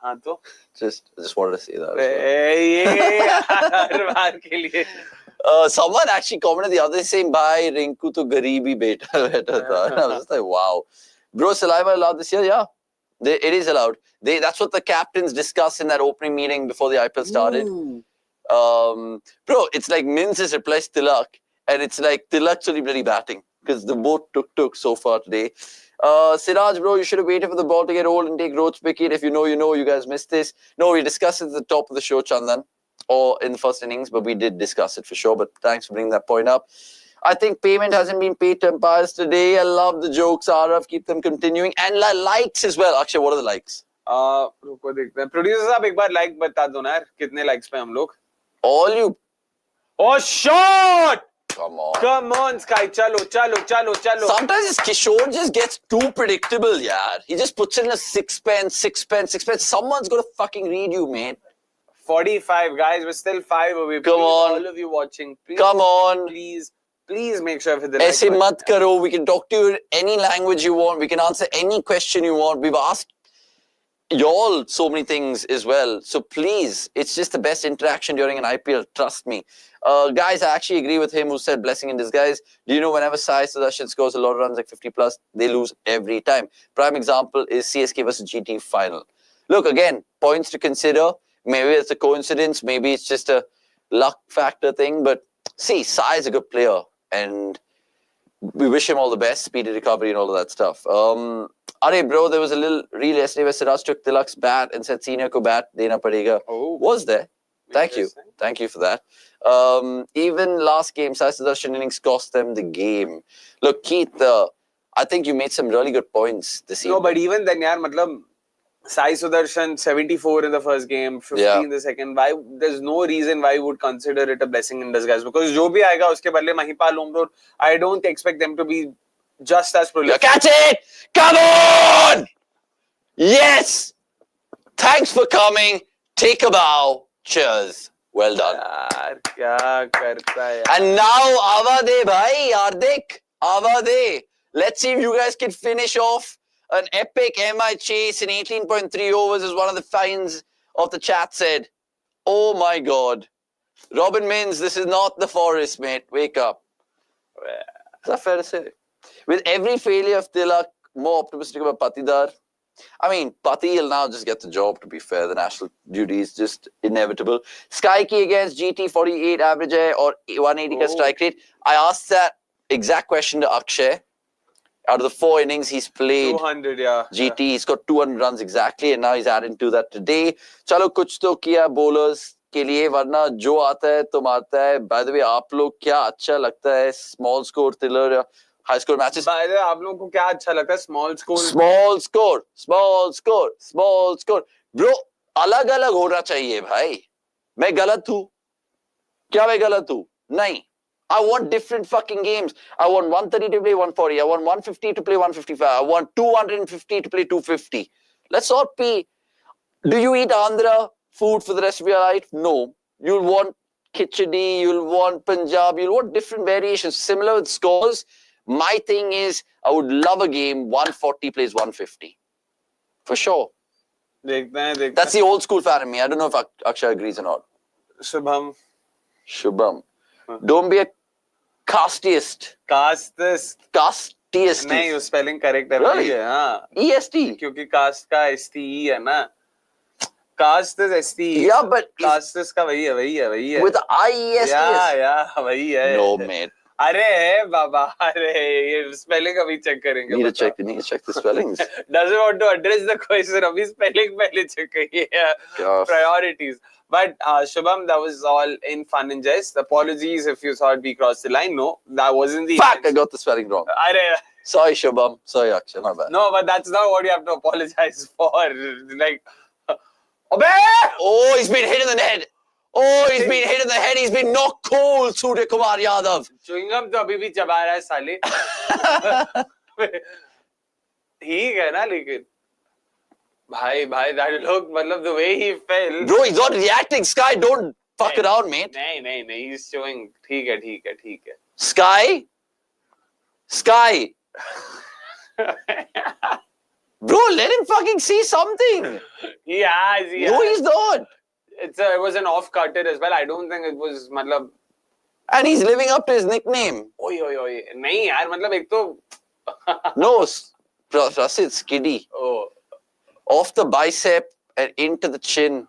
हाँ तो just wanted to say that. ये हर बार के लिए. Someone actually commented the other day saying, "Bhai, Rinku to garibi beta tha." And I was just like, "Wow, bro, saliva allowed this year? Yeah, it is allowed. That's what the captains discussed in that opening meeting before the IPL started. Bro, it's like Mins has replaced Tilak, and it's like Tilak's only bloody batting because the boat took so far today. Siraj, bro, you should have waited for the ball to get old and take Rohit's wicket. If you know, you know. You guys missed this. No, we discussed it at the top of the show, Chandan, or in the first innings, but we did discuss it for sure. But thanks for bringing that point up. I think payment hasn't been paid to umpires today. I love the jokes, Arav. Keep them continuing. And likes as well. Akshay, what are the likes? रुको देखते हैं. Producer साहब एक बार like बता दो ना यार. कितने likes पे हम लोग? All you. Oh, shot! Come on. Come on, Sky. Chalo. Sometimes this Kishore just gets too predictable, yaar. He just puts in a sixpence. Someone's got to fucking read you, mate. 45, guys. We're still 5 away. Come on. All of you watching. Please, come on. Please make sure for the like Aise mat karo. We can talk to you in any language you want. We can answer any question you want. We've asked y'all so many things as well. So please, it's just the best interaction during an IPL. Trust me. Guys, I actually agree with him who said blessing in disguise. Do you know whenever Sai Sudarshan scores a lot of runs like 50 plus, they lose every time. Prime example is CSK versus GT final. Look, again, points to consider. Maybe it's a coincidence. Maybe it's just a luck factor thing. But see, Sai is a good player. and we wish him all the best, speedy recovery and all of that stuff. Bro, there was a little reel yesterday where Siraj took Tilak's bat and said, senior ko bat dena padega. Oh. Was there? Thank you. Thank you for that. Even last game, Sai Sudarshan innings cost them the game. Look, Keith, I think you made some really good points this evening. No, but even then, yaar, Sai Sudarshan 74 in the first game, 50 in the second. Why? There's no reason why you would consider it a blessing in disguise, because jo bhi aayega uske badle Mahipal, Umrod, I don't expect them to be just as prolific. Catch it! Come on! Yes! Thanks for coming. Take a bow. Cheers. Well done. Yaar, kya karta hai yaar. And now, Avade bhai, Hardik. Avade. Let's see if you guys can finish off an epic MI chase in 18.3 overs, as one of the fans of the chat said. Oh my God. Robin Mins, this is not the forest, mate. Wake up. Is that fair to say? With every failure of Tilak, more optimistic about Patidar. I mean, Pati will now just get the job, to be fair. The national duty is just inevitable. SKYYY against GT 48 average or 180 ka strike rate. I asked that exact question to Akshay. Out of the 4 innings he's played, 200, yeah. GT, he's got 200 runs exactly, and now he's adding to that today. Chalo, kuch to kiya bowlers के लिए, वरना जो आता है तो मारता है. By the way, आप लोग क्या अच्छा लगता है small score thriller या high score matches? By the way, आप लोगों को क्या अच्छा लगता है small score? Small score, small score, small score. Bro, अलग अलग होना चाहिए भाई. मैं गलत हूँ? क्या मैं गलत हूँ? नहीं. I want different fucking games. I want 130 to play 140. I want 150 to play 155. I want 250 to play 250. Let's not be... Do you eat Andhra food for the rest of your life? No. You'll want khichdi, you'll want Punjab, you'll want different variations. Similar with scores. My thing is, I would love a game 140 plays 150. For sure. That's the old school fan in me. I don't know if Akshay agrees or not. Shubham. Don't be a casteist. Casteist. Casteist. नहीं, वो spelling correct है. Really? हाँ. EST. क्योंकि caste का STE है ना. Caste is STE. Yeah, but casteist का वही है. With IEST. Yeah, वही है. No, man. अरे है बाबा, अरे ये spelling अभी check करेंगे. Need to check the spellings. Doesn't want to address the question. अभी spelling पहले check करिए. Priorities. But Shubham, that was all in fun and jest. Apologies if you thought we crossed the line. No, that wasn't the... Fuck, I got the spelling wrong. Sorry, Shubham. Sorry, Akshay. My bad. No, but that's not what you have to apologize for. Like... Oh, he's been hit in the head. Oh, he's been hit in the head. He's been knocked cold, Surya Kumar Yadav. Chewing gum तो अभी भी चबा रहा है साले. ठीक है ना, लेकिन भाई that look, मतलब the way he fell. Bro, he's not reacting. Sky, don't fuck around, mate. नहीं, he's showing. ठीक है. Sky. Bro, let him fucking see something. He has. No, he's not. It was an off cutter as well. I don't think it was, मतलब. And he's living up to his nickname. Oi. नहीं यार, मतलब एक तो. No, Rasid, skiddy. Oh. Off the bicep and into the chin.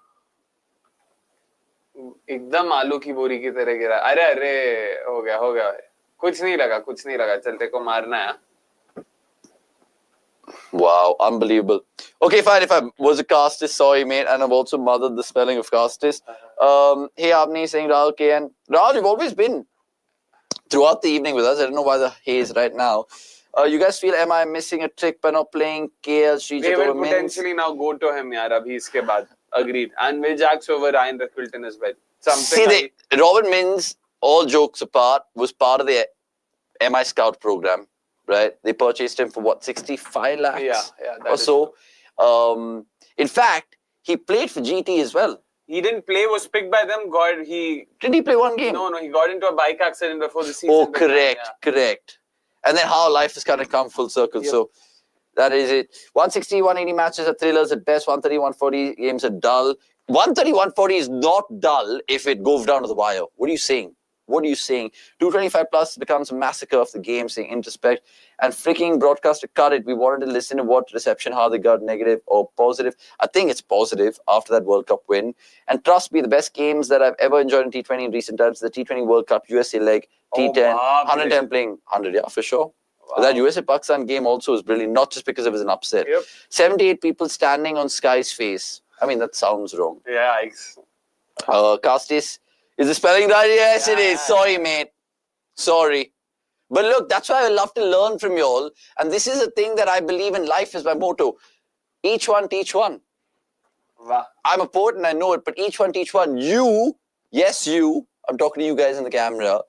एकदम आलू की बोरी की तरह गिरा. अरे हो गया. कुछ नहीं लगा. चल तेरे को मारना है. Wow, unbelievable. Okay, fine. If I was a casteist, sorry, mate, and I've also mothered the spelling of casteist. Hey, Avani saying Rahul K. And Rahul, you've always been throughout the evening with us. I don't know why the haze right now. You guys feel, am I missing a trick by not playing KL Srijat? They will potentially now go to him, yaar, abhi iske baad. Agreed. And Will Jacks over Ryan Rickleton as well. Robin Mins, all jokes apart, was part of the MI Scout program, right? They purchased him for what, 65 lakhs? Yeah, or so. In fact, he played for GT as well. He didn't play, was picked by them. Didn't he play one game? No, he got into a bike accident before the season. Oh, correct. And then how life has kind of come full circle. Yep. So that is it. 160, 180 matches are thrillers at best. 130, 140 games are dull. 130, 140 is not dull if it goes down to the wire. What are you saying? What are you saying? 225 plus becomes a massacre of the game, saying introspect. And freaking broadcaster cut it. We wanted to listen to what reception, how they got, negative or positive. I think it's positive after that World Cup win. And trust me, the best games that I've ever enjoyed in T20 in recent times, the T20 World Cup, USA leg, T10, 110 playing 100, yeah, for sure. Wow. That USA-Pakistan game also was brilliant, not just because it was an upset. 78 people standing on Sky's face. I mean, that sounds wrong. Yeah. Castis, is the spelling right? Yes, it is. Sorry, mate. Sorry. But look, that's why I love to learn from you all. And this is a thing that I believe in life is my motto. Each one teach one. Wow. I'm a poet and I know it, but each one teach one. You, yes, you, I'm talking to you guys in the camera,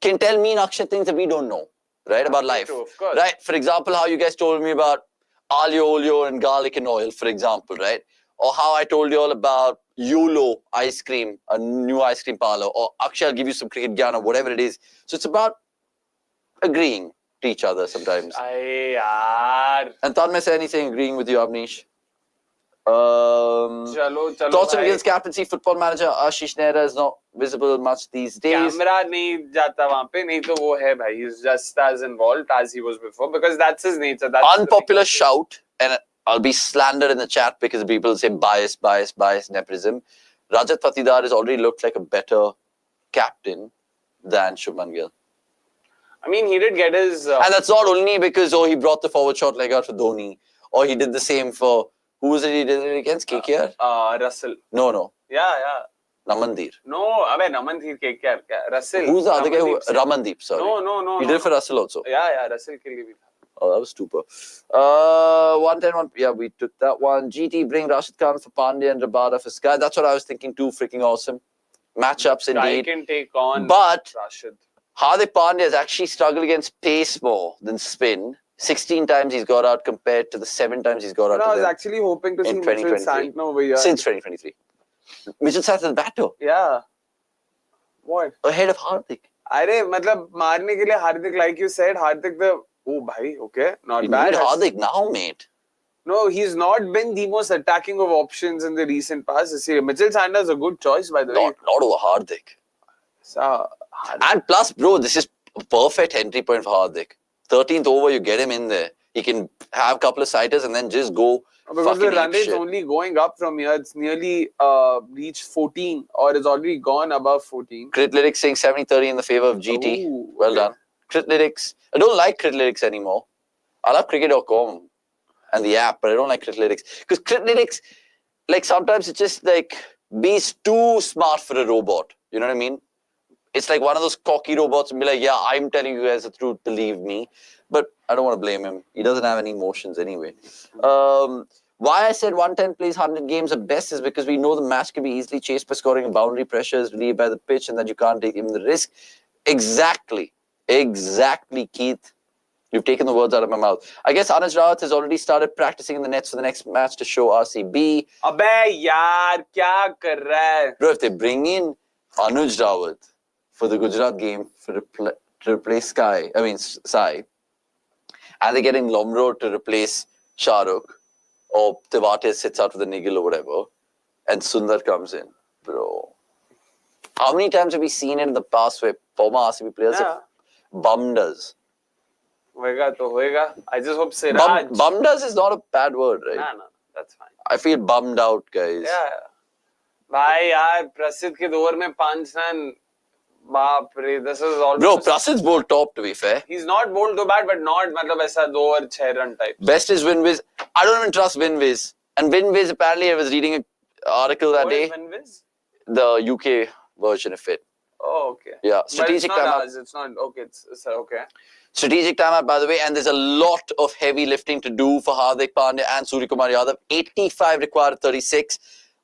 can tell me and Akshay things that we don't know, right, about life. True, of course. Right? For example, how you guys told me about alio olio and garlic and oil, for example, right? Or how I told you all about YOLO ice cream, a new ice cream parlor, or Akshay, I'll give you some cricket gyan or whatever it is. So it's about agreeing to each other sometimes. And Tanmay say anything agreeing with you, Avanish? Thoughts on Gill's captaincy, football manager Ashish Nehra is not visible much these days. Camera nahi jata wahan pe, nahi to wo hai bhai. He's just as involved as he was before because that's his nature. That's unpopular shout, and I'll be slandered in the chat because people say bias, nepotism. Rajat Patidar has already looked like a better captain than Shubman Gill. I mean, he did get his... and that's not only because, he brought the forward shot leg out for Dhoni. Or he did the same for... Who was it he did it against? KKR? Russell. No. Yeah. Namandeep. No, Namandeep KKR. Russell. Who's the other guy? Ramandeep, sorry. No. He did it for Russell also. Yeah, Russell ke liye bhi tha. Oh, that was super. 110, yeah, we took that one. GT, bring Rashid Khan for Pandya and Rabada for Sky. That's what I was thinking too. Freaking awesome. Matchups indeed. I can take on Rashid. Hardik Pandya has actually struggled against pace more than spin. 16 times he's got out compared to the 7 times he's got out. I was actually hoping to see Mitchell Santner over here. Since 2023. Mitchell Santner is the batter. Yeah. What? Ahead of Hardik. Matlab, marne ke liye Hardik, like you said, Hardik the... Oh, bhai, okay. Not bad. Hardik now, mate. No, he's not been the most attacking of options in the recent past. See, Mitchell Santner is a good choice, by the way. Not over Hardik. And plus, bro, this is a perfect entry point for Hardik. 13th over, you get him in there. He can have a couple of sighters and then just go. Because the run rate is only going up from here. It's nearly reached 14 or it's already gone above 14. Critlytics saying 70-30 in the favor of GT. Ooh, well done. Critlytics. I don't like Critlytics anymore. I love cricket.com and the app, but I don't like Critlytics. Because Critlytics, like sometimes it's just like, be's too smart for a robot. You know what I mean? It's like one of those cocky robots and be like, yeah, I'm telling you guys the truth, believe me. But I don't want to blame him. He doesn't have any emotions anyway. Why I said 110 plays 100 games at best is because we know the match can be easily chased by scoring a boundary, pressures relieved by the pitch, and that you can't take even the risk. Exactly, Keith. You've taken the words out of my mouth. I guess Anuj Rawat has already started practicing in the nets for the next match to show RCB. Abey yaar, kya kar raha hai? Bro, if they bring in Anuj Rawat for the Gujarat game to replace Sai, and they're getting Lomro to replace Shahrukh, or Tewate sits out with the niggle or whatever, and Sundar comes in, bro. How many times have we seen it in the past where former RCB players have bummed us? Hoega to hoega. I just hope Siraj. Bummed us is not a bad word, right? No, that's fine. I feel bummed out, guys. Yeah. Bhai yaar, Prasidh ke door mein 5 run. Baapre, this is all. Bro, Prasidh's bowled top, to be fair. He's not bowled too bad, but not matlab aisa 2 or 6 run type. Best is Winwiz. I don't even trust Winwiz. And Winwiz, apparently, I was reading an article that day. What is Winwiz? The UK version of it. Oh, okay. Yeah, strategic timeout. It's not okay. It's okay. Strategic timeout, by the way, and there's a lot of heavy lifting to do for Hardik Pandya and Suryakumar Yadav. 85 required at 36.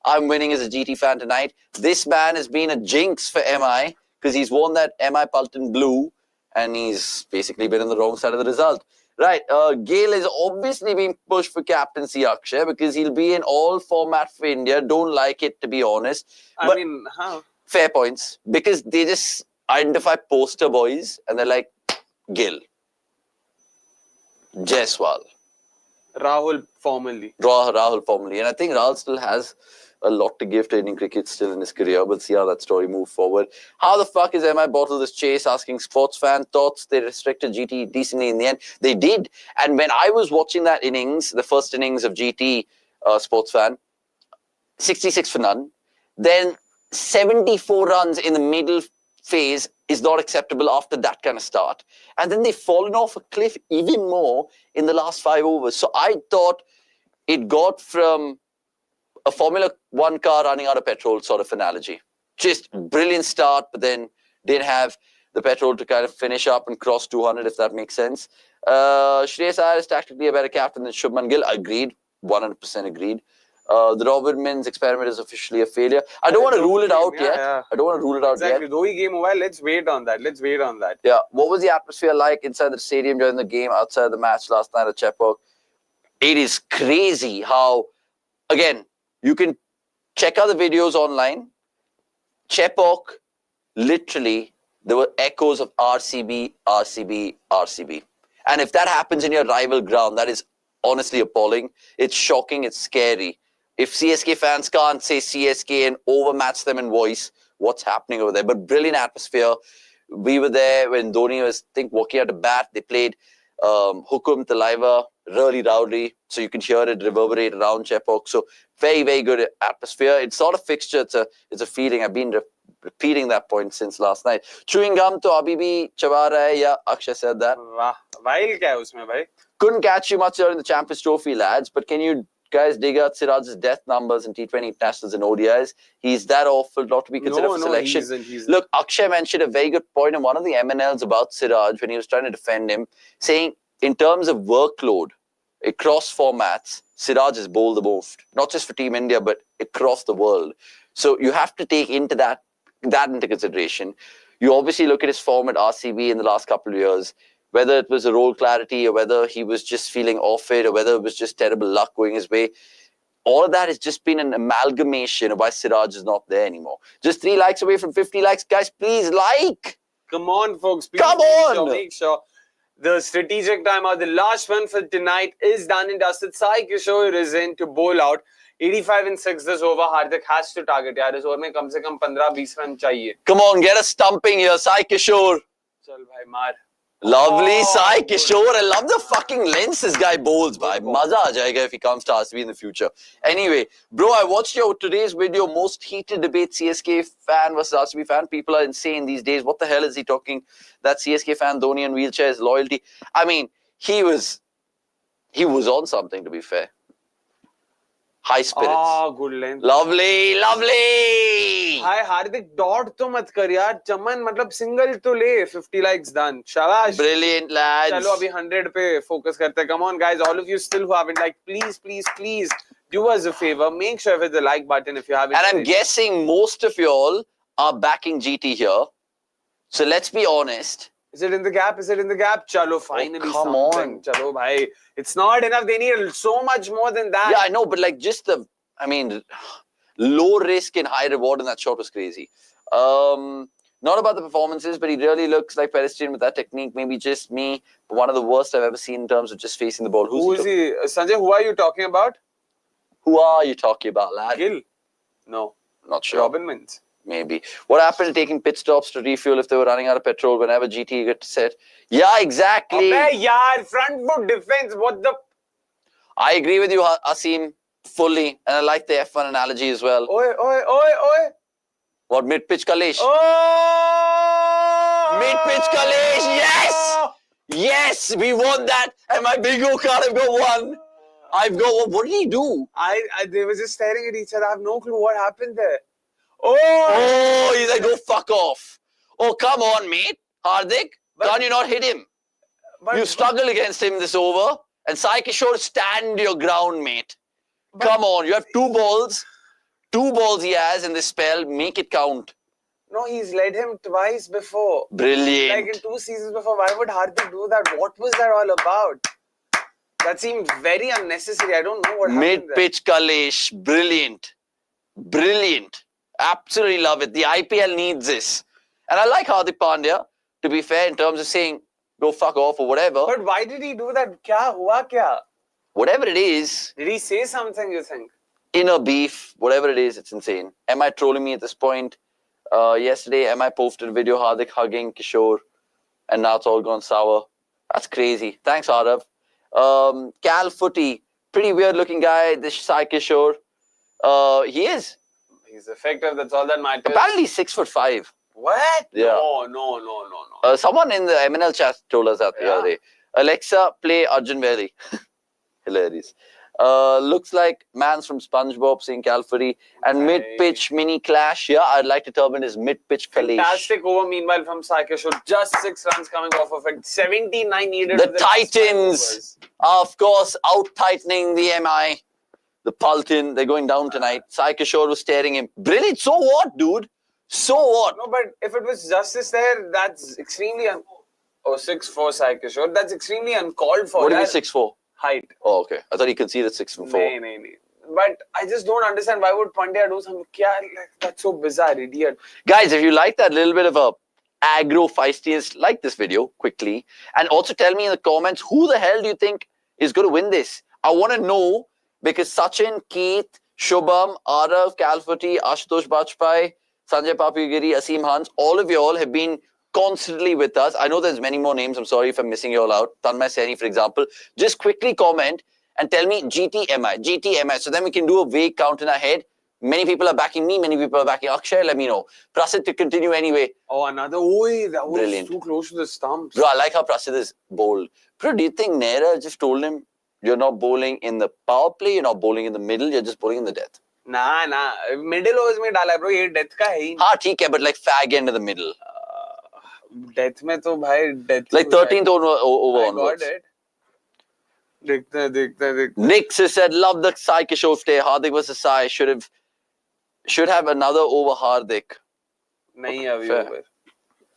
I'm winning as a GT fan tonight. This man has been a jinx for MI because he's worn that MI Pulton blue and he's basically been on the wrong side of the result. Right, Gale is obviously being pushed for captaincy, Akshay, because he'll be in all format for India. Don't like it, to be honest. I mean, how? Fair points. Because they just identify poster boys and they're like, Gill, Jaiswal, Rahul formally. Rahul formally. And I think Rahul still has a lot to give to Indian cricket still in his career. We'll see how that story moves forward. How the fuck is MI bottled this chase? Asking sports fan thoughts. They restricted GT decently in the end. They did. And when I was watching that innings, the first innings of GT, sports fan, 66 for none. Then 74 runs in the middle phase is not acceptable after that kind of start. And then they've fallen off a cliff even more in the last 5 overs. So I thought it got from a Formula 1 car running out of petrol sort of analogy. Just brilliant start, but then didn't have the petrol to kind of finish up and cross 200, if that makes sense. Shreyas Iyer is tactically a better captain than Shubman Gill. Agreed. 100% agreed. The Robert Mins experiment is officially a failure. I don't want to rule it out yet. I don't want to rule it out yet. Exactly. Though he game mobile, let's wait on that. Yeah. What was the atmosphere like inside the stadium during the game, outside the match last night at Chepauk? It is crazy how, again, you can check out the videos online. Chepauk, literally, there were echoes of RCB, RCB, RCB. And if that happens in your rival ground, that is honestly appalling. It's shocking. It's scary. If CSK fans can't say CSK and overmatch them in voice, what's happening over there? But brilliant atmosphere. We were there when Dhoni was, I think, walking out a bat. They played Hukum Talaiva, really rowdy. So you can hear it reverberate around Chepauk. So very, very good atmosphere. It's not a fixture. It's a feeling. I've been repeating that point since last night. Chewing gum to Abhi Chaba raha hai. Yeah, Akshay said that. Wow. While kya hai usme, bhai? Couldn't catch you much during the Champions Trophy, lads. But can you guys dig out Siraj's death numbers in T20 internationals and ODIs? He's that awful not to be considered for selection. He's Look, Akshay mentioned a very good point in one of the MNLs about Siraj when he was trying to defend him, saying in terms of workload across formats, Siraj has bowled the most, not just for Team India, but across the world. So you have to take into that into consideration. You obviously look at his form at RCB in the last couple of years, whether it was a role clarity or whether he was just feeling off it or whether it was just terrible luck going his way. All of that has just been an amalgamation of why Siraj is not there anymore. Just 3 likes away from 50 likes. Guys, please like. Come on, folks. Please Come on. Make sure. The strategic timeout, the last one for tonight, is done and dusted. Sai Kishore is in to bowl out. 85 and 6 this over. Hardik has to target. Yaar, is over mein kam se kam 15-20 run chahiye. Come on, get a stumping here, Sai Kishore. Chal bhai, maar. Lovely, Sai Kishore. I love the fucking lengths this guy bowls, bhai. Maza aa jayega if he comes to RCB in the future. Anyway, bro, I watched your today's video, most heated debate, CSK fan versus RCB fan. People are insane these days. What the hell is he talking? That CSK fan, Dhoni and wheelchairs, loyalty. I mean, he was on something, to be fair. High spirits. Ah, good length. Lovely, lovely. Hi, Hardik, dot to mat kar yaar. Chaman, matlab single to le. 50 likes done. Shabash. Brilliant, lads. Chalo, abhi 100 pe focus karte. Come on, guys. All of you still who haven't liked, please, do us a favor. Make sure with the like button if you haven't. And I'm guessing most of y'all are backing GT here. So let's be honest. Is it in the gap? Chalo, finally come something. on. Chalo, bhai. It's not enough. They need so much more than that. Yeah, I know, but like just low risk and high reward in that shot was crazy. Not about the performances, but he really looks like pedestrian with that technique. Maybe just me, but one of the worst I've ever seen in terms of just facing the ball. Who is he? Sanjay, who are you talking about? Who are you talking about, lad? Gill? No. Not sure. Robin Mins. Maybe. What happened to taking pit stops to refuel if they were running out of petrol whenever GT gets set? Yeah, exactly. Abey, yaar, front foot defense. What the? I agree with you, Asim, fully. And I like the F1 analogy as well. Oi. What, mid-pitch Kalesh? Oh! Mid-pitch Kalesh, yes! Yes, we won that. And my bingo card, I've got one. What did he do? They were just staring at each other. I have no clue what happened there. Oh, he's like, go fuck off. Oh, come on, mate. Hardik, can't you not hit him? You struggle against him this over. And Sai Kishore, stand your ground, mate. Come on, you have 2 balls. 2 balls he has in this spell. Make it count. No, he's led him twice before. Brilliant. Like in 2 seasons before. Why would Hardik do that? What was that all about? That seemed very unnecessary. I don't know what happened there. Mid-pitch Kalesh. Brilliant. Brilliant. Absolutely love it. The IPL needs this. And I like Hardik Pandya, to be fair, in terms of saying, go fuck off or whatever. But why did he do that? Kya hua kya? whatever it is, Did he say something, you think? inner beef, whatever it is, it's insane. Am I trolling me at this point? Yesterday, MI posted a video, Hardik hugging Kishore, and now it's all gone sour. That's crazy. Thanks, Arav. Cal Footy, pretty weird looking guy, this Sai Kishore. He is. He's effective, that's all that matters. Apparently 6'5". What? Yeah. No. Someone in the MNL chat told us that the other day. Alexa, play Arjun Valley. Hilarious. Looks like man's from SpongeBob saying Cal Footy. And mid-pitch mini clash. Yeah, I'd like to turban his mid-pitch Kalesh. Fantastic over meanwhile from Sai Sudarshan. Just 6 runs coming off of it. 79 needed. The Titans, of course, out-tightening the MI. The Pulton, they're going down tonight. Sai Kishore was staring him. Brilliant. So what, dude? So what? No, but if it was justice there, that's extremely... 6'4" Sai Kishore. That's extremely uncalled for. What do you mean 6'4"? Height. Oh, okay. I thought he conceded 6'4". No. But I just don't understand why would Pandya do something. That's so bizarre, idiot. Guys, if you like that little bit of a aggro feistiness, like this video quickly. And also tell me in the comments, who the hell do you think is going to win this? I want to know because Sachin, Keith, Shubham, Arav, Kalfati, Ashutosh Bajpai, Sanjay Papigiri, Asim Hans, all of you all have been constantly with us. I know there's many more names. I'm sorry if I'm missing you all out. Tanmay Saini, for example. Just quickly comment and tell me GTMI. So then we can do a vague count in our head. Many people are backing me. Many people are backing Akshay. Let me know. Prasid to continue anyway. Oh, another. That was Brilliant. Too close to the stumps. Bro, I like how Prasid is bold. Bro, do you think Nehra just told him, you're not bowling in the power play, you're not bowling in the middle, you're just bowling in the death? Nah. Middle overs mein dala bro. Ye death ka hai. Haan, theek hai, but like fag end of the middle. Death mein to bhai death. Like 13th over onwards. I got it. Dikhta. Nick said, love the Sai Kishore stay. Hardik versus Sai should have another over Hardik. Nahi abhi Fair. over.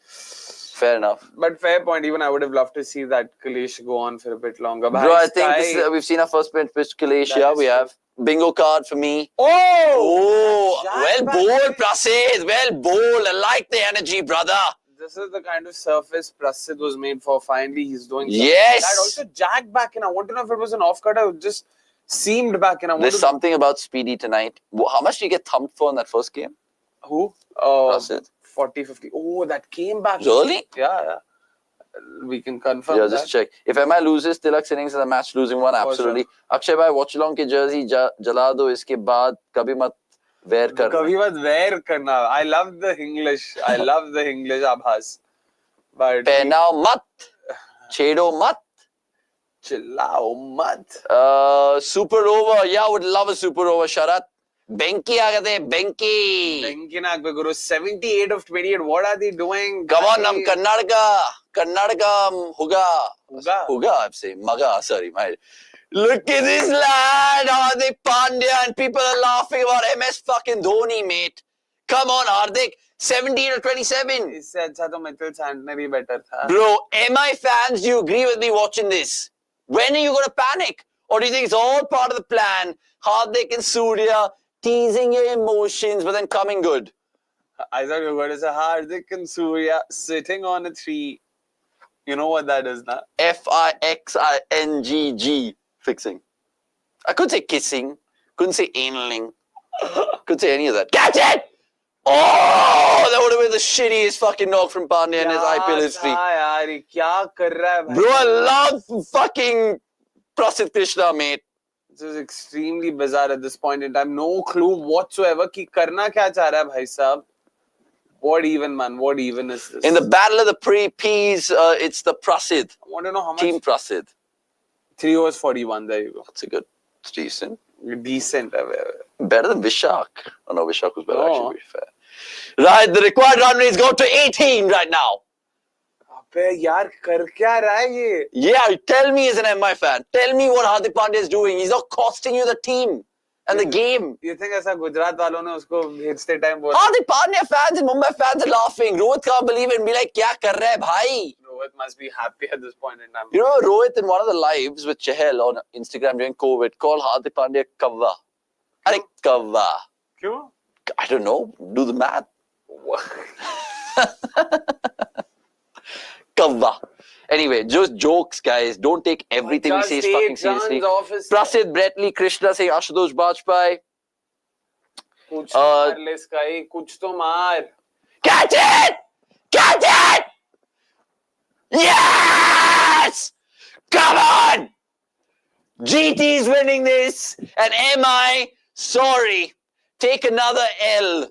Fair enough. But fair point. Even I would have loved to see that KALESH go on for a bit longer. But Bro, I think we've seen our first pitch to KALESH. Yeah, we have. Bingo card for me. Oh, well bowled, Prasid. Well bowled. I like the energy, brother. This is the kind of surface Prasid was made for. Finally, he's doing something. Yes. That also jacked back in. I want to know if it was an off-cut or just seamed back in. There's something about Speedy tonight. How much did you get thumped for in that first game? Who? Prasid. 40-50. Oh, that came back. Really? Yeah. We can confirm Yeah, that. just check. If MI loses, Tilak's innings in the match, losing one, absolutely. Sure. Akshay bhai, Watchalong ki jersey jala do, iske baad kabhi mat wear karna. Kabhi mat wear karna. I love the English. Abhas. But Pehnao mat, chedo mat. Chillao mat. Super over. Yeah, I would love a super over, Sharat. Benki agade, Benki. Benki Nagbe Guru, 78 of 28. What are they doing? Come on, nam Karnataka Huga, I'm saying. Maga, sorry. Look at this lad, Hardik Pandya, and people are laughing about MS fucking Dhoni, mate. Come on, Hardik. 17 or 27. Isse acha to Mitchell Santner hi better tha. Bro, MI fans, do you agree with me watching this? When are you going to panic? Or do you think it's all part of the plan? Hardik and Surya teasing your emotions, but then coming good. I thought you were going to say Hardik and Surya sitting on a tree. You know what that is, na? Fixing. Fixing. I could say kissing. Couldn't say analing. Couldn't say any of that. Catch it! Oh, that would have been the shittiest fucking knock from Pandya in his IPL history. Yaar, kya kar raha hai, Bro, I love fucking Prasid Krishna, mate. This is extremely bizarre at this point in time. No clue whatsoever ki karna kya cha raha hai, bhai sahab. What even, man? What even is this? In the battle of the pre-Ps, it's the Prasid. I want to know how much. Team Prasid. 3 overs 41. There you go. That's a good. It's decent. Decent. Better than Vishak. Oh no, Vishak was better actually, to be fair. Right, the required run rate is going to 18 right now. Abbe yaar, kar kya raha hai ye? Yeah, tell me as an MI fan. Tell me what Hardik Pandya is doing. He's not costing you the team and the game. You think aisa Gujarat walon ne usko bhejte time bola? Hardik Pandya fans and Mumbai fans are laughing. Rohit can't believe it and be like, kya kar raha hai, bhai? Rohit must be happy at this point in time. You know, Rohit in one of the lives with Chahal on Instagram during COVID called Hardik Pandya Kavva. I think Kavva. Kyun? I don't know. Do the math. Kavva. Anyway, just jokes, guys. Don't take everything we say fucking seriously. Prasid, Bretley, Krishna saying Ashutosh Bajpai. कुछ तो मार ले Sky, कुछ तो मार. Catch it! Catch it! Yes! Come on! GT is winning this, and MI, sorry, take another L.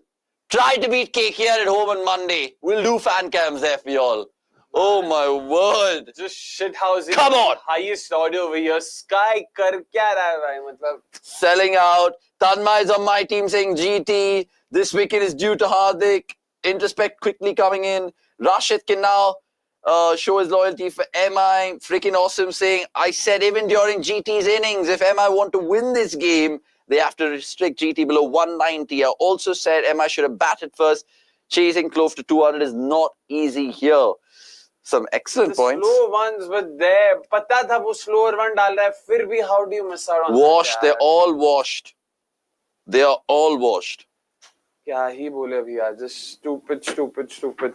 Try to beat KKR at home on Monday. We'll do fan cams there for y'all. Oh my word! Just shit housing. Come on! Highest order over here. Sky कर क्या रहा है भाई मतलब? Selling out. Tanmay is on my team saying GT. This wicket is due to Hardik. Introspect quickly coming in. Rashid can now show his loyalty for MI. Freaking awesome saying, I said even during GT's innings, if MI want to win this game, they have to restrict GT below 190. I also said MI should have batted first. Chasing close to 200 is not easy here. Some excellent points. Slow ones were there. पता था वो slower one डाल रहा है. फिर भी how do you miss out on washed? They're all washed. They are all washed. क्या ही बोले अभी यार. Just stupid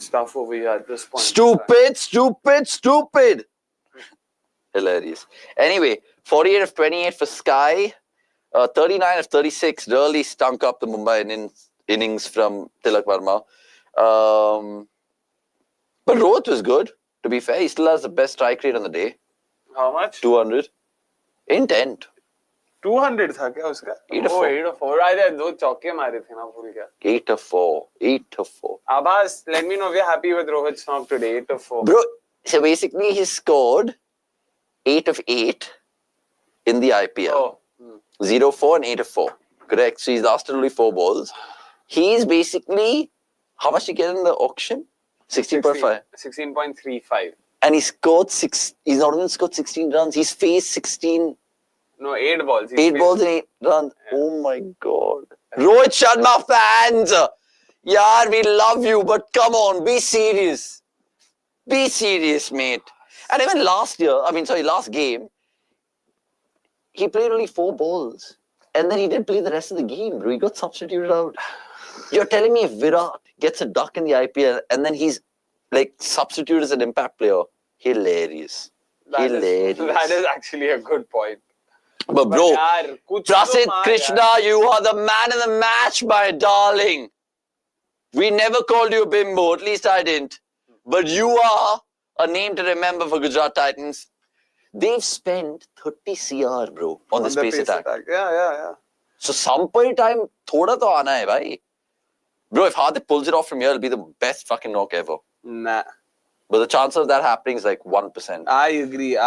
stuff over here at this point. Stupid. Hilarious. Anyway, 48 of 28 for Sky. 39 of 36 really stunk up the Mumbai innings from Tilak Varma. But Rohit was good, to be fair. He still has the best strike rate on the day. How much? 200. Intent. 200 था क्या उसका? 8 of 4. 8 of 4. आधे दो चौके मारे थे ना भूल गया. 8 of 4. 8 of 4. Abbas, let me know if you're happy with Rohit's knock today. 8 of 4. Bro, so basically he scored 8 of 8 in the IPL. Oh. 0 4 and 8 of 4. Correct. So he's lasted only 4 balls. He's basically, how much did he get in the auction? 16.5. 16.35. And he scored he's not even scored 16 runs. He's faced 16. No, 8 balls. 8 balls and 8 runs. Yeah. Oh my God. Rohit Sharma fans. Yaar, we love you, but come on, be serious. Be serious, mate. And even last game, he played only 4 balls. And then he didn't play the rest of the game, bro. He got substituted out. You're telling me if Virat gets a duck in the IPL and then he's like substituted as an impact player, hilarious. That is actually a good point. But bro, Prasid Krishna, you are the man of the match, my darling. We never called you a bimbo, at least I didn't. But you are a name to remember for Gujarat Titans. They've spent 30 CR, bro, on the pace attack. Yeah. So some point in time, thoda to aana hai, bhai. Bro, if Hardik pulls it off from here, it'll be the best fucking knock ever. Nah. But the chance of that happening is like 1%. I agree.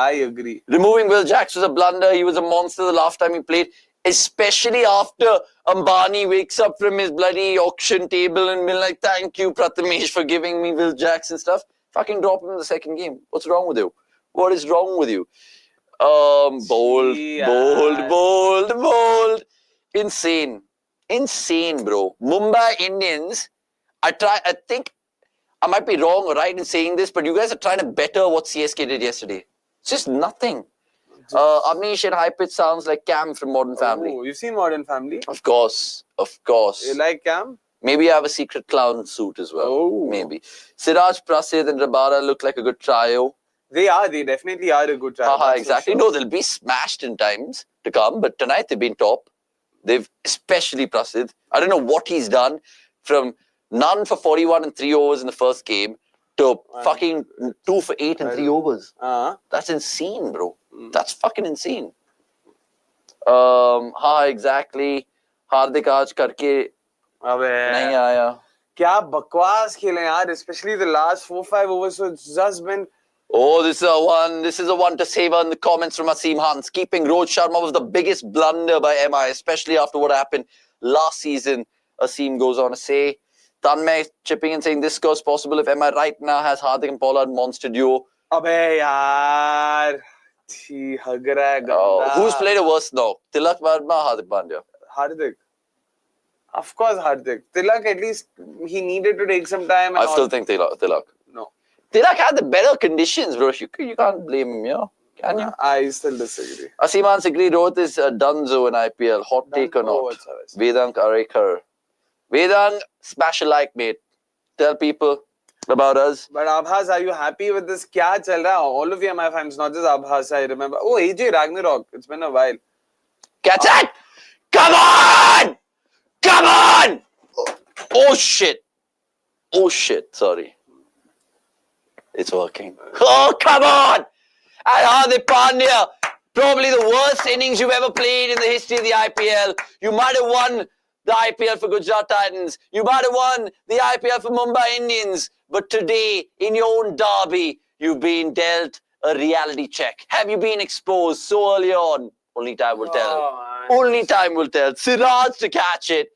Removing Will Jacks was a blunder. He was a monster the last time he played. Especially after Ambani wakes up from his bloody auction table and be like, thank you, Prathamesh, for giving me Will Jacks and stuff. Fucking drop him in the second game. What's wrong with you? What is wrong with you? Bold. Insane, bro. Mumbai Indians, I think I might be wrong or right in saying this, but you guys are trying to better what CSK did yesterday. It's just nothing. Avanish and high pitch sounds like Cam from Modern Family. Oh, you've seen Modern Family? Of course. You like Cam? Maybe I have a secret clown suit as well. Oh. Maybe. Siraj, Prasid and Rabada look like a good trio. They definitely are a good trio. Exactly. Sure. No, they'll be smashed in times to come, but tonight they've been top. They've, especially Prasid. I don't know what he's done from none for 41 and 3 overs in the first game to fucking 2 for 8 and 3 overs. That's insane, bro. That's fucking insane. Exactly. Hardik aaj karke nahi aaya. Kya bakwas khele yaar, especially the last 4-5 overs. So it's just been. Oh, this is a one to savor in the comments from Asim Hans. Keeping Rohit Sharma was the biggest blunder by MI, especially after what happened last season. Asim goes on to say. Tanmay chipping in saying this score's possible if MI right now has Hardik and Pollard monster duo. Abey yaar. Who's played it worse now? Tilak Varma or Hardik Pandya? Hardik. Of course Hardik. Tilak at least he needed to take some time. I still think Tilak. No. Tilak had the better conditions, bro. You can't blame him, yeah? Can you? I still disagree. Asimans agree. Rohit is Dunzo in IPL. Hot take or not? Vedang Arekar. Vedang, smash a like, mate. Tell people about us. But Abhas, are you happy with this? Kya chal raha? All of you MI fans, not just Abhas. I remember. Oh, AJ Ragnarok. It's been a while. Catch it! Come on! Come on! Oh shit! Oh shit! Sorry. It's working. Oh come on! And Hardik Pandya, probably the worst innings you've ever played in the history of the IPL. You might have won the IPL for Gujarat Titans. You might have won the IPL for Mumbai Indians. But today, in your own derby, you've been dealt a reality check. Have you been exposed so early on? Only time will tell. Only time will tell. Siraj to catch it.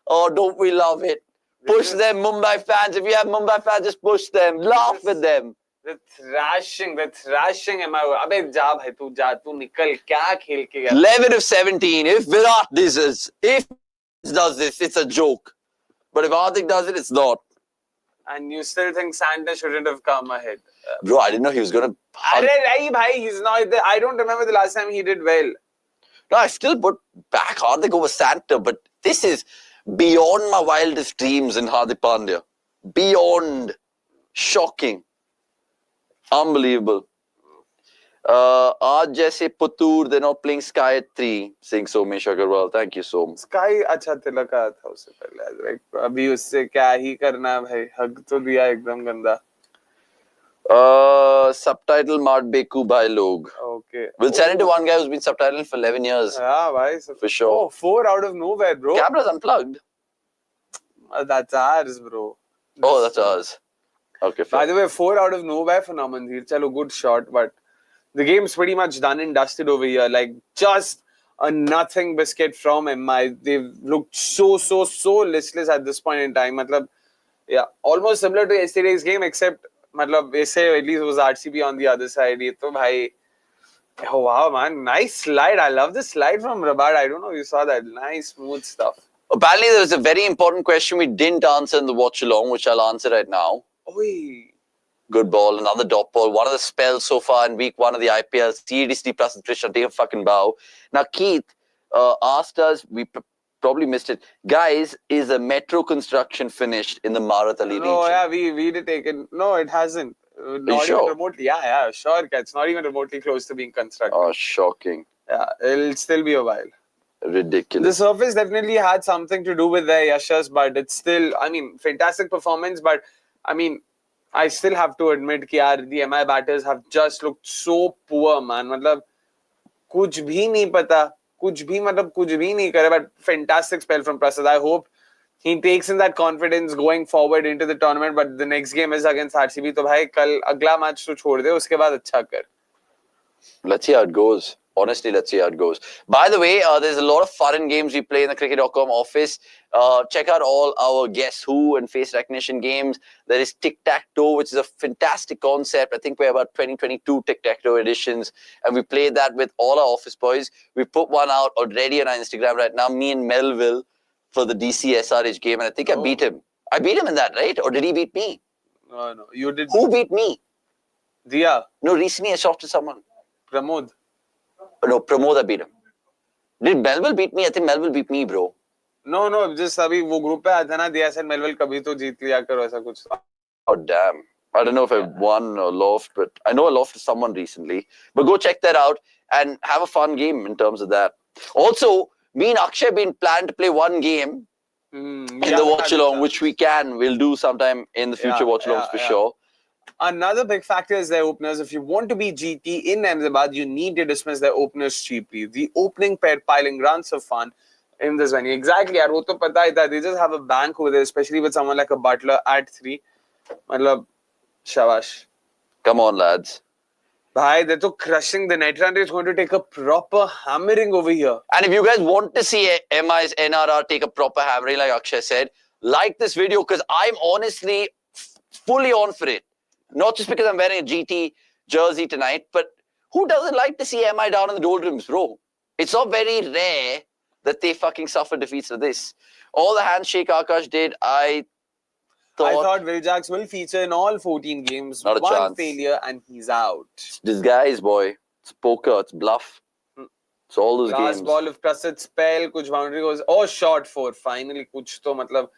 Oh, don't we love it? Push them, Mumbai fans. If you have Mumbai fans, just push them. Laugh with them. The thrashing am I? Abey ja bhai, tu nikal. Kya khel ke gaya? 11 of 17. If Virat does this, it's a joke. But if Hardik does it, it's not. And you still think Santa shouldn't have come ahead? Bro, I didn't know he was going to... Bhai, he's not... I don't remember the last time he did well. No, I still put back Hardik over Santa, but this is beyond my wildest dreams in Hardik Pandya. Beyond. Shocking. Unbelievable. Aaj jaise Putur, they're not playing Sky at 3. Saying Somesh Agarwal. Thank you, Som. Sky अच्छा tilak आया था उससे पहले. Like, अभी उससे क्या ही करना है भाई. हक तो दिया एकदम गंदा. Subtitle Mart Beku bhai log. Okay. We'll send it to one guy who's been subtitling for 11 years. Yeah, bhai. For sure. Oh, 4 out of nowhere, bro. Camera's unplugged. That's ours, bro. Oh, that's ours. Okay, fair. By the way, 4 out of nowhere for Namandir. Chalo, good shot, but the game's pretty much done and dusted over here. Like, just a nothing biscuit from MI. They've looked so listless at this point in time. Matlab, yeah, almost similar to yesterday's game, except matlab, at least it was RCB on the other side. Ye to bhai, oh wow, man. Nice slide. I love the slide from Rabat. I don't know if you saw that. Nice, smooth stuff. Apparently, there was a very important question we didn't answer in the watch-along, which I'll answer right now. Oi. Good ball, another dot ball. One of the spells so far in week 1 of the IPL. CDC plus attrition, take a fucking bow. Now, Keith asked us, we probably missed it. Guys, is a metro construction finished in the Marat Ali region? No, yeah, we did take it. No, it hasn't. Not even remotely. Yeah, sure. It's not even remotely close to being constructed. Oh, shocking. Yeah, it'll still be a while. Ridiculous. The surface definitely had something to do with their yashas, but it's still, I mean, fantastic performance. But, I mean, I still have to admit that the MI batters have just looked so poor, man. Matlab, kuch bhi nahi pata. Kuch bhi nahi kare. But fantastic spell from Prasad. I hope he takes in that confidence going forward into the tournament. But the next game is against RCB. So, bhai, kal agla match to chhod de. Uske baad acha kar. Let's see how it goes. Honestly, let's see how it goes. By the way, there's a lot of foreign games we play in the cricket.com office. Check out all our Guess Who and face recognition games. There is Tic-Tac-Toe, which is a fantastic concept. I think we're about 2022 Tic-Tac-Toe editions. And we play that with all our office boys. We put one out already on our Instagram right now, me and Melville, for the DC SRH game. And I think I beat him. I beat him in that, right? Or did he beat me? No, you did. Who beat me? Diya. No, recently I shot to someone. Pramod. No, Pramod I beat him. Did Melville beat me? I think Melville beat me, bro. No, just अभी वो group पे आया था ना, Diya said Melville कभी तो जीत लिया करो ऐसा कुछ. Oh, damn. I don't know if I won or lost, but I know I lost to someone recently. But go check that out and have a fun game in terms of that. Also, me and Akshay have been planned to play one game in the watch-along, which we'll do sometime in the future watch-alongs for sure. Another big factor is their openers. If you want to be GT in Ahmedabad, you need to dismiss their openers cheaply. The opening pair piling runs of fun in this venue. Exactly, yaar, wo to pata hai tha. They just have a bank over there, especially with someone like a Buttler at 3. Matlab, shabash. Come on, lads. Bhai, they're so crushing. The net run rate is going to take a proper hammering over here. And if you guys want to see MI's NRR take a proper hammering, like Akshay said, like this video because I'm honestly fully on for it. Not just because I'm wearing a GT jersey tonight, but who doesn't like to see MI down in the doldrums, bro? It's not very rare that they fucking suffer defeats like this. All the handshake Akash did, I thought Viljax will feature in all 14 games. Not a One chance. failure and he's out. Disguise, boy. It's poker, it's bluff. It's all those games. Last ball of Prasad spell, kuch boundary goes. Oh, shot 4. Finally, kuch to matlab.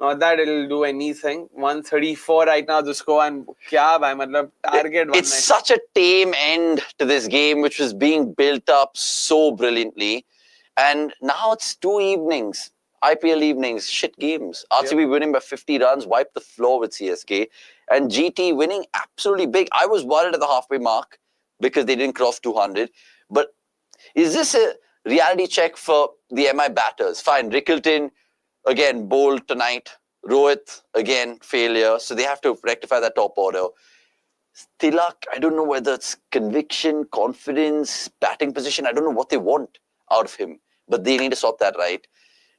Not that it'll do anything. 134 right now the score, and kya bhai, matlab target. It's such a tame end to this game, which was being built up so brilliantly, and now it's 2 evenings. IPL evenings, shit games. RCB winning by 50 runs, wiped the floor with CSK. And GT winning absolutely big. I was worried at the halfway mark because they didn't cross 200. But is this a reality check for the MI batters? Fine, Rickleton, again, bowled tonight. Rohit, again, failure. So they have to rectify that top order. Tilak, I don't know whether it's conviction, confidence, batting position. I don't know what they want out of him. But they need to sort that right.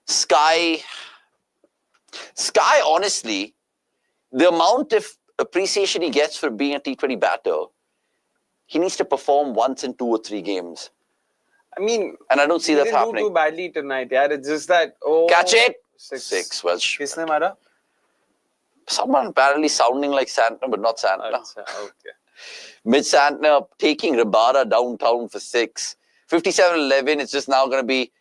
Sky, honestly, the amount of appreciation he gets for being a T20 batter, he needs to perform once in 2 or 3 games. I mean, and I don't see that happening. He didn't do too badly tonight, yeah. It's just that, Catch it! 6. Well, Kisne mara? Someone apparently sounding like Santner, but not Santner. Okay. Mid Santner taking Rabada downtown for 6. 57-11, it's just now going to be,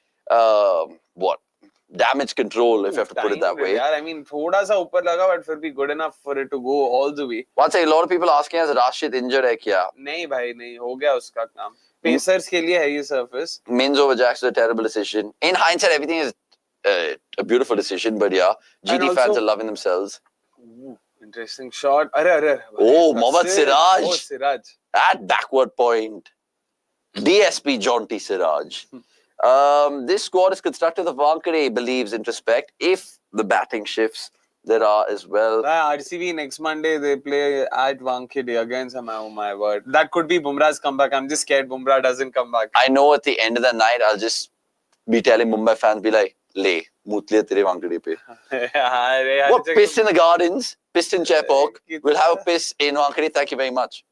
damage control, if you have to put it that way. I mean, thoda sa upar laga, but फिर भी good enough for it to go all the way. One second, a lot of people asking us, Rashid injured hai kya? नहीं भाई, नहीं, हो गया उसका काम. Pacers के लिए है ये surface. Mins over Jacks was a terrible decision. In hindsight, everything is a beautiful decision, but yeah, GT fans are loving themselves. Ooh, interesting shot. Arre. Oh, Mohammad Siraj. Oh, Siraj. At backward point. DSP Jaunty Siraj. This squad is constructed of Wankhede, believes in respect. If the batting shifts, there are as well. RCB next Monday, they play at Wankhede against him. Oh my word. That could be Bumrah's comeback. I'm just scared Bumrah doesn't come back. I know at the end of the night, I'll just be telling Mumbai fans, be like, Le, mutliya tere Wankhede pe. What piss in the gardens? Pissed in Chepauk. We'll have a piss in Wankhede. Thank you very much.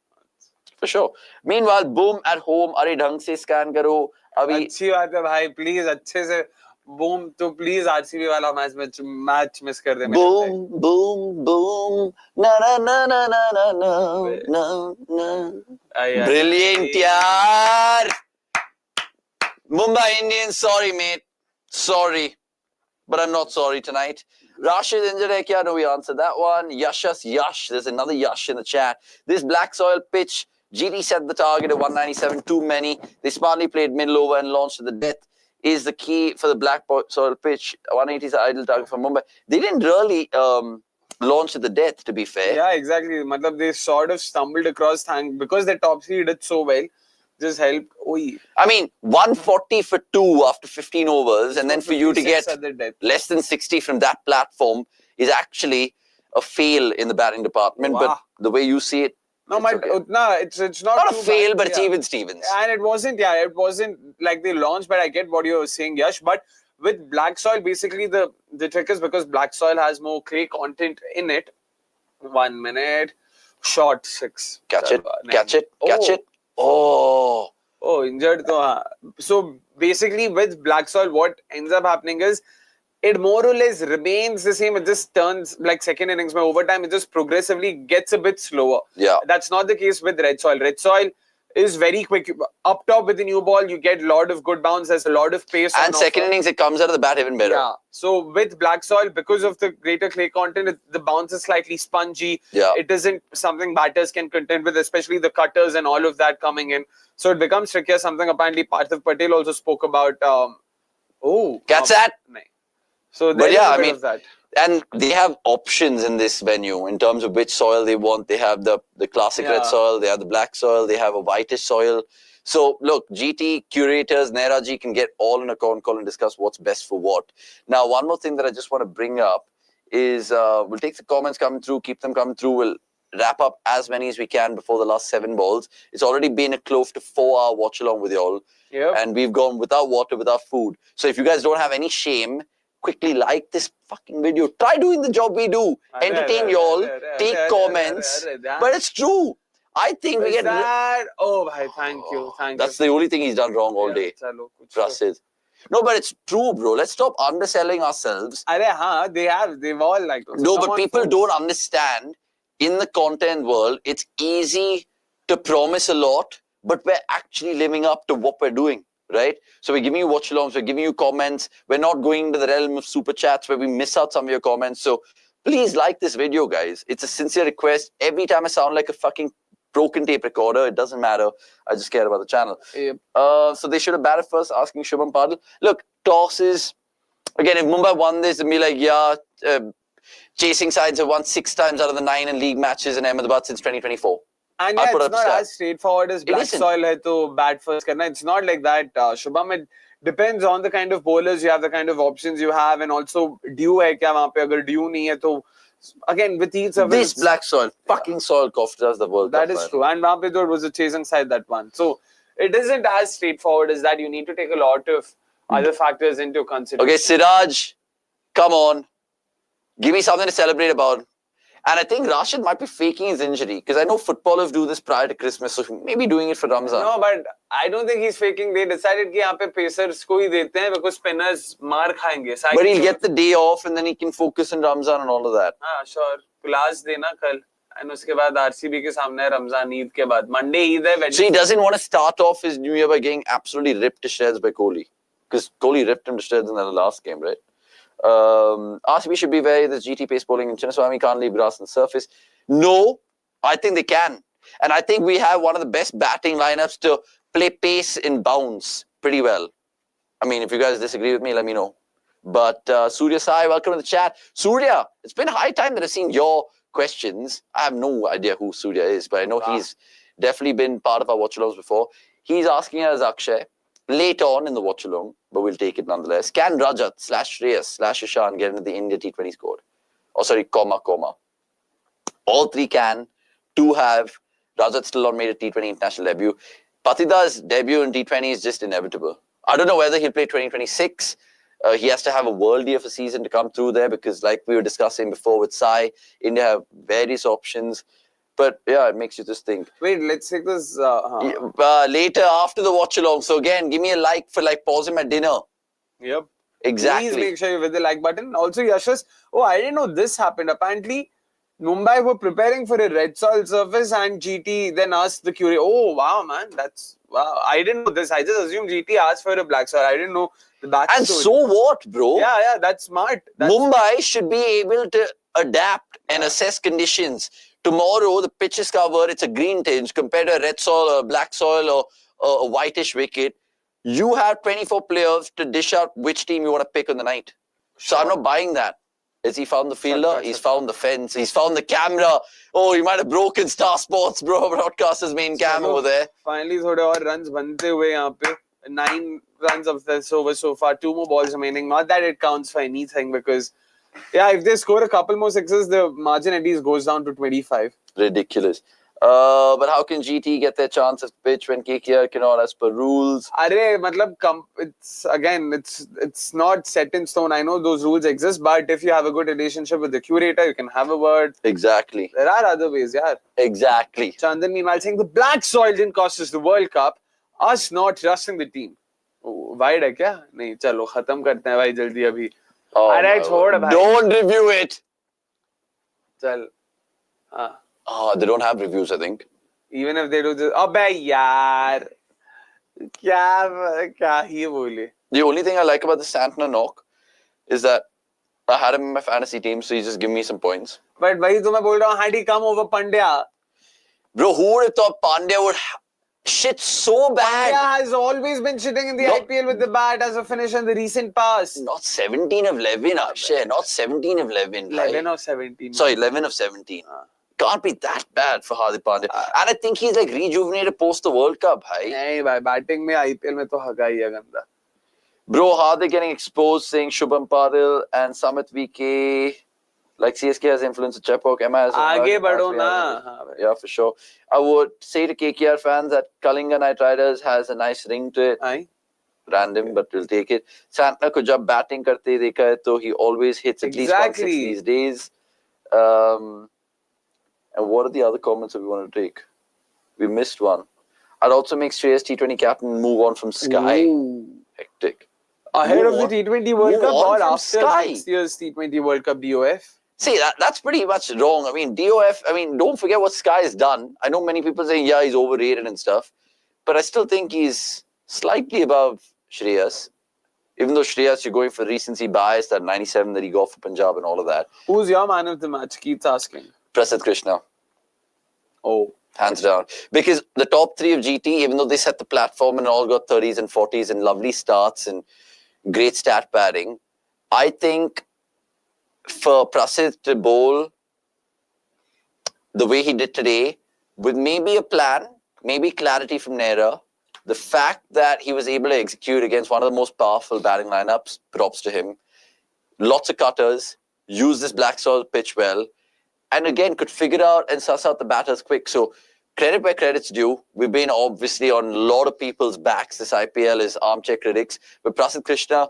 For sure. Meanwhile, boom at home. Are dhang se scan karo. अच्छी बात है भाई, please अच्छे से boom तो please RCB वाला match miss कर दे. Boom na brilliant yaar. Mumbai Indians, sorry mate, sorry, but I'm not sorry tonight. Rashid injured hai kya? No, we answered that one. Yash, there's another Yash in the chat. This black soil pitch, GT set the target at 197, too many. They smartly played middle over and launched to the death. Is the key for the black soil pitch. 180 is the ideal target for Mumbai. They didn't really launch to the death, to be fair. Yeah, exactly. Matlab, they sort of stumbled across because their top three did so well. Just helped. I mean, 140 for 2 after 15 overs, and then for you to get less than 60 from that platform is actually a fail in the batting department. Wow. But the way you see it, it's not a fail, but it's even Stevens. And it wasn't like they launched, but I get what you're saying, Yash. But with black soil, basically the trick is because black soil has more clay content in it. 1 minute, short 6. Catch it. Oh, injured. So basically with black soil, what ends up happening is it more or less remains the same. It just turns like second innings. But over time, it just progressively gets a bit slower. Yeah. That's not the case with red soil. Red soil is very quick. Up top with the new ball, you get a lot of good bounce. There's a lot of pace. And second innings, it comes out of the bat even better. Yeah. So with black soil, because of the greater clay content, the bounce is slightly spongy. Yeah. It isn't something batters can contend with, especially the cutters and all of that coming in. So it becomes trickier. Something apparently Parthiv Patel also spoke about. Catch that. So there is a bit of that. And they have options in this venue in terms of which soil they want. They have the classic red soil, they have the black soil, they have a whitish soil. So look, GT, curators, Nairaji can get all in a con call and discuss what's best for what. Now, one more thing that I just want to bring up is we'll take the comments coming through, keep them coming through. We'll wrap up as many as we can before the last 7 balls. It's already been a close to 4-hour watch along with y'all. Yep. And we've gone without water, without food. So if you guys don't have any shame, quickly like this fucking video. Try doing the job we do. Entertain y'all. Take comments. But it's true. I think we get... Oh, bhai, thank you. That's the only thing he's done wrong all day. Trust it. No, but it's true, bro. Let's stop underselling ourselves. They've all like... No, but people don't understand. In the content world, it's easy to promise a lot, but we're actually living up to what we're doing. right? So we're giving you watch-alongs, we're giving you comments. We're not going into the realm of super chats where we miss out some of your comments. So please like this video, guys. It's a sincere request. Every time I sound like a fucking broken tape recorder, it doesn't matter. I just care about the channel. Yep. So they should have batted first, asking Shubman Padel. Look, tosses. Again, if Mumbai won this, it'd be like, yeah, chasing sides have won 6 times out of the 9 in league matches in Ahmedabad since 2024. And yeah, it's not as straightforward as black soil hai to bat first karna. It's not like that. Shubham, it depends on the kind of bowlers you have, the kind of options you have, and also dew hai kya wahan pe. Agar dew nahi hai to, again, with each service, this black soil, fucking soil cost us the World Cup. That is true. And wahan pe it was a chasing side that one. So it isn't as straightforward as that. You need to take a lot of other factors into consideration. Okay, Siraj, come on. Give me something to celebrate about. And I think Rashid might be faking his injury because I know footballers do this prior to Christmas, so maybe doing it for Ramzan. No, but I don't think he's faking. They decided कि यहाँ पे pacers को ही देते हैं because spinners मार खाएंगे. But he'll get the day off and then he can focus on Ramzan and all of that. हाँ, sure. Class देना कल. And उसके बाद RCB के सामने है Ramzan Eid के बाद. Monday Eid है. Wednesday. So he doesn't want to start off his new year by getting absolutely ripped to shreds by Kohli. Because Kohli ripped him to shreds in the last game, right? RCB should be wary. There's GT pace bowling in Chinnaswamy, can't leave grass on the surface. No, I think they can. And I think we have one of the best batting lineups to play pace in bounds pretty well. I mean, if you guys disagree with me, let me know. But Surya Sai, welcome to the chat. Surya, it's been high time that I've seen your questions. I have no idea who Surya is, but I know he's definitely been part of our watch-alongs before. He's asking us, Akshay, late on in the watch-along, but we'll take it nonetheless. Can Rajat / Shreyas / Ishan get into the India T20 squad? Oh, sorry, comma. All 3 can. 2 have. Rajat still not made a T20 international debut. Patida's debut in T20 is just inevitable. I don't know whether he'll play 2026. He has to have a worldie of a season to come through there because like we were discussing before with Sai, India have various options. But yeah, it makes you just think. Wait, let's take this later after the watch along. So again, give me a like for like pausing my dinner. Yep. Exactly. Please make sure you hit the like button. Also, Yashas, I didn't know this happened. Apparently, Mumbai were preparing for a red soil surface and GT then asked the curator. Oh, wow, man. Wow. I didn't know this. I just assumed GT asked for a black soil. I didn't know the backstory. And so what, bro? Yeah, that's smart. Mumbai should be able to adapt and assess conditions. Tomorrow, the pitch is covered. It's a green tinge compared to a red soil or black soil or a whitish wicket. You have 24 players to dish out which team you want to pick on the night. So I'm not buying that. Has he found the fielder? He's found the fence. He's found the camera. Oh, he might have broken Star Sports, bro. Broadcaster's main cam over there. Finally, थोड़े और runs बनते हुए यहाँ पे 9 runs of this over so far. 2 more balls remaining. Not that it counts for anything because, yeah, if they score a couple more sixes, the margin at least goes down to 25. Ridiculous. But how can GT get their chance of pitch when KKR cannot as per rules? It's not set in stone. I know those rules exist, but if you have a good relationship with the curator, you can have a word. Exactly. There are other ways, yeah. Exactly. Chandan meanwhile saying the black soil didn't cost us the World Cup. Us not trusting the team. Wide है क्या? नहीं, चलो खत्म करते हैं भाई जल्दी अभी. अरे छोड़ भाई. Don't review it. चल. They don't have reviews, I think. Even if they do this, अबे यार, क्या ही बोले. The only thing I like about the Santner knock is that I had him in my fantasy team, so he's just giving me some points. But वही तो मैं बोल रहा हूँ, had he come over Pandya? Bro, who would have thought Pandya would shit so bad? Pandya has always been shitting in the IPL with the bat as a finisher in the recent past. Not 17 of 11, Akshay. Not 17 of 11. 11 of 17. Sorry, 11 of 17. Can't be that bad for Hardik Pandya. And I think he's like rejuvenated post the World Cup. नहीं भाई, batting में IPL में तो हगा ही है गंदा. Bro, Hardik getting exposed saying Shubham Padel and Samit VK like CSK has influenced Chepok. आगे बढ़ो ना. Yeah, for sure. I would say to KKR fans that Kalinga Knight Riders has a nice ring to it. Random, but we'll take it. Santner को जब batting करते देखा है तो he always hits at least 160 these days. And what are the other comments that we want to take? We missed one. I'd also make Shreyas T20 captain move on from Sky. Ooh. Hectic. Ahead of the T20 World Cup or after Sky. next year's T20 World Cup DOF? See, that's pretty much wrong. I mean, DOF, don't forget what Sky has done. I know many people saying, yeah, he's overrated and stuff. But I still think he's slightly above Shreyas. Even though Shreyas, you're going for recency bias, that 97 that he got for Punjab and all of that. Who's your man of the match? Keith's asking. Prasidh Krishna. Oh. Hands down. Because the top three of GT, even though they set the platform and all got 30s and 40s and lovely starts and great stat padding, I think for Prasidh to bowl the way he did today, with maybe a plan, maybe clarity from Nehra, the fact that he was able to execute against one of the most powerful batting lineups, props to him. Lots of cutters, used this black soil pitch well, and again could figure out and suss out the batters quick. So credit where credit's due. We've been obviously on a lot of people's backs this IPL as armchair critics, but Prasidh Krishna,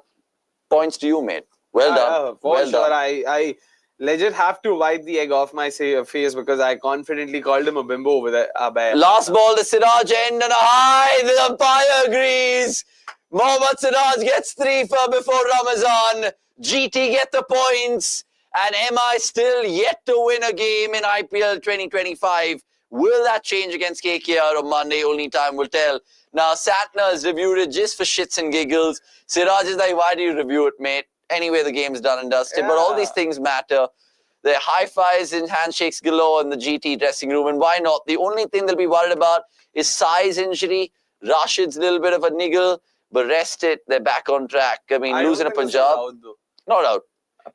points to you, mate. Well done. For well sure. done. I legit have to wipe the egg off my face because I confidently called him a bimbo over there. Last ball, the Siraj end on a high. The umpire agrees. Mohammad Siraj gets 3 for before Ramazan. GT get the points. And MI still yet to win a game in IPL 2025. Will that change against KKR on Monday? Only time will tell. Now, Satna has reviewed it just for shits and giggles. Siraj is like, why do you review it, mate? Anyway, the game's done and dusted. Yeah. But all these things matter. There are high-fives and handshakes galore in the GT dressing room. And why not? The only thing they'll be worried about is Sai's injury. Rashid's little bit of a niggle. But rest it, they're back on track. I mean, losing a Punjab. Not out.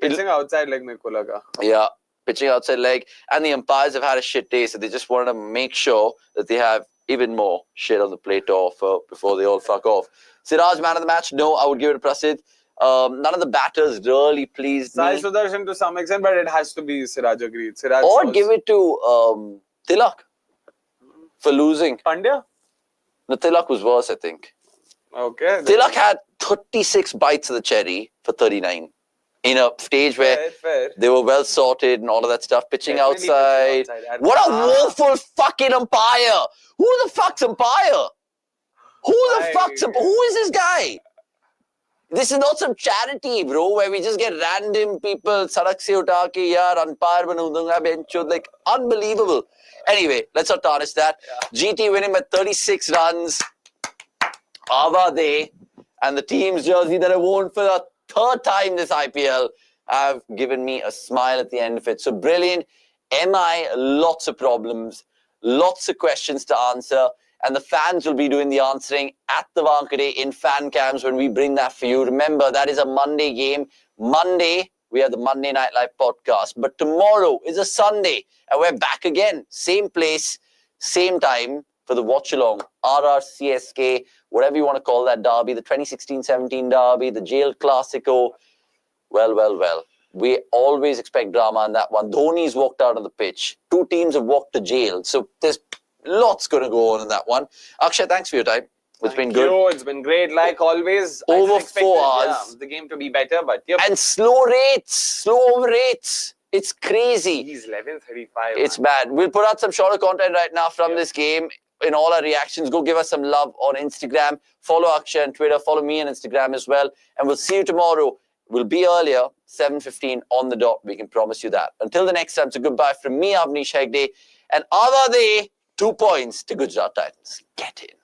Pitching outside leg mein ko laga. Yeah, pitching outside leg. And the umpires have had a shit day. So they just wanted to make sure that they have even more shit on the plate to offer before they all fuck off. Siraj, man of the match? No, I would give it to Prasidh. None of the batters really pleased me. Sai Sudarshan to some extent, but it has to be Siraj, agreed. Siraj or give it to Tilak for losing. Pandya? No, Tilak was worse, I think. Okay. Tilak had 36 bites of the cherry for 39. In a stage where they were well sorted and all of that stuff. Pitching outside. What a woeful fucking umpire. Who the fuck's umpire? Who is this guy? This is not some charity, bro, where we just get random people, sarak se uta ke yaar, umpire banu dunga bencho, like unbelievable. Anyway, let's not tarnish that. Yeah. GT winning by 36 runs. Avade and the team's jersey that I worn for the third time this IPL have given me a smile at the end of it. So brilliant. MI, lots of problems, lots of questions to answer. And the fans will be doing the answering at the Wankhede in fan cams when we bring that for you. Remember, that is a Monday game. Monday, we have the Monday Night Live podcast. But tomorrow is a Sunday. And we're back again. Same place, same time for the Watchalong. RR, CSK, whatever you want to call that derby. The 2016-17 derby, the Jail Classico. Well. We always expect drama on that one. Dhoni's walked out on the pitch. 2 teams have walked to jail. So there's lots going to go on in that one. Akshay, thanks for your time. It's been good. It's been great. Like always. Over 4 hours. The game to be better, but yep. And slow over rates. It's crazy. He's 11:35. It's bad. We'll put out some shorter content right now from this game. In all our reactions, go give us some love on Instagram. Follow Akshay on Twitter. Follow me on Instagram as well. And we'll see you tomorrow. We'll be earlier, 7:15 on the dot. We can promise you that. Until the next time, so goodbye from me, Avanish Hegde. And Avade, 2 points to Gujarat Titans. Get in.